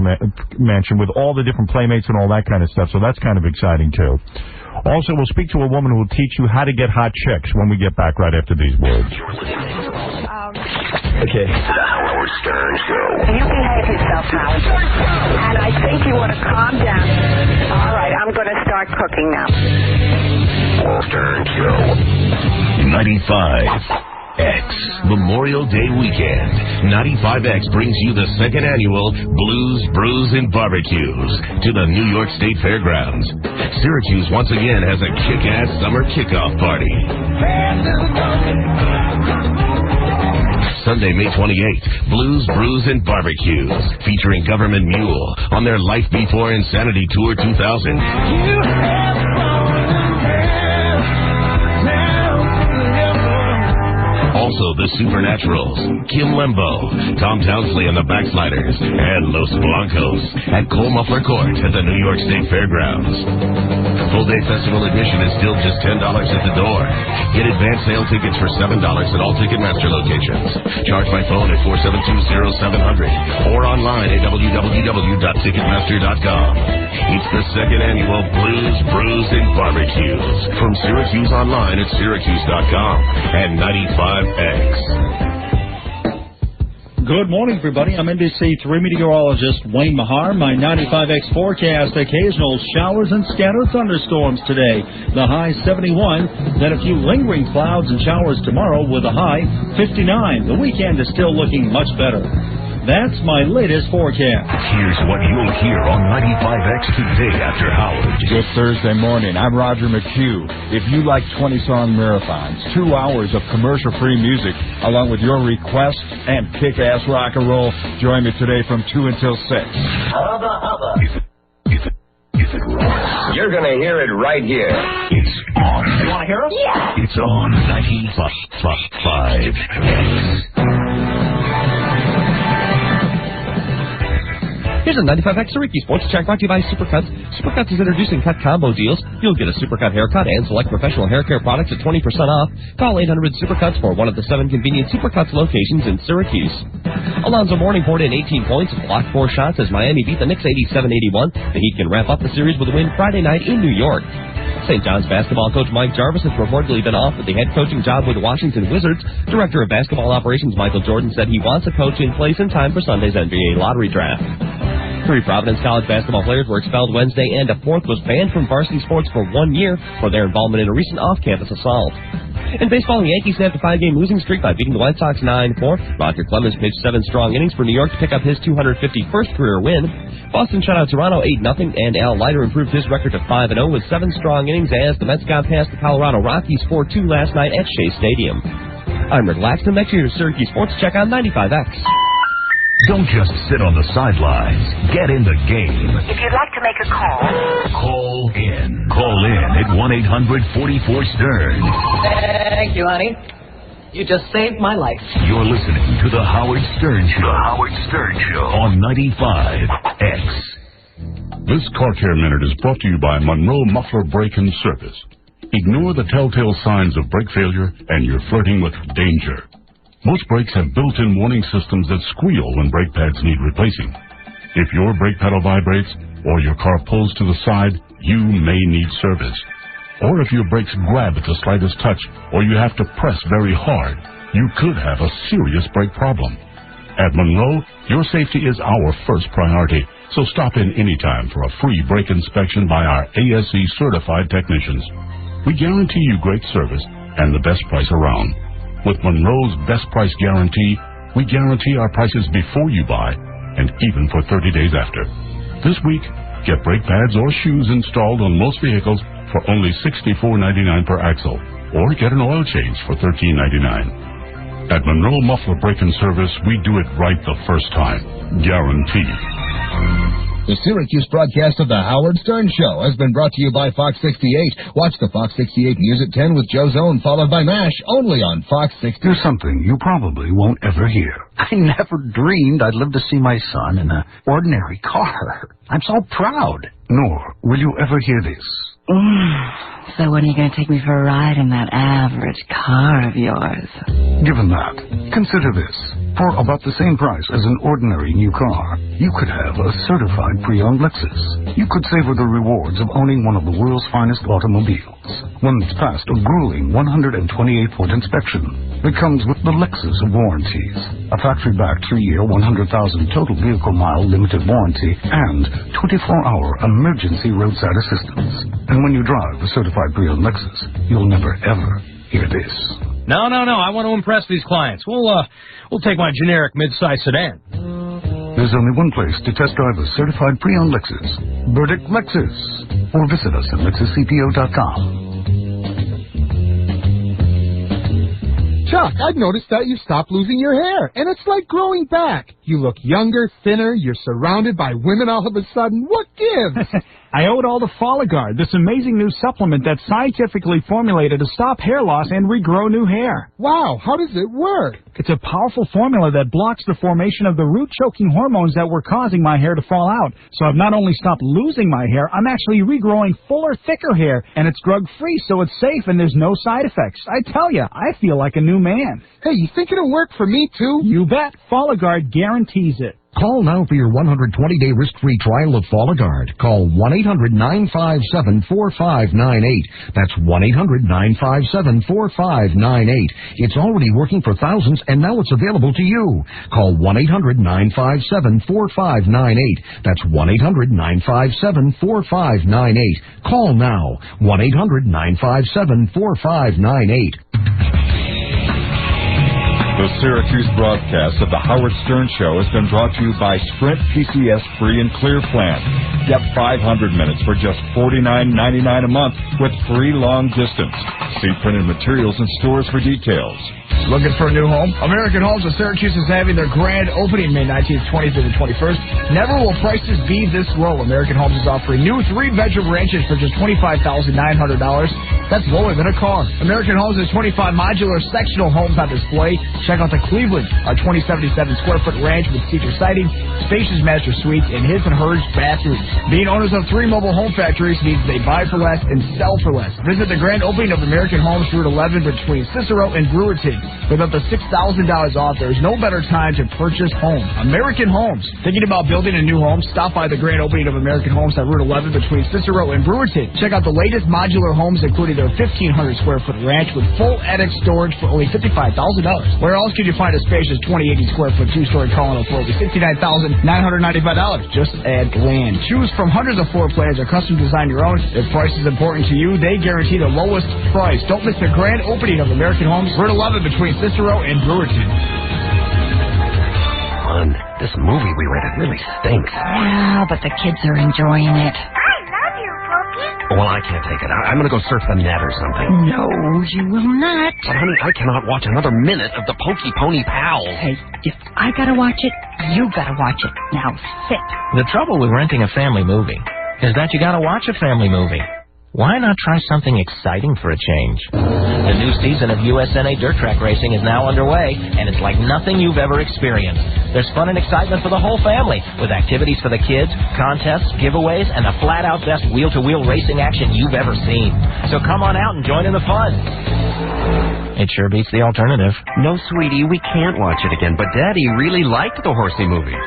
[SPEAKER 7] Mansion with all the different playmates and all that kind of stuff, so that's kind of exciting, too. Also, we'll speak to a woman who will teach you how to get hot chicks when we get back right after these words.
[SPEAKER 26] Okay. The Howard Stern Show.
[SPEAKER 16] You behave yourself, Howard. And I think you want to calm down. All right, I'm going to start cooking now.
[SPEAKER 26] Stern Show. 95X Memorial Day weekend. 95X brings you the second annual Blues, Brews, and Barbecues to the New York State Fairgrounds. Syracuse once again has a kick-ass summer kickoff party. Sunday, May 28th, Blues, Brews, and Barbecues, featuring Government Mule on their Life Before Insanity Tour 2000. Also, the Supernaturals, Kim Lembo, Tom Townsley and the Backsliders, and Los Blancos at Cole Muffler Court at the New York State Fairgrounds. Full-day festival admission is still just $10 at the door. Get advance sale tickets for $7 at all Ticketmaster locations. Charge by phone at 472-0700 or online at www.ticketmaster.com. It's the second annual Blues, Brews, and Barbecues from Syracuse Online at syracuse.com and 95X.
[SPEAKER 1] Good morning, everybody. I'm NBC3 meteorologist Wayne Mahar. My 95X forecast, occasional showers and scattered thunderstorms today. The high 71, then a few lingering clouds and showers tomorrow with a high 59. The weekend is still looking much better. That's my latest forecast.
[SPEAKER 26] Here's what you'll hear on 95X today after Howard.
[SPEAKER 18] Good Thursday morning. I'm Roger McHugh. If you like 20-song marathons, 2 hours of commercial-free music, along with your requests and kick-ass rock and roll, join me today from 2 until 6.
[SPEAKER 26] Hubba, hubba. You're going to hear it right here. It's on. You want to hear it? Yeah. It's on 95X.
[SPEAKER 15] Here's a 95X Syracuse Sports Check brought to you by Supercuts. Supercuts is introducing cut combo deals. You'll get a Supercut haircut and select professional hair care products at 20% off. Call 800-SUPERCUTS for one of the 7 convenient Supercuts locations in Syracuse. Alonzo Mourning poured in 18 points and blocked 4 shots as Miami beat the Knicks 87-81. The Heat can wrap up the series with a win Friday night in New York. St. John's basketball coach Mike Jarvis has reportedly been offered the head coaching job with the Washington Wizards. Director of basketball operations Michael Jordan said he wants a coach in place in time for Sunday's NBA lottery draft. 3 Providence College basketball players were expelled Wednesday, and a 4th was banned from varsity sports for 1 year for their involvement in a recent off-campus assault. In baseball, the Yankees snapped a 5-game losing streak by beating the White Sox 9-4. Roger Clemens pitched 7 strong innings for New York to pick up his 251st career win. Boston shut out Toronto 8-0, and Al Leiter improved his record to 5-0 with 7 strong innings as the Mets got past the Colorado Rockies 4-2 last night at Shea Stadium. I'm Rick Laxton. Next year's Syracuse Sports Check on 95X.
[SPEAKER 26] Don't just sit on the sidelines. Get in the game.
[SPEAKER 16] If you'd like to make a call,
[SPEAKER 26] Call in. Call in at 1-800-44-STERN.
[SPEAKER 5] Thank you, honey. You just saved my life.
[SPEAKER 26] You're listening to The Howard Stern Show. The Howard Stern Show on 95X.
[SPEAKER 19] This Car Care Minute is brought to you by Monroe Muffler Brake and Service. Ignore the telltale signs of brake failure and you're flirting with danger. Most brakes have built-in warning systems that squeal when brake pads need replacing. If your brake pedal vibrates or your car pulls to the side, you may need service. Or if your brakes grab at the slightest touch or you have to press very hard, you could have a serious brake problem. At Monroe, your safety is our first priority, so stop in anytime for a free brake inspection by our ASE certified technicians. We guarantee you great service and the best price around. With Monroe's Best Price Guarantee, we guarantee our prices before you buy and even for 30 days after. This week, get brake pads or shoes installed on most vehicles for only $64.99 per axle, or get an oil change for $13.99. At Monroe Muffler Brake and Service, we do it right the first time. Guaranteed.
[SPEAKER 20] The Syracuse broadcast of The Howard Stern Show has been brought to you by Fox 68. Watch the Fox 68 News at 10 with Joe Zone, followed by MASH, only on Fox 68.
[SPEAKER 22] There's something you probably won't ever hear. I never dreamed I'd live to see my son in an ordinary car. I'm so proud. Nor will you ever hear this.
[SPEAKER 23] So when are you going to take me for a ride in that average car of yours?
[SPEAKER 22] Given that, consider this. For about the same price as an ordinary new car, you could have a certified pre-owned Lexus. You could savor the rewards of owning one of the world's finest automobiles. One that's passed a grueling 128-point inspection. It comes with the Lexus of warranties. A factory-backed 3-year, 100,000 total vehicle mile limited warranty and 24-hour emergency roadside assistance. And when you drive a certified pre-owned Lexus, you'll never, ever hear this.
[SPEAKER 24] No. I want to impress these clients. We'll take my generic mid-size sedan.
[SPEAKER 22] There's only one place to test drive a certified pre-owned Lexus. Burdick Lexus. Or visit us at LexusCPO.com.
[SPEAKER 25] Chuck, I've noticed that you stopped losing your hair, and it's like growing back. You look younger, thinner, you're surrounded by women all of a sudden. What gives?
[SPEAKER 27] I owe it all to Folligard, this amazing new supplement that's scientifically formulated to stop hair loss and regrow new hair.
[SPEAKER 25] Wow, how does it work?
[SPEAKER 27] It's a powerful formula that blocks the formation of the root-choking hormones that were causing my hair to fall out. So I've not only stopped losing my hair, I'm actually regrowing fuller, thicker hair, and it's drug-free, so it's safe and there's no side effects. I tell you, I feel like a new man.
[SPEAKER 25] Hey, you think it'll work for me, too?
[SPEAKER 27] You bet. Folligard guarantees it.
[SPEAKER 29] Call now for your 120-day risk-free trial of Folligard. Call 1-800-957-4598. That's 1-800-957-4598. It's already working for thousands, and now it's available to you. Call 1-800-957-4598. That's 1-800-957-4598. Call now. 1-800-957-4598.
[SPEAKER 18] The Syracuse broadcast of the Howard Stern Show has been brought to you by Sprint PCS Free and Clear Plan. Get 500 minutes for just $49.99 a month with free long distance. See printed materials and stores for details.
[SPEAKER 30] Looking for a new home? American Homes of Syracuse is having their grand opening May 19th, 20th, and 21st. Never will prices be this low. American Homes is offering new 3-bedroom ranches for just $25,900. That's lower than a car. American Homes has 25 modular sectional homes on display. Check out the Cleveland, our 2077-square-foot ranch with feature siding, spacious master suites, and his and hers bathrooms. Being owners of 3 mobile home factories means they buy for less and sell for less. Visit the grand opening of American Homes Route 11 between Cicero and Brewerton. With up to $6,000 off, there's no better time to purchase home. American Homes. Thinking about building a new home? Stop by the grand opening of American Homes on Route 11 between Cicero and Brewerton. Check out the latest modular homes, including their 1,500 square foot ranch with full attic storage for only $55,000. Where else could you find a spacious 2080 square foot two-story colony for only $69,995? Just add land. Choose from hundreds of floor plans or custom design your own. If price is important to you, they guarantee the lowest price. Don't miss the grand opening of American Homes, Route 11 between Cicero and Brewerton.
[SPEAKER 2] This movie we rented really stinks.
[SPEAKER 23] Yeah, but the kids are enjoying it.
[SPEAKER 2] I love you, Pokey. Well, I can't take it. I'm going to go surf the net or something.
[SPEAKER 23] No, you will not.
[SPEAKER 2] But, honey, I cannot watch another minute of the Pokey Pony Pals.
[SPEAKER 23] Hey, if I gotta watch it, you gotta watch it. Now sit.
[SPEAKER 3] The trouble with renting a family movie is that you gotta watch a family movie. Why not try something exciting for a change? The new season of USNA Dirt Track Racing is now underway, and it's like nothing you've ever experienced. There's fun and excitement for the whole family, with activities for the kids, contests, giveaways, and the flat-out best wheel-to-wheel racing action you've ever seen. So come on out and join in the fun. It sure beats the alternative.
[SPEAKER 2] No, sweetie, we can't watch it again, but Daddy really liked the horsey movie.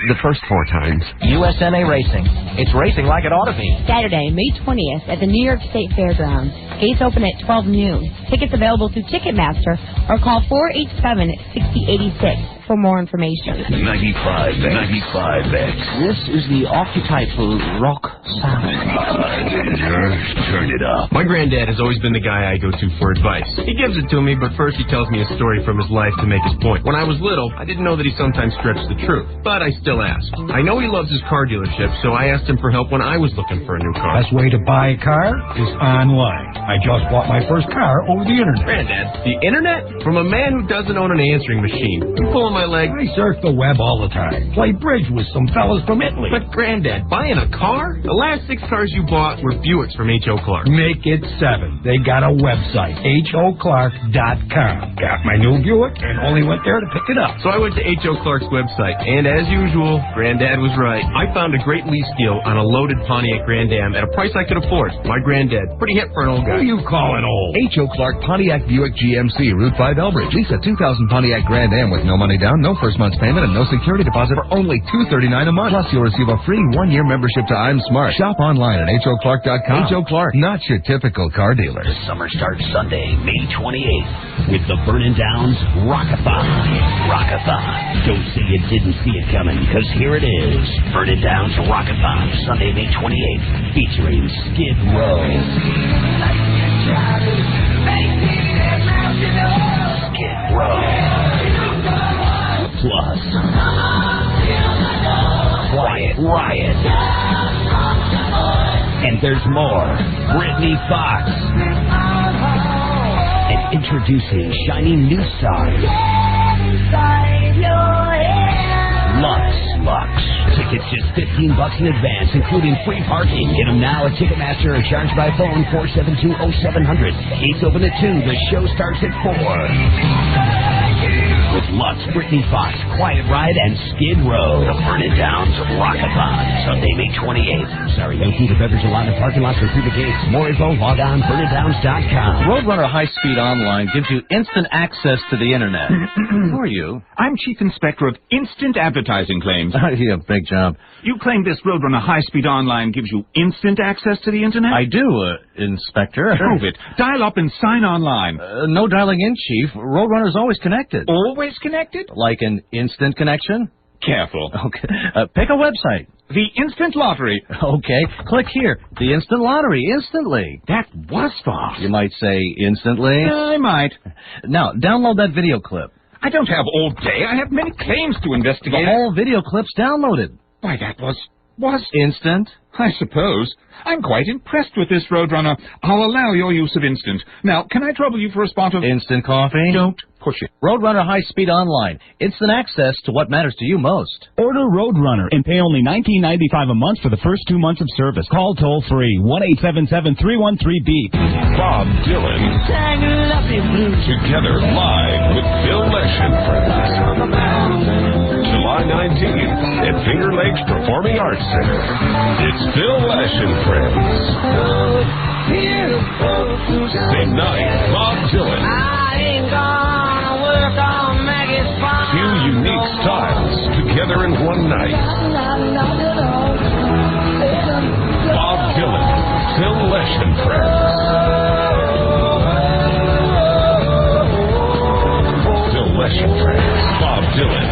[SPEAKER 2] The first 4 times.
[SPEAKER 3] USNA Racing. It's racing like it ought to be.
[SPEAKER 4] Saturday, May 20th at the New York State Fairgrounds. Gates open at 12 noon. Tickets available through Ticketmaster or call 487-6086 for more information.
[SPEAKER 26] 95X.
[SPEAKER 3] This is the archetypal rock sound.
[SPEAKER 26] Turn it up.
[SPEAKER 6] My granddad has always been the guy I go to for advice. He gives it to me, but first he tells me a story from his life to make his point. When I was little, I didn't know that he sometimes stretched the truth, but I still asked. I know he loves his car dealership, so I asked him for help when I was looking for a new car.
[SPEAKER 9] Best way to buy a car is online. I just bought my first car over the internet.
[SPEAKER 6] Granddad, the internet? From a man who doesn't own an answering machine. I'm pulling my leg.
[SPEAKER 9] I surf the web all the time. Play bridge with some fellas from Italy.
[SPEAKER 6] But Granddad, buying a car? The last 6 cars you bought were Buicks from H.O. Clark.
[SPEAKER 9] Make it 7. They got a website, HOClark.com. Got my new Buick and only went there to pick it up.
[SPEAKER 6] So I went to H.O. Clark's website, and as usual, Granddad was right. I found a great lease deal on a loaded Pontiac Grand Am at a price I could afford. My granddad, pretty hip for an old guy.
[SPEAKER 9] Who you calling old?
[SPEAKER 20] H.O. Clark Pontiac Buick GMC, Route 5 Elbridge. Lease a 2000 Pontiac Grand Am with no money down, no first month's payment, and no security deposit for only $239 a month. Plus, you'll receive a free 1-year membership to I'm Smart. Shop online at HOClark.com. H.O. Clark, not your typical car dealer.
[SPEAKER 26] The summer starts Sunday, May 28th, with the Burnin' Downs Rockathon. Rockathon. Don't say you didn't see it coming, because here it is. Burnin' Downs Rockathon, Sunday, May 28th, featuring Skid Row. Skid Row. Plus, Quiet Riot. And there's more. Brittany Fox. And introducing shining new stars. Lux. Tickets just $15 in advance, including free parking. Get them now at Ticketmaster or charge by phone 472-0700. Gates open at 2. The show starts at 4. With Lux, Brittany Fox, Quiet Riot, and Skid Row. The Burnin' Downs Rockathon, Sunday, May 28th. Sorry, no food or beverage allowed in parking lots or through the gates. More info, log on, BurnItDowns.com.
[SPEAKER 10] Roadrunner High Speed Online gives you instant access to the Internet. Who are you?
[SPEAKER 13] I'm Chief Inspector of Instant Advertising Claims.
[SPEAKER 10] Yeah, big job.
[SPEAKER 13] You claim this Roadrunner High Speed Online gives you instant access to the Internet?
[SPEAKER 10] I do, Inspector.
[SPEAKER 13] Prove it. Dial up and sign online.
[SPEAKER 10] No dialing in, Chief. Roadrunner's always connected.
[SPEAKER 13] Always connected?
[SPEAKER 10] Like an instant connection?
[SPEAKER 13] Careful.
[SPEAKER 10] Okay. Pick a website.
[SPEAKER 13] The Instant Lottery.
[SPEAKER 10] Okay. Click here. The Instant Lottery. Instantly.
[SPEAKER 13] That was fast.
[SPEAKER 10] You might say instantly.
[SPEAKER 13] I might.
[SPEAKER 10] Now, download that video clip.
[SPEAKER 13] I don't have all day. I have many claims to investigate.
[SPEAKER 10] The whole video clip's downloaded.
[SPEAKER 13] Why, that was
[SPEAKER 10] instant.
[SPEAKER 13] I suppose. I'm quite impressed with this, Roadrunner. I'll allow your use of instant. Now, can I trouble you for a spot of...
[SPEAKER 10] Instant coffee?
[SPEAKER 13] Don't push it.
[SPEAKER 10] Roadrunner High Speed Online. Instant access to what matters to you most.
[SPEAKER 27] Order Roadrunner and pay only $19.95 a month for the first 2 months of service. Call toll-free 1-877-313-BEEP.
[SPEAKER 26] Bob Dylan. Together live with Bill Lesh and Friends. July 19th at Finger Lakes Performing Arts Center. It's Bill Lesh and Friends. Same night, Bob Dylan.
[SPEAKER 17] I ain't gonna
[SPEAKER 26] together in one night. Bob Dylan, Phil Lesh and Friends. Phil Lesh and Friends, Bob Dylan.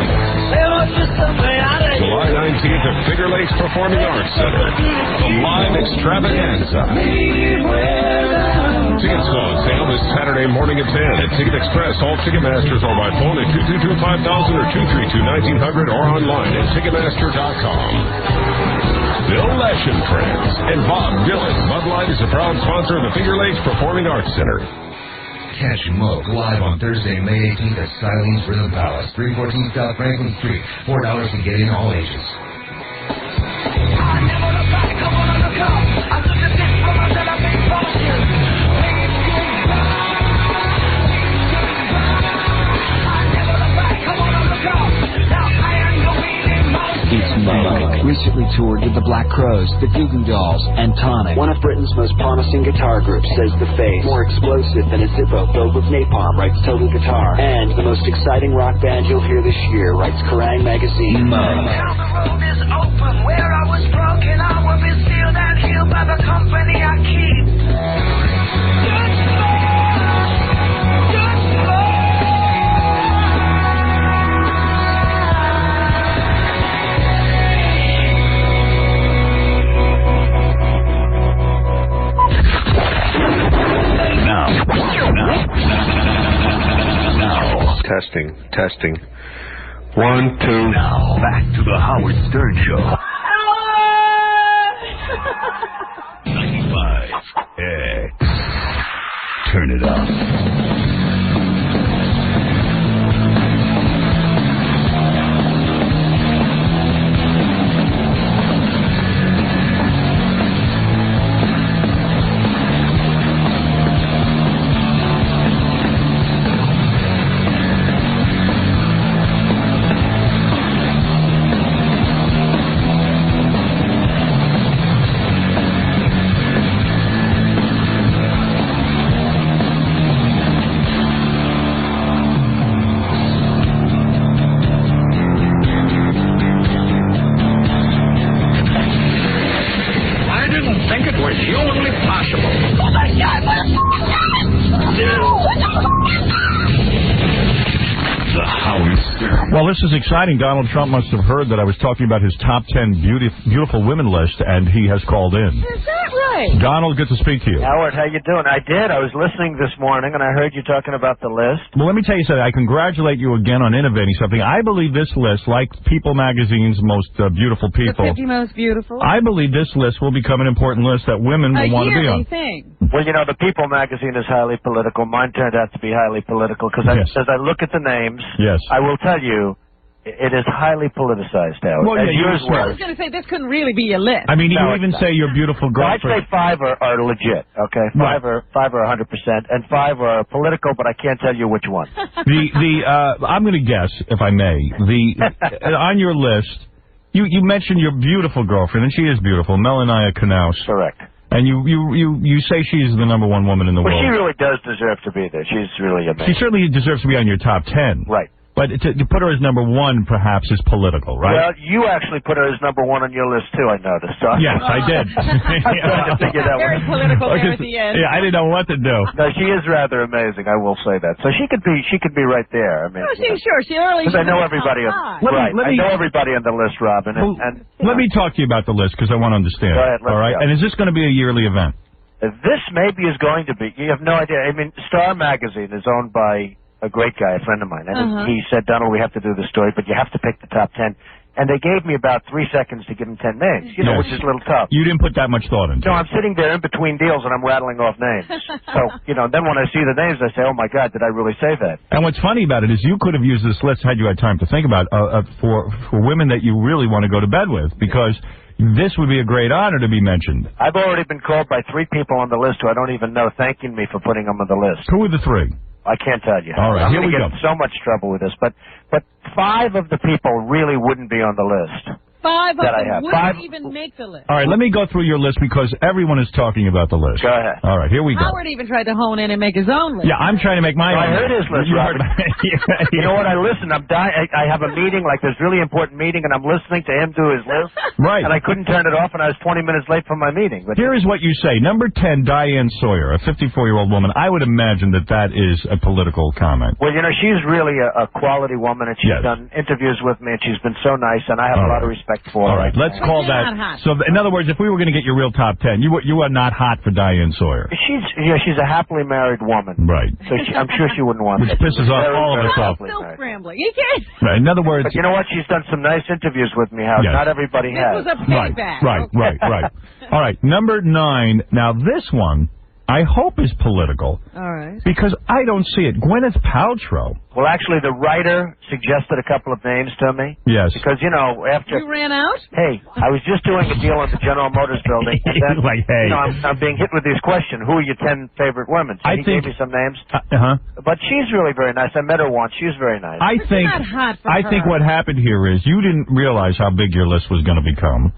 [SPEAKER 26] July 19th at Finger Lakes Performing Arts Center. The live extravaganza. Tickets go on sale this Saturday morning at 10 at Ticket Express, all Ticketmasters, or by phone at 222-5000 or 232-1900 or online at Ticketmaster.com. Bill Lesh and Friends and Bob Dylan. Bud Light is a proud sponsor of the Finger Lakes Performing Arts Center.
[SPEAKER 20] Catch Moog live on Thursday, May 18th at Styling's Rhythm Palace, 314 South Franklin Street. $4 to get in, all ages.
[SPEAKER 1] It's Moog. Recently toured with the Black Crowes, the Goo Goo Dolls, and Tonic. One of Britain's most promising guitar groups, says The Face. More explosive than a Zippo filled with napalm, writes Total Guitar. And the most exciting rock band you'll hear this year, writes Kerrang! Magazine. Moog.
[SPEAKER 7] Now the road is open. Where I was broken, I will be sealed and healed by the company I keep.
[SPEAKER 26] Now. Testing. 1, 2.
[SPEAKER 8] Now, back to the Howard Stern Show.
[SPEAKER 26] 95X. Turn it up.
[SPEAKER 11] Well, this is exciting. Donald Trump must have heard that I was talking about his top 10 beautiful women list, and he has called in.
[SPEAKER 12] Is that right?
[SPEAKER 11] Donald, good to speak to you.
[SPEAKER 12] Howard, how you doing? I did. I was listening this morning, and I heard you talking about the list.
[SPEAKER 11] Well, let me tell you something. I congratulate you again on innovating something. I believe this list, like People Magazine's most beautiful people,
[SPEAKER 12] The 50 most beautiful.
[SPEAKER 11] I believe this list will become an important list that women will want to be on.
[SPEAKER 12] Thing. Well, you know, the People magazine is highly political. Mine turned out to be highly political because as I look at the names, I will tell you, it is highly politicized, Howard.
[SPEAKER 11] Well, yeah,
[SPEAKER 12] I was going to say, this couldn't really be a list.
[SPEAKER 11] I mean, you even say your beautiful girlfriend.
[SPEAKER 12] I'd say 5 are legit, okay? 5 are 100%, and 5 are political, but I can't tell you which one.
[SPEAKER 11] I'm going to guess, if I may, on your list, you mentioned your beautiful girlfriend, and she is beautiful, Melania Knaus.
[SPEAKER 12] Correct.
[SPEAKER 11] And you say she's the #1 woman in the world.
[SPEAKER 12] Well, she really does deserve to be there. She's really amazing.
[SPEAKER 11] She certainly deserves to be on your top 10.
[SPEAKER 12] Right.
[SPEAKER 11] But to put her as #1 perhaps is political, right?
[SPEAKER 12] Well, you actually put her as #1 on your list too, I noticed. So
[SPEAKER 11] yes, I did.
[SPEAKER 12] I'm trying to figure that Very one. political there at the end.
[SPEAKER 11] Yeah, I didn't know what to do.
[SPEAKER 12] No, she is rather amazing, I will say that. So she could be right there. I mean, She really. Because I know everybody. I know everybody on the list, Robin. And
[SPEAKER 11] let me talk to you about the list because I want to understand.
[SPEAKER 12] Go ahead,
[SPEAKER 11] all right. And is this going to be a yearly event?
[SPEAKER 12] This maybe is going to be. You have no idea. I mean, Star Magazine is owned by a great guy, a friend of mine. And he said, Donald, we have to do this story, but you have to pick the top 10. And they gave me about 3 seconds to give them 10 names, which is a little tough.
[SPEAKER 11] You didn't put that much thought into it.
[SPEAKER 12] No, I'm sitting there in between deals and I'm rattling off names. So, then when I see the names, I say, oh my God, did I really say that?
[SPEAKER 11] And what's funny about it is you could have used this list had you had time to think about for women that you really want to go to bed with, because this would be a great honor to be mentioned.
[SPEAKER 12] I've already been called by 3 people on the list who I don't even know thanking me for putting them on the list.
[SPEAKER 11] Who are the 3?
[SPEAKER 12] I can't tell you.
[SPEAKER 11] All right,
[SPEAKER 12] I'm
[SPEAKER 11] here
[SPEAKER 12] going
[SPEAKER 11] we
[SPEAKER 12] to
[SPEAKER 11] go.
[SPEAKER 12] get in so much trouble with this, but 5 of the people really wouldn't be on the list.
[SPEAKER 5] 5 of
[SPEAKER 12] that I
[SPEAKER 5] them
[SPEAKER 12] have.
[SPEAKER 5] wouldn't even make the list.
[SPEAKER 11] All right, let me go through your list because everyone is talking about the list.
[SPEAKER 12] Go ahead.
[SPEAKER 11] All right, here we go.
[SPEAKER 5] Howard even tried to hone in and make his own list.
[SPEAKER 11] Yeah, I'm trying to make my own.
[SPEAKER 12] I heard his list, Robert. You know what? I listened. I have a meeting, like this really important meeting, and I'm listening to him do his list.
[SPEAKER 11] Right.
[SPEAKER 12] And I couldn't turn it off, and I was 20 minutes late for my meeting. But
[SPEAKER 11] here is what you say. Number 10, Diane Sawyer, a 54-year-old woman. I would imagine that is a political comment.
[SPEAKER 12] Well, you know, she's really a quality woman, and she's done interviews with me, and she's been so nice, and I have a lot of respect for her.
[SPEAKER 11] All right, let's call that. So, in other words, if we were going to get your real top 10, you are not hot for Diane Sawyer.
[SPEAKER 12] She's a happily married woman.
[SPEAKER 11] Right.
[SPEAKER 12] So I'm sure she wouldn't want
[SPEAKER 11] Which
[SPEAKER 12] that.
[SPEAKER 11] pisses off all of us off.
[SPEAKER 5] Still scrambling. You can't.
[SPEAKER 11] Right. In other words,
[SPEAKER 12] but you know what? She's done some nice interviews with me, Howard.
[SPEAKER 11] Yes.
[SPEAKER 12] Not everybody has.
[SPEAKER 5] This was a payback.
[SPEAKER 11] Right. All right, number 9. Now, this one, I hope is political.
[SPEAKER 5] All right.
[SPEAKER 11] Because I don't see it. Gwyneth Paltrow.
[SPEAKER 12] Well, actually, the writer suggested a couple of names to me.
[SPEAKER 11] Yes.
[SPEAKER 12] Because, you know, after...
[SPEAKER 5] You ran out?
[SPEAKER 12] Hey, I was just doing a deal in the General Motors building. And then,
[SPEAKER 11] like, hey.
[SPEAKER 12] You know, I'm being hit with this question. Who are your 10 favorite women? So he gave me some names. But she's really very nice. I met her once. She's very nice.
[SPEAKER 11] I think what happened here is you didn't realize how big your list was going to become.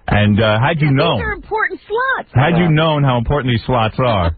[SPEAKER 11] And how'd you know?
[SPEAKER 5] These are important slots.
[SPEAKER 11] Had you known how important these slots are?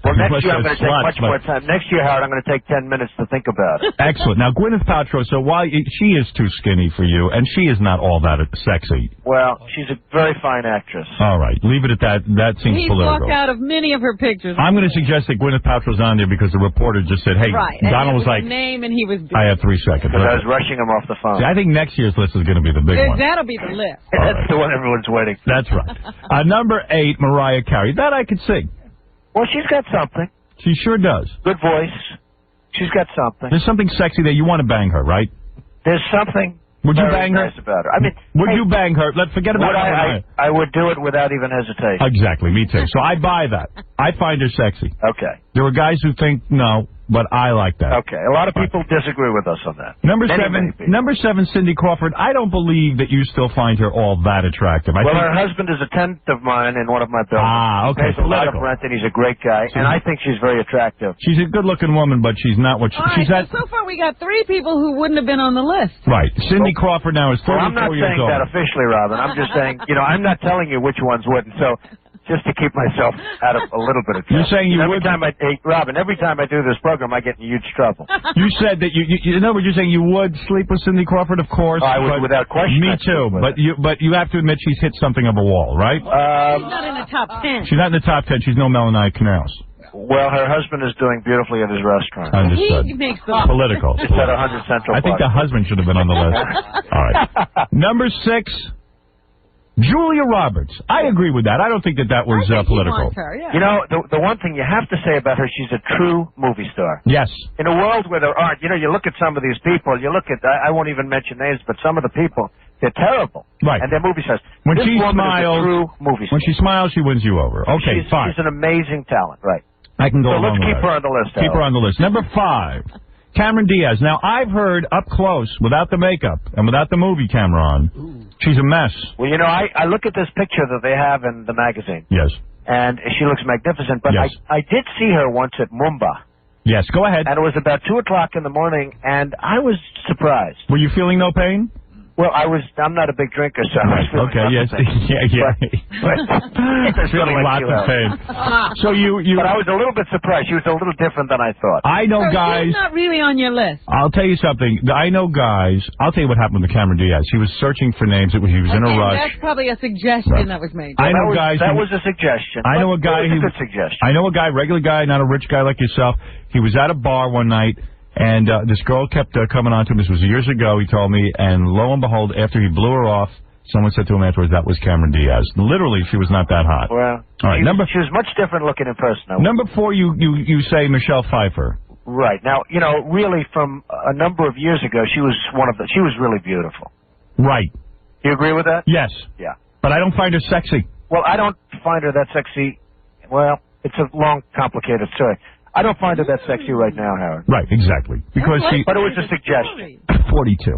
[SPEAKER 12] Well, next year I'm going to take much more time. Next year, Howard, I'm going to take 10 minutes to think about it.
[SPEAKER 11] Excellent. Now, Gwyneth Paltrow, so while she is too skinny for you, and she is not all that sexy.
[SPEAKER 12] Well, she's a very fine actress.
[SPEAKER 11] All right. Leave it at that. That seems
[SPEAKER 5] He's
[SPEAKER 11] political.
[SPEAKER 5] walked out of many of her pictures.
[SPEAKER 11] I'm going to suggest that Gwyneth Paltrow's on there because the reporter just said, hey, Donald was like,
[SPEAKER 5] name and he was busy.
[SPEAKER 11] I have 3 seconds.
[SPEAKER 12] Because I was rushing him off the phone.
[SPEAKER 11] See, I think next year's list is going to be the big one.
[SPEAKER 5] That'll be the list.
[SPEAKER 12] That's the one everyone's waiting for.
[SPEAKER 11] That's right. Number 8, Mariah Carey. That I could sing.
[SPEAKER 12] Well, she's got something.
[SPEAKER 11] She sure does.
[SPEAKER 12] Good voice. She's got something.
[SPEAKER 11] There's something sexy there. You want to bang her, right?
[SPEAKER 12] There's something
[SPEAKER 11] would you
[SPEAKER 12] very
[SPEAKER 11] bang her?
[SPEAKER 12] nice about her. I mean,
[SPEAKER 11] would you bang her? Let's forget about
[SPEAKER 12] it. I would do it without even hesitation.
[SPEAKER 11] Exactly, me too. So I buy that. I find her sexy.
[SPEAKER 12] Okay.
[SPEAKER 11] There are guys who think no, but I like that.
[SPEAKER 12] Okay. A lot of people disagree with us on that.
[SPEAKER 11] Number 7, Cindy Crawford. I don't believe that you still find her all that attractive.
[SPEAKER 12] Well, her husband is a tenant of mine in one of my buildings.
[SPEAKER 11] Ah, okay.
[SPEAKER 12] He pays a lot of rent, and he's a great guy, and I think she's very attractive.
[SPEAKER 11] She's a good-looking woman, but she's not what she's at.
[SPEAKER 5] So far, we got 3 people who wouldn't have been on the list.
[SPEAKER 11] Right. Cindy Crawford now is 34
[SPEAKER 12] I'm not
[SPEAKER 11] years
[SPEAKER 12] saying
[SPEAKER 11] old.
[SPEAKER 12] that officially, Robin. I'm just saying, you know, I'm not telling you which ones wouldn't. So just to keep myself out of a little bit of trouble.
[SPEAKER 11] You're saying you would?
[SPEAKER 12] Robin, every time I do this program, I get in huge trouble.
[SPEAKER 11] You said that in other words, you're saying you would sleep with Cindy Crawford, of course.
[SPEAKER 12] I would, without question.
[SPEAKER 11] Me too. But you have to admit she's hit something of a wall, right?
[SPEAKER 5] She's not in the top 10.
[SPEAKER 11] She's not in the top 10. She's no Melanie Canals.
[SPEAKER 12] Well, her husband is doing beautifully at his restaurant.
[SPEAKER 11] Understood.
[SPEAKER 5] He makes the
[SPEAKER 11] political.
[SPEAKER 12] It's at 100 Central
[SPEAKER 11] I think
[SPEAKER 12] Park.
[SPEAKER 11] the husband should have been on the list. All right. Number 6, Julia Roberts. I agree with that. I don't think that was political.
[SPEAKER 5] Her, yeah.
[SPEAKER 12] You know, the one thing you have to say about her, she's a true movie star.
[SPEAKER 11] Yes.
[SPEAKER 12] In a world where there aren't, you know, you look at some of these people, you look at, I won't even mention names, but some of the people, they're terrible.
[SPEAKER 11] Right.
[SPEAKER 12] And they're movie stars.
[SPEAKER 11] When
[SPEAKER 12] this
[SPEAKER 11] she
[SPEAKER 12] woman
[SPEAKER 11] smiles,
[SPEAKER 12] is a true movie star.
[SPEAKER 11] when she smiles, she wins you over. Okay, fine.
[SPEAKER 12] She's an amazing talent, right?
[SPEAKER 11] I can go
[SPEAKER 12] so
[SPEAKER 11] along
[SPEAKER 12] let's
[SPEAKER 11] with
[SPEAKER 12] keep
[SPEAKER 11] that.
[SPEAKER 12] her on the list.
[SPEAKER 11] Keep her on the list. Number 5. Cameron Diaz. Now, I've heard up close, without the makeup and without the movie camera on, she's a mess.
[SPEAKER 12] Well, you know, I look at this picture that they have in the magazine.
[SPEAKER 11] Yes.
[SPEAKER 12] And she looks magnificent. But
[SPEAKER 11] yes.
[SPEAKER 12] I did see her once at Mumba.
[SPEAKER 11] Yes, go ahead.
[SPEAKER 12] And it was about 2 o'clock in the morning, and I was surprised.
[SPEAKER 11] Were you feeling no pain?
[SPEAKER 12] Well, I'm not a big drinker, so I was feeling
[SPEAKER 11] yes. Yeah. Feeling lots of pain. So
[SPEAKER 12] But I was a little bit surprised. She was a little different than I thought.
[SPEAKER 11] I know guys.
[SPEAKER 5] She's not really on your list.
[SPEAKER 11] I'll tell you something. I know guys. I'll tell you what happened with Cameron Diaz. He was searching for names. He was in a rush.
[SPEAKER 5] That's probably a suggestion that was made.
[SPEAKER 11] I know guys.
[SPEAKER 12] That was a suggestion.
[SPEAKER 11] I know a guy.
[SPEAKER 12] It was a good suggestion.
[SPEAKER 11] I know a guy, regular guy, not a rich guy like yourself. He was at a bar one night. And this girl kept coming on to him. This was years ago, he told me. And lo and behold, after he blew her off, someone said to him afterwards, that was Cameron Diaz. Literally, she was not that hot.
[SPEAKER 12] Well,
[SPEAKER 11] all right,
[SPEAKER 12] she was much different looking in person.
[SPEAKER 11] Number 4, you say Michelle Pfeiffer.
[SPEAKER 12] Right. Now, you know, really from a number of years ago, she was really beautiful.
[SPEAKER 11] Right.
[SPEAKER 12] Do you agree with that?
[SPEAKER 11] Yes.
[SPEAKER 12] Yeah.
[SPEAKER 11] But I don't find her sexy.
[SPEAKER 12] Well, I don't find her that sexy. Well, it's a long, complicated story. I don't find her that sexy right now, Howard.
[SPEAKER 11] Right, exactly. Because
[SPEAKER 12] But it was a suggestion.
[SPEAKER 11] 42.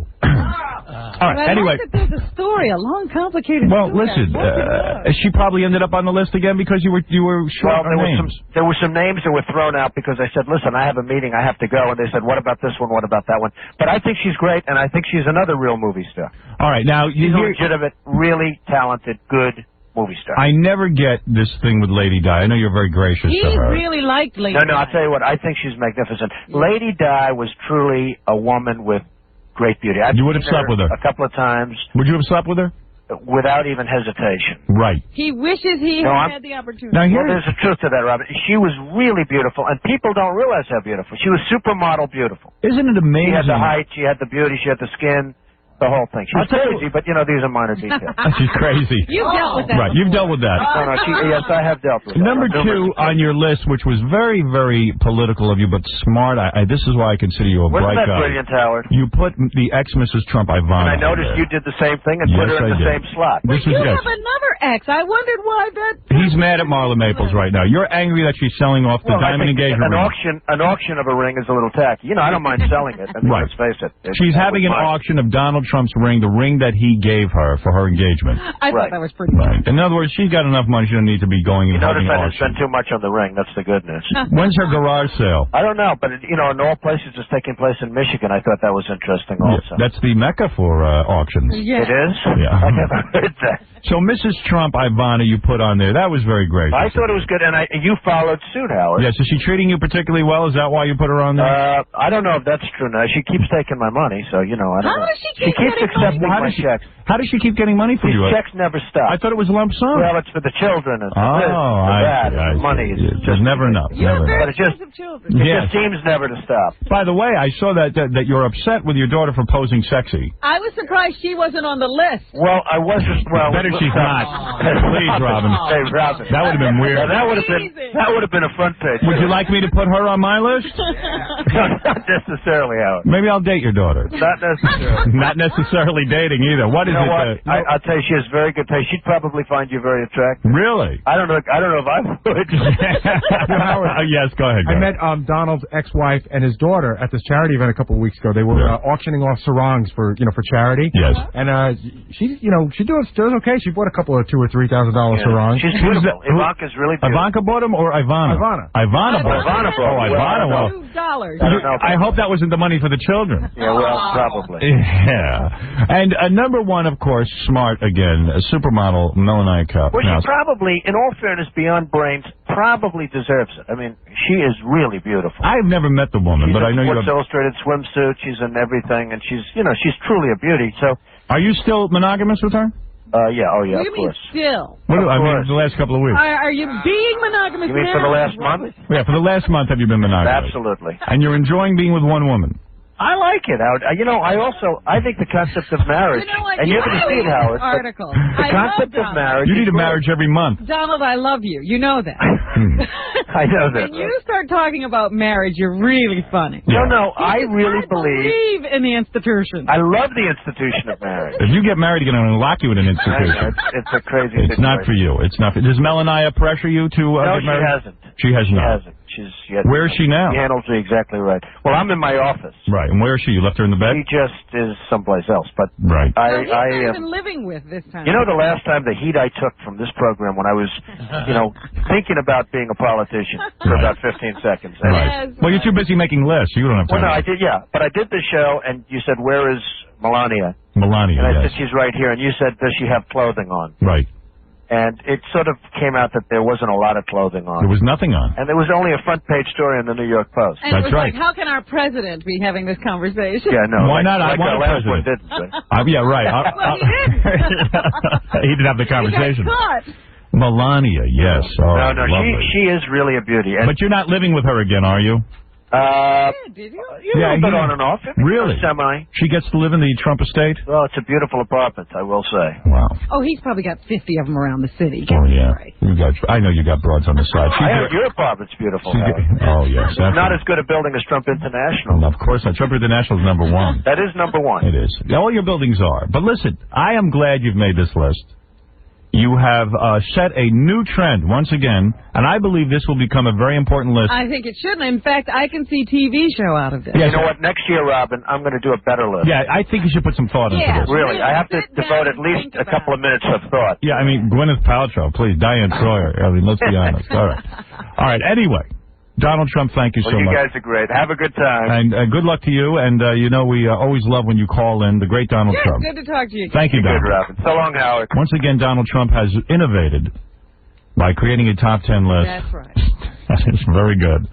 [SPEAKER 11] All right, anyway.
[SPEAKER 5] I like that there's a story, a long, complicated
[SPEAKER 11] Well,
[SPEAKER 5] story.
[SPEAKER 11] listen, she probably ended up on the list again because you were short on names.
[SPEAKER 12] There were some names that were thrown out because I said, listen, I have a meeting, I have to go. And they said, what about this one, what about that one? But I think she's great, and I think she's another real movie star.
[SPEAKER 11] All right, now,
[SPEAKER 12] she's a legitimate, really talented, good movie star.
[SPEAKER 11] I never get this thing with Lady Di. I know you're very gracious
[SPEAKER 5] He
[SPEAKER 11] to her.
[SPEAKER 5] really liked Lady
[SPEAKER 12] No, I'll tell you what, I think she's magnificent. Lady Di was truly a woman with great beauty.
[SPEAKER 11] You would have slept with her
[SPEAKER 12] a couple of times.
[SPEAKER 11] Would you have slept with her?
[SPEAKER 12] Without even hesitation.
[SPEAKER 11] Right.
[SPEAKER 5] He wishes he had the opportunity.
[SPEAKER 12] Well, there's a truth to that, Robert. She was really beautiful, and people don't realize how beautiful. She was supermodel beautiful.
[SPEAKER 11] Isn't it amazing?
[SPEAKER 12] She had the height, she had the beauty, she had the skin. The whole thing. She's crazy, but, these are minor details.
[SPEAKER 11] She's crazy.
[SPEAKER 5] You've dealt with that.
[SPEAKER 11] Right, you've dealt with that.
[SPEAKER 12] No, yes, I have dealt with that.
[SPEAKER 11] Number 2 on your list, which was very, very political of you, but smart. This is why I consider you a bright guy.
[SPEAKER 12] Wasn't that brilliant, Howard?
[SPEAKER 11] You put the ex-Mrs. Trump, Ivana.
[SPEAKER 12] And I noticed you did the same thing and put her in the same slot.
[SPEAKER 5] But you have another ex. I wondered why that...
[SPEAKER 11] He's mad at Marla Maples right now. You're angry that she's selling off the diamond engagement ring.
[SPEAKER 12] An auction of a ring is a little tacky. I don't mind selling it.
[SPEAKER 11] Right.
[SPEAKER 12] Let's face it.
[SPEAKER 11] She's having an auction of Donald Trump's ring, the ring that he gave her for her engagement.
[SPEAKER 5] I thought that was pretty
[SPEAKER 11] right. In other words, she's got enough money. She don't need to be going and having an
[SPEAKER 12] I didn't
[SPEAKER 11] auction.
[SPEAKER 12] spend too much on the ring. That's the good news.
[SPEAKER 11] When's her garage sale?
[SPEAKER 12] I don't know, but in all places it's taking place in Michigan. I thought that was interesting also.
[SPEAKER 11] That's the mecca for auctions.
[SPEAKER 12] Yeah. It is?
[SPEAKER 11] Yeah.
[SPEAKER 12] I never heard that.
[SPEAKER 11] So Mrs. Trump, Ivana, you put on there. That was very great.
[SPEAKER 12] I thought it was good, and you followed suit, Howard.
[SPEAKER 11] Yes, is she treating you particularly well? Is that why you put her on there?
[SPEAKER 12] I don't know if that's true now. She keeps taking my money, so, I don't know.
[SPEAKER 5] How does she
[SPEAKER 12] keeps accepting my checks.
[SPEAKER 11] How does she keep getting money from you?
[SPEAKER 12] These checks never stop.
[SPEAKER 11] I thought it was lump sum.
[SPEAKER 12] Well, it's for the children. It's for this, for that. Money is
[SPEAKER 11] just never enough.
[SPEAKER 12] But it just seems never to stop.
[SPEAKER 11] By the way, I saw that you're upset with your daughter for posing sexy.
[SPEAKER 5] I was surprised she wasn't on the list.
[SPEAKER 12] Well, I wasn't. Well,
[SPEAKER 11] better she's not. Please, Robin.
[SPEAKER 12] Hey, Robin.
[SPEAKER 11] That would have been weird.
[SPEAKER 12] That would have been a front page.
[SPEAKER 11] Would you like me to put her on my list?
[SPEAKER 12] Not necessarily, Howard.
[SPEAKER 11] Maybe I'll date your daughter.
[SPEAKER 12] Not necessarily.
[SPEAKER 11] Not necessarily dating either. What is it?
[SPEAKER 12] What? I'll tell you, she has very good taste. She'd probably find you very attractive.
[SPEAKER 11] Really?
[SPEAKER 12] I don't know if I would.
[SPEAKER 11] Yes, go ahead.
[SPEAKER 14] I met Donald's ex-wife and his daughter at this charity event a couple of weeks ago. They were auctioning off sarongs for charity.
[SPEAKER 11] Yes.
[SPEAKER 14] And she does okay. She bought a couple of $2,000 or $3,000 sarongs.
[SPEAKER 12] She's beautiful. Ivanka's really beautiful.
[SPEAKER 11] Ivanka bought them or Ivana?
[SPEAKER 14] Ivana
[SPEAKER 11] bought them. Oh, Ivana. Well,
[SPEAKER 5] $2.
[SPEAKER 11] I hope that wasn't the money for the children.
[SPEAKER 12] Yeah, well, probably.
[SPEAKER 11] Yeah. And number 1, of course, smart again, a supermodel, Melania Cup.
[SPEAKER 12] Well, she probably, in all fairness, beyond brains, probably deserves it. I mean, she is really beautiful.
[SPEAKER 11] I've never met the woman, but I know
[SPEAKER 12] Sports Illustrated swimsuit. She's in everything, and she's truly a beauty. So,
[SPEAKER 11] are you still monogamous with her?
[SPEAKER 12] Yeah,
[SPEAKER 5] what do you
[SPEAKER 12] of course.
[SPEAKER 5] Mean still?
[SPEAKER 11] I mean, the last couple of weeks.
[SPEAKER 5] Are you being monogamous
[SPEAKER 12] You mean
[SPEAKER 5] now?
[SPEAKER 12] for the last month?
[SPEAKER 11] Yeah, for the last month have you been monogamous?
[SPEAKER 12] Absolutely.
[SPEAKER 11] And you're enjoying being with one woman?
[SPEAKER 12] I like it, Howard. I think the concept of marriage, and you're going to see it, Howard.
[SPEAKER 5] Article.
[SPEAKER 12] The concept of marriage.
[SPEAKER 11] You need a marriage every month.
[SPEAKER 5] Donald, I love you. You know that.
[SPEAKER 12] I know that.
[SPEAKER 5] When you start talking about marriage, you're really funny.
[SPEAKER 12] No, I really believe
[SPEAKER 5] in the institution.
[SPEAKER 12] I love the institution of marriage.
[SPEAKER 11] If you get married, you're going to lock you in an institution.
[SPEAKER 12] It's a crazy
[SPEAKER 11] It's not for you. It's not. Does Melania pressure you to get married?
[SPEAKER 12] She hasn't.
[SPEAKER 11] She has not. Where is she now?
[SPEAKER 12] She handles me exactly right. Well, I'm in my office.
[SPEAKER 11] Right. And where is she? You left her in the bed?
[SPEAKER 12] She just is someplace else. But
[SPEAKER 11] right.
[SPEAKER 5] I've been living with this time.
[SPEAKER 12] You know, the last time the heat I took from this program when I was, thinking about being a politician for about 15 seconds.
[SPEAKER 11] Right. Well, you're too busy making lists. You don't have time.
[SPEAKER 12] Well, no, I did. Yeah, but I did the show, and you said, "Where is Melania?"
[SPEAKER 11] Melania.
[SPEAKER 12] And I
[SPEAKER 11] yes.
[SPEAKER 12] said, "She's right here." And you said, "Does she have clothing on?"
[SPEAKER 11] Right.
[SPEAKER 12] And it sort of came out that there wasn't a lot of clothing on.
[SPEAKER 11] There was nothing on.
[SPEAKER 12] And there was only a front-page story in the New York Post.
[SPEAKER 5] And that's right. Like, how can our president be having this conversation?
[SPEAKER 12] Yeah, no.
[SPEAKER 11] Why not?
[SPEAKER 12] Like
[SPEAKER 11] I want a president.
[SPEAKER 12] Didn't,
[SPEAKER 11] yeah, right.
[SPEAKER 5] Well, he didn't.
[SPEAKER 11] He didn't have the conversation.
[SPEAKER 5] He got caught.
[SPEAKER 11] Melania, yes. Oh,
[SPEAKER 12] no, she is really a beauty. And
[SPEAKER 11] but you're not living with her again, are you?
[SPEAKER 5] Did you?
[SPEAKER 12] Yeah, a little bit on and off.
[SPEAKER 11] Really?
[SPEAKER 12] Semi.
[SPEAKER 11] She gets to live in the Trump estate?
[SPEAKER 12] Well, it's a beautiful apartment, I will say.
[SPEAKER 11] Wow.
[SPEAKER 5] Oh, he's probably got 50 of them around the city.
[SPEAKER 11] Oh, yeah. Right. I know you got broads on the side.
[SPEAKER 12] I heard your apartment's beautiful.
[SPEAKER 11] Oh, yes.
[SPEAKER 12] Not as good a building as Trump International.
[SPEAKER 11] Of course not. Trump International is number 1.
[SPEAKER 12] That is number 1.
[SPEAKER 11] It is. All your buildings are. But listen, I am glad you've made this list. You have set a new trend once again, and I believe this will become a very important list.
[SPEAKER 5] I think it should. In fact, I can see TV show out of this.
[SPEAKER 11] Yes,
[SPEAKER 12] you know what? Next year, Robin, I'm going to do a better list.
[SPEAKER 11] Yeah, I think you should put some thought into this.
[SPEAKER 12] Really, I have to devote at least a couple of minutes of thought.
[SPEAKER 11] Yeah, I mean, Gwyneth Paltrow, please, Diane Sawyer. I mean, let's be honest. All right. Anyway, Donald Trump, thank you so much.
[SPEAKER 12] You guys are great. Have a good time.
[SPEAKER 11] And good luck to you. And, we always love when you call in, the great Donald Trump.
[SPEAKER 5] Good to talk to you.
[SPEAKER 11] Thank you, Donald.
[SPEAKER 12] Good, Robin. So long, Howard.
[SPEAKER 11] Once again, Donald Trump has innovated by creating a top 10 list.
[SPEAKER 5] That's right.
[SPEAKER 11] That's very good.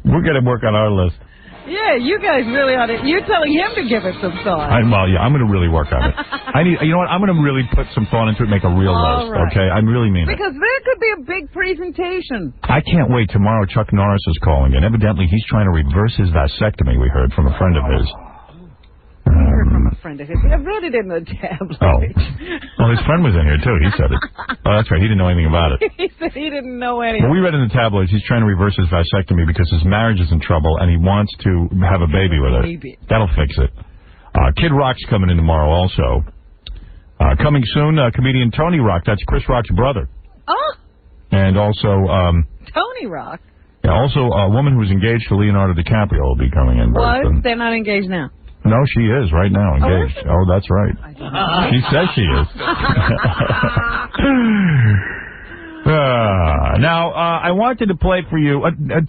[SPEAKER 11] We're going to work on our list.
[SPEAKER 5] Yeah, you guys really ought to. You're telling him to give it some thought.
[SPEAKER 11] I'm going to really work on it. You know what? I'm going to really put some thought into it and make a real list,
[SPEAKER 5] right.
[SPEAKER 11] okay? I really mean
[SPEAKER 5] because there could be a big presentation.
[SPEAKER 11] I can't wait. Tomorrow, Chuck Norris is calling, and evidently he's trying to reverse his vasectomy, we heard from a friend of his.
[SPEAKER 5] I heard from a friend of his. I read it in the tabloid.
[SPEAKER 11] Well, his friend was in here, too. He said it. Oh, that's right. He didn't know anything about it.
[SPEAKER 5] He said he didn't know anything.
[SPEAKER 11] Well, we read in the tabloids he's trying to reverse his vasectomy because his marriage is in trouble, and he wants to have a baby with her. That'll fix it. Kid Rock's coming in tomorrow also. Coming soon, comedian Tony Rock. That's Chris Rock's brother.
[SPEAKER 5] Oh.
[SPEAKER 11] And also...
[SPEAKER 5] Tony Rock.
[SPEAKER 11] Yeah, also a woman who's engaged to Leonardo DiCaprio will be coming in.
[SPEAKER 5] What? They're not engaged now.
[SPEAKER 11] No, she is right now engaged. Oh, that's right. She says she is. Now, I wanted to play for you.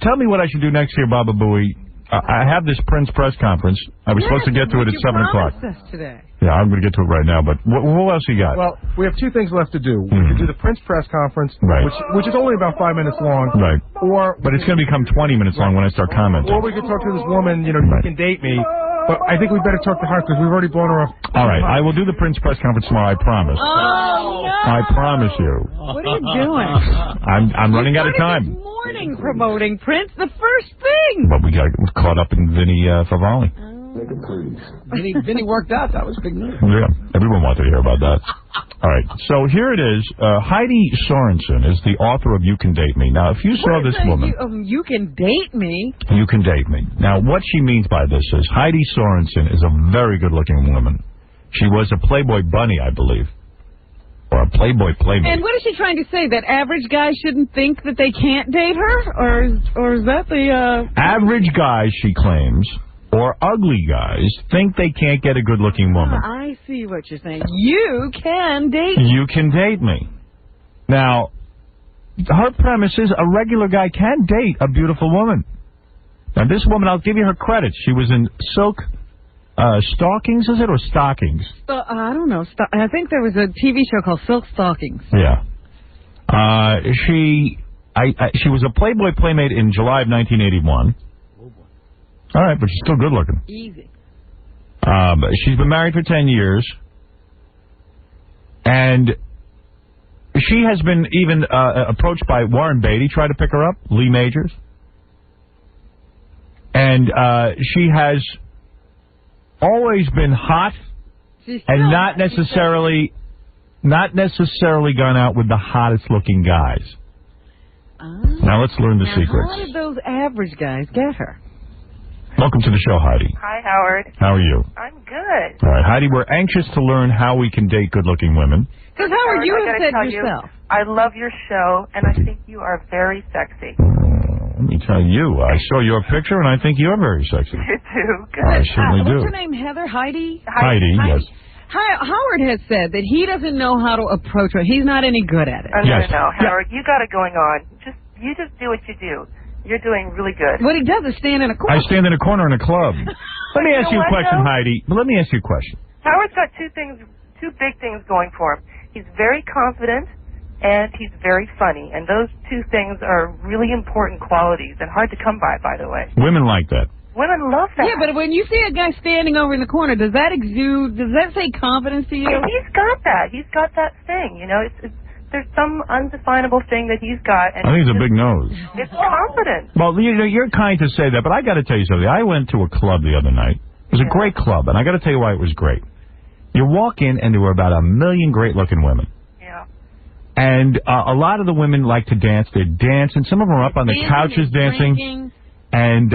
[SPEAKER 11] Tell me what I should do next year, Baba Booey. I have this Prince press conference. I was supposed to get to it at 7 o'clock.
[SPEAKER 5] Today.
[SPEAKER 11] Yeah, I'm going to get to it right now. But what else you got?
[SPEAKER 14] Well, we have two things left to do. We can do the Prince press conference, which is only about 5 minutes long.
[SPEAKER 11] Right.
[SPEAKER 14] But
[SPEAKER 11] it's going to become 20 minutes long when I start commenting.
[SPEAKER 14] Or we could talk to this woman, you can date me. But I think we better talk to her because we've already blown her off.
[SPEAKER 11] All right. I will do the Prince press conference tomorrow, I promise.
[SPEAKER 5] Oh, no.
[SPEAKER 11] I promise you.
[SPEAKER 5] What are you doing?
[SPEAKER 11] I'm running out of time.
[SPEAKER 5] This morning promoting Prince, the first thing.
[SPEAKER 11] But we got caught up in Vinny Favale.
[SPEAKER 30] Vinny worked out. That was big news.
[SPEAKER 11] Yeah, everyone wanted to hear about that. All right, so here it is. Heidi Sorensen is the author of You Can Date Me. Now, if you saw this woman...
[SPEAKER 5] You Can Date Me?
[SPEAKER 11] You Can Date Me. Now, what she means by this is Heidi Sorensen is a very good-looking woman. She was a Playboy bunny, I believe. Or a Playboy playmate.
[SPEAKER 5] And what is she trying to say? That average guys shouldn't think that they can't date her? Or is that the...
[SPEAKER 11] Average guys, she claims... or ugly guys think they can't get a good-looking woman.
[SPEAKER 5] I see what you're saying. You can date me.
[SPEAKER 11] You can date me. Now, her premise is a regular guy can date a beautiful woman. Now, this woman, I'll give you her credit. She was in Silk Stockings, is it, or Stockings?
[SPEAKER 5] I don't know. I think there was a TV show called Silk Stockings.
[SPEAKER 11] Yeah. She was a Playboy playmate in July of 1981. All right, but she's still good looking.
[SPEAKER 5] Easy.
[SPEAKER 11] She's been married for 10 years. And she has been even approached by Warren Beatty, tried to pick her up, Lee Majors. And she has always been hot and not necessarily gone out with the hottest looking guys. Now let's learn the secrets.
[SPEAKER 5] How did those average guys get her?
[SPEAKER 11] Welcome to the show, Heidi.
[SPEAKER 15] Hi, Howard.
[SPEAKER 11] How are you?
[SPEAKER 15] I'm good.
[SPEAKER 11] All right, Heidi, we're anxious to learn how we can date good-looking women.
[SPEAKER 5] Because, Howard, you have said yourself.
[SPEAKER 15] I love your show, and I think you are very sexy.
[SPEAKER 11] Let me tell you, I saw your picture, and I think you're very sexy.
[SPEAKER 15] You do. Good.
[SPEAKER 11] I certainly do.
[SPEAKER 5] What's her name, Heather? Heidi?
[SPEAKER 11] Heidi, yes.
[SPEAKER 5] Howard has said that he doesn't know how to approach her. He's not any good at it.
[SPEAKER 15] No, Howard, you got it going on. You just do what you do. You're doing really good.
[SPEAKER 5] What he does is stand in a corner.
[SPEAKER 11] I stand in a corner in a club. Let me ask you a question, Heidi. Let me ask you a question.
[SPEAKER 15] Howard's got two big things going for him. He's very confident, and he's very funny. And those two things are really important qualities and hard to come by the way.
[SPEAKER 11] Women like that.
[SPEAKER 15] Women love that.
[SPEAKER 5] Yeah, but when you see a guy standing over in the corner, does that say confidence to you?
[SPEAKER 15] He's got that. He's got that thing, there's some undefinable thing that he's got. And
[SPEAKER 11] I think it's a big nose.
[SPEAKER 15] It's confidence.
[SPEAKER 11] Well, you're kind to say that, but I got to tell you something. I went to a club the other night. It was a great club, and I got to tell you why it was great. You walk in, and there were about 1 million great-looking women.
[SPEAKER 15] Yeah.
[SPEAKER 11] And a lot of the women like to dance. They're dancing. Some of them are up on the couches dancing.
[SPEAKER 5] Drinking.
[SPEAKER 11] And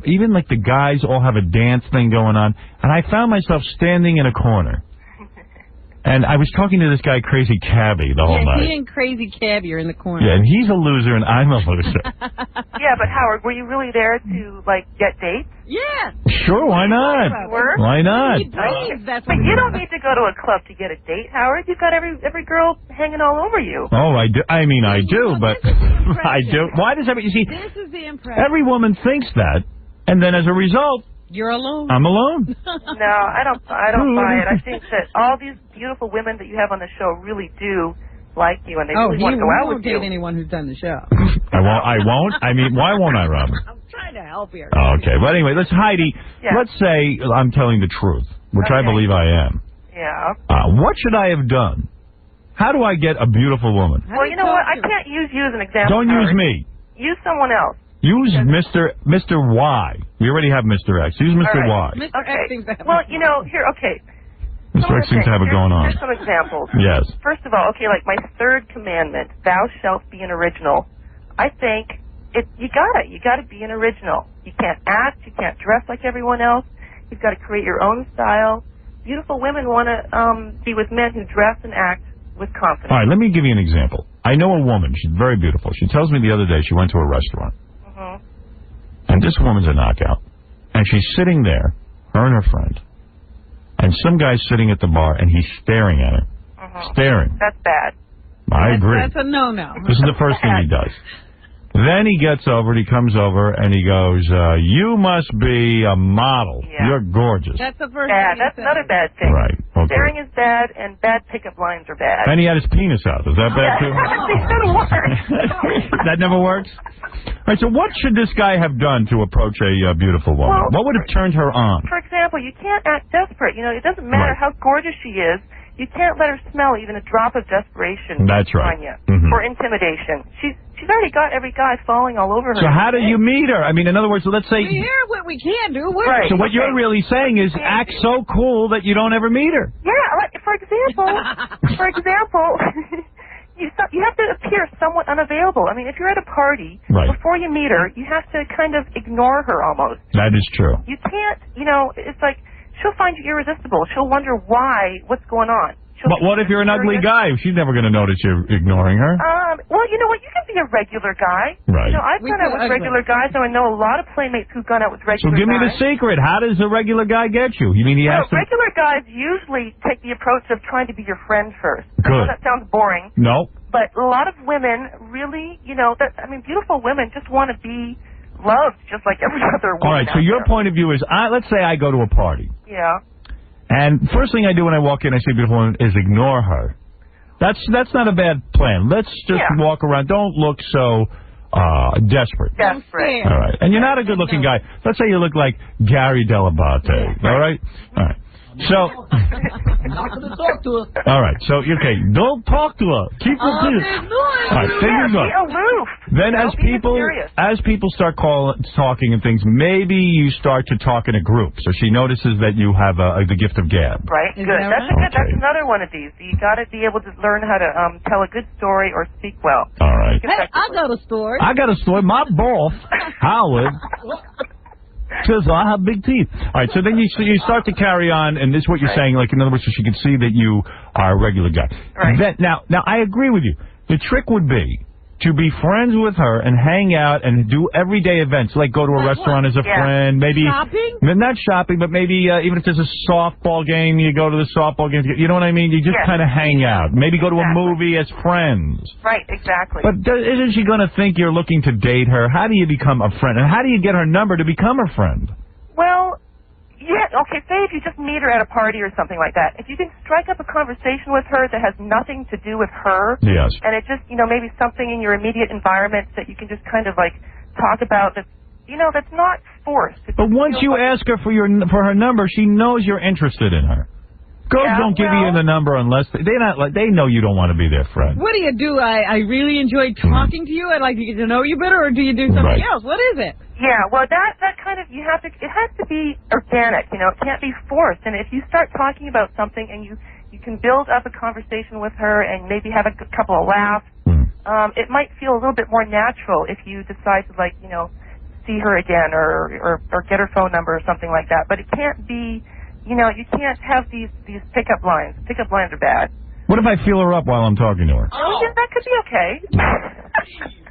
[SPEAKER 11] even like the guys all have a dance thing going on. And I found myself standing in a corner. And I was talking to this guy, Crazy Cabby, the whole night.
[SPEAKER 5] He and Crazy Cabby are in the corner.
[SPEAKER 11] Yeah, and he's a loser and I'm a loser.
[SPEAKER 15] Yeah, but Howard, were you really there to, like, get dates?
[SPEAKER 5] Yeah.
[SPEAKER 11] Sure, why not?
[SPEAKER 15] You were?
[SPEAKER 11] Why not?
[SPEAKER 15] But you don't need to go to a club to get a date, Howard. You've got every girl hanging all over you.
[SPEAKER 11] Oh, I do. I mean, I do, but I do. Why does everybody, you see,
[SPEAKER 5] This is the impression.
[SPEAKER 11] every woman thinks that, and then as a result,
[SPEAKER 5] You're alone.
[SPEAKER 11] I'm alone.
[SPEAKER 15] No, I don't buy it. I think that all these beautiful women that you have on the show really do like you, and they really want to go out with you.
[SPEAKER 5] He won't date anyone who's done the show.
[SPEAKER 11] I won't? I mean, why won't I, Robin?
[SPEAKER 5] I'm trying to help here.
[SPEAKER 11] Okay, but anyway, Heidi, let's say I'm telling the truth, which I believe I am.
[SPEAKER 15] Yeah.
[SPEAKER 11] What should I have done? How do I get a beautiful woman?
[SPEAKER 15] Well, you know what? I can't use you as an example.
[SPEAKER 11] Don't use me.
[SPEAKER 15] Use someone else.
[SPEAKER 11] Use Mr. Y. We already have Mr. X. Use Mr. Y.
[SPEAKER 15] Okay. Well, you know, here, okay.
[SPEAKER 11] Mr. X seems to have it going on.
[SPEAKER 15] Here's some examples.
[SPEAKER 11] Yes.
[SPEAKER 15] First of all, okay, like my third commandment, thou shalt be an original. I think you gotta be an original. You can't act, you can't dress like everyone else. You've got to create your own style. Beautiful women want to be with men who dress and act with confidence.
[SPEAKER 11] All right, let me give you an example. I know a woman. She's very beautiful. She tells me the other day she went to a restaurant. And this woman's a knockout. And she's sitting there, her and her friend. And some guy's sitting at the bar, and he's staring at her. Staring.
[SPEAKER 15] That's bad.
[SPEAKER 11] I agree.
[SPEAKER 5] That's a no-no.
[SPEAKER 11] This is the first thing he does. Then he gets over, he comes over, and he goes, you must be a model.
[SPEAKER 15] Yeah.
[SPEAKER 11] You're gorgeous.
[SPEAKER 5] That's the first
[SPEAKER 15] bad. That's another bad thing.
[SPEAKER 11] Right. Okay.
[SPEAKER 15] Staring is bad, and bad pickup lines are bad.
[SPEAKER 11] And he had his penis out. Is that bad, too? That never works? All right, so what should this guy have done to approach a beautiful woman? What would have turned her on?
[SPEAKER 15] For example, you can't act desperate. You know, it doesn't matter how gorgeous she is. You can't let her smell even a drop of desperation
[SPEAKER 11] That's right.
[SPEAKER 15] on you or intimidation. She's already got every guy falling all over her.
[SPEAKER 11] So how do you meet her? I mean, in other words, let's say...
[SPEAKER 5] Hear what we can do.
[SPEAKER 15] Right.
[SPEAKER 11] So what you're really saying is act so cool that you don't ever meet her.
[SPEAKER 15] Yeah, like, for example, you have to appear somewhat unavailable. I mean, if you're at a party, before you meet her, you have to kind of ignore her almost.
[SPEAKER 11] That is true.
[SPEAKER 15] You can't, you know, it's like... She'll find you irresistible. She'll wonder what's going on.
[SPEAKER 11] But what if you're an ugly guy? She's never going to notice you're ignoring her.
[SPEAKER 15] Well, you know what? You can be a regular guy.
[SPEAKER 11] Right.
[SPEAKER 15] You know, I've gone out with regular guys, so I know a lot of playmates who've gone out with regular
[SPEAKER 11] So
[SPEAKER 15] guys.
[SPEAKER 11] give me the secret. How does a regular guy get you? You mean he has to...
[SPEAKER 15] Regular guys usually take the approach of trying to be your friend first.
[SPEAKER 11] Good.
[SPEAKER 15] I know that sounds boring.
[SPEAKER 11] No.
[SPEAKER 15] But a lot of women really, you know, beautiful women just want to be loved just like every other woman.
[SPEAKER 11] All right, so your point of view is, let's say I go to a party.
[SPEAKER 15] Yeah.
[SPEAKER 11] And first thing I do when I walk in, I see a beautiful woman, is ignore her. That's not a bad plan. Let's just walk around. Don't look so desperate.
[SPEAKER 15] Desperate.
[SPEAKER 11] All right. And you're not a good-looking guy. Let's say you look like Gary Delabate. All right? All right. So...
[SPEAKER 7] I'm not going to talk to her.
[SPEAKER 11] All right. So, okay, don't talk to her. Keep her peace. All right, then you go.
[SPEAKER 15] Be aloof.
[SPEAKER 11] Then as people start talking and things, maybe you start to talk in a group. So she notices that you have the gift of gab.
[SPEAKER 15] Right. Good. That's another one of these. You got to be able to learn how to tell a good story or speak well.
[SPEAKER 11] All right.
[SPEAKER 5] Hey, I got a story.
[SPEAKER 11] My boss, Howard, says I have big teeth. All right, so then you start to carry on, and this is what you're saying, like, in other words, so she can see that you are a regular guy. Right. Now, I agree with you. The trick would be to be friends with her and hang out and do everyday events, like go to a restaurant as a friend, maybe...
[SPEAKER 5] Shopping?
[SPEAKER 11] Not shopping, but maybe even if there's a softball game, you go to the softball game. You know what I mean? You just kind of hang out. Maybe go to a movie as friends.
[SPEAKER 15] Right, exactly.
[SPEAKER 11] But isn't she going to think you're looking to date her? How do you become a friend? And how do you get her number to become a friend?
[SPEAKER 15] Well... Yeah, okay, say if you just meet her at a party or something like that. If you can strike up a conversation with her that has nothing to do with her, and it just, you know, maybe something in your immediate environment that you can just kind of, like, talk about that's, you know, that's not forced.
[SPEAKER 11] But once you ask her for her number, she knows you're interested in her. Girls don't give you the number unless they know you don't want to be their friend.
[SPEAKER 5] What do you do? I really enjoy talking to you. I'd like to get to know you better, or do you do something else? What is it?
[SPEAKER 15] Yeah, well, that kind of, it has to be organic, you know, it can't be forced. And if you start talking about something and you can build up a conversation with her and maybe have a couple of laughs, it might feel a little bit more natural if you decide to, like, you know, see her again or get her phone number or something like that. But it can't be you know, you can't have these pickup lines. Pickup lines are bad.
[SPEAKER 11] What if I feel her up while I'm talking to her?
[SPEAKER 15] Oh, yeah, that could be okay.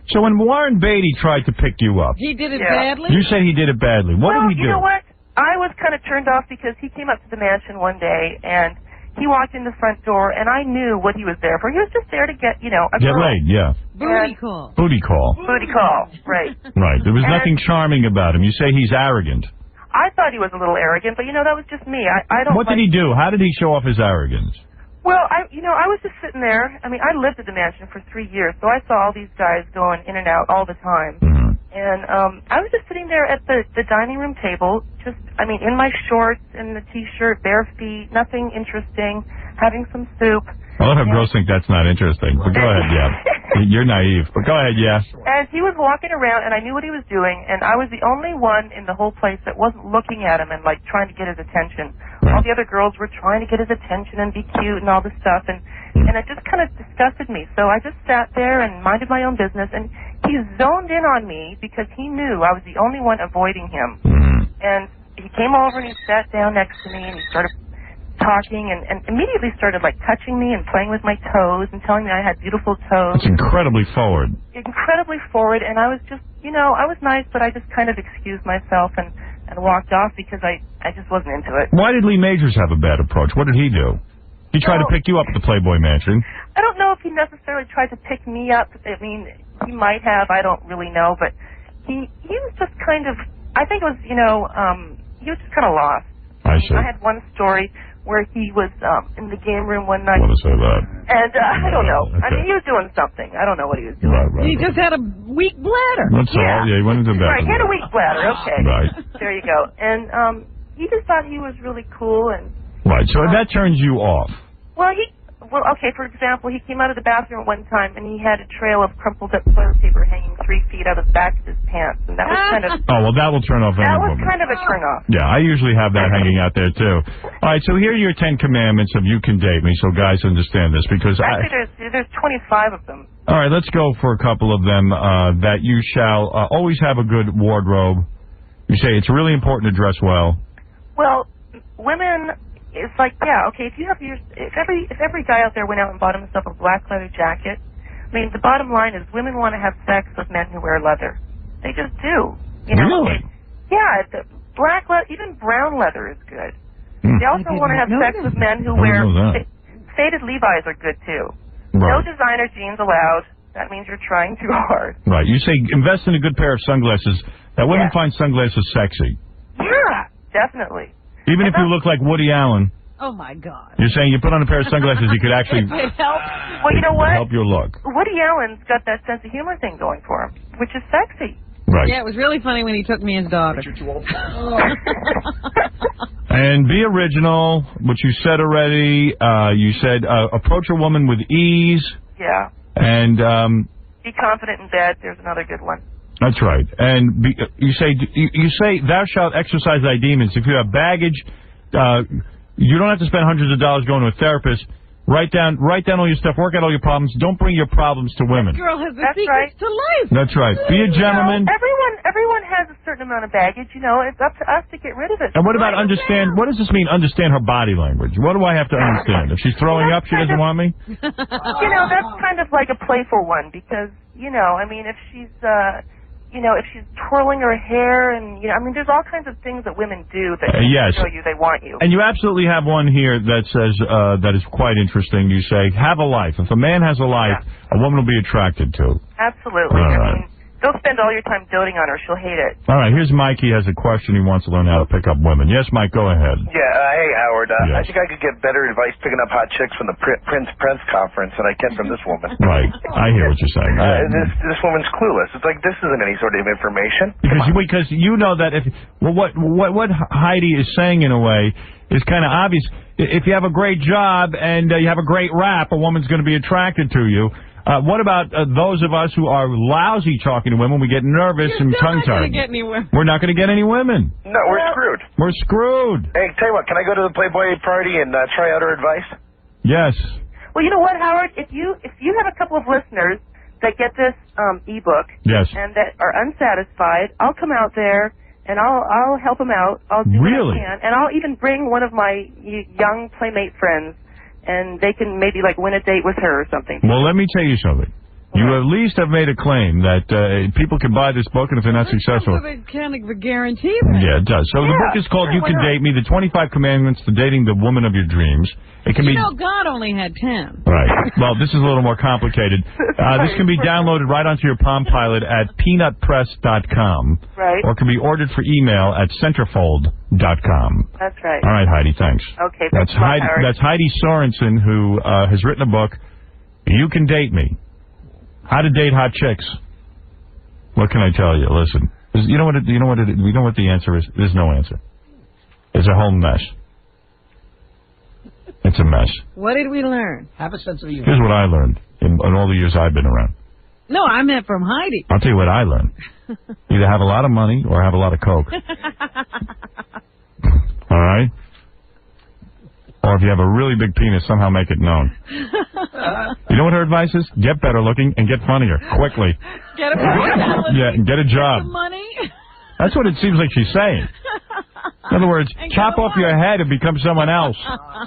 [SPEAKER 11] So when Warren Beatty tried to pick you up,
[SPEAKER 5] He did it
[SPEAKER 15] Yeah.
[SPEAKER 5] badly?
[SPEAKER 11] you said he did it badly. What
[SPEAKER 15] well,
[SPEAKER 11] did he do?
[SPEAKER 15] you know what? I was kind of turned off because he came up to the mansion one day and he walked in the front door and I knew what he was there for. He was just there to get, you know, a
[SPEAKER 11] Get
[SPEAKER 15] girl.
[SPEAKER 11] laid, yeah.
[SPEAKER 5] Booty call.
[SPEAKER 11] Booty call.
[SPEAKER 15] Booty call, right.
[SPEAKER 11] Right. There was
[SPEAKER 15] And
[SPEAKER 11] nothing charming about him. You say he's arrogant.
[SPEAKER 15] I thought he was a little arrogant, but, you know, that was just me. I don't
[SPEAKER 11] What did he do? How did he show off his arrogance?
[SPEAKER 15] Well, I was just sitting there. I mean, I lived at the mansion for 3 years, so I saw all these guys going in and out all the time.
[SPEAKER 11] Mm-hmm.
[SPEAKER 15] And I was just sitting there at the dining room table, just, I mean, in my shorts and the T-shirt, bare feet, nothing interesting, having some soup.
[SPEAKER 11] I love how girls think that's not interesting. But go ahead, yeah. You're naive. But go ahead, yeah.
[SPEAKER 15] And he was walking around, and I knew what he was doing, and I was the only one in the whole place that wasn't looking at him and, like, trying to get his attention. All the other girls were trying to get his attention and be cute and all this stuff, and it just kind of disgusted me. So I just sat there and minded my own business, and he zoned in on me because he knew I was the only one avoiding him. And he came over and he sat down next to me, and he started talking and immediately started, like, touching me and playing with my toes and telling me I had beautiful toes.
[SPEAKER 11] It's incredibly forward.
[SPEAKER 15] Incredibly forward, and I was just, you know, I was nice, but I just kind of excused myself and walked off because I just wasn't into it.
[SPEAKER 11] Why did Lee Majors have a bad approach? What did he do? He tried to pick you up at the Playboy Mansion.
[SPEAKER 15] I don't know if he necessarily tried to pick me up. I mean, he might have. I don't really know, but he was just kind of, I think it was, you know, he was just kind of lost.
[SPEAKER 11] I see.
[SPEAKER 15] I had one story where he was in the game room one night.
[SPEAKER 11] I want to say that.
[SPEAKER 15] And I don't know.
[SPEAKER 11] Okay.
[SPEAKER 15] I mean, he was doing something. I don't know what he was doing.
[SPEAKER 11] Right.
[SPEAKER 5] He just had a weak bladder.
[SPEAKER 11] That's all. Yeah, he went into the
[SPEAKER 15] Right, he had a
[SPEAKER 11] bathroom.
[SPEAKER 15] weak bladder. Okay.
[SPEAKER 11] Right.
[SPEAKER 15] There you go. And he just thought he was really cool. And
[SPEAKER 11] Right, so that turns you off.
[SPEAKER 15] well, okay, for example, he came out of the bathroom one time and he had a trail of crumpled up toilet paper hanging 3 feet out of the back of his pants. And that was kind of...
[SPEAKER 11] Oh, well, that will turn off any
[SPEAKER 15] That was
[SPEAKER 11] woman.
[SPEAKER 15] kind of a turn-off.
[SPEAKER 11] Yeah, I usually have that hanging out there, too. All right, so here are your 10 commandments of you can date me, so guys understand this, because
[SPEAKER 15] Actually, there's 25 of them.
[SPEAKER 11] All right, let's go for a couple of them. That you shall always have a good wardrobe. You say it's really important to dress well.
[SPEAKER 15] Well, women, it's like, yeah, okay, if every guy out there went out and bought himself a black leather jacket, I mean, the bottom line is women want to have sex with men who wear leather. They just do. You know?
[SPEAKER 11] Really?
[SPEAKER 15] Yeah, the black leather, even brown leather is good. They also want to have sex with men who wear faded Levi's are good too.
[SPEAKER 11] Right.
[SPEAKER 15] No designer jeans allowed. That means you're trying too hard.
[SPEAKER 11] Right, you say invest in a good pair of sunglasses. That women find sunglasses sexy.
[SPEAKER 15] Yeah, definitely.
[SPEAKER 11] Even if you look like Woody Allen.
[SPEAKER 5] Oh, my God.
[SPEAKER 11] You're saying you put on a pair of sunglasses, you could actually
[SPEAKER 5] It helps.
[SPEAKER 15] Well, you know what?
[SPEAKER 11] help your look.
[SPEAKER 15] Woody Allen's got that sense of humor thing going for him, which is sexy.
[SPEAKER 11] Right.
[SPEAKER 5] Yeah, it was really funny when he took me his daughter.
[SPEAKER 11] And be original, which you said already. You said approach a woman with ease.
[SPEAKER 15] Yeah.
[SPEAKER 11] And
[SPEAKER 15] Be confident in bed. There's another good one.
[SPEAKER 11] that's right. And you say thou shalt exercise thy demons. If you have baggage, you don't have to spend hundreds of dollars going to a therapist. Write down all your stuff. Work out all your problems. Don't bring your problems to women.
[SPEAKER 5] Girl has the
[SPEAKER 15] That's
[SPEAKER 5] secrets to life.
[SPEAKER 11] That's right. Be a gentleman.
[SPEAKER 15] You know, everyone has a certain amount of baggage. You know, it's up to us to get rid of it.
[SPEAKER 11] And what about understand? What does this mean? Understand her body language. What do I have to understand? If she's throwing up, she doesn't want me.
[SPEAKER 15] You know, that's kind of like a playful one because, you know, I mean, if she's twirling her hair and, you know, I mean, there's all kinds of things that women do that
[SPEAKER 11] Yes.
[SPEAKER 15] show you they want you.
[SPEAKER 11] And you absolutely have one here that says that is quite interesting. You say, have a life. If a man has a life, a woman will be attracted to.
[SPEAKER 15] Absolutely.
[SPEAKER 11] All
[SPEAKER 15] I
[SPEAKER 11] right.
[SPEAKER 15] mean, don't spend all your time doting on her. She'll hate it.
[SPEAKER 11] All right, here's Mike. He has a question. He wants to learn how to pick up women. Yes, Mike, go ahead.
[SPEAKER 16] Yeah, hey, Howard.
[SPEAKER 11] Yes.
[SPEAKER 16] I think I could get better advice picking up hot chicks from the Prince conference than I can from this woman.
[SPEAKER 11] Right. I hear what you're saying.
[SPEAKER 16] This woman's clueless. It's like this isn't any sort of information.
[SPEAKER 11] Because you know that what Heidi is saying in a way is kind of obvious. If you have a great job and you have a great rap, a woman's going to be attracted to you. What about those of us who are lousy talking to women? We get nervous and tongue-tied. We're not going to get any women.
[SPEAKER 16] No, we're screwed.
[SPEAKER 11] We're screwed.
[SPEAKER 16] Hey, tell you what, can I go to the Playboy party and try out her advice?
[SPEAKER 11] Yes.
[SPEAKER 15] Well, you know what, Howard? If you have a couple of listeners that get this ebook
[SPEAKER 11] Yes.
[SPEAKER 15] and that are unsatisfied, I'll come out there and I'll help them out. I'll do
[SPEAKER 11] Really?
[SPEAKER 15] what I can, and I'll even bring one of my young playmate friends, and they can maybe like win a date with her or something.
[SPEAKER 11] Well, let me tell you something. You at least have made a claim that people can buy this book, and if they're not successful...
[SPEAKER 5] That's kind of a guarantee, then.
[SPEAKER 11] Yeah, it does. So the book is called You Can Date Me, the 25 Commandments to Dating the Woman of Your Dreams. It can be...
[SPEAKER 5] God only had 10.
[SPEAKER 11] Right. Well, this is a little more complicated. This can be downloaded right onto your Palm Pilot at peanutpress.com.
[SPEAKER 15] Right.
[SPEAKER 11] Or can be ordered for email at centerfold.com.
[SPEAKER 15] That's right.
[SPEAKER 11] All right, Heidi, thanks.
[SPEAKER 15] Okay, thanks a lot, Howard.
[SPEAKER 11] That's Heidi Sorensen, who has written a book, You Can Date Me. How to Date Hot Chicks. What can I tell you? Listen, you know what the answer is? There's no answer. It's a whole mess. It's a mess.
[SPEAKER 5] What did we learn?
[SPEAKER 30] Have a sense of humor.
[SPEAKER 11] Here's what I learned in all the years I've been around.
[SPEAKER 5] No, I meant from Heidi.
[SPEAKER 11] I'll tell you what I learned. Either have a lot of money or have a lot of coke. All right? Or if you have a really big penis, somehow make it known. You know what her advice is? Get better looking and get funnier quickly.
[SPEAKER 5] Get a personality.
[SPEAKER 11] Yeah, and get a job.
[SPEAKER 5] Get some money.
[SPEAKER 11] That's what it seems like she's saying. In other words, chop off your head and become someone else.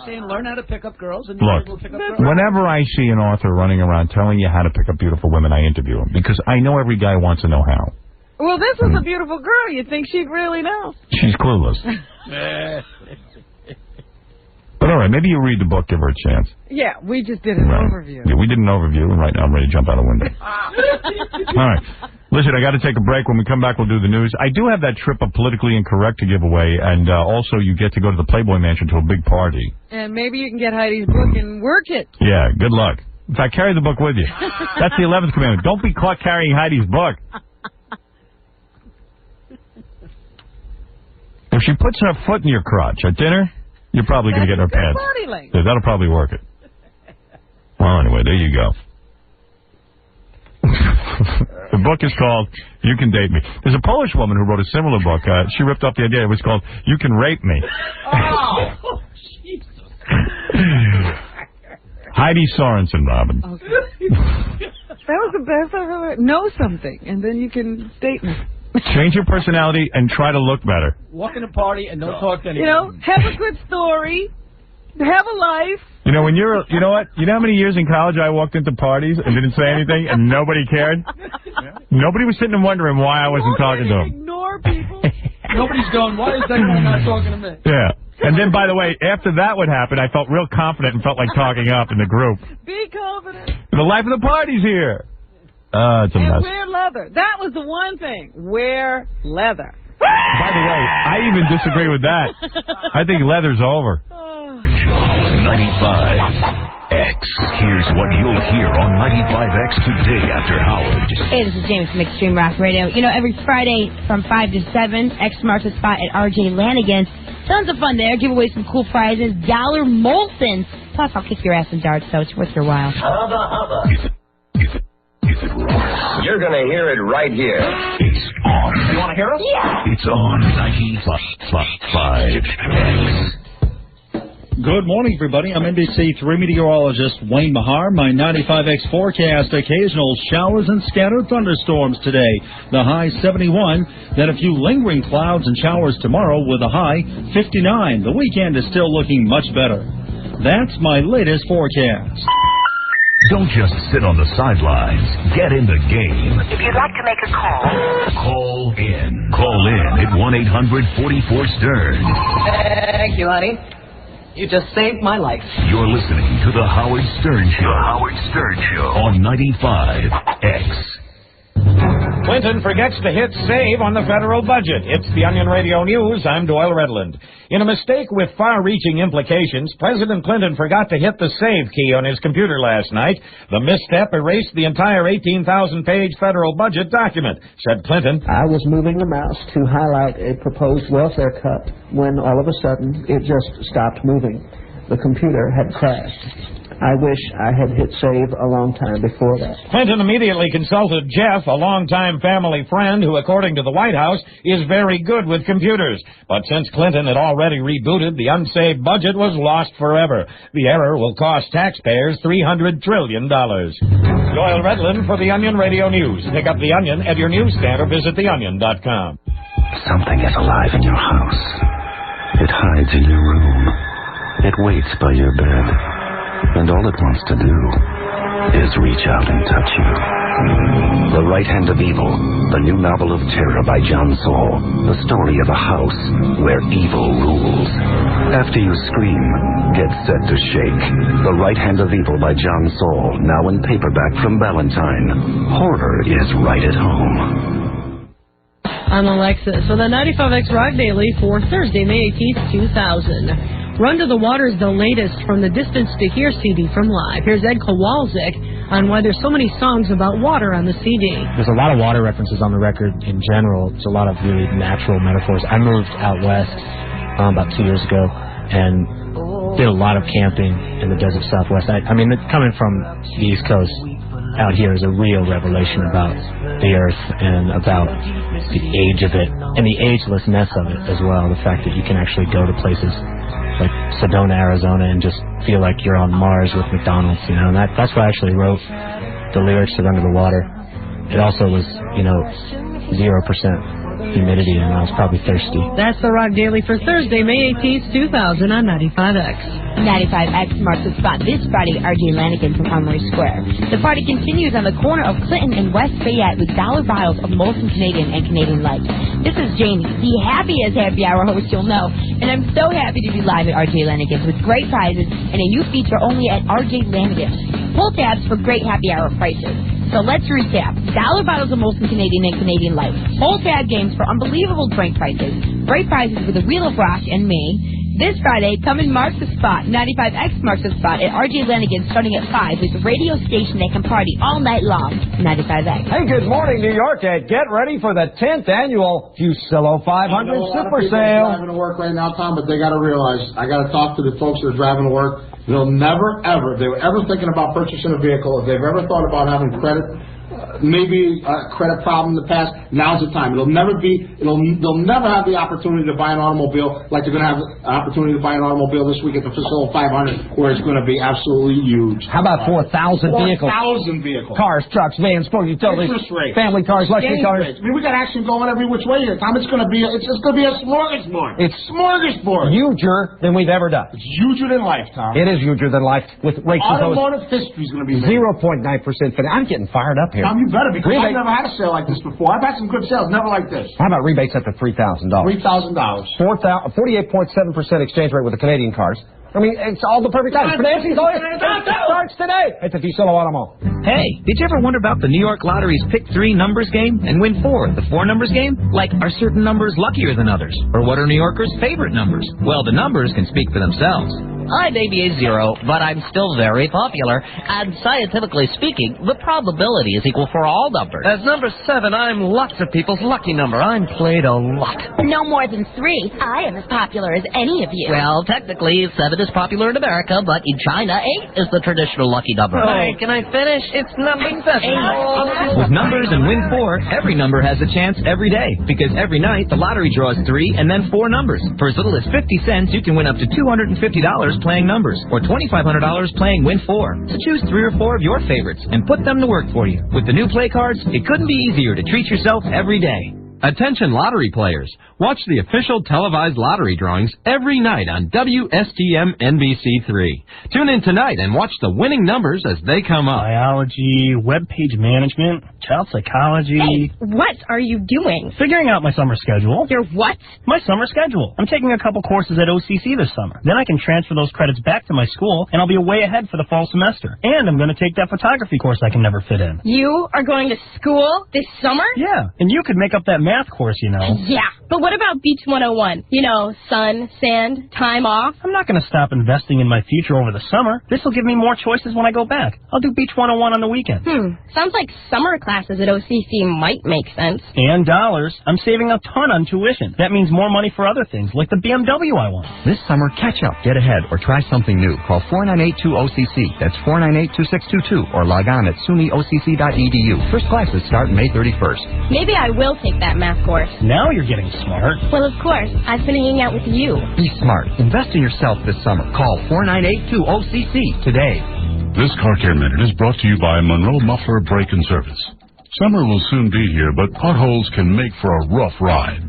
[SPEAKER 30] Saying learn how to pick up girls and
[SPEAKER 11] Look,
[SPEAKER 30] pick up girls.
[SPEAKER 11] whenever I see an author running around telling you how to pick up beautiful women, I interview him because I know every guy wants to know how.
[SPEAKER 5] Well, this is a beautiful girl. You'd think she'd really know.
[SPEAKER 11] She's clueless. But all right, maybe you read the book, give her a chance.
[SPEAKER 5] Yeah, we just did an overview.
[SPEAKER 11] Yeah, we did an overview, and right now I'm ready to jump out a window. All right. Listen, I got to take a break. When we come back, we'll do the news. I do have that trip of Politically Incorrect to give away, and also you get to go to the Playboy Mansion to a big party.
[SPEAKER 5] And maybe you can get Heidi's book and work it.
[SPEAKER 11] Yeah, good luck. In fact, carry the book with you. That's the 11th commandment. Don't be caught carrying Heidi's book. If she puts her foot in your crotch at dinner, you're probably going to get in her pants. Yeah, that'll probably work it. Well, anyway, there you go. The book is called You Can Date Me. There's a Polish woman who wrote a similar book. She ripped off the idea. It was called You Can Rape Me.
[SPEAKER 30] Oh, Jesus.
[SPEAKER 11] Heidi Sorensen, Robin.
[SPEAKER 5] Okay. That was the best I've ever... Know something, and then you can date me.
[SPEAKER 11] Change your personality and try to look better.
[SPEAKER 30] Walk in a party and don't talk to anyone.
[SPEAKER 5] You know, have a good story. Have a life.
[SPEAKER 11] You know, when you're, you know what? You know how many years in college I walked into parties and didn't say anything and nobody cared? Nobody was sitting and wondering why I wasn't talking to them.
[SPEAKER 5] Ignore people.
[SPEAKER 30] Nobody's going, why is that guy not talking to me?
[SPEAKER 11] Yeah. And then, by the way, after that would happen, I felt real confident and felt like talking up in the group.
[SPEAKER 5] Be confident.
[SPEAKER 11] The life of the party's here. It's a
[SPEAKER 5] And
[SPEAKER 11] mess.
[SPEAKER 5] wear leather. That was the one thing. Wear leather.
[SPEAKER 11] By the way, I even disagree with that. I think leather's over.
[SPEAKER 26] 95X. Here's what you'll hear on 95X today after Howard.
[SPEAKER 4] Hey, this is James from Extreme Rock Radio. You know, every Friday from 5 to 7, X marks a spot at RJ Lanigan's. Tons of fun there. Give away some cool prizes. Dollar Molsons. Plus, I'll kick your ass in darts, so it's worth your while.
[SPEAKER 17] You're going to hear it right here.
[SPEAKER 26] It's on.
[SPEAKER 30] You want to hear us?
[SPEAKER 4] Yeah.
[SPEAKER 26] It's on 95X.
[SPEAKER 18] Good morning, everybody. I'm NBC 3 meteorologist Wayne Mahar. My 95X forecast, occasional showers and scattered thunderstorms today. The high 71, then a few lingering clouds and showers tomorrow with a high 59. The weekend is still looking much better. That's my latest forecast.
[SPEAKER 26] Don't just sit on the sidelines. Get in the game.
[SPEAKER 7] If you'd like to make a call,
[SPEAKER 26] Call in. Call in at 1-800-44-STERN.
[SPEAKER 30] Thank you, honey. You just saved my life.
[SPEAKER 26] You're listening to The Howard Stern Show. The Howard Stern Show on 95X.
[SPEAKER 19] Clinton forgets to hit save on the federal budget. It's the Onion Radio News. I'm Doyle Redland. In a mistake with far-reaching implications, President Clinton forgot to hit the save key on his computer last night. The misstep erased the entire 18,000-page federal budget document, said Clinton.
[SPEAKER 21] I was moving the mouse to highlight a proposed welfare cut when all of a sudden it just stopped moving. The computer had crashed. I wish I had hit save a long time before that.
[SPEAKER 19] Clinton immediately consulted Jeff, a longtime family friend who, according to the White House, is very good with computers. But since Clinton had already rebooted, the unsaved budget was lost forever. The error will cost taxpayers $300 trillion. Doyle Redland for the Onion Radio News. Pick up The Onion at your newsstand or visit theonion.com.
[SPEAKER 1] Something is alive in your house. It hides in your room. It waits by your bed. And all it wants to do is reach out and touch you. The Right Hand of Evil, the new novel of terror by John Saul. The story of a house where evil rules. After you scream, get set to shake. The Right Hand of Evil by John Saul, now in paperback from Valentine. Horror is right at home.
[SPEAKER 2] I'm Alexis with the 95X Rock Daily for Thursday, May 18th, 2000. Run to the Water's the latest from the Distance to Here CD from Live. Here's Ed Kowalczyk on why there's so many songs about water on the CD.
[SPEAKER 3] There's a lot of water references on the record in general. It's a lot of really natural metaphors. I moved out west about 2 years ago and did a lot of camping in the desert Southwest. I mean, coming from the East Coast out here is a real revelation about the earth and about the age of it and the agelessness of it as well. The fact that you can actually go to places like Sedona, Arizona, and just feel like you're on Mars with McDonald's, you know. And that's why I actually wrote the lyrics to Under the Water. It also was, 0% humidity, and I was probably thirsty.
[SPEAKER 2] That's the Rock Daily for Thursday, May 18th, 2000 on 95X.
[SPEAKER 4] 95X marks the spot this Friday at RJ Lanigan from Armory Square. The party continues on the corner of Clinton and West Fayette with dollar bottles of Molson Canadian and Canadian Light. This is Jamie, the happiest happy hour host you'll know, and I'm so happy to be live at RJ Lanigan's with great prizes and a new feature only at RJ Lanigan's. Pull tabs for great happy hour prices. So let's recap. Dollar bottles of Molson Canadian and Canadian Light. Whole tab games for unbelievable drink prices. Great prizes with the Wheel of Rock and me. This Friday, come and mark the spot. 95X marks the spot at RJ Lanigan starting at 5 with a radio station that can party all night long. 95X.
[SPEAKER 19] Hey, good morning, New York, and get ready for the 10th annual Fusillo 500 Super Sale.
[SPEAKER 6] Driving to work right now, Tom, but they got to realize, I got to talk to the folks that are driving to work. They'll never, ever, if they were ever thinking about purchasing a vehicle, if they've ever thought about having credit, maybe a credit problem in the past, now's the time. They'll never have the opportunity to buy an automobile like they're going to have an opportunity to buy an automobile this week at the Fusillo 500, where it's going to be absolutely huge.
[SPEAKER 19] How about 4,000 vehicles?
[SPEAKER 6] 4,000 vehicles.
[SPEAKER 19] Cars, trucks, vans, sport utilities, family cars, luxury cars.
[SPEAKER 6] I mean, we got action going every which way here, Tom. It's going to be a smorgasbord. It's smorgasbord.
[SPEAKER 19] Huger than we've ever done.
[SPEAKER 6] It's huger than life, Tom.
[SPEAKER 19] It is huger than life with rates
[SPEAKER 6] automotive history is going to be
[SPEAKER 19] 0.9%. I'm getting fired up here.
[SPEAKER 6] Tom, you better, because I've never had a sale like this before. I've had some good sales, never like this.
[SPEAKER 19] How about rebates up to $3,000?
[SPEAKER 6] $3,000.
[SPEAKER 19] 48.7% exchange rate with the Canadian cars. I mean, it's all the perfect time. Financing starts today. It's a Fusillo Auto.
[SPEAKER 9] Hey, did you ever wonder about the New York Lottery's Pick 3 numbers game and Win 4, the 4 numbers game? Like, are certain numbers luckier than others? Or what are New Yorkers' favorite numbers? Well, the numbers can speak for themselves.
[SPEAKER 22] I may be a 0, but I'm still very popular. And scientifically speaking, the probability is equal for all numbers.
[SPEAKER 9] As number 7, I'm lots of people's lucky number. I'm played a lot.
[SPEAKER 23] No more than 3. I am as popular as any of you.
[SPEAKER 22] Well, technically, 7 is popular in America, but in China, 8 is the traditional lucky number.
[SPEAKER 9] Hey, can I finish? It's number 7. With numbers and Win 4, every number has a chance every day. Because every night, the lottery draws 3 and then 4 numbers. For as little as 50 cents, you can win up to $250 playing numbers, or $2,500 playing Win 4. So choose 3 or 4 of your favorites and put them to work for you. With the new play cards, it couldn't be easier to treat yourself every day.
[SPEAKER 24] Attention lottery players. Watch the official televised lottery drawings every night on WSTM NBC3. Tune in tonight and watch the winning numbers as they come up.
[SPEAKER 27] Biology, web page management, child psychology.
[SPEAKER 23] Hey, what are you doing?
[SPEAKER 27] Figuring out my summer schedule.
[SPEAKER 23] Your what?
[SPEAKER 27] My summer schedule. I'm taking a couple courses at OCC this summer. Then I can transfer those credits back to my school, and I'll be way ahead for the fall semester. And I'm going to take that photography course I can never fit in.
[SPEAKER 23] You are going to school this summer?
[SPEAKER 27] Yeah, and you could make up that math course, you know.
[SPEAKER 23] Yeah, but what about Beach 101? You know, sun, sand, time off.
[SPEAKER 27] I'm not going to stop investing in my future over the summer. This will give me more choices when I go back. I'll do Beach 101 on the weekend.
[SPEAKER 23] Sounds like summer classes at OCC might make sense.
[SPEAKER 27] And dollars. I'm saving a ton on tuition. That means more money for other things, like the BMW I want.
[SPEAKER 20] This summer, catch up, get ahead, or try something new. Call 4982-OCC. That's 498-2622. Or log on at sunyocc.edu. First classes start May 31st.
[SPEAKER 23] Maybe I will take that math course.
[SPEAKER 27] Now you're getting smart.
[SPEAKER 23] Well, of course. I've been hanging out with you.
[SPEAKER 20] Be smart. Invest in yourself this summer. Call 4982-OCC today.
[SPEAKER 25] This Car Care Minute is brought to you by Monroe Muffler Brake and Service. Summer will soon be here, but potholes can make for a rough ride.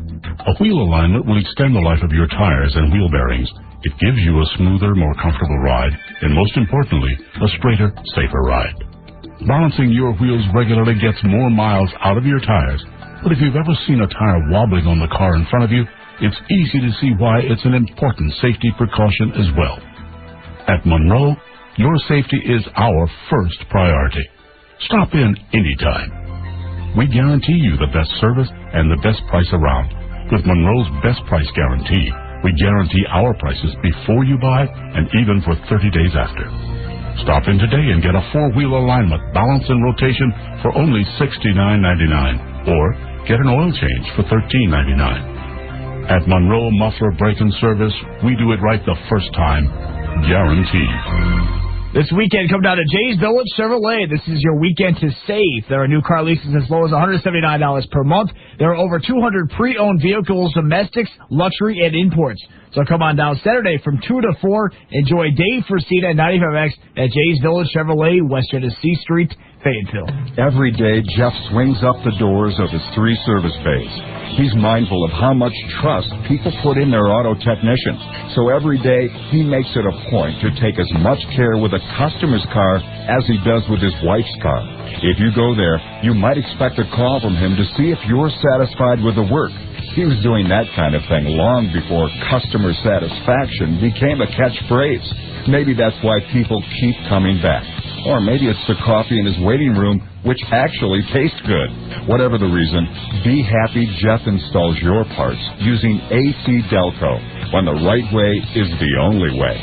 [SPEAKER 25] A wheel alignment will extend the life of your tires and wheel bearings. It gives you a smoother, more comfortable ride, and most importantly, a straighter, safer ride. Balancing your wheels regularly gets more miles out of your tires, but if you've ever seen a tire wobbling on the car in front of you, it's easy to see why it's an important safety precaution as well. At Monroe, your safety is our first priority. Stop in anytime. We guarantee you the best service and the best price around. With Monroe's best price guarantee, we guarantee our prices before you buy and even for 30 days after. Stop in today and get a 4-wheel alignment, balance, and rotation for only $69.99, or get an oil change for $13.99. At Monroe Muffler Brake and Service, we do it right the first time, guaranteed.
[SPEAKER 30] This weekend, come down to Jay's Village Chevrolet. This is your weekend to save. There are new car leases as low as $179 per month. There are over 200 pre-owned vehicles, domestics, luxury, and imports. So come on down Saturday from 2 to 4. Enjoy Dave Fursita and 95X at Jay's Village Chevrolet, West Genesee Street, Fayetteville.
[SPEAKER 5] Every day, Jeff swings up the doors of his 3 service bays. He's mindful of how much trust people put in their auto technicians. So every day, he makes it a point to take as much care with a customer's car as he does with his wife's car. If you go there, you might expect a call from him to see if you're satisfied with the work. He was doing that kind of thing long before customer satisfaction became a catchphrase. Maybe that's why people keep coming back. Or maybe it's the coffee in his waiting room, which actually tastes good. Whatever the reason, be happy Jeff installs your parts using AC Delco, when the right way is the only way.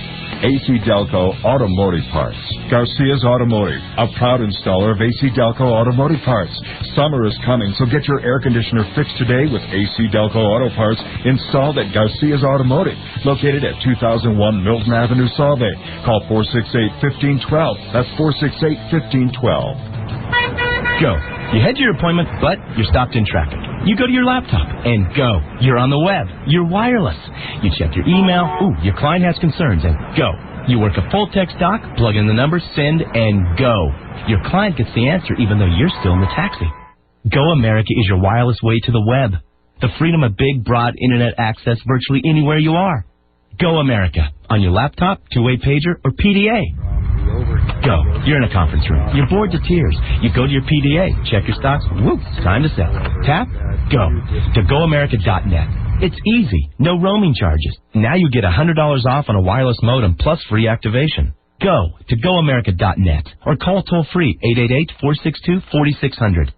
[SPEAKER 5] AC Delco Automotive Parts. Garcia's Automotive, a proud installer of AC Delco Automotive Parts. Summer is coming, so get your air conditioner fixed today with AC Delco Auto Parts installed at Garcia's Automotive, located at 2001 Milton Avenue, Solvay. Call 468-1512. That's 468-1512.
[SPEAKER 8] Go. You head to your appointment, but you're stopped in traffic. You go to your laptop, and go. You're on the web. You're wireless. You check your email. Ooh, your client has concerns, and go. You work a full text doc, plug in the number, send, and go. Your client gets the answer even though you're still in the taxi. Go America is your wireless way to the web. The freedom of big, broad internet access virtually anywhere you are. Go America. On your laptop, two-way pager, or PDA. Go. You're in a conference room. You're bored to tears. You go to your PDA, check your stocks. Whoop, time to sell. Tap, go. To GoAmerica.net. It's easy. No roaming charges. Now you get $100 off on a wireless modem plus free activation. Go to GoAmerica.net or call toll-free 888-462-4600.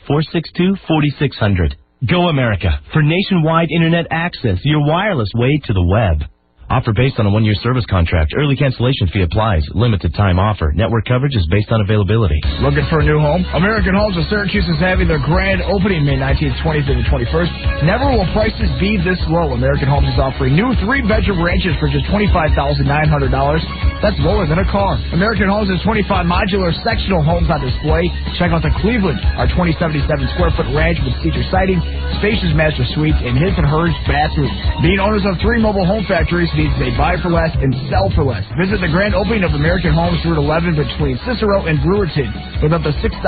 [SPEAKER 8] 888-462-4600. Go America for nationwide internet access, your wireless way to the web. Offer based on a 1-year service contract. Early cancellation fee applies. Limited time offer. Network coverage is based on availability.
[SPEAKER 30] Looking for a new home? American Homes of Syracuse is having their grand opening May 19th, 20th, and 21st. Never will prices be this low. American Homes is offering new 3-bedroom ranches for just $25,900. That's lower than a car. American Homes has 25 modular sectional homes on display. Check out the Cleveland, our 2077 square foot ranch with feature siding, spacious master suites, and his and hers bathrooms. Being owners of 3 mobile home factories means they buy for less and sell for less. Visit the grand opening of American Homes Route 11 between Cicero and Brewerton. With up to $6,000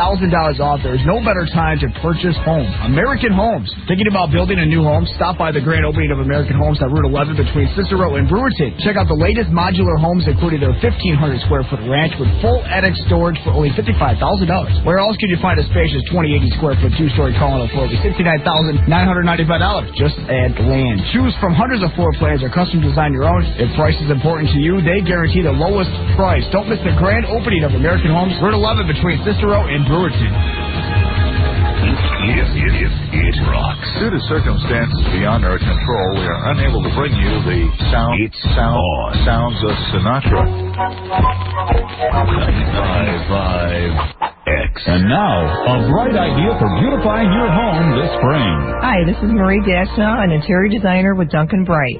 [SPEAKER 30] off, there is no better time to purchase home. American Homes. Thinking about building a new home? Stop by the grand opening of American Homes on Route 11 between Cicero and Brewerton. Check out the latest modular homes, including their 1,500 square foot ranch with full attic storage for only $55,000. Where else could you find a spacious 2080 square foot 2-story colonial for only $69,995? Just add land. Choose from hundreds of floor plans or custom design your own. If price is important to you, they guarantee the lowest price. Don't miss the grand opening of American Homes, Route 11 between Cicero and Brewerton.
[SPEAKER 10] It rocks. Due to circumstances beyond our control, we are unable to bring you the sounds of Sinatra.
[SPEAKER 12] 95X. And now, a bright idea for beautifying your home this spring.
[SPEAKER 13] Hi, this is Marie Dashna, an interior designer with Duncan Bright.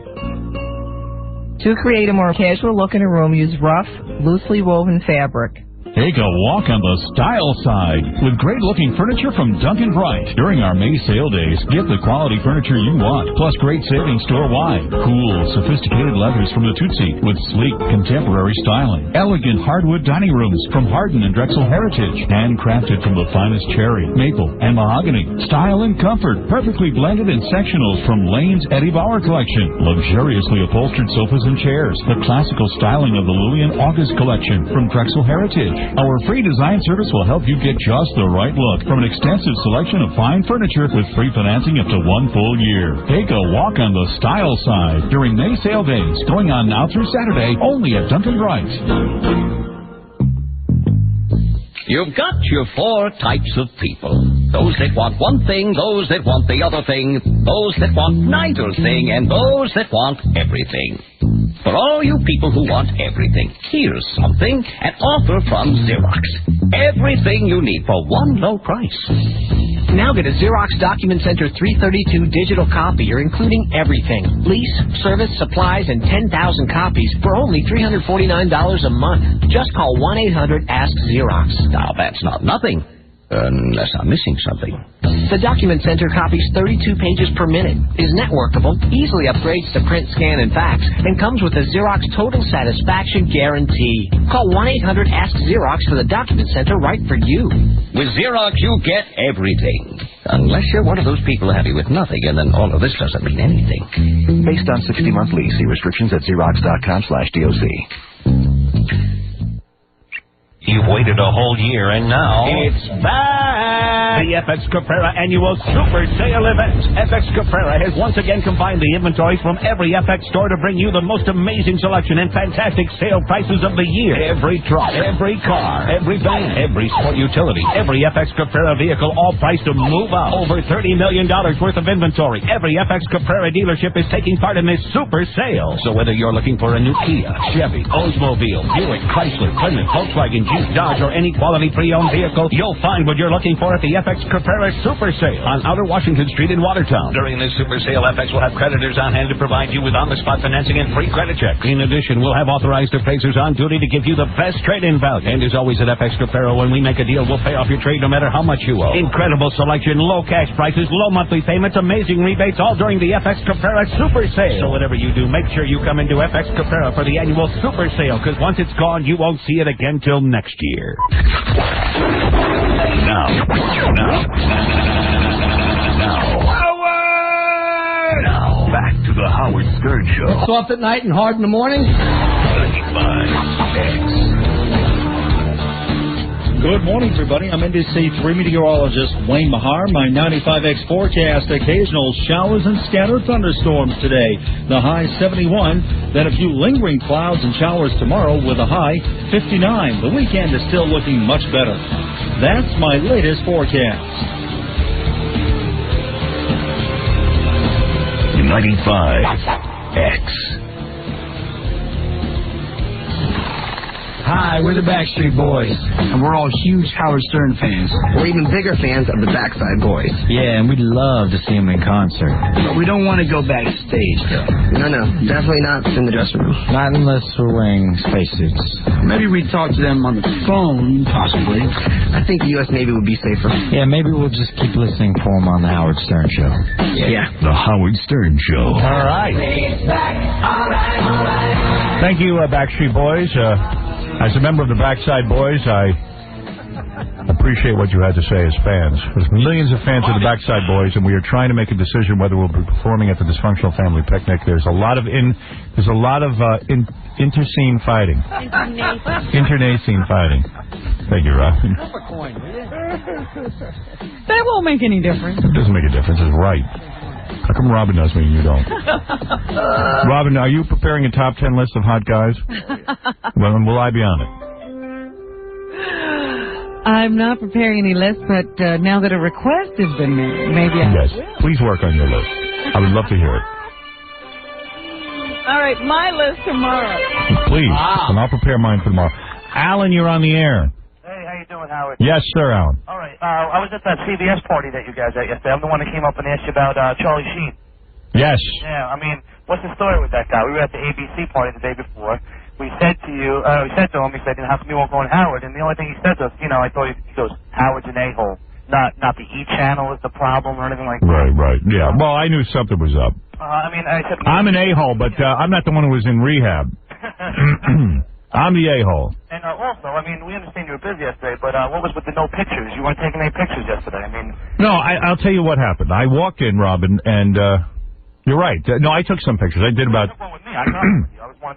[SPEAKER 13] To create a more casual look in a room, use rough, loosely woven fabric.
[SPEAKER 12] Take a walk on the style side with great-looking furniture from Duncan Bright. During our May sale days, get the quality furniture you want, plus great savings store-wide. Cool, sophisticated leathers from the Tootsie with sleek, contemporary styling. Elegant hardwood dining rooms from Hardin and Drexel Heritage. Handcrafted from the finest cherry, maple, and mahogany. Style and comfort, perfectly blended in sectionals from Lane's Eddie Bauer collection. Luxuriously upholstered sofas and chairs. The classical styling of the Louis and August collection from Drexel Heritage. Our free design service will help you get just the right look from an extensive selection of fine furniture with free financing up to 1 full year. Take a walk on the style side during May sale days, going on now through Saturday, only at Duncan Bright.
[SPEAKER 7] You've got your 4 types of people. Those that want one thing, those that want the other thing, those that want neither thing, and those that want everything. For all you people who want everything, here's something, an offer from Xerox. Everything you need for one low price.
[SPEAKER 11] Now get a Xerox Document Center 332 digital copier, including everything. Lease, service, supplies, and 10,000 copies for only $349 a month. Just call 1-800-ASK-XEROX.
[SPEAKER 7] Now, that's not nothing. Unless I'm missing something.
[SPEAKER 11] The Document Center copies 32 pages per minute, is networkable, easily upgrades to print, scan, and fax, and comes with a Xerox Total Satisfaction Guarantee. Call 1-800-ASK-XEROX for the Document Center right for you.
[SPEAKER 7] With Xerox, you get everything. Unless you're one of those people happy with nothing, and then all of this doesn't mean anything.
[SPEAKER 14] Based on 60-month lease. See restrictions at Xerox.com/DOC.
[SPEAKER 15] You've waited a whole year, and now
[SPEAKER 16] it's back! The FX Caprera Annual Super Sale Event. FX Caprera has once again combined the inventory from every FX store to bring you the most amazing selection and fantastic sale prices of the year. Every truck, every car, every van, every sport utility, every FX Caprera vehicle, all priced to move out. Over $30 million worth of inventory. Every FX Caprera dealership is taking part in this super sale. So whether you're looking for a new Kia, Chevy, Oldsmobile, Buick, Chrysler, Plymouth, Volkswagen, Dodge, or any quality pre-owned vehicle, you'll find what you're looking for at the FX Caprera Super Sale on Outer Washington Street in Watertown. During this super sale, FX will have creditors on hand to provide you with on-the-spot financing and free credit checks. In addition, we'll have authorized appraisers on duty to give you the best trade-in value. And as always at FX Caprera, when we make a deal, we'll pay off your trade no matter how much you owe. Incredible selection, low cash prices, low monthly payments, amazing rebates, all during the FX Caprera Super Sale. So whatever you do, make sure you come into FX Caprera for the annual Super Sale, because once it's gone, you won't see it again till next year. Now, back to the Howard Stern Show.
[SPEAKER 17] Soft at night and hard in the morning.
[SPEAKER 16] 95X.
[SPEAKER 18] Good morning, everybody. I'm NBC 3 meteorologist Wayne Mahar. My 95X forecast, occasional showers and scattered thunderstorms today. The high 71, then a few lingering clouds and showers tomorrow with a high 59. The weekend is still looking much better. That's my latest forecast.
[SPEAKER 16] 95X.
[SPEAKER 17] Hi, we're the Backstreet Boys, and we're all huge Howard Stern fans.
[SPEAKER 26] We're even bigger fans of the Backside Boys.
[SPEAKER 3] Yeah, and we'd love to see them in concert.
[SPEAKER 17] But we don't want to go backstage, though.
[SPEAKER 26] No, definitely not in the dressing room.
[SPEAKER 3] Not unless we're wearing spacesuits.
[SPEAKER 17] Maybe we'd talk to them on the phone, possibly.
[SPEAKER 26] I think the U.S. Navy would be safer.
[SPEAKER 3] Yeah, maybe we'll just keep listening for them on the Howard Stern Show.
[SPEAKER 26] Yeah.
[SPEAKER 16] The Howard Stern Show. All right.
[SPEAKER 19] Thank you, Backstreet Boys. As a member of the Backside Boys, I appreciate what you had to say as fans. There's millions of fans of the Backside Boys, and we are trying to make a decision whether we'll be performing at the Dysfunctional Family Picnic. There's a lot of interscene fighting. Internecine fighting. Thank you, Robin.
[SPEAKER 2] That won't make any difference.
[SPEAKER 19] It doesn't make a difference. It's right. How come Robin does me and you don't? Robin, are you preparing a top 10 list of hot guys? When will I be on it?
[SPEAKER 2] I'm not preparing any list, but now that a request has been made, maybe I
[SPEAKER 19] Yes,
[SPEAKER 2] will.
[SPEAKER 19] please work on your list. I would love to hear it.
[SPEAKER 2] All right, my list tomorrow.
[SPEAKER 19] Please, and I'll prepare mine for tomorrow. Alan, you're on the air.
[SPEAKER 28] Hey, how you doing, Howard?
[SPEAKER 19] Yes, sir, Alan.
[SPEAKER 28] All right. I was at that CBS party that you guys at yesterday. I'm the one that came up and asked you about Charlie Sheen.
[SPEAKER 19] Yes.
[SPEAKER 28] Yeah, I mean, what's the story with that guy? We were at the ABC party the day before. we said to him, he said, how come you won't go on Howard? And the only thing he said to us, I thought he goes, Howard's an a-hole. Not the E channel is the problem or anything like that.
[SPEAKER 1] Right. Yeah. Well, I knew something was up.
[SPEAKER 28] I said...
[SPEAKER 1] I'm an a-hole, but I'm not the one who was in rehab. I'm the a-hole.
[SPEAKER 28] And also, we understand you were busy yesterday, but what was with the no pictures? You weren't taking any pictures yesterday.
[SPEAKER 1] No, I'll tell you what happened. I walked in, Robin, and you're right. No, I took some pictures. I did about...
[SPEAKER 28] You took one with me.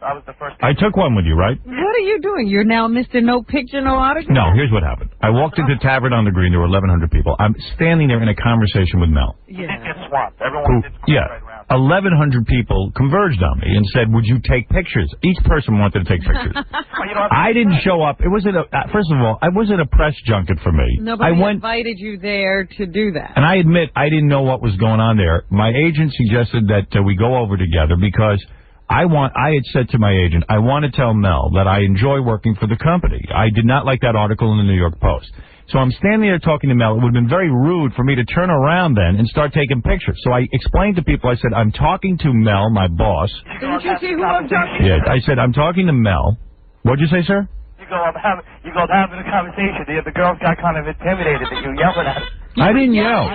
[SPEAKER 28] I was the first...
[SPEAKER 1] I took one with you, right?
[SPEAKER 2] What are you doing? You're now Mr. No Picture, No Autograph?
[SPEAKER 1] No, here's what happened. I walked into Tavern on the Green. There were 1,100 people. I'm standing there in a conversation with Mel.
[SPEAKER 28] You did get swamped. Everyone did
[SPEAKER 1] right around. 1,100 people converged on me and said, would you take pictures? Each person wanted to take pictures. I didn't show up. It wasn't first of all, it wasn't a press junket for me.
[SPEAKER 2] Nobody invited you there to do that.
[SPEAKER 1] And I admit, I didn't know what was going on there. My agent suggested that we go over together because I had said to my agent, I want to tell Mel that I enjoy working for the company. I did not like that article in the New York Post. So I'm standing there talking to Mel. It would have been very rude for me to turn around then and start taking pictures. So I explained to people, I said, I'm talking to Mel, my boss.
[SPEAKER 2] Didn't you see who I'm talking to?
[SPEAKER 1] Yeah, I said, I'm talking to Mel. What'd you say, sir?
[SPEAKER 28] You go up having a conversation. The girls got kind of intimidated that you yelled at us.
[SPEAKER 1] I didn't yell.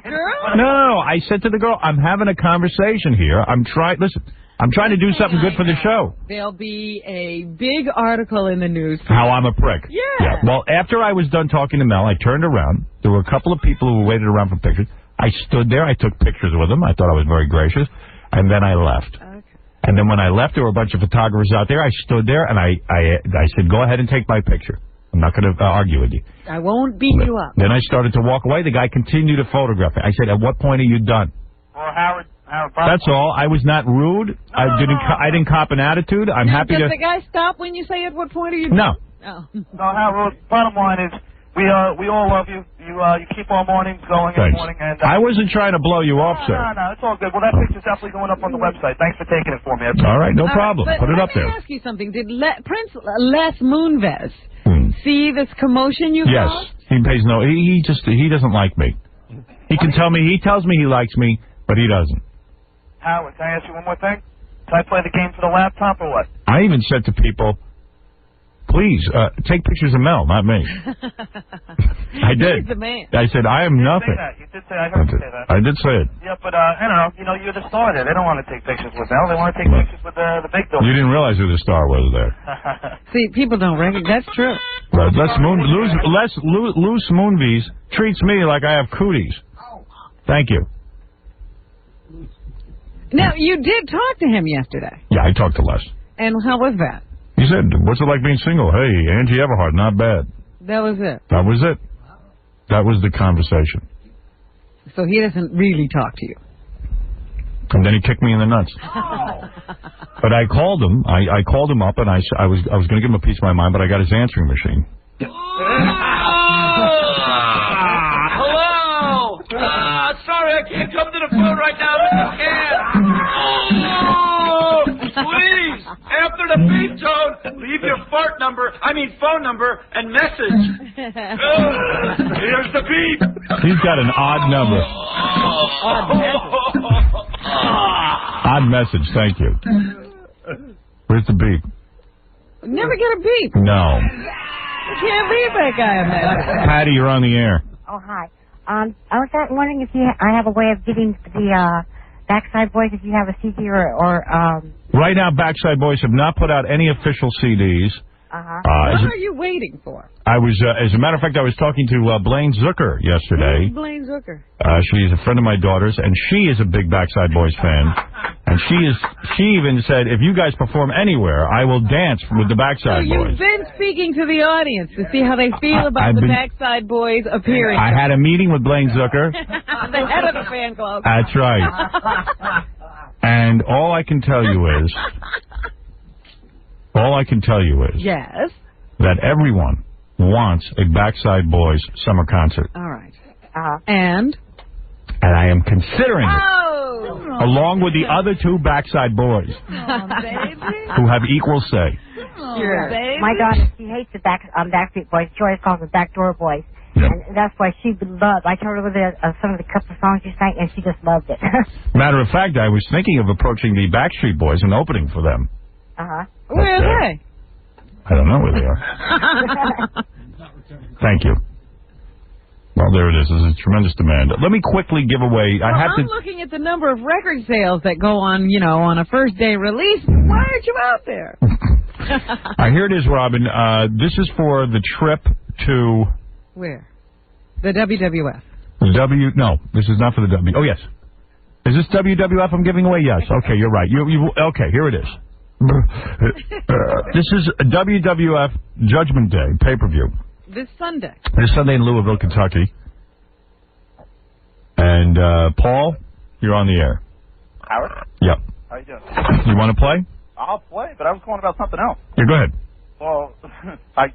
[SPEAKER 28] Girls?
[SPEAKER 1] No, I said to the girl, I'm having a conversation here. I'm trying to do something good for the show.
[SPEAKER 2] There'll be a big article in the news.
[SPEAKER 1] How I'm a prick.
[SPEAKER 2] Yeah.
[SPEAKER 1] Well, after I was done talking to Mel, I turned around. There were a couple of people who waited around for pictures. I stood there. I took pictures with them. I thought I was very gracious. And then I left. Okay. And then when I left, there were a bunch of photographers out there. I stood there, and I said, go ahead and take my picture. I'm not going to argue with you.
[SPEAKER 2] I won't beat you up.
[SPEAKER 1] Then I started to walk away. The guy continued to photograph me. I said, at what point are you done?
[SPEAKER 28] Well, Howard,
[SPEAKER 1] that's all. I was not rude. I didn't cop an attitude. I'm happy to...
[SPEAKER 2] Does the guy stop when you say at what point are you
[SPEAKER 1] No.
[SPEAKER 2] done?
[SPEAKER 28] No, Howard, bottom line is, we all love you. You keep our mornings going in the morning. And,
[SPEAKER 1] I wasn't trying to blow you off, sir.
[SPEAKER 28] No, it's all good. Well, that picture's definitely going up on the website. Thanks for taking it for me.
[SPEAKER 1] All right, no problem. Put it up there.
[SPEAKER 2] Let me ask you something. Did Prince Les Moonves see this commotion you caused?
[SPEAKER 1] Yes. He pays no... He doesn't like me. He can tell me... He tells me he likes me, but he doesn't.
[SPEAKER 28] Howard, can I ask you one more thing? Can I play the game for the laptop or what?
[SPEAKER 1] I even said to people, please, take pictures of Mel, not me. I did.
[SPEAKER 2] He's the man.
[SPEAKER 1] I said, I am nothing.
[SPEAKER 28] You did say that. I heard you say that.
[SPEAKER 1] I did say it.
[SPEAKER 28] Yeah, but, I don't know, you're the star there. They don't want to take pictures with Mel. They want to take pictures with the big dog.
[SPEAKER 1] You didn't realize who the star was there.
[SPEAKER 2] See, people don't recognize. That's true.
[SPEAKER 1] Loose Moonves treats me like I have cooties. Thank you.
[SPEAKER 2] Now, you did talk to him yesterday.
[SPEAKER 1] Yeah, I talked to Les.
[SPEAKER 2] And how was that?
[SPEAKER 1] He said, what's it like being single? Hey, Angie Everhart, not bad.
[SPEAKER 2] That was it.
[SPEAKER 1] That was it. That was the conversation.
[SPEAKER 2] So he doesn't really talk to you.
[SPEAKER 1] And then he kicked me in the nuts. But I called him. I called him up, and I was going to give him a piece of my mind, but I got his answering machine.
[SPEAKER 4] Hello! Sorry, I can't come to the phone right now. I'm in the can. Oh, please, after the beep tone, leave your phone number and message. Here's the beep.
[SPEAKER 1] He's got an odd number. Odd message, thank you. Where's the beep?
[SPEAKER 2] Never get a beep.
[SPEAKER 1] No.
[SPEAKER 2] You can't leave that guy a message.
[SPEAKER 1] Patty, you're on the air.
[SPEAKER 6] Oh, hi. I was wondering if I have a way of getting the Backside Boys, if you have a CD or
[SPEAKER 1] Right now, Backside Boys have not put out any official CDs.
[SPEAKER 2] What are you waiting for?
[SPEAKER 1] I was, as a matter of fact, I was talking to Blaine Zucker yesterday.
[SPEAKER 2] Who's Blaine Zucker?
[SPEAKER 1] She's a friend of my daughter's, and she is a big Backside Boys fan. And she even said, if you guys perform anywhere, I will dance with the Backside Boys.
[SPEAKER 2] You've been speaking to the audience to see how they feel about the Backside Boys appearing.
[SPEAKER 1] I had a meeting with Blaine Zucker.
[SPEAKER 2] The head of the fan club.
[SPEAKER 1] That's right. And all I can tell you is...
[SPEAKER 2] Yes.
[SPEAKER 1] That everyone wants a Backside Boys summer concert.
[SPEAKER 2] All right. And
[SPEAKER 1] I am considering it.
[SPEAKER 2] Oh.
[SPEAKER 1] Along with the other two Backside Boys. Who have equal say.
[SPEAKER 6] Sure. My daughter, she hates the Backstreet Boys. She always calls them Backdoor Boys.
[SPEAKER 1] Yeah.
[SPEAKER 6] And that's why she loved. I told her some of the couple songs you sang, and she just loved it.
[SPEAKER 1] Matter of fact, I was thinking of approaching the Backstreet Boys and opening for them.
[SPEAKER 6] Uh-huh.
[SPEAKER 2] Where are they?
[SPEAKER 1] I don't know where they are. Thank you. Well, there it is. There's a tremendous demand. Let me quickly give away.
[SPEAKER 5] I'm looking at the number of record sales that go on, on a first day release. Why aren't you out there?
[SPEAKER 1] All right, here it is, Robin. This is for the trip to...
[SPEAKER 5] Where? The WWF.
[SPEAKER 1] No, this is not for the W. Oh, yes. Is this WWF I'm giving away? Yes. Okay, you're right. Okay, here it is. This is a WWF Judgment Day pay-per-view.
[SPEAKER 5] This Sunday.
[SPEAKER 1] This Sunday in Louisville, Kentucky. And, Paul, you're on the air.
[SPEAKER 28] Howard?
[SPEAKER 1] Yep.
[SPEAKER 28] How you doing?
[SPEAKER 1] You want to play?
[SPEAKER 28] I'll play, but I was calling about something else.
[SPEAKER 1] Yeah, go ahead.
[SPEAKER 28] Well, I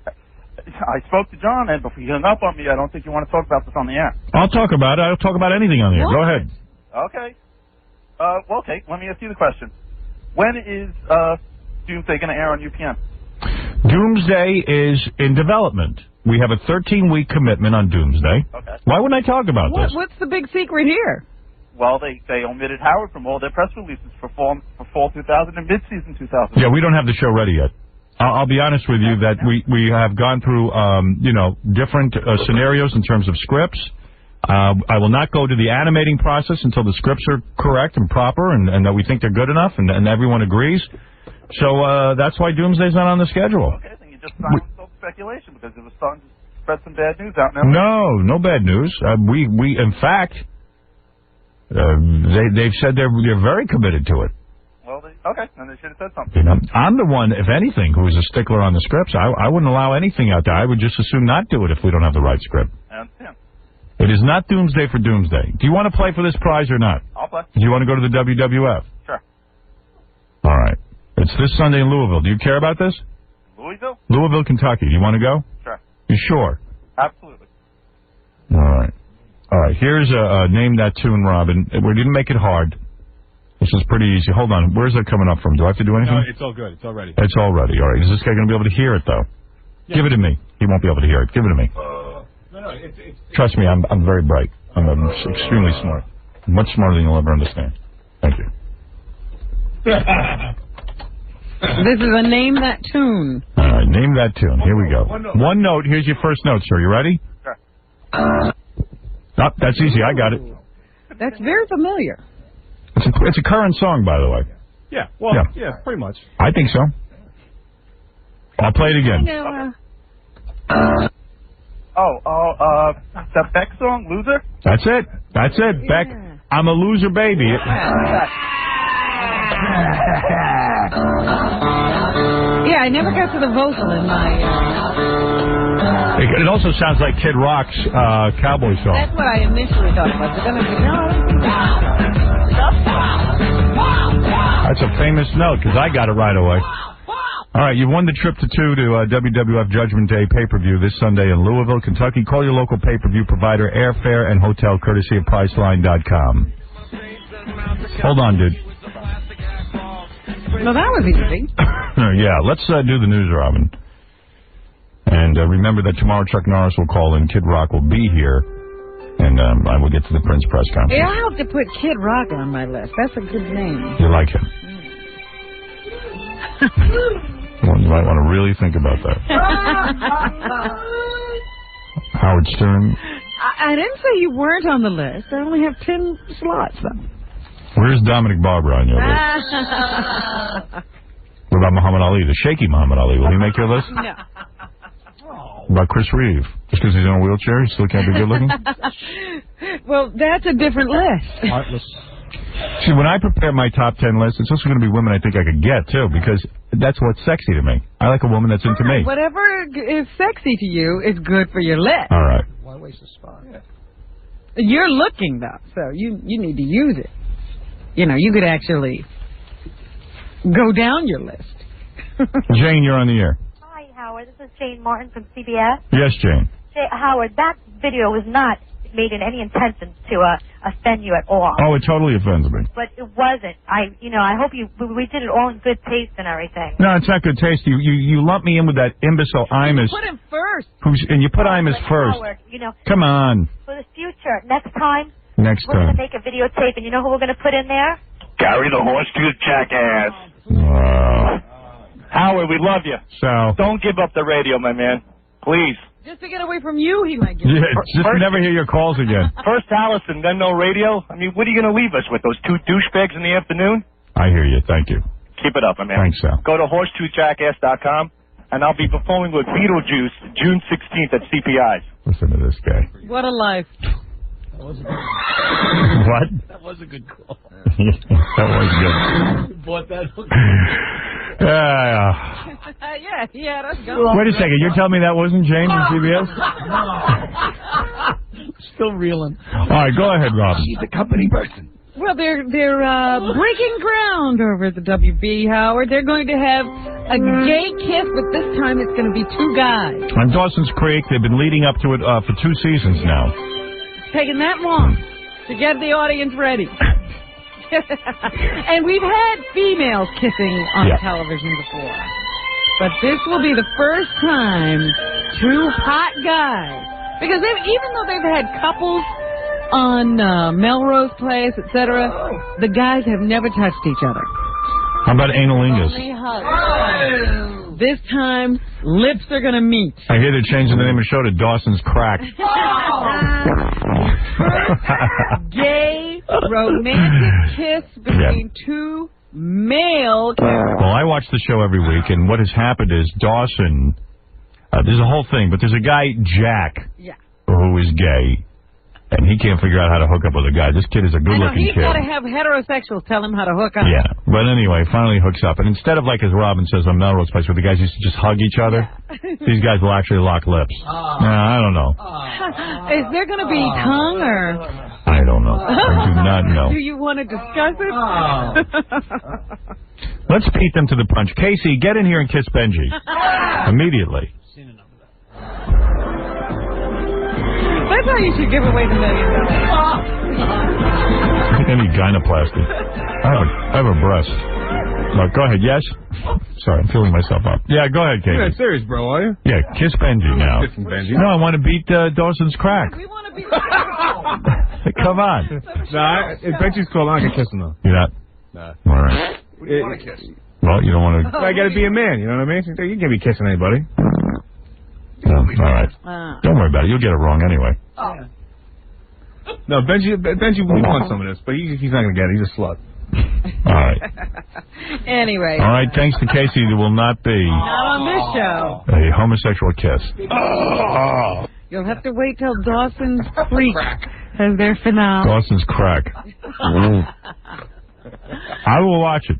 [SPEAKER 28] spoke to John, and before you hung up on me, I don't think you want to talk about this on the air.
[SPEAKER 1] I'll talk about it. I'll talk about anything on the air. Go ahead.
[SPEAKER 28] Okay. Well, okay, let me ask you the question. When is Doomsday going to air on UPN?
[SPEAKER 1] Doomsday is in development. We have a 13-week commitment on Doomsday.
[SPEAKER 28] Okay.
[SPEAKER 1] Why wouldn't I talk about this?
[SPEAKER 5] What's the big secret here?
[SPEAKER 28] Well, they omitted Howard from all their press releases for fall 2000 and mid-season 2000.
[SPEAKER 1] Yeah, we don't have the show ready yet. I'll be honest with you that we have gone through, different scenarios in terms of scripts. I will not go to the animating process until the scripts are correct and proper and that we think they're good enough and everyone agrees. So that's why Doomsday's not on the schedule.
[SPEAKER 28] Okay, then you just silenced all the speculation because it was starting to spread some bad news out now.
[SPEAKER 1] No bad news. We in fact, they've said they're very committed to it.
[SPEAKER 28] Well, okay, then they should have said something.
[SPEAKER 1] I'm the one, if anything, who is a stickler on the scripts. I wouldn't allow anything out there. I would just as soon not do it if we don't have the right script.
[SPEAKER 28] I understand.
[SPEAKER 1] It is not Doomsday for Doomsday. Do you want to play for this prize or not?
[SPEAKER 28] I'll play.
[SPEAKER 1] Do you want to go to the WWF?
[SPEAKER 28] Sure.
[SPEAKER 1] All right. It's this Sunday in Louisville. Do you care about this?
[SPEAKER 28] Louisville?
[SPEAKER 1] Louisville, Kentucky. Do you want to go?
[SPEAKER 28] Sure.
[SPEAKER 1] You sure?
[SPEAKER 28] Absolutely.
[SPEAKER 1] All right. Here's a Name That Tune, Robin. We didn't make it hard. This is pretty easy. Hold on. Where's that coming up from? Do I have to do anything?
[SPEAKER 9] No, it's all good. It's all ready.
[SPEAKER 1] It's all ready. All right. Is this guy going to be able to hear it, though? Yeah. Give it to me. He won't be able to hear it. Give it to me.
[SPEAKER 9] No, it's
[SPEAKER 1] Trust me, I'm very bright. I'm extremely smart. Much smarter than you'll ever understand. Thank you.
[SPEAKER 5] This is a Name That Tune.
[SPEAKER 1] All right, Name That Tune. Here we go. One note. Here's your first note, sir. You ready?
[SPEAKER 28] Sure.
[SPEAKER 1] That's easy. I got it.
[SPEAKER 5] That's very familiar.
[SPEAKER 1] It's a current song, by the way.
[SPEAKER 9] Yeah, pretty much.
[SPEAKER 1] I think so. I'll play it again.
[SPEAKER 28] The Beck song, Loser?
[SPEAKER 1] That's it. Beck, I'm a loser baby.
[SPEAKER 5] Yeah, I never got to the vocal in my...
[SPEAKER 1] It also sounds like Kid Rock's cowboy song.
[SPEAKER 5] That's what I initially thought it was. But then I said, no.
[SPEAKER 1] That's a famous note, because I got it right away. All right, you've won the trip to WWF Judgment Day pay-per-view this Sunday in Louisville, Kentucky. Call your local pay-per-view provider, airfare and hotel, courtesy of Priceline.com. Hold on, dude.
[SPEAKER 5] No, that was easy.
[SPEAKER 1] Yeah, let's do the news, Robin. And remember that tomorrow Chuck Norris will call in. Kid Rock will be here. And I will get to the Prince press conference.
[SPEAKER 5] Yeah, I'll have to put Kid Rock on my list. That's a good name.
[SPEAKER 1] You like him? Well, you might want to really think about that. Howard Stern.
[SPEAKER 5] I didn't say you weren't on the list. I only have 10 slots, though.
[SPEAKER 1] Where's Dominic Barbara on your list? What about Muhammad Ali, the shaky Muhammad Ali? Will he make your list?
[SPEAKER 5] No.
[SPEAKER 1] What about Chris Reeve? Just because he's in a wheelchair, he still can't be good looking?
[SPEAKER 5] Well, that's a different list.
[SPEAKER 9] Heartless.
[SPEAKER 1] See, when I prepare my top 10 list, it's also going to be women I think I could get, too, because that's what's sexy to me. I like a woman that's into me.
[SPEAKER 5] Whatever is sexy to you is good for your list.
[SPEAKER 1] All right.
[SPEAKER 9] Why waste a spot? Yeah.
[SPEAKER 5] You're looking, though, so you need to use it. You could actually go down your list.
[SPEAKER 1] Jane, you're on the air.
[SPEAKER 6] Hi, Howard. This is Jane Martin from CBS.
[SPEAKER 1] Yes, Jane.
[SPEAKER 6] Howard, that video was not made in any intention to offend you at all.
[SPEAKER 1] Oh, it totally offends me.
[SPEAKER 6] But it wasn't. I hope we did it all in good taste and everything.
[SPEAKER 1] No, it's not good taste. You lump me in with that imbecile Imus.
[SPEAKER 5] Put him first.
[SPEAKER 1] And you put Imus first.
[SPEAKER 6] Howard,
[SPEAKER 1] come on.
[SPEAKER 6] For the future, next time, we're going to make a videotape, and you know who we're going to put in there?
[SPEAKER 10] Carry the horse to the jackass.
[SPEAKER 8] Howard, we love you.
[SPEAKER 1] So
[SPEAKER 8] don't give up the radio, my man. Please.
[SPEAKER 2] Just to get away from you, he might get.
[SPEAKER 1] Yeah, just to never hear your calls again.
[SPEAKER 8] First Allison, then no radio. I mean, what are you going to leave us with, those two douchebags in the afternoon?
[SPEAKER 1] I hear you. Thank you.
[SPEAKER 8] Keep it up, my man.
[SPEAKER 1] Thanks, Sal.
[SPEAKER 8] Go to horsetoothjackass.com, and I'll be performing with Beetlejuice June 16th at CPI's.
[SPEAKER 1] Listen to this guy.
[SPEAKER 2] What a life.
[SPEAKER 1] What?
[SPEAKER 20] That was a good call.
[SPEAKER 1] That was good.
[SPEAKER 20] You bought that hook.
[SPEAKER 2] Yeah, that's good.
[SPEAKER 1] Wait a second. You're telling me that wasn't James from CBS?
[SPEAKER 20] Still reeling.
[SPEAKER 1] All right, go ahead, Robin.
[SPEAKER 20] She's a company person.
[SPEAKER 2] Well, they're breaking ground over at the WB, Howard. They're going to have a gay kiss, but this time it's going to be two guys.
[SPEAKER 1] On Dawson's Creek, they've been leading up to it for 2 seasons now.
[SPEAKER 2] It's taken that long to get the audience ready. And we've had females kissing on television before. But this will be the first time two hot guys. Because even though they've had couples on Melrose Place, etc., the guys have never touched each other.
[SPEAKER 1] How about analingus?
[SPEAKER 2] Only hugs. This time, lips are going to meet.
[SPEAKER 1] I hear they're changing the name of the show to Dawson's Crack.
[SPEAKER 2] Gay romantic kiss between two male characters.
[SPEAKER 1] Well, I watch the show every week, and what has happened is Dawson, there's a whole thing, but there's a guy, Jack, who is gay. And he can't figure out how to hook up with a guy. This kid is a good-looking kid.
[SPEAKER 2] He's got to have heterosexuals tell him how to hook up.
[SPEAKER 1] Yeah. But anyway, finally hooks up. And instead of, like, as Robin says on Melrose Place, where the guys used to just hug each other, these guys will actually lock lips. I don't know.
[SPEAKER 2] Is there going to be tongue or...
[SPEAKER 1] I don't know. I do not know.
[SPEAKER 2] Do you want to discuss it?
[SPEAKER 1] Let's beat them to the punch. Casey, get in here and kiss Benji. Immediately.
[SPEAKER 2] That's how you should give away the $1 million.
[SPEAKER 1] I need gynoplasty. I have a breast. No, go ahead. Yes? Sorry, I'm filling myself up. Yeah, go ahead, Casey.
[SPEAKER 9] You're not serious, bro, are you?
[SPEAKER 1] Yeah, kiss Benji now.
[SPEAKER 9] Kissing Benji.
[SPEAKER 1] No, I want to beat Dawson's Crack.
[SPEAKER 2] We want to beat
[SPEAKER 1] Come on.
[SPEAKER 9] Nah, if Benji's cool, I can kiss him, though.
[SPEAKER 1] You're not?
[SPEAKER 9] Nah.
[SPEAKER 1] All right.
[SPEAKER 9] What do you want to kiss?
[SPEAKER 1] Well, you don't want to...
[SPEAKER 9] I got to be a man, you know what I mean? You can't be kissing anybody.
[SPEAKER 1] No, all right. Don't worry about it. You'll get it wrong anyway.
[SPEAKER 9] No, Benji wants some of this, but he's not going to get it. He's a slut.
[SPEAKER 1] All right.
[SPEAKER 2] Anyway.
[SPEAKER 1] All right, thanks to Casey, there will not be...
[SPEAKER 2] Not on this show.
[SPEAKER 1] A homosexual kiss.
[SPEAKER 2] You'll have to wait till Dawson's Creek has their finale.
[SPEAKER 1] Dawson's Crack. I will watch it.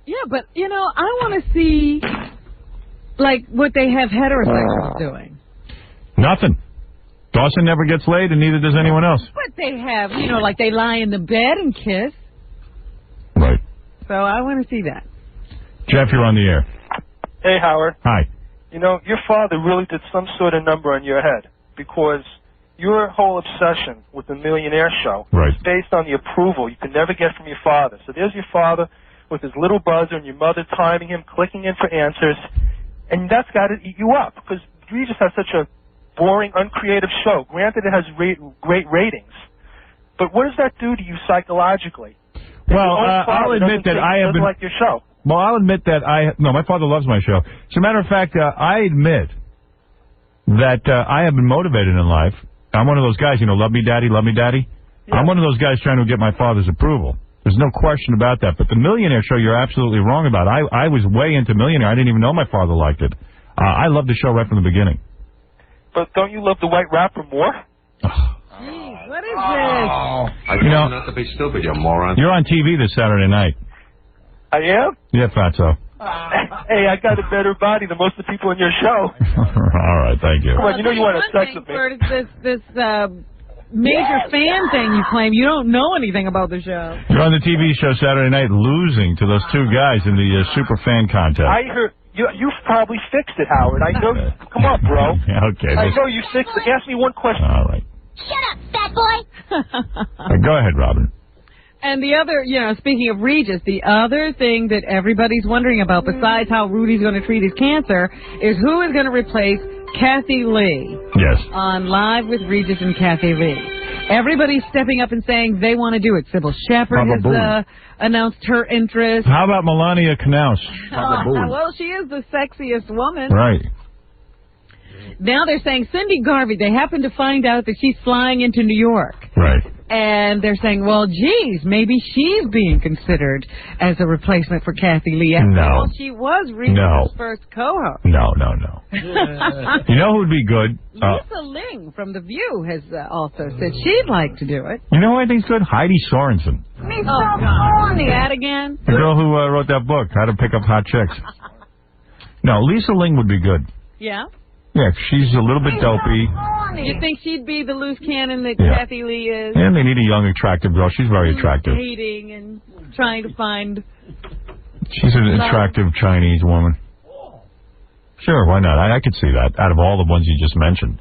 [SPEAKER 2] Yeah, but, I want to see... like what they have heterosexuals doing.
[SPEAKER 1] Nothing. Dawson never gets laid, and neither does anyone else.
[SPEAKER 2] But they have, like they lie in the bed and kiss.
[SPEAKER 1] Right.
[SPEAKER 2] So I want to see that.
[SPEAKER 1] Jeff, you're on the air.
[SPEAKER 21] Hey, Howard.
[SPEAKER 1] Hi.
[SPEAKER 21] Your father really did some sort of number on your head, because your whole obsession with the Millionaire Show is based on the approval you can never get from your father. So there's your father with his little buzzer and your mother timing him, clicking in for answers. And that's got to eat you up, because you just have such a boring, uncreative show. Granted, it has great ratings. But what does that do to you psychologically?
[SPEAKER 1] Well, I'll admit that I have been...
[SPEAKER 21] like your show.
[SPEAKER 1] Well, I'll admit that No, my father loves my show. As a matter of fact, I admit that I have been motivated in life. I'm one of those guys, love me, daddy, love me, daddy. Yeah. I'm one of those guys trying to get my father's approval. There's no question about that. But the Millionaire Show, you're absolutely wrong about. I was way into Millionaire. I didn't even know my father liked it. I loved the show right from the beginning.
[SPEAKER 21] But don't you love the white rapper more?
[SPEAKER 2] Jeez, what is this?
[SPEAKER 22] I told you not to be stupid, you moron.
[SPEAKER 1] You're on TV this Saturday night.
[SPEAKER 21] I am?
[SPEAKER 1] Yeah, Fatso.
[SPEAKER 21] Hey, I got a better body than most of the people in your show.
[SPEAKER 1] All right, thank you.
[SPEAKER 21] Come on, you want to have sex with me.
[SPEAKER 2] For this major fan thing you claim. You don't know anything about the show.
[SPEAKER 1] You're on the TV show Saturday night losing to those two guys in the super fan contest.
[SPEAKER 21] I heard you've probably fixed it, Howard. I know. Come on, bro.
[SPEAKER 1] Okay.
[SPEAKER 21] I know you fixed it. Ask me one question.
[SPEAKER 1] All right.
[SPEAKER 6] Shut up, fat boy.
[SPEAKER 1] Go ahead, Robin.
[SPEAKER 2] And the other, speaking of Regis, the other thing that everybody's wondering about, besides how Rudy's going to treat his cancer, is who is going to replace Kathy Lee.
[SPEAKER 1] Yes.
[SPEAKER 2] On Live with Regis and Kathy Lee.
[SPEAKER 5] Everybody's stepping up and saying they want to do it. Sybil Shepherd has announced her interest.
[SPEAKER 1] How about Melania Knauss?
[SPEAKER 5] Well, she is the sexiest woman.
[SPEAKER 1] Right.
[SPEAKER 5] Now they're saying Cindy Garvey, they happen to find out that she's flying into New York.
[SPEAKER 1] Right.
[SPEAKER 5] And they're saying, well, geez, maybe she's being considered as a replacement for Kathy Lee.
[SPEAKER 1] No.
[SPEAKER 5] Well, she was Regis' first co-host.
[SPEAKER 1] No. You know who would be good?
[SPEAKER 5] Lisa Ling from The View has also said she'd like to do it.
[SPEAKER 1] You know who I think's good? Heidi Sorensen.
[SPEAKER 5] On the ad again?
[SPEAKER 1] The girl who wrote that book, How to Pick Up Hot Chicks. No, Lisa Ling would be good.
[SPEAKER 5] Yeah?
[SPEAKER 1] Yeah, she's a little bit dopey.
[SPEAKER 5] You think she'd be the loose cannon that Kathy Lee is?
[SPEAKER 1] And they need a young, attractive girl. She's very attractive.
[SPEAKER 5] Dating and trying to find...
[SPEAKER 1] She's an attractive Chinese woman. Sure, why not? I could see that. Out of all the ones you just mentioned.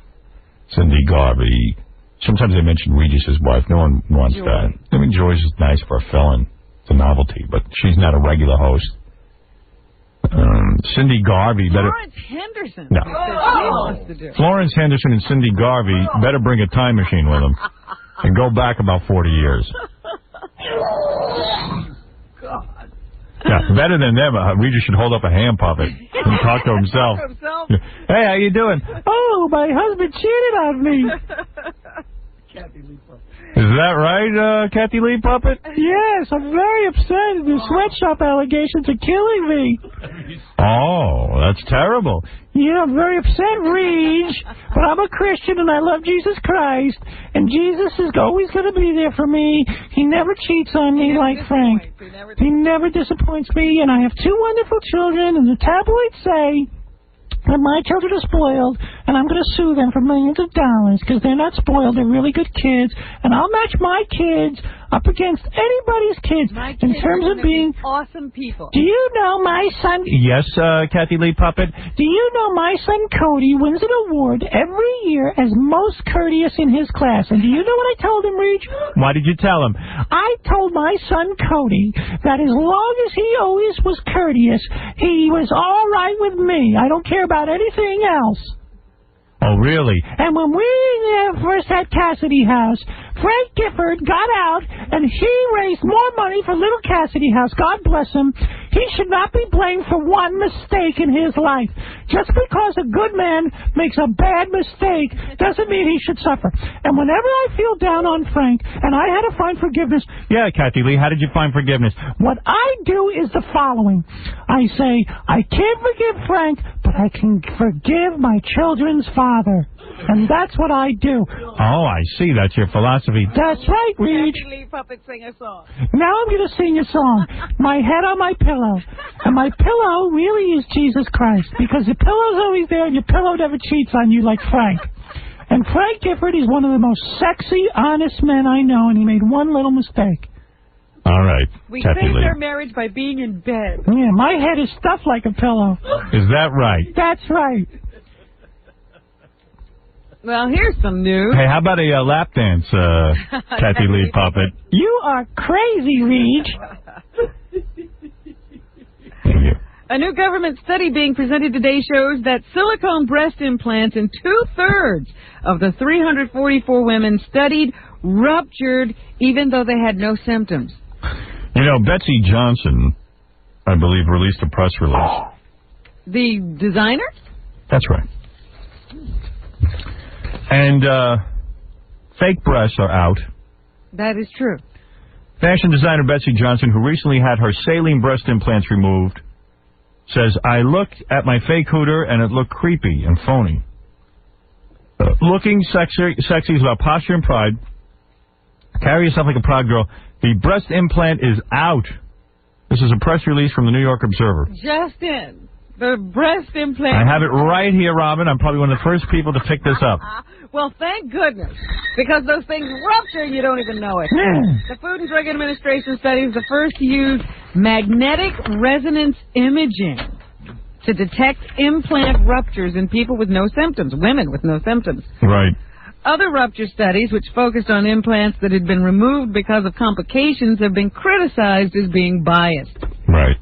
[SPEAKER 1] Cindy Garvey. Sometimes they mention Regis' wife. No one wants that. I mean, Joyce is nice for a fill-in. It's a novelty, but she's not a regular host. Cindy Garvey better...
[SPEAKER 5] Florence Henderson.
[SPEAKER 1] No.
[SPEAKER 5] She wants to do it.
[SPEAKER 1] Florence Henderson and Cindy Garvey better bring a time machine with them and go back about 40 years.
[SPEAKER 5] God.
[SPEAKER 1] Yeah, better than them. Regis should hold up a hand puppet and talk to himself. Hey, how you doing? Oh, my husband cheated on me. Is that right, Kathy Lee Puppet?
[SPEAKER 7] Yes, I'm very upset. The sweatshop allegations are killing me.
[SPEAKER 1] Oh, that's terrible.
[SPEAKER 7] Yeah, I'm very upset, Reg. But I'm a Christian and I love Jesus Christ. And Jesus is always going to be there for me. He never cheats on me like Frank. He never disappoints me. And I have 2 wonderful children. And the tabloids say that my children are spoiled, and I'm going to sue them for millions of dollars because they're not spoiled. They're really good kids, and I'll match my kids up against anybody's kids in terms of being
[SPEAKER 5] awesome people.
[SPEAKER 7] Do you know my son?
[SPEAKER 1] Yes, Kathy Lee Puppet.
[SPEAKER 7] Do you know my son Cody wins an award every year as most courteous in his class? And do you know what I told him, Reg?
[SPEAKER 1] Why did you tell him?
[SPEAKER 7] I told my son Cody that as long as he always was courteous, he was all right with me. I don't care about anything else.
[SPEAKER 1] Oh, really?
[SPEAKER 7] And when we first had Cassidy House, Frank Gifford got out and he raised more money for little Cassidy House. God bless him. He should not be blamed for one mistake in his life. Just because a good man makes a bad mistake doesn't mean he should suffer. And whenever I feel down on Frank and I had to find forgiveness...
[SPEAKER 1] Yeah, Kathy Lee, how did you find forgiveness?
[SPEAKER 7] What I do is the following. I say, I can't forgive Frank, but I can forgive my children's father. And that's what I do.
[SPEAKER 1] Oh, I see. That's your philosophy.
[SPEAKER 7] That's right, Reg.
[SPEAKER 5] Kathy Lee Puppet, sing a song.
[SPEAKER 7] Now I'm going to sing a song. My head on my pillow. And my pillow really is Jesus Christ. Because the pillow's always there and your pillow never cheats on you like Frank. And Frank Gifford is one of the most sexy, honest men I know, and he made one little mistake.
[SPEAKER 1] All right,
[SPEAKER 5] we
[SPEAKER 1] Kathy
[SPEAKER 5] saved
[SPEAKER 1] Lee.
[SPEAKER 5] our marriage by being in bed.
[SPEAKER 7] Yeah, my head is stuffed like a pillow.
[SPEAKER 1] Is that right?
[SPEAKER 7] That's right.
[SPEAKER 5] Well, here's some news.
[SPEAKER 1] Hey, how about a lap dance, Kathy Lee Puppet?
[SPEAKER 7] You are crazy, Reg.
[SPEAKER 5] A new government study being presented today shows that silicone breast implants in 2/3 of the 344 women studied ruptured even though they had no symptoms.
[SPEAKER 1] You know, Betsy Johnson, I believe, released a press release.
[SPEAKER 5] The designer?
[SPEAKER 1] That's right. And fake breasts are out.
[SPEAKER 5] That is true.
[SPEAKER 1] Fashion designer Betsy Johnson, who recently had her saline breast implants removed, says, I looked at my fake hooter and it looked creepy and phony. Looking sexy is about posture and pride. Carry yourself like a proud girl. The breast implant is out. This is a press release from the New York Observer.
[SPEAKER 5] Just in. The breast implant.
[SPEAKER 1] I have it right here, Robin. I'm probably one of the first people to pick this up.
[SPEAKER 5] Well, thank goodness. Because those things rupture and you don't even know it. The Food and Drug Administration study is the first to use magnetic resonance imaging to detect implant ruptures in people with no symptoms, women with no symptoms.
[SPEAKER 1] Right.
[SPEAKER 5] Other rupture studies, which focused on implants that had been removed because of complications, have been criticized as being biased.
[SPEAKER 1] Right.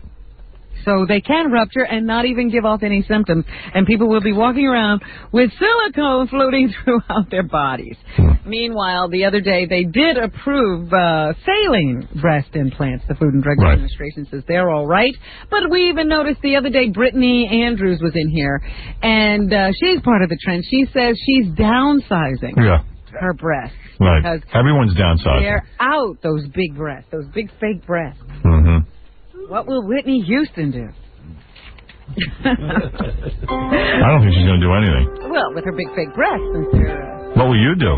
[SPEAKER 5] So they can rupture and not even give off any symptoms. And people will be walking around with silicone floating throughout their bodies. Meanwhile, the other day, they did approve saline breast implants. The Food and Drug Administration says they're all right. But we even noticed the other day, Brittany Andrews was in here, and she's part of the trend. She says she's downsizing her breasts.
[SPEAKER 1] Right.
[SPEAKER 5] Because
[SPEAKER 1] everyone's downsizing.
[SPEAKER 5] They're out, those big breasts, those big fake breasts. What will Whitney Houston do?
[SPEAKER 1] I don't think she's going to do anything.
[SPEAKER 5] Well, with her big fake breasts.
[SPEAKER 1] What will you do?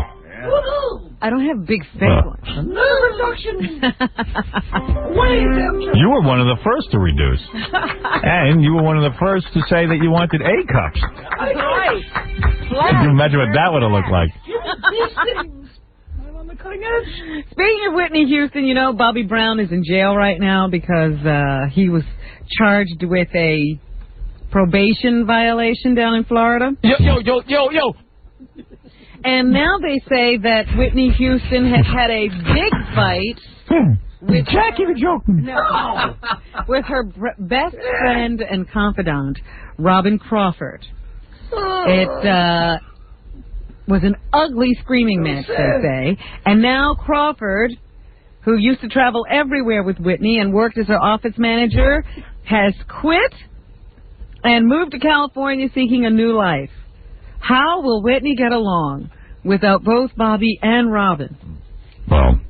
[SPEAKER 5] I don't have big fake ones.
[SPEAKER 20] Nerve reduction.
[SPEAKER 1] You were one of the first to reduce. And you were one of the first to say that you wanted A cups.
[SPEAKER 20] That's right.
[SPEAKER 1] Can you imagine what that would have looked like?
[SPEAKER 20] I'm on the cutting edge.
[SPEAKER 5] Speaking of Whitney Houston, you know, Bobby Brown is in jail right now because he was charged with a probation violation down in Florida.
[SPEAKER 20] Yo.
[SPEAKER 5] And now they say that Whitney Houston has had a big fight with
[SPEAKER 7] Jackie the joke.
[SPEAKER 5] No, with her best friend and confidant, Robin Crawford. It was an ugly screaming match, they say. And now Crawford, who used to travel everywhere with Whitney and worked as her office manager, has quit and moved to California seeking a new life. How will Whitney get along without both Bobby and Robin?
[SPEAKER 1] Well,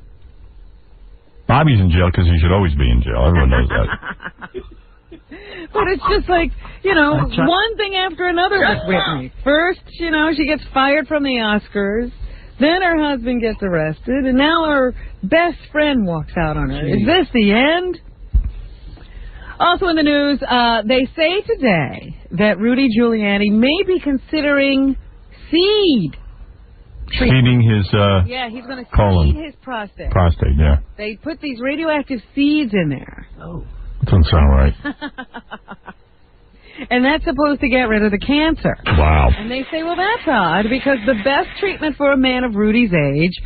[SPEAKER 1] Bobby's in jail because he should always be in jail. Everyone knows that.
[SPEAKER 5] But it's just like, you know, one thing after another with Whitney. First, you know, she gets fired from the Oscars. Then her husband gets arrested. And now her best friend walks out on her. Is this the end? Also in the news, they say today that Rudy Giuliani may be considering seed treatment.
[SPEAKER 1] Seeding his
[SPEAKER 5] he's going to
[SPEAKER 1] colon.
[SPEAKER 5] seed his prostate.
[SPEAKER 1] Prostate, yeah.
[SPEAKER 5] They put these radioactive seeds in there.
[SPEAKER 20] Oh.
[SPEAKER 1] Doesn't sound right.
[SPEAKER 5] And that's supposed to get rid of the cancer.
[SPEAKER 1] Wow.
[SPEAKER 5] And they say, well, that's odd, because the best treatment for a man of Rudy's age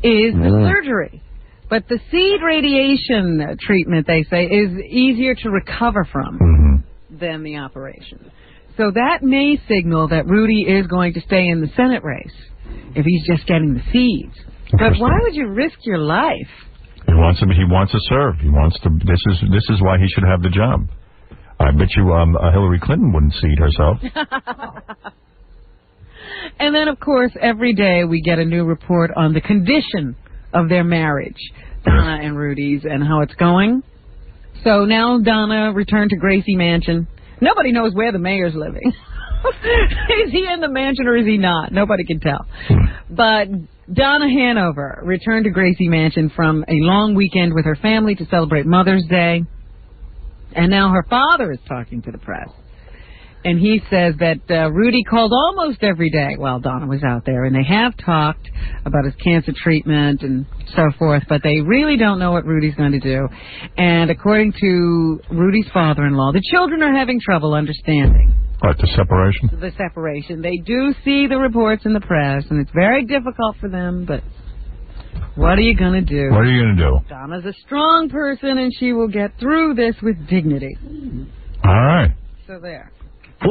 [SPEAKER 5] is the surgery. But the seed radiation treatment, they say, is easier to recover from than the operation. So that may signal that Rudy is going to stay in the Senate race if he's just getting the seeds. But why would you risk your life?
[SPEAKER 1] He wants to serve. He wants to. This is why he should have the job. I bet you Hillary Clinton wouldn't seed herself.
[SPEAKER 5] And then, of course, every day we get a new report on the condition of their marriage, Donna and Rudy's, and how it's going. So now Donna returned to Gracie Mansion. Nobody knows where the mayor's living. Is he in the mansion or is he not? Nobody can tell. But Donna Hanover returned to Gracie Mansion from a long weekend with her family to celebrate Mother's Day. And now her father is talking to the press. And he says that Rudy called almost every day while Donna was out there. And they have talked about his cancer treatment and so forth. But they really don't know what Rudy's going to do. And according to Rudy's father-in-law, the children are having trouble understanding.
[SPEAKER 1] What, the separation?
[SPEAKER 5] The separation. They do see the reports in the press. And it's very difficult for them. But what are you going to do?
[SPEAKER 1] What are you going to do?
[SPEAKER 5] Donna's a strong person, and she will get through this with dignity.
[SPEAKER 1] All right.
[SPEAKER 5] So there. The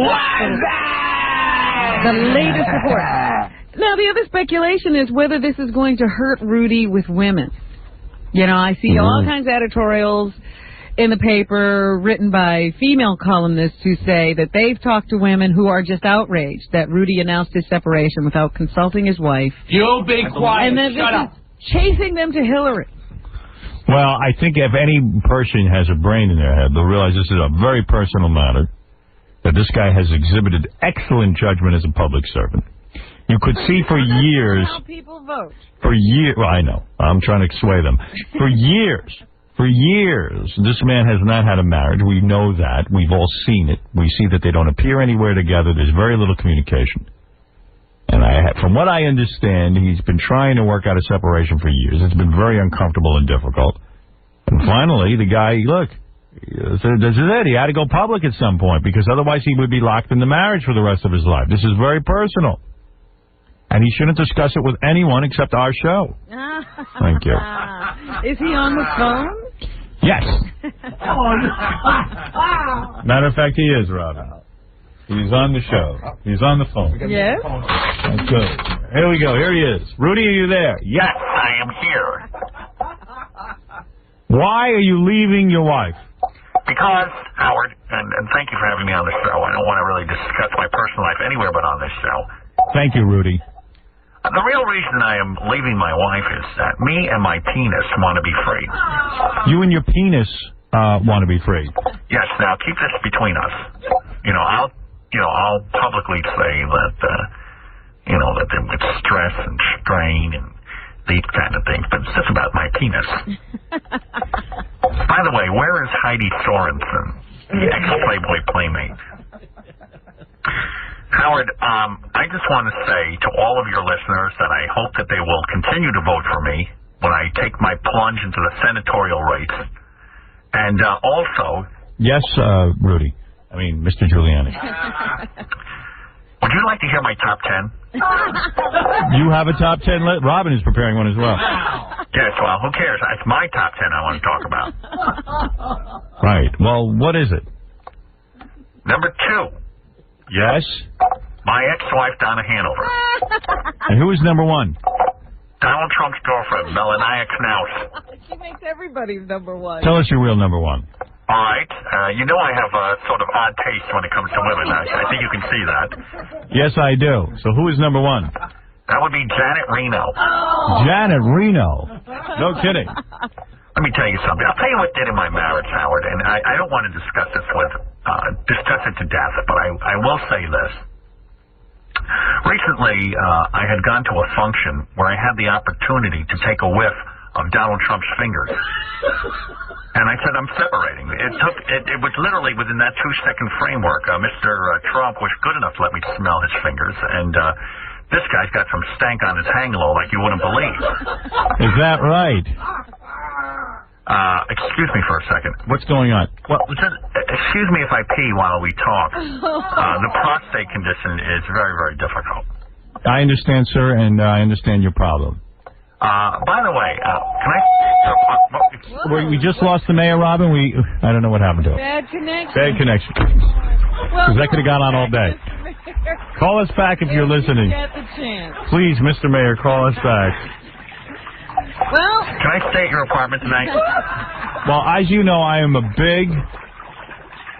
[SPEAKER 5] latest report. Now, the other speculation is whether this is going to hurt Rudy with women. You know, I see all kinds of editorials in the paper written by female columnists who say that they've talked to women who are just outraged that Rudy announced his separation without consulting his wife.
[SPEAKER 20] You be quiet.
[SPEAKER 5] And then
[SPEAKER 20] Shut up.
[SPEAKER 5] Chasing them to Hillary.
[SPEAKER 1] Well, I think if any person has a brain in their head, they'll realize this is a very personal matter, that this guy has exhibited excellent judgment as a public servant. You could see for years...
[SPEAKER 5] That's how people vote.
[SPEAKER 1] For years... Well, I know. I'm trying to sway them. For years, this man has not had a marriage. We know that. We've all seen it. We see that they don't appear anywhere together. There's very little communication. And from what I understand, he's been trying to work out a separation for years. It's been very uncomfortable and difficult. And finally, the guy, look, this is it. He had to go public at some point because otherwise he would be locked in the marriage for the rest of his life. This is very personal. And he shouldn't discuss it with anyone except our show. Thank you.
[SPEAKER 5] Is he on the phone?
[SPEAKER 1] Yes. Matter of fact, he is, Robin. He's on the show. He's on the phone.
[SPEAKER 5] Yes?
[SPEAKER 1] That's good. Here we go. Here he is. Rudy, are you there?
[SPEAKER 11] Yes, I am here.
[SPEAKER 1] Why are you leaving your wife?
[SPEAKER 11] Because, Howard, and thank you for having me on the show. I don't want to really discuss my personal life anywhere but on this show.
[SPEAKER 1] Thank you, Rudy.
[SPEAKER 11] The real reason I am leaving my wife is that me and my penis want to be free.
[SPEAKER 1] You and your penis want to be free.
[SPEAKER 11] Yes, now keep this between us. I'll publicly say that, that with stress and strain and these kind of things, but it's just about my penis. By the way, where is Heidi Sorensen, the ex-Playboy playmate? Howard, I just want to say to all of your listeners that I hope that they will continue to vote for me when I take my plunge into the senatorial race. And also...
[SPEAKER 1] Yes, Rudy. I mean, Mr. Giuliani.
[SPEAKER 11] Would you like to hear my top 10?
[SPEAKER 1] You have a top 10 list? Robin is preparing one as well.
[SPEAKER 11] Yes, well, who cares? It's my top 10 I want to talk about.
[SPEAKER 1] Right. Well, what is it?
[SPEAKER 11] Number 2.
[SPEAKER 1] Yes?
[SPEAKER 11] My ex-wife, Donna Hanover.
[SPEAKER 1] And who is number 1?
[SPEAKER 11] Donald Trump's girlfriend, Melania Knaus.
[SPEAKER 5] She makes everybody number 1.
[SPEAKER 1] Tell us your real number 1.
[SPEAKER 11] All right. You know I have a sort of odd taste when it comes to women. I think you can see that.
[SPEAKER 1] Yes, I do. So who is number 1?
[SPEAKER 11] That would be Janet Reno.
[SPEAKER 5] Oh.
[SPEAKER 1] Janet Reno. No kidding.
[SPEAKER 11] Let me tell you something. I'll tell you what did in my marriage, Howard, and I don't want to discuss it to death, but I will say this. Recently, I had gone to a function where I had the opportunity to take a whiff of Donald Trump's fingers. And I said, I'm separating. It was literally within that 2-second framework. Mr. Trump was good enough to let me smell his fingers, and this guy's got some stank on his hang low like you wouldn't believe.
[SPEAKER 1] Is that right?
[SPEAKER 11] Excuse me for a second.
[SPEAKER 1] What's going on?
[SPEAKER 11] Well, just, excuse me if I pee while we talk. The prostate condition is very, very difficult.
[SPEAKER 1] I understand, sir, and I understand your problem.
[SPEAKER 11] By the way, can I...
[SPEAKER 1] We just lost the mayor, Robin. I don't know what happened to him.
[SPEAKER 5] Bad connection.
[SPEAKER 1] Bad connection. Because that could have gone on all day. Call us back if you're listening. Please, Mr. Mayor, call us back.
[SPEAKER 5] Well...
[SPEAKER 11] Can I stay at your apartment tonight?
[SPEAKER 1] Well, as you know, I am a big...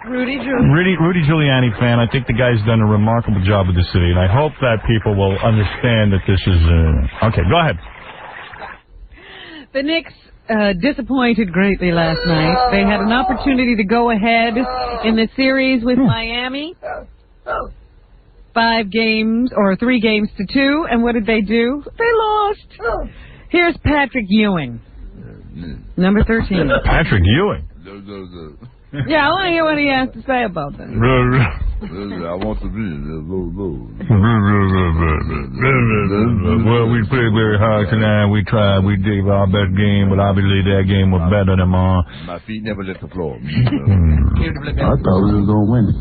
[SPEAKER 5] Rudy
[SPEAKER 1] Giuliani fan. I think the guy's done a remarkable job with the city, and I hope that people will understand that this is... Okay, go ahead.
[SPEAKER 5] The Knicks disappointed greatly last night. They had an opportunity to go ahead in the series with Miami. 3 games to 2. And what did they do? They lost. Here's Patrick Ewing, number 13.
[SPEAKER 1] Patrick Ewing?
[SPEAKER 5] Yeah, I want to hear what he has to say about that.
[SPEAKER 12] I want to be
[SPEAKER 1] Well, we played very hard tonight. We tried. We gave our best game, but I believe that game was better than mine.
[SPEAKER 12] My feet never left the floor.
[SPEAKER 13] I thought we were going to win it.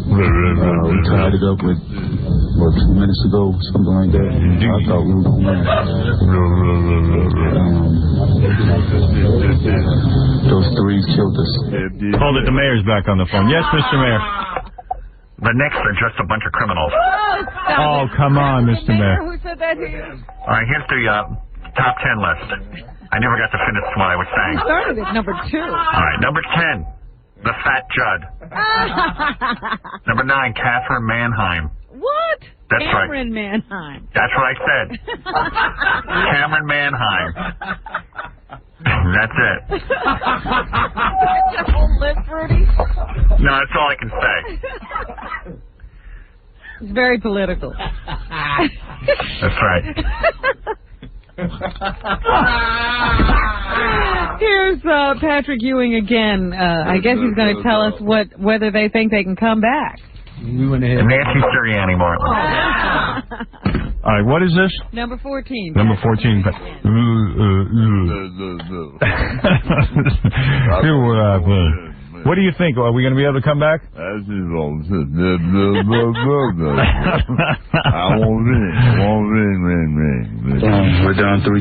[SPEAKER 13] We tied it up with, 2 minutes ago, something like that. I thought we were going to win. Those threes killed us.
[SPEAKER 1] Hold it, the mayor's back on the phone. Yes, Mr. Mayor.
[SPEAKER 11] The Knicks are just a bunch of criminals.
[SPEAKER 1] Oh, come on, Mr. Mayor.
[SPEAKER 5] Who said that to you?
[SPEAKER 11] All right, here's the top 10 list. I never got to finish what I was saying.
[SPEAKER 5] You started at number 2.
[SPEAKER 11] All right, number 10, the Fat Judd. Number 9, Catherine Manheim.
[SPEAKER 5] What?
[SPEAKER 11] That's right.
[SPEAKER 5] Cameron Manheim.
[SPEAKER 11] That's what I said. Cameron Manheim. That's it.
[SPEAKER 5] Your whole list, Rudy?
[SPEAKER 11] No, that's all I can say.
[SPEAKER 5] It's very political.
[SPEAKER 11] That's right.
[SPEAKER 5] Here's Patrick Ewing again. I guess he's going to tell us whether they think they can come back.
[SPEAKER 12] We went ahead.
[SPEAKER 11] Nancy Sirianni Martin.
[SPEAKER 1] All right, what is this?
[SPEAKER 5] Number 14.
[SPEAKER 1] Number 14. What do you think? Are we going to be able to come back?
[SPEAKER 12] I won't win.
[SPEAKER 13] We're down 3-2.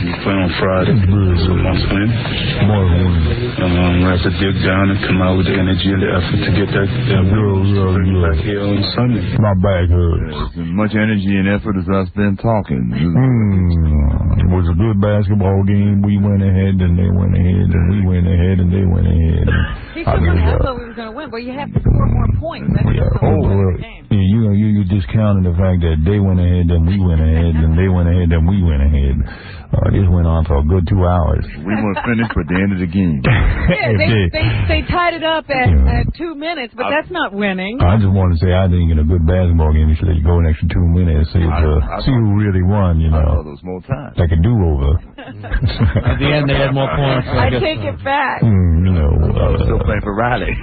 [SPEAKER 13] We play on Friday. So must win. We have to dig down and come out with the energy and the effort to get that back here on Sunday.
[SPEAKER 10] My back hurts.
[SPEAKER 12] As much energy and effort as us been talking.
[SPEAKER 10] It was a good basketball game. We went ahead and they went ahead and we went ahead and they went ahead.
[SPEAKER 5] He said I thought we were going to win, but you have to score more points. That's
[SPEAKER 10] you discounted the fact that they went ahead, then we went ahead, and they went ahead, then we went ahead. This went on for a good 2 hours.
[SPEAKER 12] We weren't finished with the end of the game.
[SPEAKER 5] Yeah, they tied it up at 2 minutes, but that's not winning.
[SPEAKER 10] I just want to say I think in a good basketball game you should let you go an extra 2 minutes, see who really won, you know.
[SPEAKER 12] I thought there was more time.
[SPEAKER 10] Like a do-over.
[SPEAKER 3] At the end they had more points.
[SPEAKER 5] I take it back.
[SPEAKER 10] You know,
[SPEAKER 12] still playing for Riley.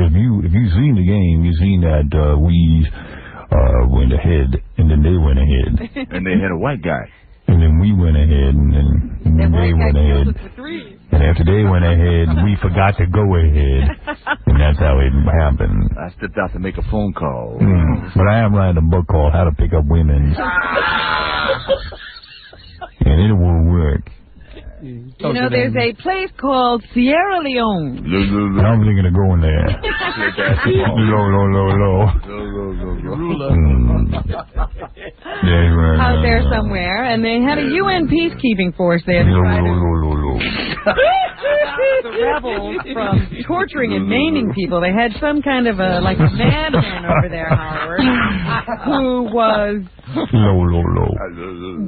[SPEAKER 10] If you've seen the game, you've seen that we went ahead, and then they went ahead.
[SPEAKER 12] And they had a white guy.
[SPEAKER 10] And then we went ahead, and then they went ahead. And after they went ahead, we forgot to go ahead. And that's how it happened.
[SPEAKER 12] I stepped out to make a phone call.
[SPEAKER 10] But I am writing a book called How to Pick Up Women. And it will work.
[SPEAKER 5] You know, there's a place called Sierra Leone.
[SPEAKER 10] I'm thinking of going there. Low.
[SPEAKER 5] Out there somewhere, and they had a UN peacekeeping force there to try to the rebels from torturing and maiming people. They had some kind of a madman over there, Howard, who was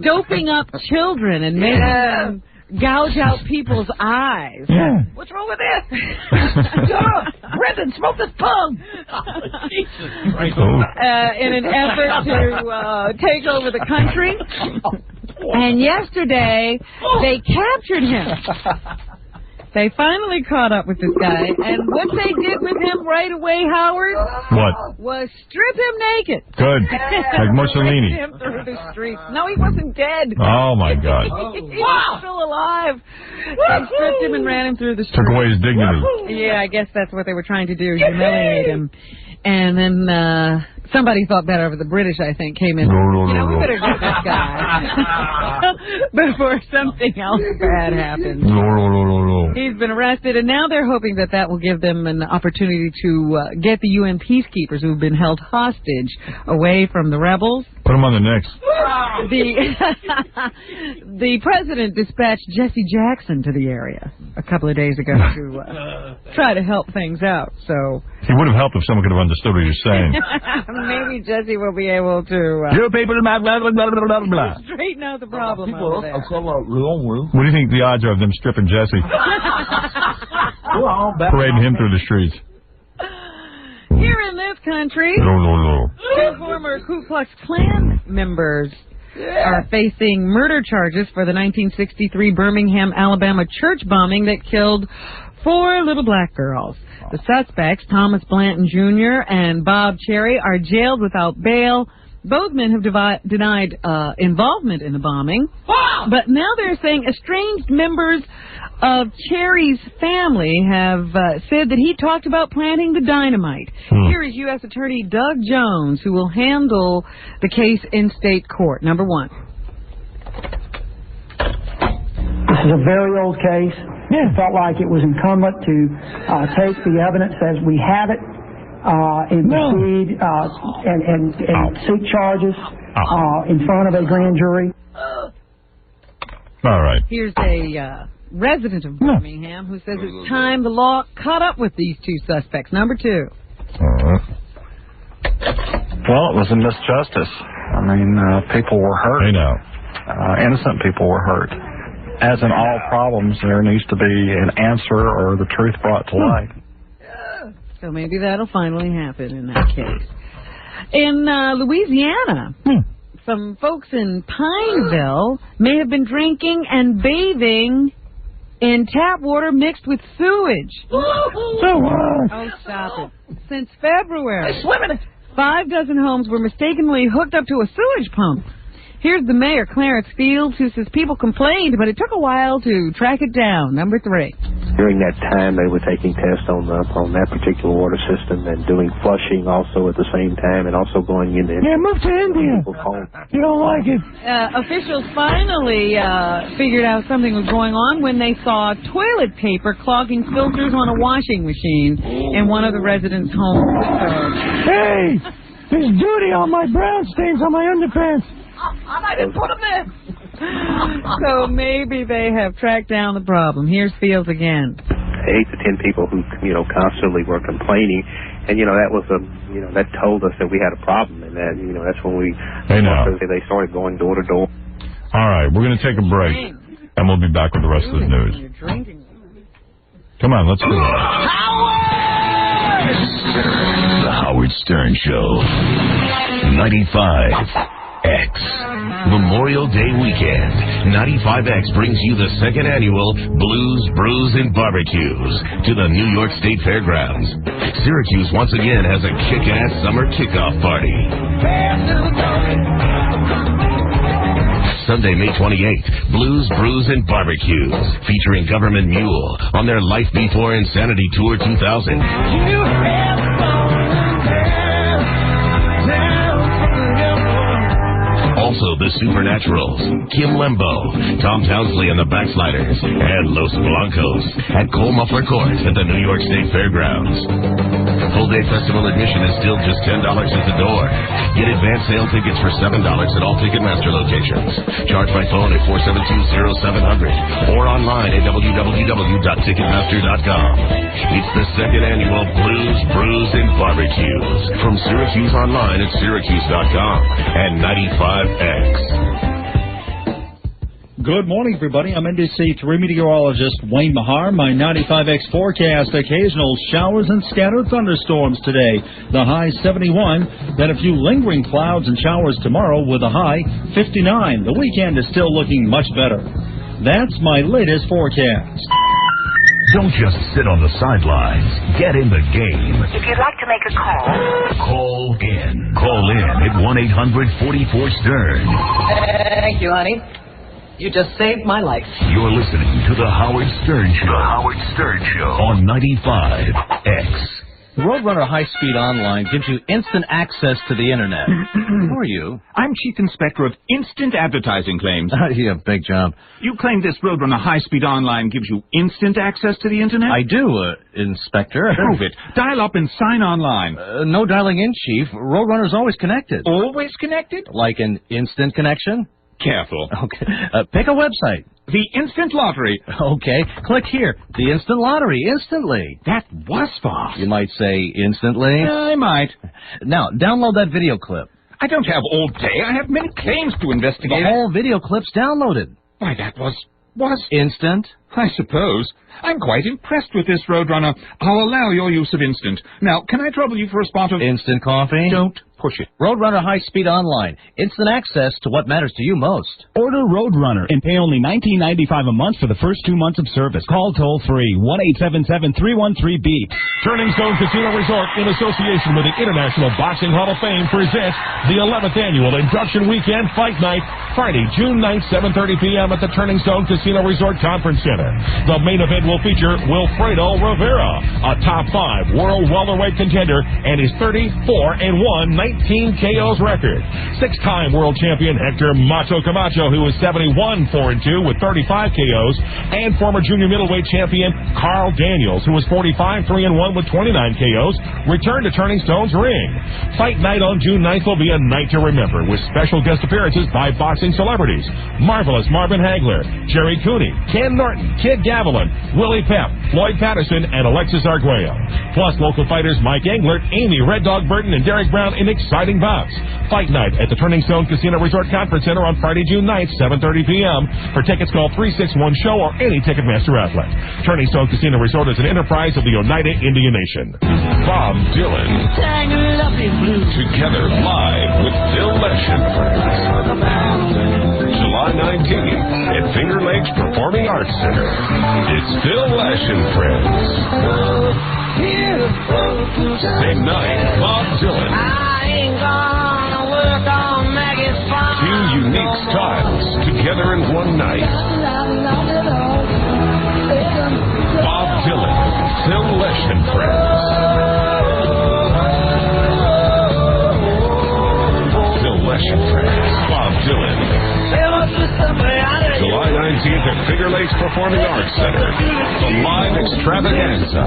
[SPEAKER 5] doping up children and making them gouge out people's eyes.
[SPEAKER 10] Yeah.
[SPEAKER 5] What's wrong with this? Brendan, smoke this pug!
[SPEAKER 10] Jesus
[SPEAKER 5] Christ. In an effort to take over the country. And yesterday, they captured him. They finally caught up with this guy, and what they did with him right away, Howard,
[SPEAKER 10] what?
[SPEAKER 5] Was strip him naked.
[SPEAKER 10] Good. Like Mussolini.
[SPEAKER 5] Him through the streets. No, he wasn't dead.
[SPEAKER 10] Oh, my God.
[SPEAKER 5] He was still alive. They stripped him and ran him through the streets.
[SPEAKER 10] Took away his dignity.
[SPEAKER 5] Yeah, I guess that's what they were trying to do, humiliate him. And then somebody thought better of the British, I think, came in. We better get this guy before something else bad happens. He's been arrested, and now they're hoping that will give them an opportunity to get the UN peacekeepers who've been held hostage away from the rebels.
[SPEAKER 10] Put them on the necks.
[SPEAKER 5] The president dispatched Jesse Jackson to the area a couple of days ago to try to help things out. So
[SPEAKER 10] he would have helped if someone could have understood what he was saying.
[SPEAKER 5] Maybe Jesse will be able to
[SPEAKER 10] you people blah, blah, blah, blah, blah, blah.
[SPEAKER 5] Straighten out the problem over there.
[SPEAKER 10] What do you think the odds are of them stripping Jesse? Parading him through the streets.
[SPEAKER 5] Here in this country, two former Ku Klux Klan members are facing murder charges for the 1963 Birmingham, Alabama church bombing that killed 4 little black girls. The suspects, Thomas Blanton Jr. and Bob Cherry, are jailed without bail. Both men have denied involvement in the bombing. But now they're saying estranged members of Cherry's family have said that he talked about planting the dynamite. Here is U.S. Attorney Doug Jones, who will handle the case in state court. Number 1.
[SPEAKER 14] This is a very old case. It felt like it was incumbent to take the evidence as we have it and proceed and seek charges in front of a grand jury.
[SPEAKER 10] All right.
[SPEAKER 5] Here's a resident of Birmingham who says it's time the law caught up with these 2 suspects. Number 2.
[SPEAKER 15] Well, it was a misjustice. I mean, people were hurt.
[SPEAKER 10] I know.
[SPEAKER 15] Innocent people were hurt. As in all problems, there needs to be an answer or the truth brought to light.
[SPEAKER 5] So maybe that'll finally happen in that case. In Louisiana, some folks in Pineville may have been drinking and bathing in tap water mixed with sewage. Oh, stop it. Since February, 5 dozen homes were mistakenly hooked up to a sewage pump. Here's the mayor, Clarence Fields, who says people complained, but it took a while to track it down. Number 3.
[SPEAKER 16] During that time, they were taking tests on that particular water system and doing flushing also at the same time, and also going in there.
[SPEAKER 7] Yeah, move to India. You don't like it.
[SPEAKER 5] Officials finally figured out something was going on when they saw toilet paper clogging filters on a washing machine in one of the residents' homes.
[SPEAKER 7] Hey, there's duty on my brown stains on my underpants.
[SPEAKER 5] I didn't put them in. So maybe they have tracked down the problem. Here's Fields again.
[SPEAKER 16] 8 to 10 people who, constantly were complaining, and that told us that we had a problem, and that that's when they started going door to door.
[SPEAKER 1] All right, we're going to take a break, and we'll be back with the rest of the news. Come on, let's go.
[SPEAKER 17] The Howard Stern Show. 95X. Memorial Day weekend. 95X brings you the second annual Blues, Brews, and Barbecues to the New York State Fairgrounds. Syracuse once again has a kick-ass summer kickoff party. Sunday, May 28th, Blues, Brews, and Barbecues, featuring Government Mule on their Life Before Insanity Tour 2000. Also, the Supernaturals, Kim Lembo, Tom Townsley and the Backsliders, and Los Blancos at Cole Muffler Court at the New York State Fairgrounds. Full-day festival admission is still just $10 at the door. Get advance sale tickets for $7 at all Ticketmaster locations. Charge by phone at 472-0700 or online at www.ticketmaster.com. It's the second annual Blues, Brews, and Barbecues from Syracuse online at syracuse.com and 95X.
[SPEAKER 18] Good morning, everybody. I'm NBC3 meteorologist Wayne Mahar. My 95X forecast, occasional showers and scattered thunderstorms today. The high 71. Then a few lingering clouds and showers tomorrow with a high 59. The weekend is still looking much better. That's my latest forecast.
[SPEAKER 17] Don't just sit on the sidelines. Get in the game.
[SPEAKER 23] If you'd like to make a call,
[SPEAKER 17] call in. Call in at 1-800-44-STERN.
[SPEAKER 24] Thank you, honey. You just saved my life.
[SPEAKER 17] You're listening to The Howard Stern Show. The Howard Stern Show on 95X.
[SPEAKER 25] Roadrunner High Speed Online gives you instant access to the Internet. Who are you?
[SPEAKER 26] I'm Chief Inspector of Instant Advertising Claims.
[SPEAKER 25] Yeah, big job.
[SPEAKER 26] You claim this Roadrunner High Speed Online gives you instant access to the Internet?
[SPEAKER 25] I do, Inspector.
[SPEAKER 26] Prove it. Dial up and sign online.
[SPEAKER 25] No dialing in, Chief. Roadrunner's always connected.
[SPEAKER 26] Always connected?
[SPEAKER 25] Like an instant connection?
[SPEAKER 26] Careful.
[SPEAKER 25] Okay. Pick a website.
[SPEAKER 26] The Instant Lottery.
[SPEAKER 25] Okay. Click here. The Instant Lottery. Instantly.
[SPEAKER 26] That was fast.
[SPEAKER 25] You might say instantly.
[SPEAKER 26] I might.
[SPEAKER 25] Now, download that video clip.
[SPEAKER 26] I don't have all day. I have many claims to investigate.
[SPEAKER 25] The whole video clip's downloaded.
[SPEAKER 26] Why, that was
[SPEAKER 25] instant?
[SPEAKER 26] I suppose. I'm quite impressed with this, Roadrunner. I'll allow your use of instant. Now, can I trouble you for a spot of...
[SPEAKER 25] Instant coffee?
[SPEAKER 26] Don't push it.
[SPEAKER 25] Roadrunner High Speed Online. Instant access to what matters to you most.
[SPEAKER 27] Order Roadrunner and pay only $19.95 a month for the first 2 months of service. Call toll-free 1-877-313-BEAT.
[SPEAKER 29] Turning Stone Casino Resort, in association with the International Boxing Hall of Fame, presents the 11th Annual Induction Weekend Fight Night, Friday, June 9th, 7:30 p.m. at the Turning Stone Casino Resort Conference Center. The main event will feature Wilfredo Rivera, a top 5 world welterweight contender, and his 34-1 19 KOs record. 6-time world champion Hector Macho Camacho, who is 71-4-2 with 35 KOs, and former junior middleweight champion Carl Daniels, who was 45-3-1 with 29 KOs, return to Turning Stone's ring. Fight night on June 9th will be a night to remember, with special guest appearances by boxing celebrities Marvelous Marvin Hagler, Jerry Cooney, Ken Norton, Kid Gavilan, Willie Pep, Floyd Patterson, and Alexis Arguello. Plus local fighters Mike Englert, Amy Red Dog Burton, and Derek Brown in exciting bouts. Fight night at the Turning Stone Casino Resort Conference Center on Friday, June 9th, 7:30 p.m. For tickets, call 361-SHOW or any Ticketmaster outlet. Turning Stone Casino Resort is an enterprise of the Oneida Indian Nation. Bob Dylan. Together live with Bill Lesh and Friends. July 19th at Finger Lakes Performing Arts Center. It's Bill Lesh and Friends. Same night, Bob Dylan. Two unique styles together in one night. Bob Lakes Performing Arts Center. The live extravaganza.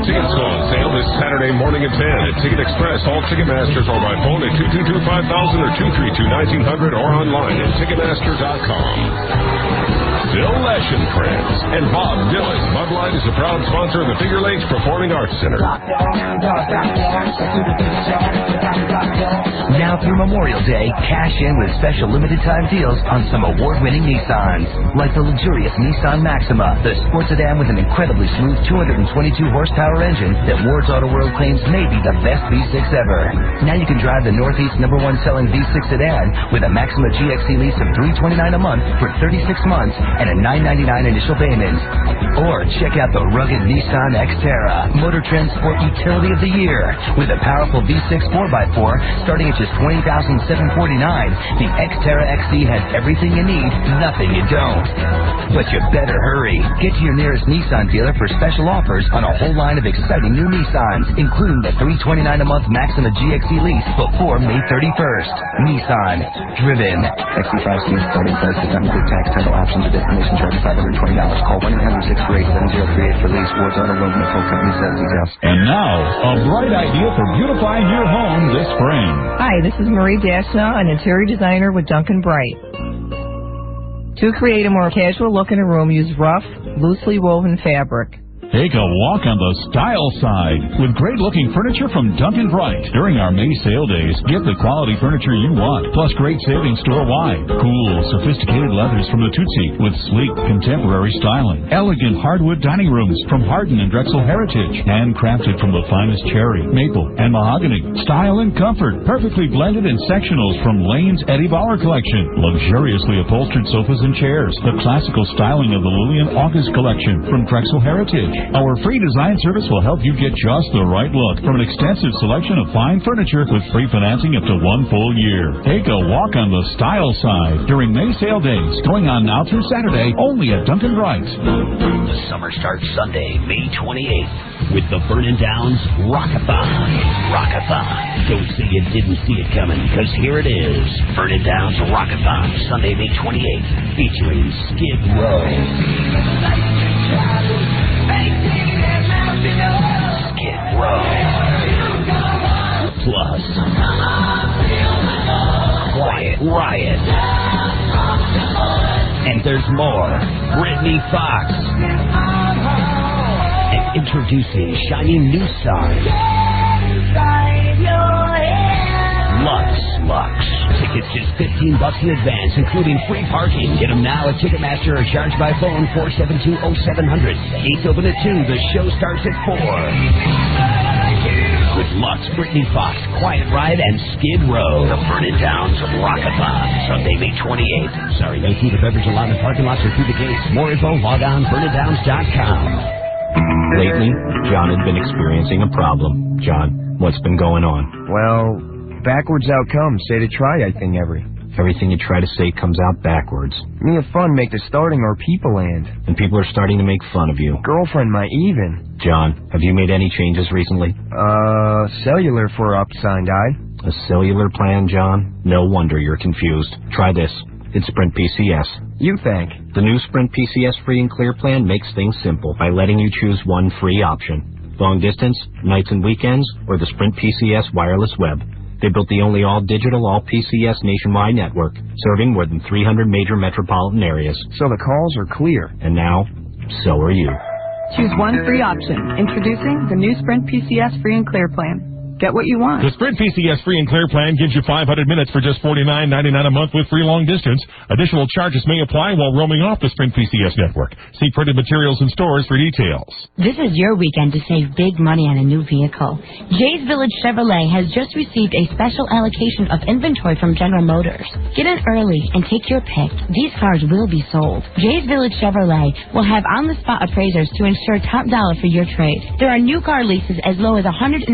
[SPEAKER 29] Tickets go on sale this Saturday morning at 10 at Ticket Express, all Ticketmasters, or by phone at 222-5000 or 232-1900 or online at Ticketmasters.com. Bill Lesh and Friends and Bob Dylan. Bud Light is a proud sponsor of the Finger Lakes Performing Arts Center.
[SPEAKER 4] Now through Memorial Day, cash in with special limited time deals on some award-winning Nissans, like the luxurious Nissan Maxima, the sports sedan with an incredibly smooth 222 horsepower engine that Ward's Auto World claims may be the best V6 ever. Now you can drive the Northeast #1 selling V6 sedan with a Maxima GXE lease of $329 a month for 36 months and a $999 initial payment. Or check out the rugged Nissan Xterra, Motor Trend Sport Utility of the Year. With a powerful V6 4x4 starting at just $20,749, the Xterra XE has everything you need, nothing you don't. But you better hurry. Get to your nearest Nissan dealer for special offers on a whole line of exciting new Nissans, including the $329 a month Maxima GXE lease before May 31st. Nissan. Driven.
[SPEAKER 6] XE5 seats starting price does not include tax, title, options, or destination charge of $520. Call 1-800-648-7038 for lease. Ward's Auto World Metro Company says details.
[SPEAKER 27] And now, a bright idea for beautifying your home this spring.
[SPEAKER 24] Hi, this is Marie Dashna, an interior designer with Duncan Bright. To create a more casual look in a room, use rough, loosely woven fabric.
[SPEAKER 27] Take a walk on the style side with great-looking furniture from Duncan Bright. During our May sale days, get the quality furniture you want, plus great savings store-wide. Cool, sophisticated leathers from the Tootsie with sleek, contemporary styling. Elegant hardwood dining rooms from Hardin and Drexel Heritage. Handcrafted from the finest cherry, maple, and mahogany. Style and comfort, perfectly blended in sectionals from Lane's Eddie Bauer collection. Luxuriously upholstered sofas and chairs. The classical styling of the Lillian August collection from Drexel Heritage. Our free design service will help you get just the right look from an extensive selection of fine furniture with free financing up to 1 full year. Take a walk on the style side during May sale days, going on now through Saturday, only at Duncan Bright.
[SPEAKER 8] The summer starts Sunday, May 28th, with the Vernon Downs Rockathon. Rockathon. Don't say you didn't see it coming, because here it is. Vernon Downs Rockathon, Sunday, May 28th, featuring Skid Row. Skid Row. Plus Quiet Riot. And there's more. Brittany Fox. And introducing shining new stars. Lux. Tickets just $15 in advance, including free parking. Get them now at Ticketmaster or charge by phone 472-0700. Gates open at 2. The show starts at 4. With Lux, Brittany Fox, Quiet Riot, and Skid Row. The Vernon Downs Rockathon, Sunday, May 28th. Sorry, no food or beverage allowed in parking lots or through the gates. More info, log on VernonDowns.com.
[SPEAKER 9] Lately, John had been experiencing a problem. John, what's been going on?
[SPEAKER 19] Well, backwards outcomes. Say to try, I think,
[SPEAKER 9] Everything you try to say comes out backwards.
[SPEAKER 19] Me a fun make the starting or people land.
[SPEAKER 9] And people are starting to make fun of you.
[SPEAKER 19] Girlfriend might even.
[SPEAKER 9] John, have you made any changes recently?
[SPEAKER 19] Cellular for upsigned eye.
[SPEAKER 9] A cellular plan, John? No wonder you're confused. Try this. It's Sprint PCS.
[SPEAKER 19] You think?
[SPEAKER 9] The new Sprint PCS free and clear plan makes things simple by letting you choose one free option. Long distance, nights and weekends, or the Sprint PCS wireless web. They built the only all-digital, all-PCS nationwide network, serving more than 300 major metropolitan areas.
[SPEAKER 19] So the calls are clear.
[SPEAKER 9] And now, so are you.
[SPEAKER 21] Choose one free option. Introducing the new Sprint PCS free and clear plan. Get what you want.
[SPEAKER 29] The Sprint PCS free and clear plan gives you 500 minutes for just $49.99 a month with free long distance. Additional charges may apply while roaming off the Sprint PCS network. See printed materials in stores for details.
[SPEAKER 22] This is your weekend to save big money on a new vehicle. Jay's Village Chevrolet has just received a special allocation of inventory from General Motors. Get in early and take your pick. These cars will be sold. Jay's Village Chevrolet will have on-the-spot appraisers to ensure top dollar for your trade. There are new car leases as low as $179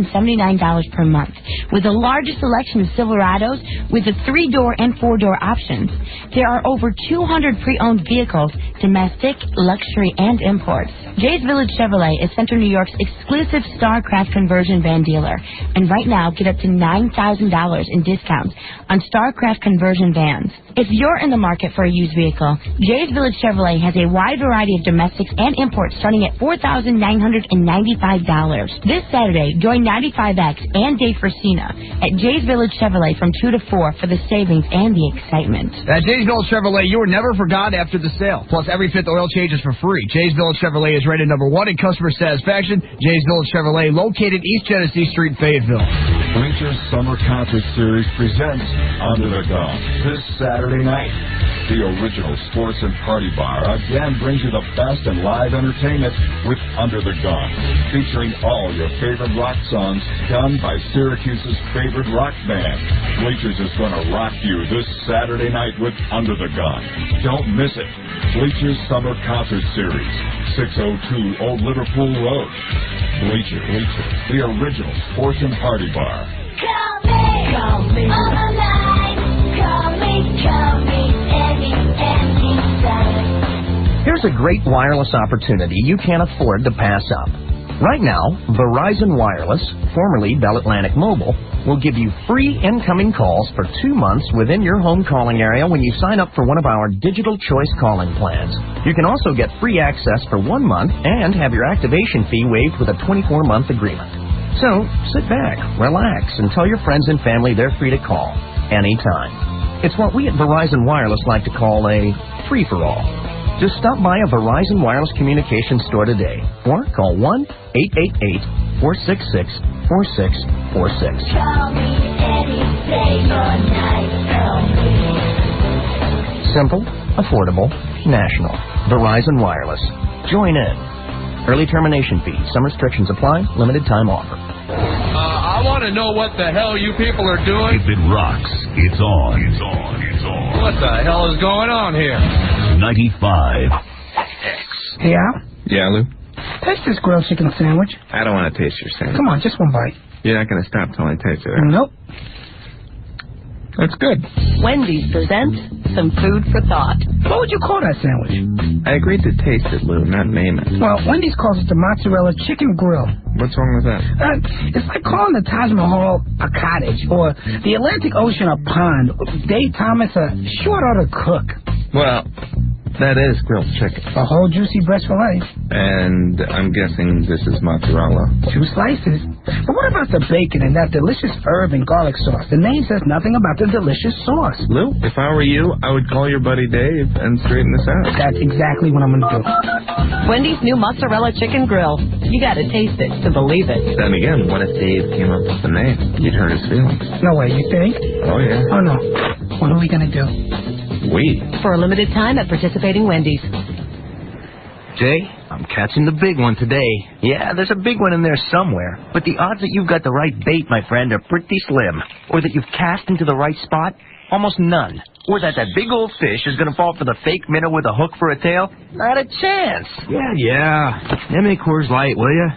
[SPEAKER 22] per month, with the largest selection of Silverados with the 3-door and 4-door options. There are over 200 pre-owned vehicles domestic, luxury, and imports. Jay's Village Chevrolet is Central New York's exclusive StarCraft conversion van dealer. And right now, get up to $9,000 in discounts on StarCraft conversion vans. If you're in the market for a used vehicle, Jay's Village Chevrolet has a wide variety of domestics and imports starting at $4,995. This Saturday, join 95X and Dave Frasina at Jay's Village Chevrolet from 2 to 4 for the savings and the excitement.
[SPEAKER 2] At Jay's Village Chevrolet, you are never forgotten after the sale. Plus, every fifth oil change is for free. Jay's Village Chevrolet is rated #1 in customer satisfaction. Jay's Village Chevrolet, located East Genesee Street, Fayetteville.
[SPEAKER 3] Bleacher's Summer Concert Series presents Under the Gun this Saturday night. The original sports and party bar again brings you the best in live entertainment with Under the Gun, featuring all your favorite rock songs done by Syracuse's favorite rock band. Bleachers is going to rock you this Saturday night with Under the Gun. Don't miss it. Bleachers Summer Concert Series, 602 Old Liverpool Road. Bleacher, the original sports and party bar.
[SPEAKER 11] Call me all night. Call me anytime.
[SPEAKER 12] Here's a great wireless opportunity you can't afford to pass up. Right now, Verizon Wireless, formerly Bell Atlantic Mobile, will give you free incoming calls for 2 months within your home calling area when you sign up for one of our digital choice calling plans. You can also get free access for 1 month and have your activation fee waived with a 24-month agreement. So, sit back, relax, and tell your friends and family they're free to call anytime. It's what we at Verizon Wireless like to call a free-for-all. Just stop by a Verizon Wireless Communications store today or call 1-888-466-4646.
[SPEAKER 11] Call me any day or night. Call me.
[SPEAKER 12] Simple, affordable, national. Verizon Wireless. Join in. Early termination fee. Some restrictions apply. Limited time offer.
[SPEAKER 13] I want to know what the hell you people are doing.
[SPEAKER 17] If it rocks, it's on. It's on. It's on.
[SPEAKER 13] What the hell is going on here?
[SPEAKER 17] 95.
[SPEAKER 14] Hey, Al?
[SPEAKER 20] Yeah, Lou?
[SPEAKER 14] Taste this grilled chicken sandwich.
[SPEAKER 20] I don't want to taste your sandwich.
[SPEAKER 14] Come on, just one bite.
[SPEAKER 20] You're not going to stop till I taste it.
[SPEAKER 14] Nope.
[SPEAKER 20] That's good.
[SPEAKER 21] Wendy's presents some food for thought.
[SPEAKER 14] What would you call that sandwich?
[SPEAKER 20] I agreed to taste it, Lou, not name it.
[SPEAKER 14] Well, Wendy's calls it the mozzarella chicken grill.
[SPEAKER 20] What's wrong with that?
[SPEAKER 14] It's like calling the Taj Mahal a cottage or the Atlantic Ocean a pond, or Dave Thomas a short order cook.
[SPEAKER 20] Well, that is grilled chicken.
[SPEAKER 14] A whole juicy breast fillet.
[SPEAKER 20] And I'm guessing this is mozzarella.
[SPEAKER 14] 2 slices. But what about the bacon and that delicious herb and garlic sauce? The name says nothing about the delicious sauce.
[SPEAKER 20] Lou, if I were you, I would call your buddy Dave and straighten this out.
[SPEAKER 14] That's exactly what I'm going to do.
[SPEAKER 21] Wendy's new mozzarella chicken grill. You got to taste it to believe it.
[SPEAKER 20] Then again, what if Dave came up with the name? You'd hurt his feelings.
[SPEAKER 14] No way, you think?
[SPEAKER 20] Oh, yeah.
[SPEAKER 14] Oh, no. What are we going to do?
[SPEAKER 20] We.
[SPEAKER 21] For a limited time at participating Wendy's.
[SPEAKER 12] Jay, I'm catching the big one today. Yeah, there's a big one in there somewhere. But the odds that you've got the right bait, my friend, are pretty slim. Or that you've cast into the right spot, almost none. Or that big old fish is going to fall for the fake minnow with a hook for a tail? Not a chance.
[SPEAKER 19] Yeah. Give me Coors Light, will you?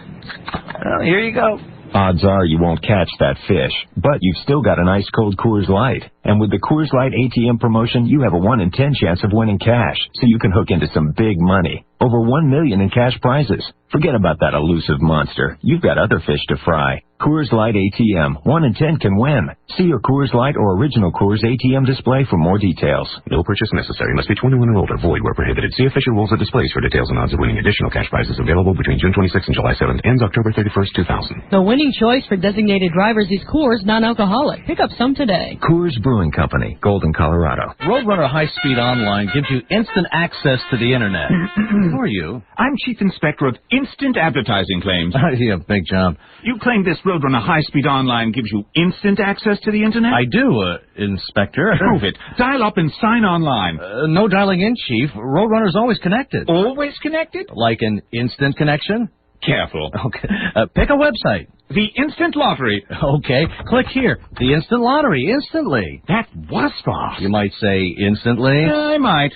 [SPEAKER 12] Well, here you go.
[SPEAKER 23] Odds are you won't catch that fish, but you've still got an ice cold Coors Light. And with the Coors Light ATM promotion, you have a 1 in 10 chance of winning cash, so you can hook into some big money. Over $1 million in cash prizes. Forget about that elusive monster. You've got other fish to fry. Coors Light ATM. 1 in 10 can win. See your Coors Light or original Coors ATM display for more details.
[SPEAKER 28] No purchase necessary. Must be 21 or older. Void where prohibited. See official rules and displays for details and odds of winning additional cash prizes available between June 26th and July 7th. Ends October 31st, 2000.
[SPEAKER 30] The winning choice for designated drivers is Coors Non-Alcoholic. Pick up some today.
[SPEAKER 23] Coors Brewing Company, Golden, Colorado.
[SPEAKER 25] Roadrunner High Speed Online gives you instant access to the Internet. Who are you?
[SPEAKER 26] I'm Chief Inspector of Instant Advertising Claims.
[SPEAKER 25] Yeah, big job.
[SPEAKER 26] You claim this Roadrunner High Speed Online gives you instant access to the Internet?
[SPEAKER 25] I do, Inspector.
[SPEAKER 26] Prove it. Dial up and sign online.
[SPEAKER 25] No dialing in, Chief. Roadrunner's always connected.
[SPEAKER 26] Always connected?
[SPEAKER 25] Like an instant connection?
[SPEAKER 26] Careful.
[SPEAKER 25] Okay. Pick a website.
[SPEAKER 26] The Instant Lottery.
[SPEAKER 25] Okay. Click here. The Instant Lottery. Instantly.
[SPEAKER 26] That was fast.
[SPEAKER 25] You might say instantly.
[SPEAKER 26] I might.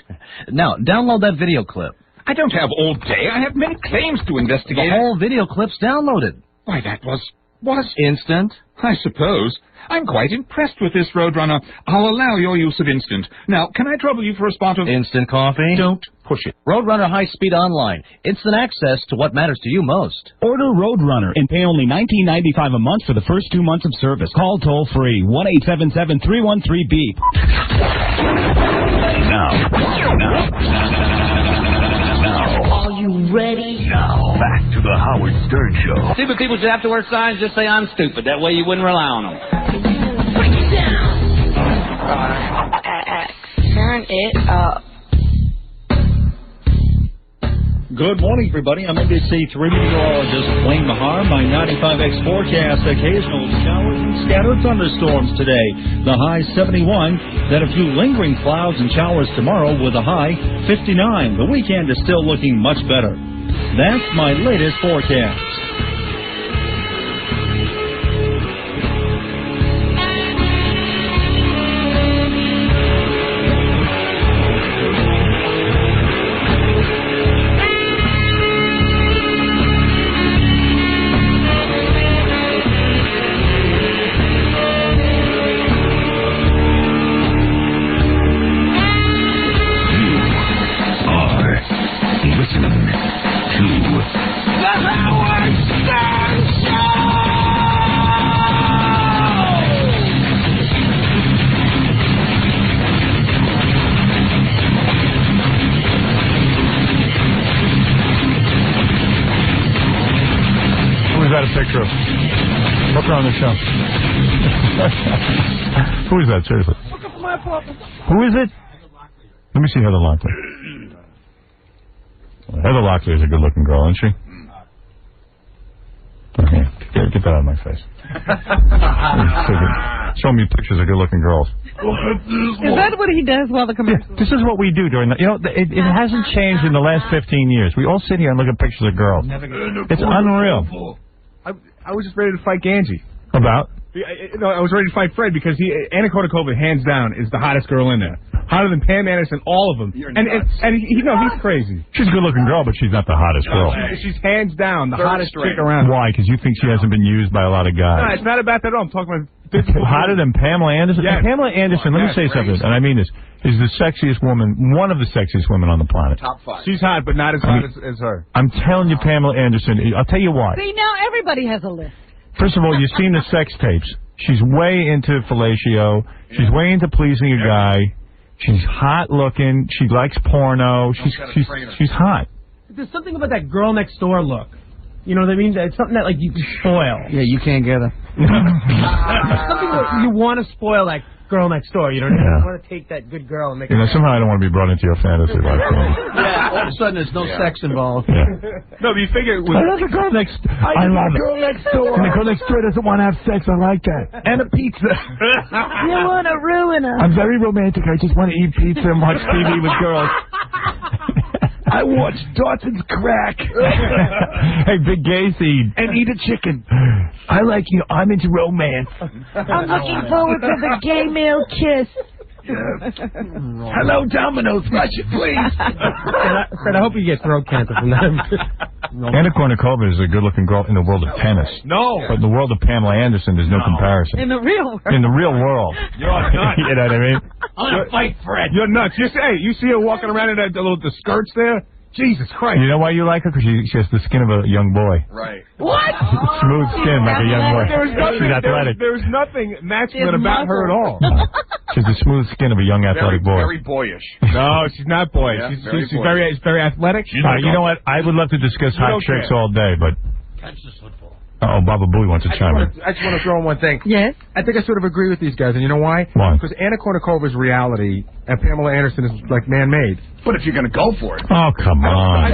[SPEAKER 25] Now, download that video clip.
[SPEAKER 26] I don't have all day. I have many claims to investigate.
[SPEAKER 25] The whole video clip's downloaded.
[SPEAKER 26] Why, that was Was
[SPEAKER 25] Instant?
[SPEAKER 26] I suppose. I'm quite impressed with this, Roadrunner. I'll allow your use of Instant. Now, can I trouble you for a spot of...
[SPEAKER 25] Instant coffee?
[SPEAKER 26] Don't push it.
[SPEAKER 25] Roadrunner High-Speed Online. Instant access to what matters to you most.
[SPEAKER 27] Order Roadrunner and pay only $19.95 a month for the first 2 months of service. Call toll-free 1-877-313-BEEP.
[SPEAKER 8] Now.
[SPEAKER 11] Are you ready?
[SPEAKER 8] Now, back to the Howard Stern Show.
[SPEAKER 1] Stupid people should have to wear signs. Just say I'm stupid. That way you wouldn't rely on them.
[SPEAKER 11] Break it down.
[SPEAKER 4] Turn it up.
[SPEAKER 5] Good morning, everybody. I'm NBC 3 meteorologist Wayne Mahar. My 95X forecast, occasional showers and scattered thunderstorms today. The high 71, then a few lingering clouds and showers tomorrow with a high 59. The weekend is still looking much better. That's my latest forecast.
[SPEAKER 6] Picture of. What's on the show? Who is that, seriously? Who is it? Let me see Heather Lockley. Heather Lockley is a good-looking girl, isn't she? Okay, get that out of my face. Show me pictures of good-looking girls.
[SPEAKER 30] Is that what he does while the commercial?
[SPEAKER 6] Yeah, this is what we do during the... it hasn't changed in the last 15 years. We all sit here and look at pictures of girls. It's unreal.
[SPEAKER 19] I was just ready to fight Ganji.
[SPEAKER 6] About?
[SPEAKER 19] I was ready to fight Fred because Anna Kournikova, hands down, is the hottest girl in there. Hotter than Pam Anderson, all of them. And he's crazy.
[SPEAKER 6] She's a good-looking girl, but she's not the hottest girl.
[SPEAKER 19] She's hands down the hottest chick around.
[SPEAKER 6] Why? Because you think she hasn't been used by a lot of guys.
[SPEAKER 19] No, it's not about that at all. I'm talking about...
[SPEAKER 6] Hotter than Pamela Anderson?
[SPEAKER 19] Yes.
[SPEAKER 6] Pamela Anderson, let me say something, and I mean this, is the sexiest woman, one of the sexiest women on the planet.
[SPEAKER 19] Top 5. She's hot, but not as hot as her.
[SPEAKER 6] I'm telling you, Pamela Anderson, I'll tell you why.
[SPEAKER 30] See, now everybody has a list.
[SPEAKER 6] First of all, you've seen the sex tapes. She's way into fellatio. She's way into pleasing a guy. She's hot looking. She likes porno. She's hot.
[SPEAKER 7] There's something about that girl next door look. You know what I mean? It's something that, like, you spoil.
[SPEAKER 19] Yeah, you can't get her.
[SPEAKER 7] Something that you want to spoil that girl next door. You know what I mean? You want to take that good girl and make her...
[SPEAKER 6] somehow I don't want to be brought into your fantasy life.
[SPEAKER 7] Yeah, all of a sudden there's no sex involved.
[SPEAKER 6] Yeah.
[SPEAKER 19] No, but you figure...
[SPEAKER 6] I love the girl next... I love the girl next door. And the girl next door doesn't want to have sex. I like that. And a pizza.
[SPEAKER 30] You want to ruin her.
[SPEAKER 6] I'm very romantic. I just want to eat pizza and watch TV with girls. I watch Dawson's Crack. Hey, Big Gay Seed. And eat a chicken. I like you. I'm into romance.
[SPEAKER 30] I'm looking forward to the gay male kiss.
[SPEAKER 6] Hello, Domino's. Rush it, please.
[SPEAKER 7] Fred, I hope you get throat cancer from that.
[SPEAKER 6] Anna Kournikova is a good-looking girl in the world of tennis.
[SPEAKER 19] No.
[SPEAKER 6] But in the world of Pamela Anderson, there's no comparison.
[SPEAKER 30] In the real world.
[SPEAKER 6] In the real world.
[SPEAKER 19] You're nuts.
[SPEAKER 6] You know what I mean?
[SPEAKER 19] I'm going to fight Fred. You're nuts. You see her walking around in the skirts there? Jesus Christ.
[SPEAKER 6] You know why you like her? Because she has the skin of a young boy.
[SPEAKER 19] Right.
[SPEAKER 30] What?
[SPEAKER 6] Smooth skin like a young boy. She's athletic.
[SPEAKER 19] There's nothing masculine about her at all.
[SPEAKER 6] She has the smooth skin of a young athletic boy.
[SPEAKER 19] Very boyish. No, she's not boyish.
[SPEAKER 6] Yeah,
[SPEAKER 19] she's very athletic.
[SPEAKER 6] You know what? I would love to discuss hot chicks all day, but...
[SPEAKER 7] Catch this football.
[SPEAKER 6] Oh, Baba Booey wants to chime in.
[SPEAKER 19] I just want to throw in one thing.
[SPEAKER 30] Yes?
[SPEAKER 19] I think I sort of agree with these guys, and you know why?
[SPEAKER 6] Why?
[SPEAKER 19] Because Anna Kournikova's reality and Pamela Anderson is like man-made. But if you're going to go for it.
[SPEAKER 6] Oh, come on.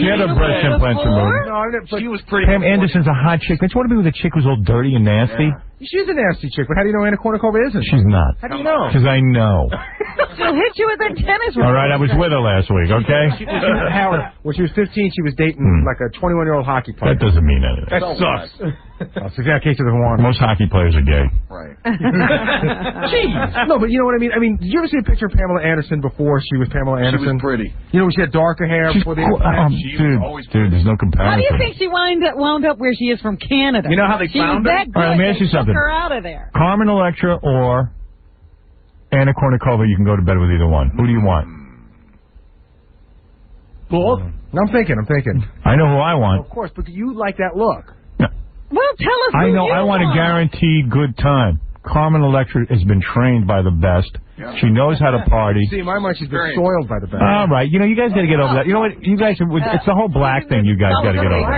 [SPEAKER 6] She had her breast implants removed.
[SPEAKER 19] No, she was pretty.
[SPEAKER 6] Pam Anderson's a hot chick. Don't you want to be with a chick who's all dirty and nasty?
[SPEAKER 19] Yeah. She's a nasty chick, but how do you know Anna Kournikova isn't?
[SPEAKER 6] She's not.
[SPEAKER 19] How do you know?
[SPEAKER 6] Because I know.
[SPEAKER 2] She'll hit you with a tennis racket.
[SPEAKER 6] All right, I was with her last week, okay?
[SPEAKER 3] Howard, when she was 15, she was dating like a 21-year-old hockey player.
[SPEAKER 6] That doesn't mean anything.
[SPEAKER 3] That sucks. So Casey doesn't want.
[SPEAKER 6] Most hockey players are gay.
[SPEAKER 3] Right. Jeez. No, but you know what I mean? I mean, did you ever see a picture of Pamela Anderson before she was Pamela Anderson?
[SPEAKER 9] She was pretty.
[SPEAKER 3] You know, she had darker hair before the
[SPEAKER 6] Dude, there's no comparison.
[SPEAKER 2] How do you think she wound up where she is from Canada?
[SPEAKER 6] You know how they found her?
[SPEAKER 2] That good,
[SPEAKER 6] All right, let me ask you
[SPEAKER 2] they took
[SPEAKER 6] something.
[SPEAKER 2] her out of there.
[SPEAKER 6] Carmen Electra or Anna Kournikova, you can go to bed with either one. Who do you want?
[SPEAKER 3] Both? I'm thinking.
[SPEAKER 6] I know who I want.
[SPEAKER 3] Of course, but you like that look.
[SPEAKER 2] Well, tell us
[SPEAKER 6] I
[SPEAKER 2] who
[SPEAKER 6] know.
[SPEAKER 2] you
[SPEAKER 6] I want a guaranteed good time. Carmen Electra has been trained by the best. Yeah. She knows how to party.
[SPEAKER 3] See, in my mind, she's been soiled by the best.
[SPEAKER 6] All right. You know, you guys got to get over that. You know what? You guys, it's the whole black thing you guys got to get over.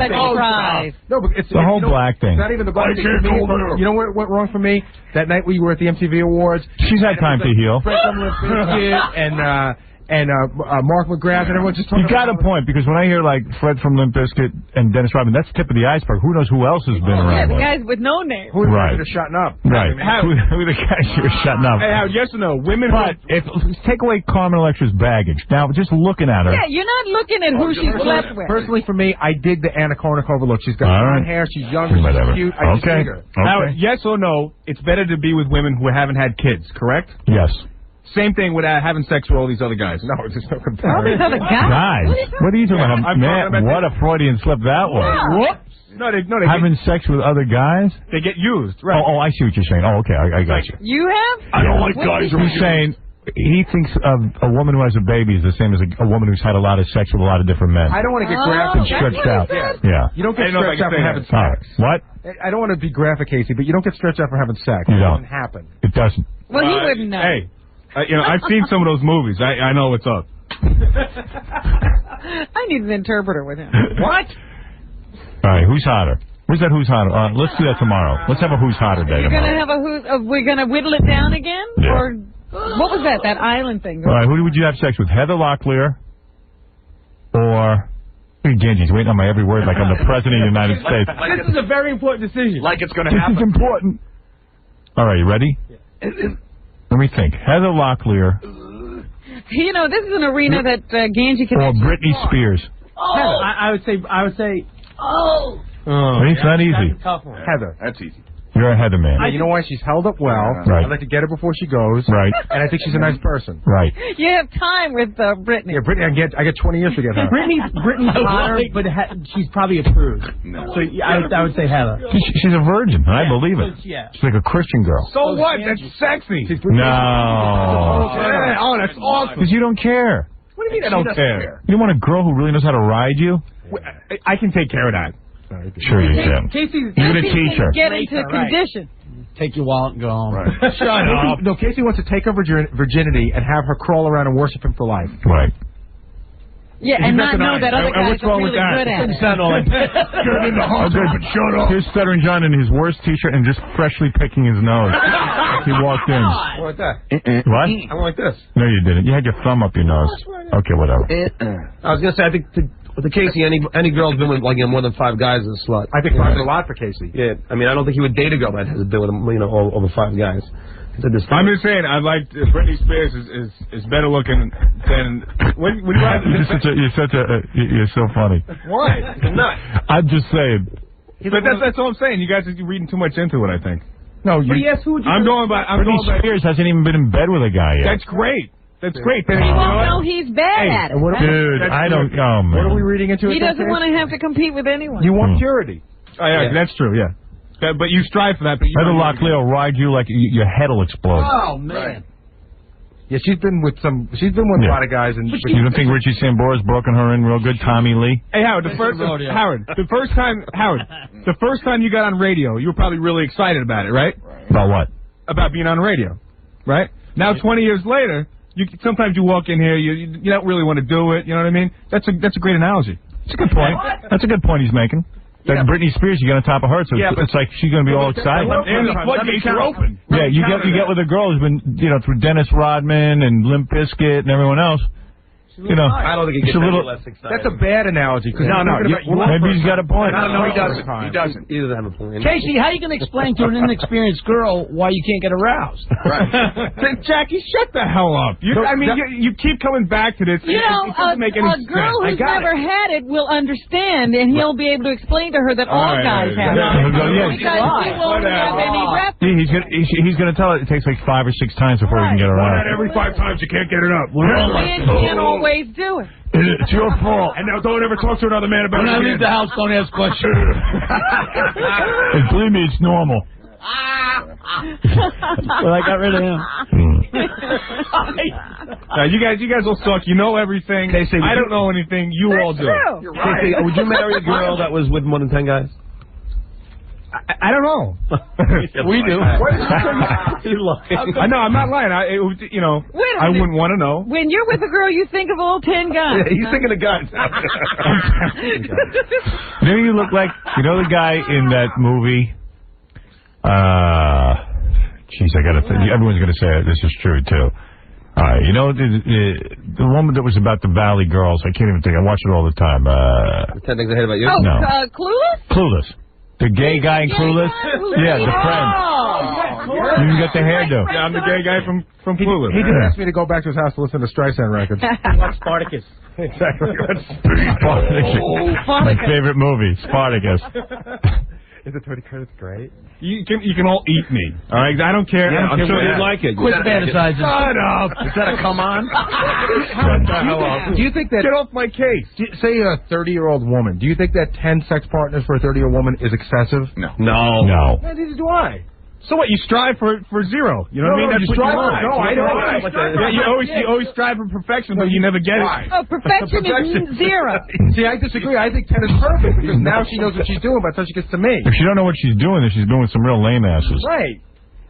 [SPEAKER 3] No, but it's
[SPEAKER 6] the whole black thing.
[SPEAKER 3] It's not even the black thing. You know what went wrong for me? That night we were at the MTV Awards.
[SPEAKER 6] She's had time to heal.
[SPEAKER 3] And Mark McGrath and everyone just talking.
[SPEAKER 6] You got a point, because when I hear like Fred from Limp Bizkit and Dennis Rodman, that's the tip of the iceberg. Who knows who else has been around?
[SPEAKER 2] Yeah, the guys with no name.
[SPEAKER 3] Who
[SPEAKER 6] right.
[SPEAKER 3] are shutting up?
[SPEAKER 6] Right. Who are the guys who are shutting up?
[SPEAKER 19] Hey, Howard, yes or no? Women.
[SPEAKER 6] But if take away Carmen Electra's baggage. Now, just looking at her.
[SPEAKER 2] Yeah, you're not looking at who she's slept with.
[SPEAKER 3] Personally, for me, I dig the Anna Kournikova look. She's got blonde hair. She's young. She's cute. I just dig her.
[SPEAKER 19] Howard, yes or no? It's better to be with women who haven't had kids. Correct?
[SPEAKER 6] Yes.
[SPEAKER 19] Same thing with having sex with all these other guys.
[SPEAKER 3] No, there's no comparison.
[SPEAKER 2] All these other guys?
[SPEAKER 6] What are you talking about? Man, what a Freudian slip that was.
[SPEAKER 19] Whoops. No, they
[SPEAKER 6] having sex with other guys?
[SPEAKER 19] They get used, right?
[SPEAKER 6] Oh, I see what you're saying. Oh, okay, I got you.
[SPEAKER 2] You have?
[SPEAKER 6] I don't like guys who are saying he thinks a woman who has a baby is the same as a woman who's had a lot of sex with a lot of different men.
[SPEAKER 3] I don't want to get graphic.
[SPEAKER 6] Stretched out. Yeah.
[SPEAKER 3] You don't get stretched out for having sex.
[SPEAKER 6] What?
[SPEAKER 3] I don't want to be graphic, Casey, but you don't get stretched out for having sex.
[SPEAKER 6] You
[SPEAKER 3] It
[SPEAKER 6] don't.
[SPEAKER 3] doesn't happen.
[SPEAKER 6] It doesn't.
[SPEAKER 2] Well, he wouldn't know.
[SPEAKER 19] Hey. You know, I've seen some of those movies. I know what's up.
[SPEAKER 2] I need an interpreter with him.
[SPEAKER 19] What?
[SPEAKER 6] All right, who's hotter? Where's that who's hotter? Let's do that tomorrow. Let's have a who's hotter day
[SPEAKER 2] You're
[SPEAKER 6] tomorrow.
[SPEAKER 2] going to have a who's... we're going to whittle it down again?
[SPEAKER 6] Yeah.
[SPEAKER 2] Or what was that island thing?
[SPEAKER 6] All right, who would you have sex with? Heather Locklear or... Genji's waiting on my every word like I'm the President of the United States.
[SPEAKER 7] This is a very important decision.
[SPEAKER 9] Like it's going to happen.
[SPEAKER 6] This is important. All right, you ready? Let me think. Heather Locklear.
[SPEAKER 2] You know, this is an arena that Ganji can...
[SPEAKER 6] Or Britney Spears.
[SPEAKER 7] Oh. I would say. Oh.
[SPEAKER 6] It's not easy.
[SPEAKER 7] That's a tough one.
[SPEAKER 3] Heather.
[SPEAKER 9] That's easy.
[SPEAKER 6] You're a Heather man.
[SPEAKER 3] You know why? She's held up well.
[SPEAKER 6] Right.
[SPEAKER 3] I'd like to get her before she goes.
[SPEAKER 6] Right.
[SPEAKER 3] And I think she's a nice person.
[SPEAKER 6] Right.
[SPEAKER 2] You have time with Britney.
[SPEAKER 3] Yeah, Britney, I get 20 years to get her.
[SPEAKER 7] Britney's hotter, but she's probably a prude. No. So I would say Heather.
[SPEAKER 6] She's a virgin, and I believe it.
[SPEAKER 7] Yeah.
[SPEAKER 6] She's like a Christian girl.
[SPEAKER 19] So what? That's sexy.
[SPEAKER 6] No.
[SPEAKER 19] Oh, that's awesome.
[SPEAKER 6] Because you don't care.
[SPEAKER 19] What do you mean I don't care?
[SPEAKER 6] You don't want a girl who really knows how to ride you?
[SPEAKER 19] I can take care of that.
[SPEAKER 6] Sure you can.
[SPEAKER 7] Casey's
[SPEAKER 6] You're going to teach her.
[SPEAKER 2] Get into condition.
[SPEAKER 7] Take your wallet and go home.
[SPEAKER 3] Right. Shut up. No, Casey wants to take her virginity and have her crawl around and worship him for life.
[SPEAKER 6] Right.
[SPEAKER 2] Yeah, and not know that other guys are really good at it.
[SPEAKER 6] Get in the hospital, shut up. Here's Stuttering John in his worst T-shirt and just freshly picking his nose. He walked in.
[SPEAKER 3] I want that.
[SPEAKER 6] What?
[SPEAKER 3] I want this.
[SPEAKER 6] No, you didn't. You had your thumb up your nose. Okay, whatever.
[SPEAKER 10] I was going to say, I think with the Casey, any girl's been with more than 5 guys is a slut.
[SPEAKER 3] I think 5's a lot for Casey.
[SPEAKER 10] Yeah, I mean, I don't think he would date a girl that has been with over 5 guys.
[SPEAKER 19] I'm just saying, I like Britney Spears is better looking than when you have.
[SPEAKER 6] You're so funny.
[SPEAKER 19] Why? I'm not.
[SPEAKER 6] I'm just saying.
[SPEAKER 19] But that's all I'm saying. You guys are reading too much into it, I think.
[SPEAKER 6] No,
[SPEAKER 7] but yes, who would you?
[SPEAKER 6] Britney Spears hasn't even been in bed with a guy yet.
[SPEAKER 19] That's great. That's great.
[SPEAKER 2] He won't know he's bad at it.
[SPEAKER 6] Dude, I don't. Oh man.
[SPEAKER 3] What are we reading into?
[SPEAKER 2] He doesn't want to have to compete with anyone.
[SPEAKER 3] You want purity.
[SPEAKER 19] Oh, yeah, that's true. Yeah. But you strive for that. But
[SPEAKER 6] Heather Locklear will ride you like your head will explode.
[SPEAKER 7] Oh man. Right.
[SPEAKER 3] Yeah, she's been with a lot of guys, and
[SPEAKER 6] you don't think Richie Sambora's broken her in real good? Tommy Lee.
[SPEAKER 19] Hey Howard, the first time you got on radio, you were probably really excited about it, right?
[SPEAKER 6] About what?
[SPEAKER 19] About being on radio, right? Now 20 years later, sometimes you walk in here, you don't really want to do it. You know what I mean? That's a great analogy.
[SPEAKER 6] It's a good point. That's a good point he's making. That Britney Spears, you got on top of her, so it's like she's going to be all excited.
[SPEAKER 19] The floodgates are open.
[SPEAKER 6] Yeah, you get with a girl who's been, through Dennis Rodman and Limp Bizkit and everyone else. You know,
[SPEAKER 10] I don't think he gets any less excited.
[SPEAKER 3] That's a bad analogy.
[SPEAKER 6] Maybe he's got a point.
[SPEAKER 10] No, he doesn't. He doesn't. He doesn't have a point.
[SPEAKER 2] Casey, how are you going to explain to an inexperienced girl why you can't get aroused?
[SPEAKER 19] Right. Jackie, shut the hell up. You keep coming back to this.
[SPEAKER 30] You know,
[SPEAKER 19] it doesn't make any
[SPEAKER 30] a girl who's never had it will understand, and he'll be able to explain to her that all guys have it. Because he won't have any reference.
[SPEAKER 6] He's going to tell it takes like 5 or 6 times before he can get around.
[SPEAKER 19] Every 5 times you can't get it up.
[SPEAKER 30] Men can't always do it.
[SPEAKER 6] It's your fault.
[SPEAKER 19] And now don't ever talk to another man about it.
[SPEAKER 1] When I leave the house, don't ask questions.
[SPEAKER 6] And believe me, it's normal.
[SPEAKER 2] Well, I got rid of him.
[SPEAKER 19] You guys will suck. You know everything.
[SPEAKER 10] Casey,
[SPEAKER 19] I don't know anything. You all do.
[SPEAKER 30] True.
[SPEAKER 10] Casey, would you marry a girl that was with more than 10 guys?
[SPEAKER 19] I don't know.
[SPEAKER 10] We do.
[SPEAKER 19] I know. I'm not lying. I wouldn't want to know.
[SPEAKER 30] When you're with a girl, you think of all 10 guys.
[SPEAKER 10] Yeah, he's thinking of guys.
[SPEAKER 6] You look like, the guy in that movie. Jeez, I gotta think. Everyone's gonna say it. This is true too. All right, the woman that was about the Valley Girls. I can't even think. I watch it all the time.
[SPEAKER 10] 10 Things I Hate About You.
[SPEAKER 30] Oh,
[SPEAKER 6] no.
[SPEAKER 30] Clueless.
[SPEAKER 6] Clueless. The gay guy in Clueless? Yeah, the friend. You got the hairdo.
[SPEAKER 19] Yeah, I'm the gay guy from Clueless.
[SPEAKER 3] He did ask me to go back to his house to listen to Streisand records.
[SPEAKER 7] Like Spartacus.
[SPEAKER 3] Exactly.
[SPEAKER 6] Spartacus. My favorite movie, Spartacus.
[SPEAKER 3] Is it 30 credits great?
[SPEAKER 19] You can all eat me. All right, I don't care.
[SPEAKER 10] Yeah, I'm sure you'd like it.
[SPEAKER 1] Quit fantasizing.
[SPEAKER 19] Shut up.
[SPEAKER 10] Is that a come on?
[SPEAKER 3] Do you think that...
[SPEAKER 19] Get off my case.
[SPEAKER 3] Say a 30-year-old woman. Do you think that 10 sex partners for a 30-year-old woman is excessive?
[SPEAKER 10] No.
[SPEAKER 3] Neither do I.
[SPEAKER 19] So what? You strive for 0. You know what I mean? That's
[SPEAKER 3] you
[SPEAKER 19] what
[SPEAKER 3] strive
[SPEAKER 19] you want.
[SPEAKER 3] No, I don't.
[SPEAKER 19] You always strive for perfection, but you never get it.
[SPEAKER 30] Oh, perfection is 0.
[SPEAKER 3] See, I disagree. I think 10 is perfect because now she knows what she's doing by the time she gets to me.
[SPEAKER 6] If she don't know what she's doing, then she's doing some real lame asses.
[SPEAKER 3] Right.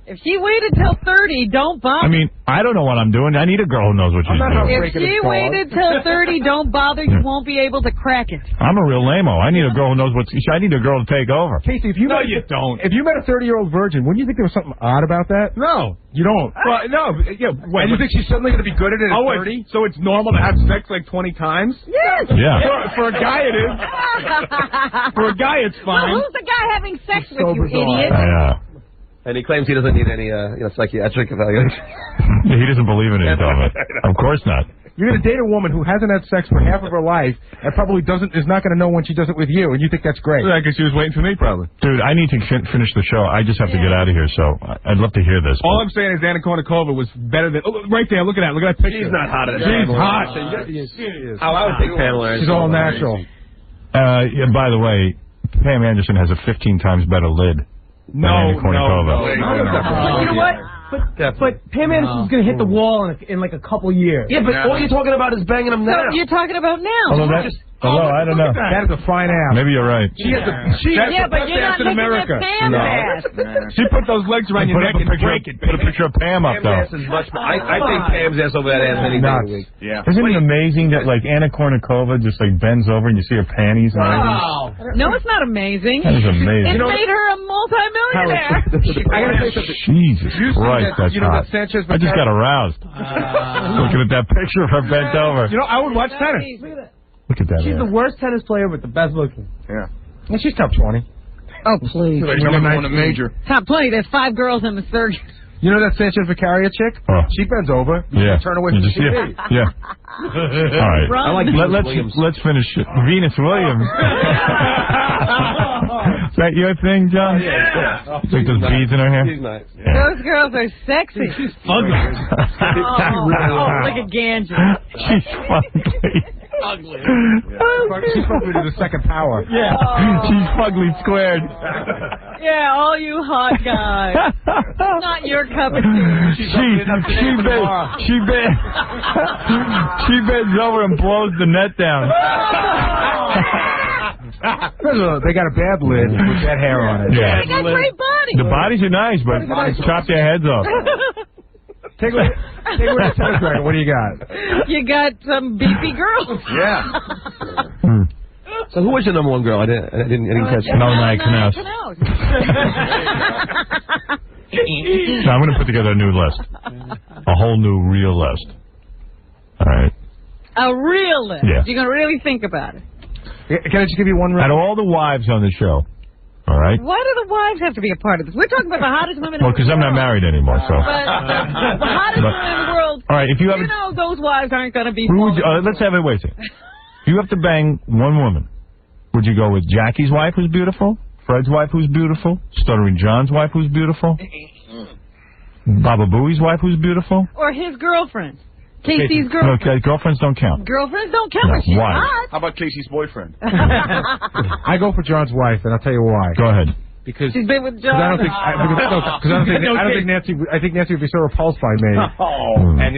[SPEAKER 30] If she waited till 30, don't bother.
[SPEAKER 6] I mean, I don't know what I'm doing. I need a girl who knows what she's doing.
[SPEAKER 30] If she waited till 30, don't bother. You won't be able to crack it.
[SPEAKER 6] I'm a real lame-o. I need a girl who knows what... I need a girl to take over.
[SPEAKER 3] Casey, if you
[SPEAKER 19] don't.
[SPEAKER 3] If you met a 30-year-old virgin, wouldn't you think there was something odd about that?
[SPEAKER 19] No, you don't. Well, no. Yeah.
[SPEAKER 3] And you think she's suddenly going to be good at it at 30?
[SPEAKER 19] So it's normal to have sex like 20 times?
[SPEAKER 30] Yes.
[SPEAKER 6] Yeah.
[SPEAKER 19] For a guy, it is. For a guy, it's fine.
[SPEAKER 30] Well, who's the guy having sex with you,
[SPEAKER 3] bizarre.
[SPEAKER 30] idiot?
[SPEAKER 6] Yeah.
[SPEAKER 10] And he claims he doesn't need any psychiatric evaluation.
[SPEAKER 6] He doesn't believe in it, Of course not.
[SPEAKER 3] You're going to date a woman who hasn't had sex for half of her life and probably is not going to know when she does it with you, and you think that's great.
[SPEAKER 19] Yeah, because she was waiting for me, probably.
[SPEAKER 6] Dude, I need to finish the show. I just have to get out of here, so I'd love to hear this.
[SPEAKER 19] All I'm saying is Anna Kournikova was better than... Oh, right there, look at that. Look at that picture.
[SPEAKER 10] She's not hot as
[SPEAKER 19] She's hot.
[SPEAKER 10] I would take Pamela.
[SPEAKER 3] She's all natural.
[SPEAKER 6] Yeah, by the way, Pam Anderson has a 15 times better lid.
[SPEAKER 7] No.
[SPEAKER 6] But you
[SPEAKER 7] know what? But Pam Anderson's going to hit the wall in like a couple years.
[SPEAKER 10] Yeah, but all you're talking about is banging them now.
[SPEAKER 30] So you're talking about now.
[SPEAKER 6] Although, I don't know.
[SPEAKER 3] That is a fine ass.
[SPEAKER 6] Maybe you're right.
[SPEAKER 3] She has the
[SPEAKER 30] but you're not
[SPEAKER 19] in
[SPEAKER 30] looking
[SPEAKER 19] America.
[SPEAKER 30] at Pam's ass.
[SPEAKER 19] She put those legs around your neck and break it.
[SPEAKER 6] Put a picture of Pam up, though.
[SPEAKER 10] Pam's ass is much... I think Pam's ass over that ass any day of the week.
[SPEAKER 19] Yeah.
[SPEAKER 6] Isn't it amazing that, like, Anna Kournikova just, like, bends over and you see her panties and everything?
[SPEAKER 30] No, it's not amazing.
[SPEAKER 6] That is amazing.
[SPEAKER 30] It made her a multi-millionaire.
[SPEAKER 3] I got to say something.
[SPEAKER 6] Jesus Christ, that's hot.
[SPEAKER 3] Sanchez
[SPEAKER 6] I just got aroused. Looking at that picture of her bent over.
[SPEAKER 19] I would watch tennis.
[SPEAKER 6] Look at that.
[SPEAKER 7] She's the worst tennis player, but the best looking.
[SPEAKER 3] Yeah. Well, she's top 20.
[SPEAKER 30] Oh, please.
[SPEAKER 19] Major.
[SPEAKER 30] Top 20. There's 5 girls in the third.
[SPEAKER 3] You know that Sanchez Vicaria chick?
[SPEAKER 6] Oh.
[SPEAKER 3] She bends over.
[SPEAKER 6] Yeah.
[SPEAKER 3] Turn away from the TV.
[SPEAKER 6] Yeah. All right. Let's finish it. Venus Williams. Is that your thing, John?
[SPEAKER 10] Yeah.
[SPEAKER 6] Like those beads in her hair?
[SPEAKER 10] She's nice.
[SPEAKER 6] Yeah.
[SPEAKER 30] Those girls are sexy.
[SPEAKER 19] She's fugly.
[SPEAKER 30] Look at Ganges.
[SPEAKER 6] She's fugly.
[SPEAKER 30] Ugly.
[SPEAKER 3] She's supposed to be the second power.
[SPEAKER 6] Yeah. She's fugly squared.
[SPEAKER 30] Yeah, all you hot guys. It's not your cup of tea.
[SPEAKER 6] She bends over and blows the net down.
[SPEAKER 3] They got a bad lid with that hair on it.
[SPEAKER 6] Yeah.
[SPEAKER 30] They got great bodies.
[SPEAKER 6] The bodies are nice, but chop their heads off.
[SPEAKER 3] Take away the tennis racket. What do you got?
[SPEAKER 30] You got some beefy girls.
[SPEAKER 3] Yeah.
[SPEAKER 10] So who was your number one girl? I didn't catch it.
[SPEAKER 6] Melanie Knauss. I'm going to put together a new list. A whole new real list. All right.
[SPEAKER 30] A real list.
[SPEAKER 6] Yeah.
[SPEAKER 30] You're going to really think about it.
[SPEAKER 3] Can I just give you one?
[SPEAKER 6] Out of all the wives on the show, all right?
[SPEAKER 30] Why do the wives have to be a part of this? We're talking about the hottest women in the world.
[SPEAKER 6] Well, because I'm not married anymore, so.
[SPEAKER 30] But the hottest women in the world,
[SPEAKER 6] all right, if you have
[SPEAKER 30] know those wives aren't going to be...
[SPEAKER 6] let's have it, wait a second. If you have to bang one woman, would you go with Jackie's wife who's beautiful, Fred's wife who's beautiful, Stuttering John's wife who's beautiful, Baba Booey's wife who's beautiful?
[SPEAKER 30] Or his girlfriend. Casey's girlfriend.
[SPEAKER 6] No, girlfriends don't count.
[SPEAKER 30] Girlfriends don't count. No, she's hot.
[SPEAKER 9] How about Casey's boyfriend?
[SPEAKER 3] I go for John's wife, and I'll tell you why.
[SPEAKER 6] Go ahead.
[SPEAKER 3] Because
[SPEAKER 30] she's been with John.
[SPEAKER 3] I don't think Nancy would be so repulsed by me. And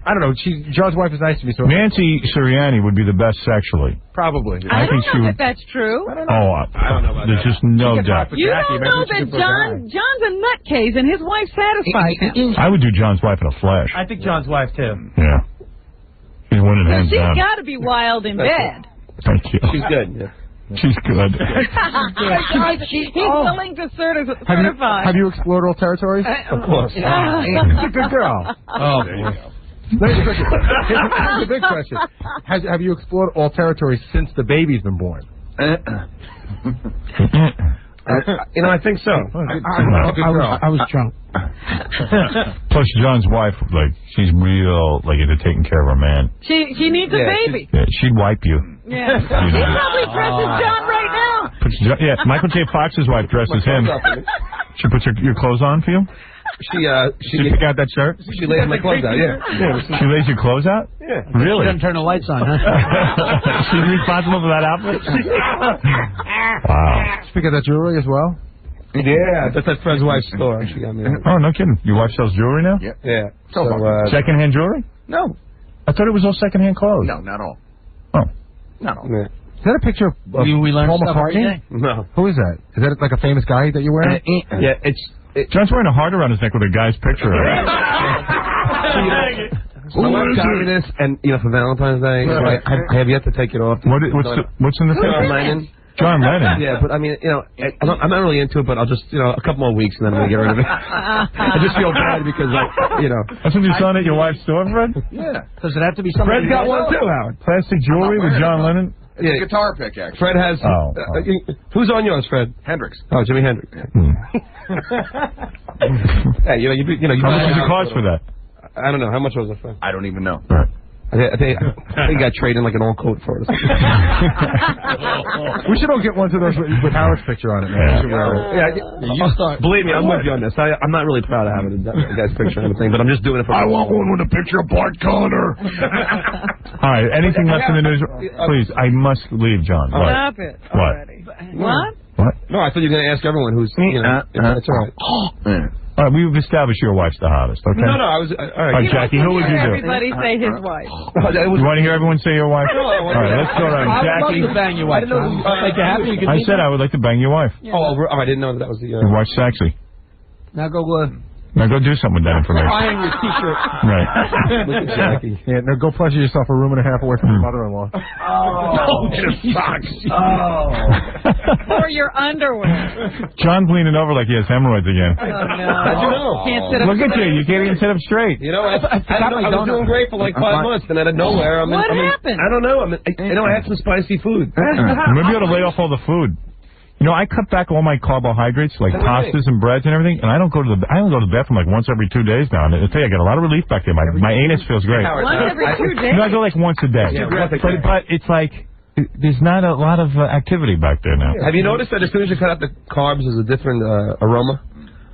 [SPEAKER 3] I don't know. John's wife is nice to me. So
[SPEAKER 6] Nancy Sirianni would be the best sexually.
[SPEAKER 3] Probably.
[SPEAKER 30] I don't know if that's true.
[SPEAKER 6] I don't know about there's just no doubt.
[SPEAKER 30] You don't know that John's a nutcase and his wife satisfies him.
[SPEAKER 6] I would do John's wife in a flash.
[SPEAKER 7] I think John's wife, too.
[SPEAKER 6] Yeah. She's winning hands down.
[SPEAKER 30] She's got to be wild in bed.
[SPEAKER 6] Thank you.
[SPEAKER 10] She's good. Yeah.
[SPEAKER 6] She's good.
[SPEAKER 30] He's willing to certify.
[SPEAKER 3] Have you explored all territories?
[SPEAKER 10] Of course.
[SPEAKER 3] She's a good girl.
[SPEAKER 10] Oh, there you go.
[SPEAKER 3] Here's the big question. Have you explored all territories since the baby's been born?
[SPEAKER 10] I think so.
[SPEAKER 7] I was drunk.
[SPEAKER 6] Plus, John's wife, she's real, into taking care of her man.
[SPEAKER 30] She needs a baby.
[SPEAKER 6] Yeah, she'd wipe you.
[SPEAKER 30] Yeah. He probably dresses John right now.
[SPEAKER 6] Michael J. Fox's wife dresses him. She puts your clothes on for you?
[SPEAKER 10] She
[SPEAKER 6] pick out that shirt?
[SPEAKER 10] She lays my clothes out, yeah.
[SPEAKER 6] She lays your clothes out?
[SPEAKER 10] Yeah.
[SPEAKER 6] Really?
[SPEAKER 7] She doesn't turn the lights on, huh?
[SPEAKER 6] She's responsible for that outfit? Wow.
[SPEAKER 3] She pick out that jewelry as well?
[SPEAKER 10] Yeah, that's at Fred's wife's store. She got me.
[SPEAKER 6] Oh, no kidding. Your wife sells jewelry now?
[SPEAKER 10] Yeah.
[SPEAKER 9] So,
[SPEAKER 6] secondhand jewelry?
[SPEAKER 9] No.
[SPEAKER 6] I thought it was all secondhand clothes.
[SPEAKER 9] No, not all.
[SPEAKER 6] Oh.
[SPEAKER 9] Not all.
[SPEAKER 10] Yeah.
[SPEAKER 3] Is that a picture of
[SPEAKER 7] we learn
[SPEAKER 3] Paul
[SPEAKER 7] stuff every
[SPEAKER 3] McCartney?
[SPEAKER 7] day.
[SPEAKER 10] No.
[SPEAKER 3] Who is that? Is that like a famous guy that you're wearing?
[SPEAKER 10] Yeah,
[SPEAKER 6] John's wearing a heart around his neck with a guy's picture of it.
[SPEAKER 10] My wife got me this, and for Valentine's Day, I have yet to take it off.
[SPEAKER 6] What's in the picture?
[SPEAKER 10] John Lennon.
[SPEAKER 6] John Lennon.
[SPEAKER 10] Yeah, but I mean, I'm not really into it, but I'll just, a couple more weeks and then I'm gonna get rid of it. I just feel bad because,
[SPEAKER 6] That's what you're selling at your wife's store, Fred?
[SPEAKER 9] Yeah.
[SPEAKER 7] Does it have to be something?
[SPEAKER 10] Fred's got one too, Howard.
[SPEAKER 6] Plastic jewelry with John Lennon?
[SPEAKER 9] It's a guitar pick, actually.
[SPEAKER 10] Fred has. Who's on yours, Fred?
[SPEAKER 9] Hendrix.
[SPEAKER 10] Oh, Jimi Hendrix. Hey, you
[SPEAKER 6] how much did it cost for that?
[SPEAKER 10] I don't know. How much was it, Fred?
[SPEAKER 9] I don't even know.
[SPEAKER 6] Right.
[SPEAKER 10] I think I traded like an old coat for it.
[SPEAKER 3] We should all get one of those with Howard's picture on it, man.
[SPEAKER 10] You start. Believe me, I'm with you on this. I'm not really proud of having the guy's picture and everything, but I'm just doing it for.
[SPEAKER 6] I want one with a picture of Bart Connor. All right. Anything left in the news? Please, I must leave, John.
[SPEAKER 30] Stop it already. What?
[SPEAKER 10] No, I thought you were going to ask everyone who's. That's all right.
[SPEAKER 6] All right, we've established your wife's the hottest, okay?
[SPEAKER 10] No, I was...
[SPEAKER 6] All right, Jackie, who would you do?
[SPEAKER 30] Everybody say his wife.
[SPEAKER 6] You want to hear everyone say your wife? All right, let's go around. Jackie.
[SPEAKER 7] I would love to bang your wife.
[SPEAKER 6] I said I would like to bang your wife.
[SPEAKER 10] Oh, I didn't know that was the...
[SPEAKER 6] Your wife's sexy.
[SPEAKER 7] Now go...
[SPEAKER 6] Now go do something with that information.
[SPEAKER 7] Buying your T-shirt.
[SPEAKER 6] Right.
[SPEAKER 10] Look at Jackie.
[SPEAKER 3] Yeah, now go pleasure yourself a room and a half away from your mother-in-law.
[SPEAKER 10] Oh, just socks.
[SPEAKER 30] Oh. Or your underwear.
[SPEAKER 6] John's leaning over like he has hemorrhoids again.
[SPEAKER 30] Oh, no.
[SPEAKER 10] How'd you know?
[SPEAKER 30] Can't sit up
[SPEAKER 6] Look at you. You can't even sit up straight.
[SPEAKER 10] I was doing great for like 5 months, and out of nowhere,
[SPEAKER 30] What happened?
[SPEAKER 10] I don't know. I had some spicy food.
[SPEAKER 6] Maybe you ought to lay off all the food. I cut back all my carbohydrates, like pastas and breads and everything, and I don't go to the bathroom like once every 2 days now. And I tell you, I get a lot of relief back there. My anus feels great.
[SPEAKER 30] Once every 2 days?
[SPEAKER 6] I go like once a day.
[SPEAKER 10] Yeah,
[SPEAKER 6] but it's like there's not a lot of activity back there now.
[SPEAKER 10] Have you noticed that as soon as you cut out the carbs, there's a different aroma?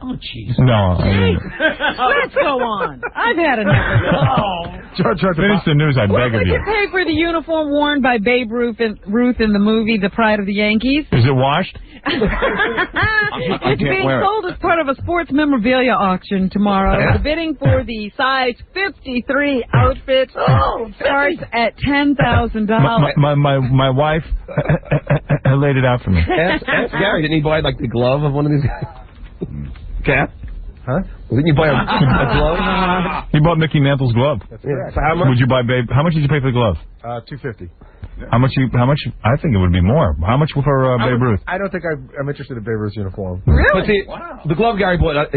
[SPEAKER 7] Oh, jeez.
[SPEAKER 6] No.
[SPEAKER 30] Let's go on. I've had enough.
[SPEAKER 6] Finish the news, I beg of you.
[SPEAKER 30] What would you pay for the uniform worn by Babe Ruth in the movie The Pride of the Yankees?
[SPEAKER 6] Is it washed?
[SPEAKER 30] It's being sold as part of a sports memorabilia auction tomorrow. The bidding for the size 53 outfit starts at $10,000.
[SPEAKER 6] My wife laid it out for me.
[SPEAKER 10] Ask Gary, didn't he buy like the glove of one of these guys? Cap?
[SPEAKER 3] Huh?
[SPEAKER 10] Didn't you buy a glove?
[SPEAKER 6] He bought Mickey Mantle's glove.
[SPEAKER 3] That's correct.
[SPEAKER 10] So how much?
[SPEAKER 6] Would you buy Babe? How much did you pay for the glove?
[SPEAKER 3] $250.
[SPEAKER 6] How much? I think it would be more. How much for Babe Ruth?
[SPEAKER 3] I don't think I'm interested in Babe Ruth's uniform.
[SPEAKER 30] Really?
[SPEAKER 10] But see, the glove Gary bought,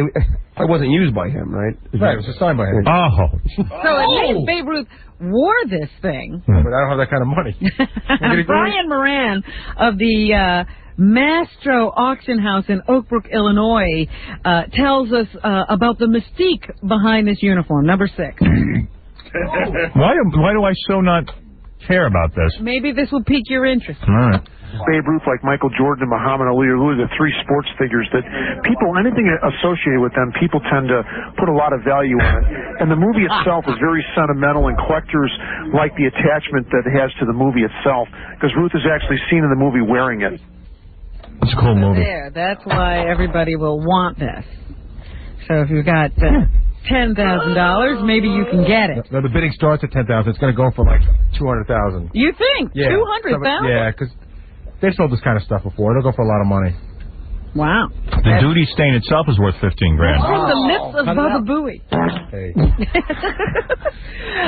[SPEAKER 10] It wasn't used by him, right?
[SPEAKER 3] Right, it was just signed by him.
[SPEAKER 10] Oh.
[SPEAKER 30] So at least Babe Ruth wore this thing.
[SPEAKER 3] But I don't have that kind of money.
[SPEAKER 30] Brian Moran of the Mastro Auction House in Oak Brook, Illinois, tells us about the mystique behind this uniform, number 6.
[SPEAKER 6] Why do I so not care about this?
[SPEAKER 30] Maybe this will pique your interest.
[SPEAKER 6] All right.
[SPEAKER 13] Babe Ruth, like Michael Jordan and Muhammad Ali, are really the 3 sports figures that people, anything associated with them, people tend to put a lot of value on it. And the movie itself is very sentimental, and collectors like the attachment that it has to the movie itself, because Ruth is actually seen in the movie wearing it.
[SPEAKER 6] It's a cool movie.
[SPEAKER 30] There, that's why everybody will want this. So if you've got $10,000, maybe you can get it.
[SPEAKER 3] No, the bidding starts at $10,000. It's going to go for like $200,000.
[SPEAKER 30] You think?
[SPEAKER 3] Yeah.
[SPEAKER 30] $200,000?
[SPEAKER 3] Yeah, because they've sold this kind of stuff before. They'll go for a lot of money.
[SPEAKER 30] Wow.
[SPEAKER 6] The duty stain itself is worth $15,000.
[SPEAKER 30] From the lips of Baba Booey.
[SPEAKER 3] Hey.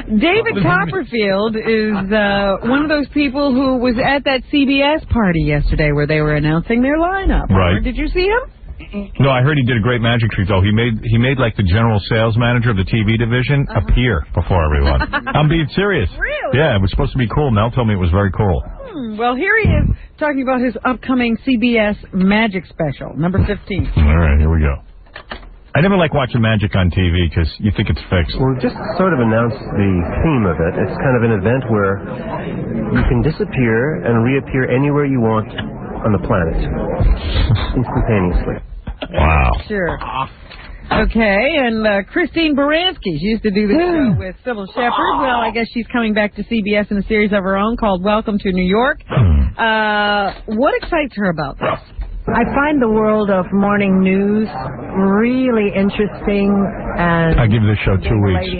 [SPEAKER 30] David Copperfield is one of those people who was at that CBS party yesterday where they were announcing their lineup.
[SPEAKER 6] Right.
[SPEAKER 30] Did you see him?
[SPEAKER 6] No, I heard he did a great magic trick, though. He made like the general sales manager of the TV division appear before everyone. I'm being serious.
[SPEAKER 30] Really?
[SPEAKER 6] Yeah, it was supposed to be cool. Mel told me it was very cool.
[SPEAKER 30] Well, here he is talking about his upcoming CBS Magic Special, number 15.
[SPEAKER 6] All right, here we go. I never like watching magic on TV because you think it's fixed.
[SPEAKER 10] Well, just sort of announced the theme of it. It's kind of an event where you can disappear and reappear anywhere you want on the planet instantaneously.
[SPEAKER 6] Wow.
[SPEAKER 30] Sure. Okay, and Christine Baranski, she used to do the show with Sybil Shepherd. Well, I guess she's coming back to CBS in a series of her own called Welcome to New York. What excites her about this?
[SPEAKER 2] I find the world of morning news really interesting. And
[SPEAKER 6] I give this show 2 weeks.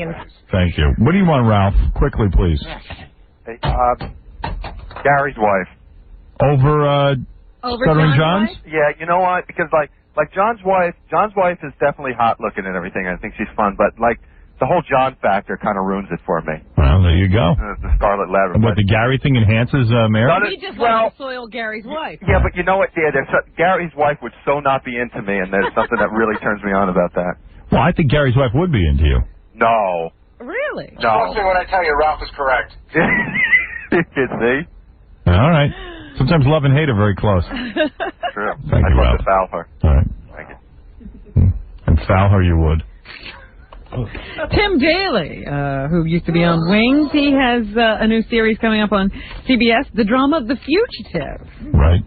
[SPEAKER 6] Thank you. What do you want, Ralph? Quickly, please.
[SPEAKER 13] Hey, Gary's wife.
[SPEAKER 6] Over Stuttering John's?
[SPEAKER 13] Yeah, you know what? Because like John's wife is definitely hot looking and everything. I think she's fun, but like the whole John factor kind of ruins it for me.
[SPEAKER 6] Well, there you go.
[SPEAKER 13] The Scarlet Letter.
[SPEAKER 6] What, the Gary thing enhances marriage?
[SPEAKER 30] He just wants to soil Gary's wife.
[SPEAKER 13] Yeah, but you know what, dear? Gary's wife would so not be into me, and there's something that really turns me on about that.
[SPEAKER 6] Well, I think Gary's wife would be into you.
[SPEAKER 13] No.
[SPEAKER 30] Really?
[SPEAKER 13] No.
[SPEAKER 14] Trust me when I tell you, Ralph is correct.
[SPEAKER 13] See?
[SPEAKER 6] All right. Sometimes love and hate are very close.
[SPEAKER 13] True.
[SPEAKER 6] Thank
[SPEAKER 13] I'd
[SPEAKER 6] you,
[SPEAKER 13] love
[SPEAKER 6] Ralph.
[SPEAKER 13] to foul her.
[SPEAKER 6] All right.
[SPEAKER 13] Thank you.
[SPEAKER 6] And foul her you would.
[SPEAKER 30] Tim Daly, who used to be on Wings, he has a new series coming up on CBS, the drama The Fugitive.
[SPEAKER 6] Right.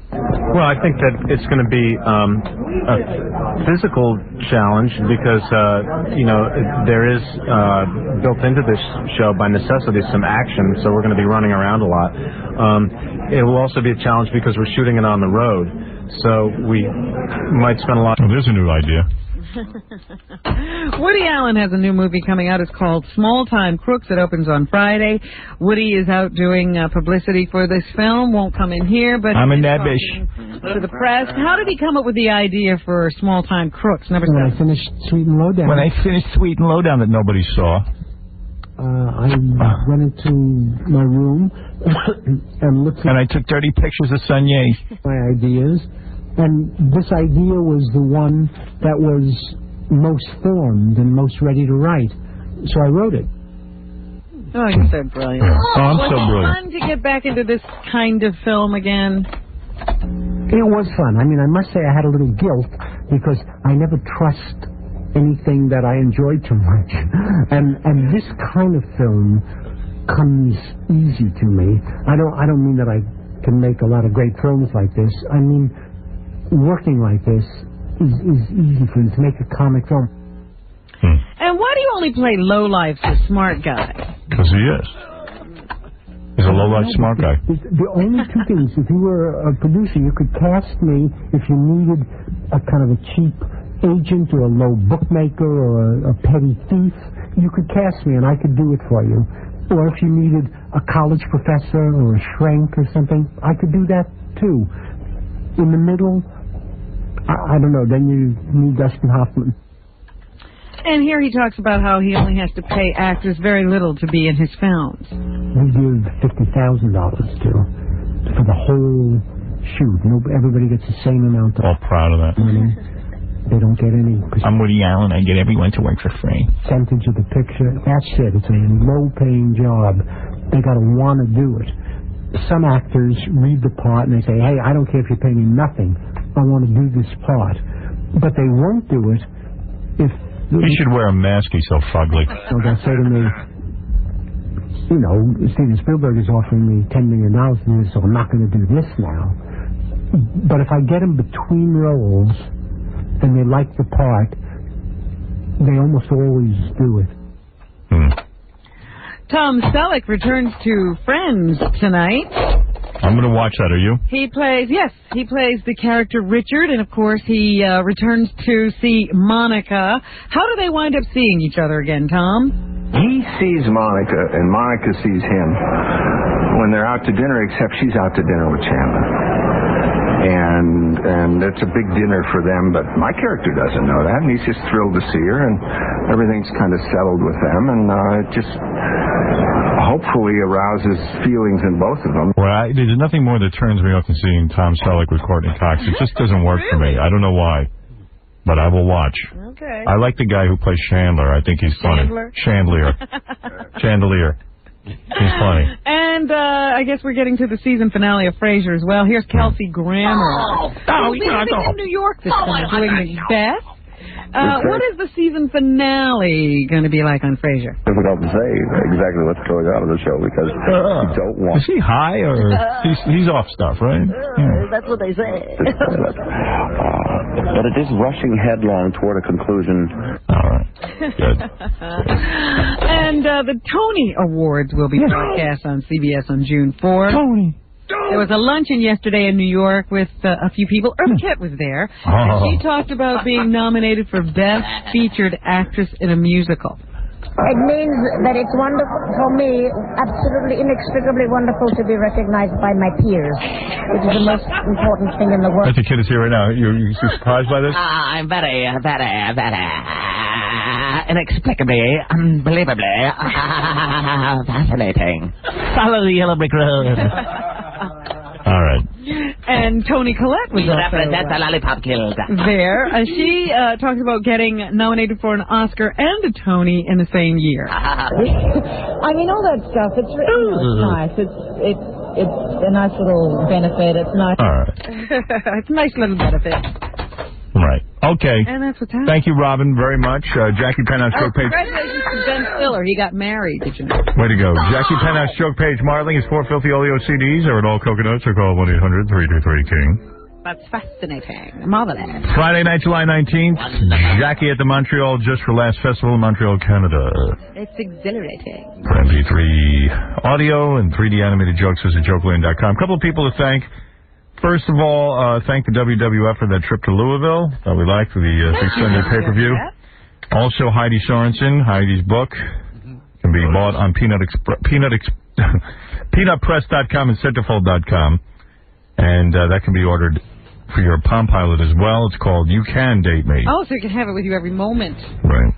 [SPEAKER 15] Well, I think that it's going to be a physical challenge because, there is built into this show by necessity some action, so we're going to be running around a lot. It will also be a challenge because we're shooting it on the road, so we might spend a lot...
[SPEAKER 6] Oh, there's a new idea.
[SPEAKER 30] Woody Allen has a new movie coming out. It's called Small Time Crooks. It opens on Friday. Woody is out doing publicity for this film. Won't come in here, but
[SPEAKER 6] I'm a nebbish
[SPEAKER 30] to the press. How did he come up with the idea for Small Time Crooks? Number 7.
[SPEAKER 16] When I finished Sweet and Lowdown.
[SPEAKER 6] When I finished Sweet and Lowdown that nobody saw.
[SPEAKER 16] I went into my room and looked at...
[SPEAKER 6] And I took dirty pictures of Sanye.
[SPEAKER 16] My ideas. And this idea was the one that was most formed and most ready to write. So I wrote it.
[SPEAKER 30] Oh, you're so brilliant.
[SPEAKER 6] Oh, I'm so brilliant.
[SPEAKER 30] Was it fun to get back into this kind of film again?
[SPEAKER 16] It was fun. I mean, I must say I had a little guilt because I never trust anything that I enjoyed too much. And this kind of film comes easy to me. I don't mean that I can make a lot of great films like this. I mean, working like this is easy for you to make a comic film.
[SPEAKER 30] And why do you only play lowlifes for smart guy?
[SPEAKER 6] Because he is. He's a low-life smart guy.
[SPEAKER 16] The only two things, if you were a producer, you could cast me if you needed a kind of a cheap agent or a low bookmaker or a petty thief. You could cast me and I could do it for you. Or if you needed a college professor or a shrink or something, I could do that too. In the middle, I don't know, then you need Dustin Hoffman.
[SPEAKER 30] And here he talks about how he only has to pay actors very little to be in his films.
[SPEAKER 16] We give $50,000 for the whole shoot. Everybody gets the same amount of
[SPEAKER 6] all proud of that.
[SPEAKER 16] money. They don't get any
[SPEAKER 6] I'm Woody Allen. I get everyone to work for free.
[SPEAKER 16] percentage of the picture. That's it. It's a low-paying job. They got to want to do it. Some actors read the part and they say, hey, I don't care if you pay me nothing. I want to do this part. But they won't do it if...
[SPEAKER 6] He should wear a mask. He's so fugly.
[SPEAKER 16] So they'll say to me, you know, Steven Spielberg is offering me $10 million for this, so I'm not going to do this now. But if I get them between roles and they like the part, they almost always do it.
[SPEAKER 30] Tom Selleck returns to Friends tonight.
[SPEAKER 6] I'm going to watch that. Are you?
[SPEAKER 30] He plays the character Richard, and of course he returns to see Monica. How do they wind up seeing each other again, Tom?
[SPEAKER 12] He sees Monica, and Monica sees him when they're out to dinner, except she's out to dinner with Chandler. And it's a big dinner for them, but my character doesn't know that, and he's just thrilled to see her, and everything's kind of settled with them, and it just hopefully arouses feelings in both of them.
[SPEAKER 6] Well, there's nothing more that turns me off than seeing Tom Selleck with Courtney Cox. It just doesn't work for me. I don't know why, but I will watch.
[SPEAKER 30] Okay.
[SPEAKER 6] I like the guy who plays Chandler. I think he's funny. Chandelier. He's funny. And
[SPEAKER 30] I guess we're getting to the season finale of Frasier as well. Here's Kelsey Grammer. We'll be in New York this time doing Macbeth. What is the season finale going to be like on Frasier?
[SPEAKER 12] Difficult to say exactly what's going on in the show because you don't want...
[SPEAKER 6] Is he high or he's off stuff, right?
[SPEAKER 30] That's what they say.
[SPEAKER 12] But it is rushing headlong toward a conclusion.
[SPEAKER 6] All right. Good.
[SPEAKER 30] And the Tony Awards will be broadcast on CBS on June 4th.
[SPEAKER 6] Tony.
[SPEAKER 30] There was a luncheon yesterday in New York with a few people. Eartha Kitt was there. And she talked about being nominated for Best Featured Actress in a Musical.
[SPEAKER 14] It means that it's wonderful for me, absolutely inextricably wonderful to be recognized by my peers, which is the most important thing in the world.
[SPEAKER 6] Eartha Kitt is here right now. You surprised by this?
[SPEAKER 17] I'm very inexplicably, unbelievably fascinating. Follow the yellow brick road.
[SPEAKER 6] All right.
[SPEAKER 30] And Toni Collette was
[SPEAKER 17] That's a lollipop killed.
[SPEAKER 30] there. She talks about getting nominated for an Oscar and a Tony in the same year.
[SPEAKER 14] I mean, all that stuff, it's nice. It's a nice little benefit. It's nice.
[SPEAKER 6] All right.
[SPEAKER 30] It's a nice little benefit.
[SPEAKER 6] Right. Okay.
[SPEAKER 30] And that's what's happening.
[SPEAKER 6] Thank you, Robin, very much. Jackie Penthouse Joke Page.
[SPEAKER 30] Congratulations to Ben Stiller. He got married, did you know?
[SPEAKER 6] Way to go. Jackie Penthouse Joke Page Marling is 4 Filthy Oleo CDs. Or at all coconuts or call 1-800-323-KING.
[SPEAKER 30] That's fascinating. Marvelous.
[SPEAKER 6] Friday night, July 19th. Jackie at the Montreal Just for Last Festival in Montreal, Canada.
[SPEAKER 30] It's exhilarating.
[SPEAKER 6] For MP3 audio and 3D animated jokes, visit jokeland.com. A couple of people to thank. First of all, thank the WWF for that trip to Louisville that we liked for the Big Sunday pay-per-view. Also, Heidi Sorensen. Heidi's book can be bought on peanutpress.com and centerfold.com. And that can be ordered for your Palm Pilot as well. It's called You Can Date Me.
[SPEAKER 30] Oh, so you can have it with you every moment.
[SPEAKER 6] Right.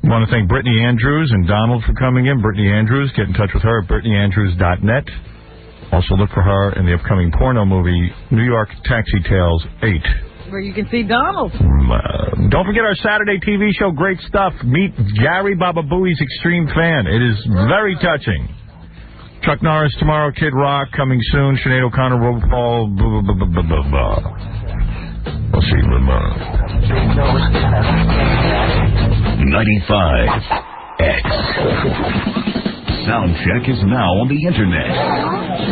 [SPEAKER 6] I want to thank Brittany Andrews and Donald for coming in. Brittany Andrews, get in touch with her at brittanyandrews.net. Also look for her in the upcoming porno movie, New York Taxi Tales 8.
[SPEAKER 30] Where you can see Donald.
[SPEAKER 6] Don't forget our Saturday TV show, Great Stuff. Meet Gary Bababooey's extreme fan. It is very touching. Chuck Norris tomorrow, Kid Rock coming soon, Sinead O'Connor, RuPaul, We'll see you tomorrow.
[SPEAKER 8] 95X. Soundcheck is now on the Internet.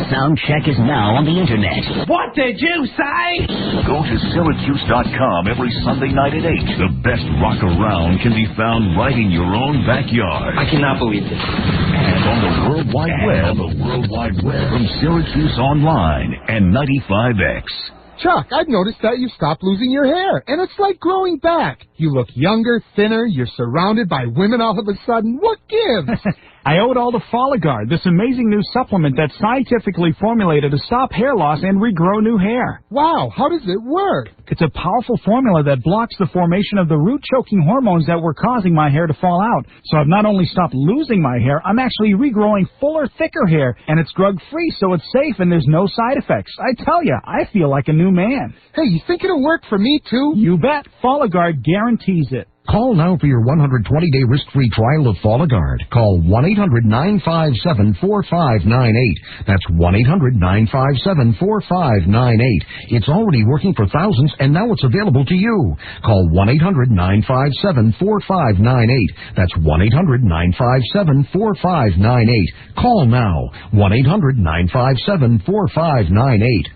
[SPEAKER 8] Soundcheck is now on the Internet.
[SPEAKER 17] What did you say?
[SPEAKER 8] Go to Syracuse.com every Sunday night at 8. The best rock around can be found right in your own backyard.
[SPEAKER 17] I cannot believe this.
[SPEAKER 8] And on the World Wide Web from Syracuse Online and 95X.
[SPEAKER 18] Chuck, I've noticed that you've stopped losing your hair, and it's like growing back. You look younger, thinner, you're surrounded by women all of a sudden. What gives?
[SPEAKER 6] I owe it all to Folligard, this amazing new supplement that's scientifically formulated to stop hair loss and regrow new hair.
[SPEAKER 18] Wow, how does it work?
[SPEAKER 6] It's a powerful formula that blocks the formation of the root-choking hormones that were causing my hair to fall out. So I've not only stopped losing my hair, I'm actually regrowing fuller, thicker hair, and it's drug-free, so it's safe and there's no side effects. I tell you, I feel like a new man.
[SPEAKER 18] Hey, you think it'll work for me, too?
[SPEAKER 6] You bet. Folligard guarantees it.
[SPEAKER 20] Call now for your 120-day risk-free trial of Folligard. Call 1-800-957-4598. That's 1-800-957-4598. It's already working for thousands, and now it's available to you. Call 1-800-957-4598. That's 1-800-957-4598. Call now. 1-800-957-4598.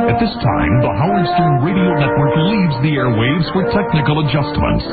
[SPEAKER 21] At this time, the Howard Stern Radio Network leaves the airwaves for technical adjustments.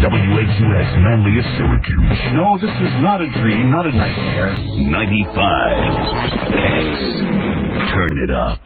[SPEAKER 21] WHUS Manlius, Syracuse.
[SPEAKER 8] No, this is not a dream, not a nightmare. 95X. Turn it up.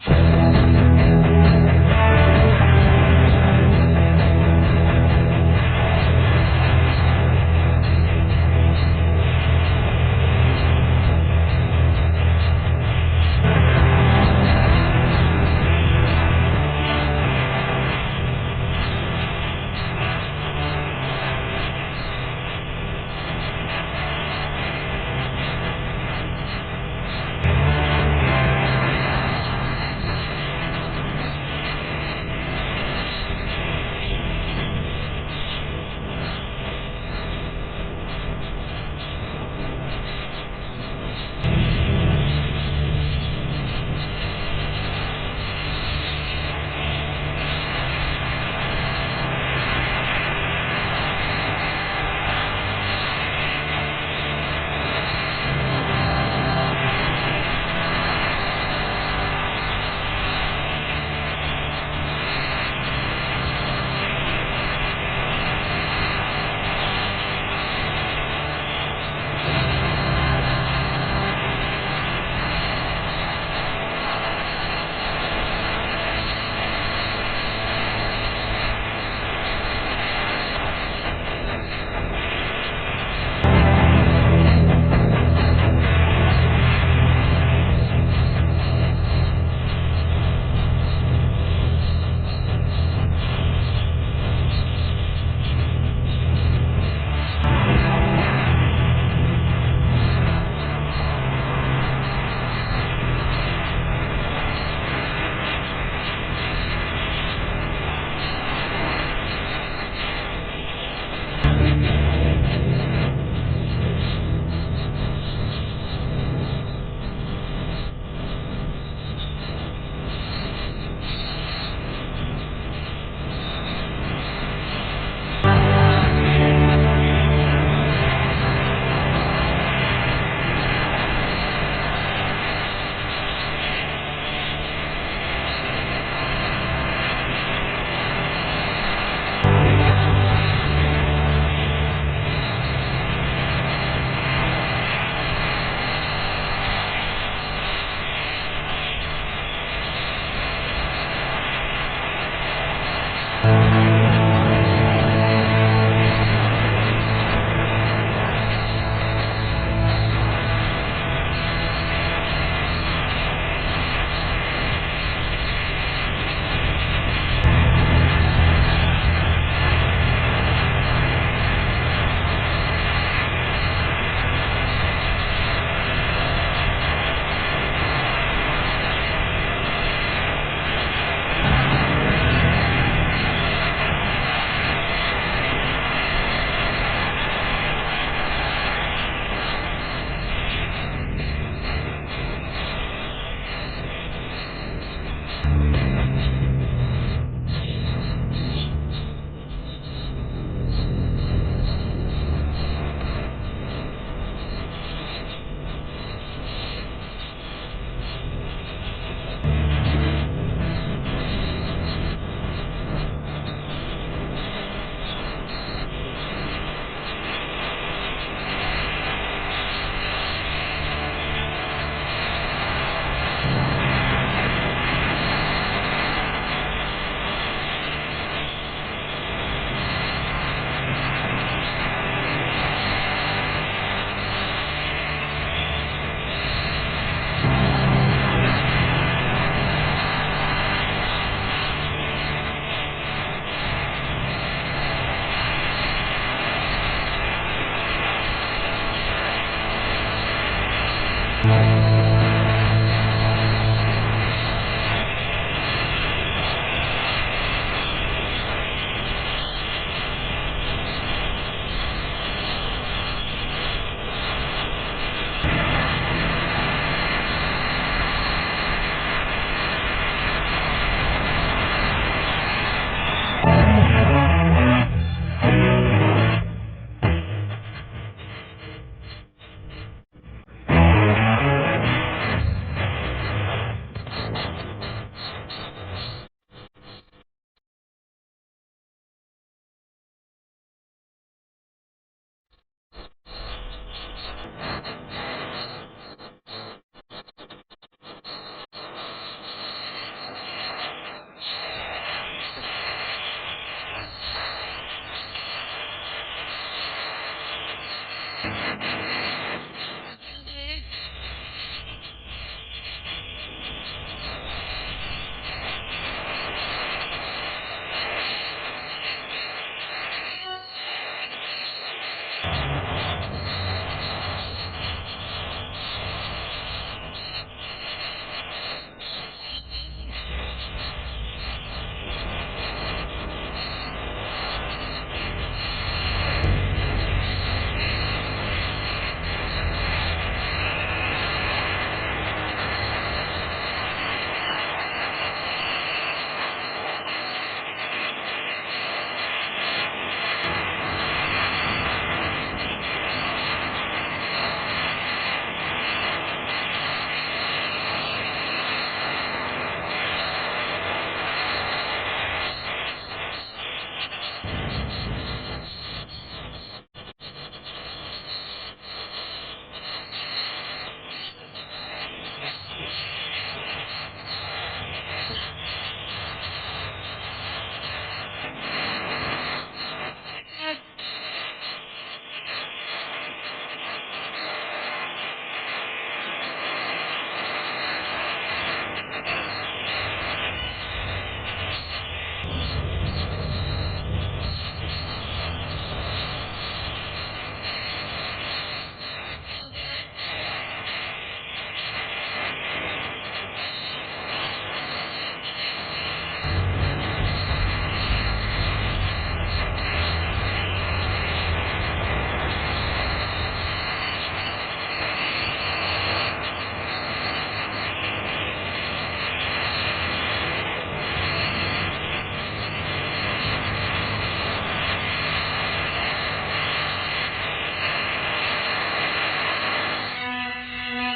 [SPEAKER 21] Thank you.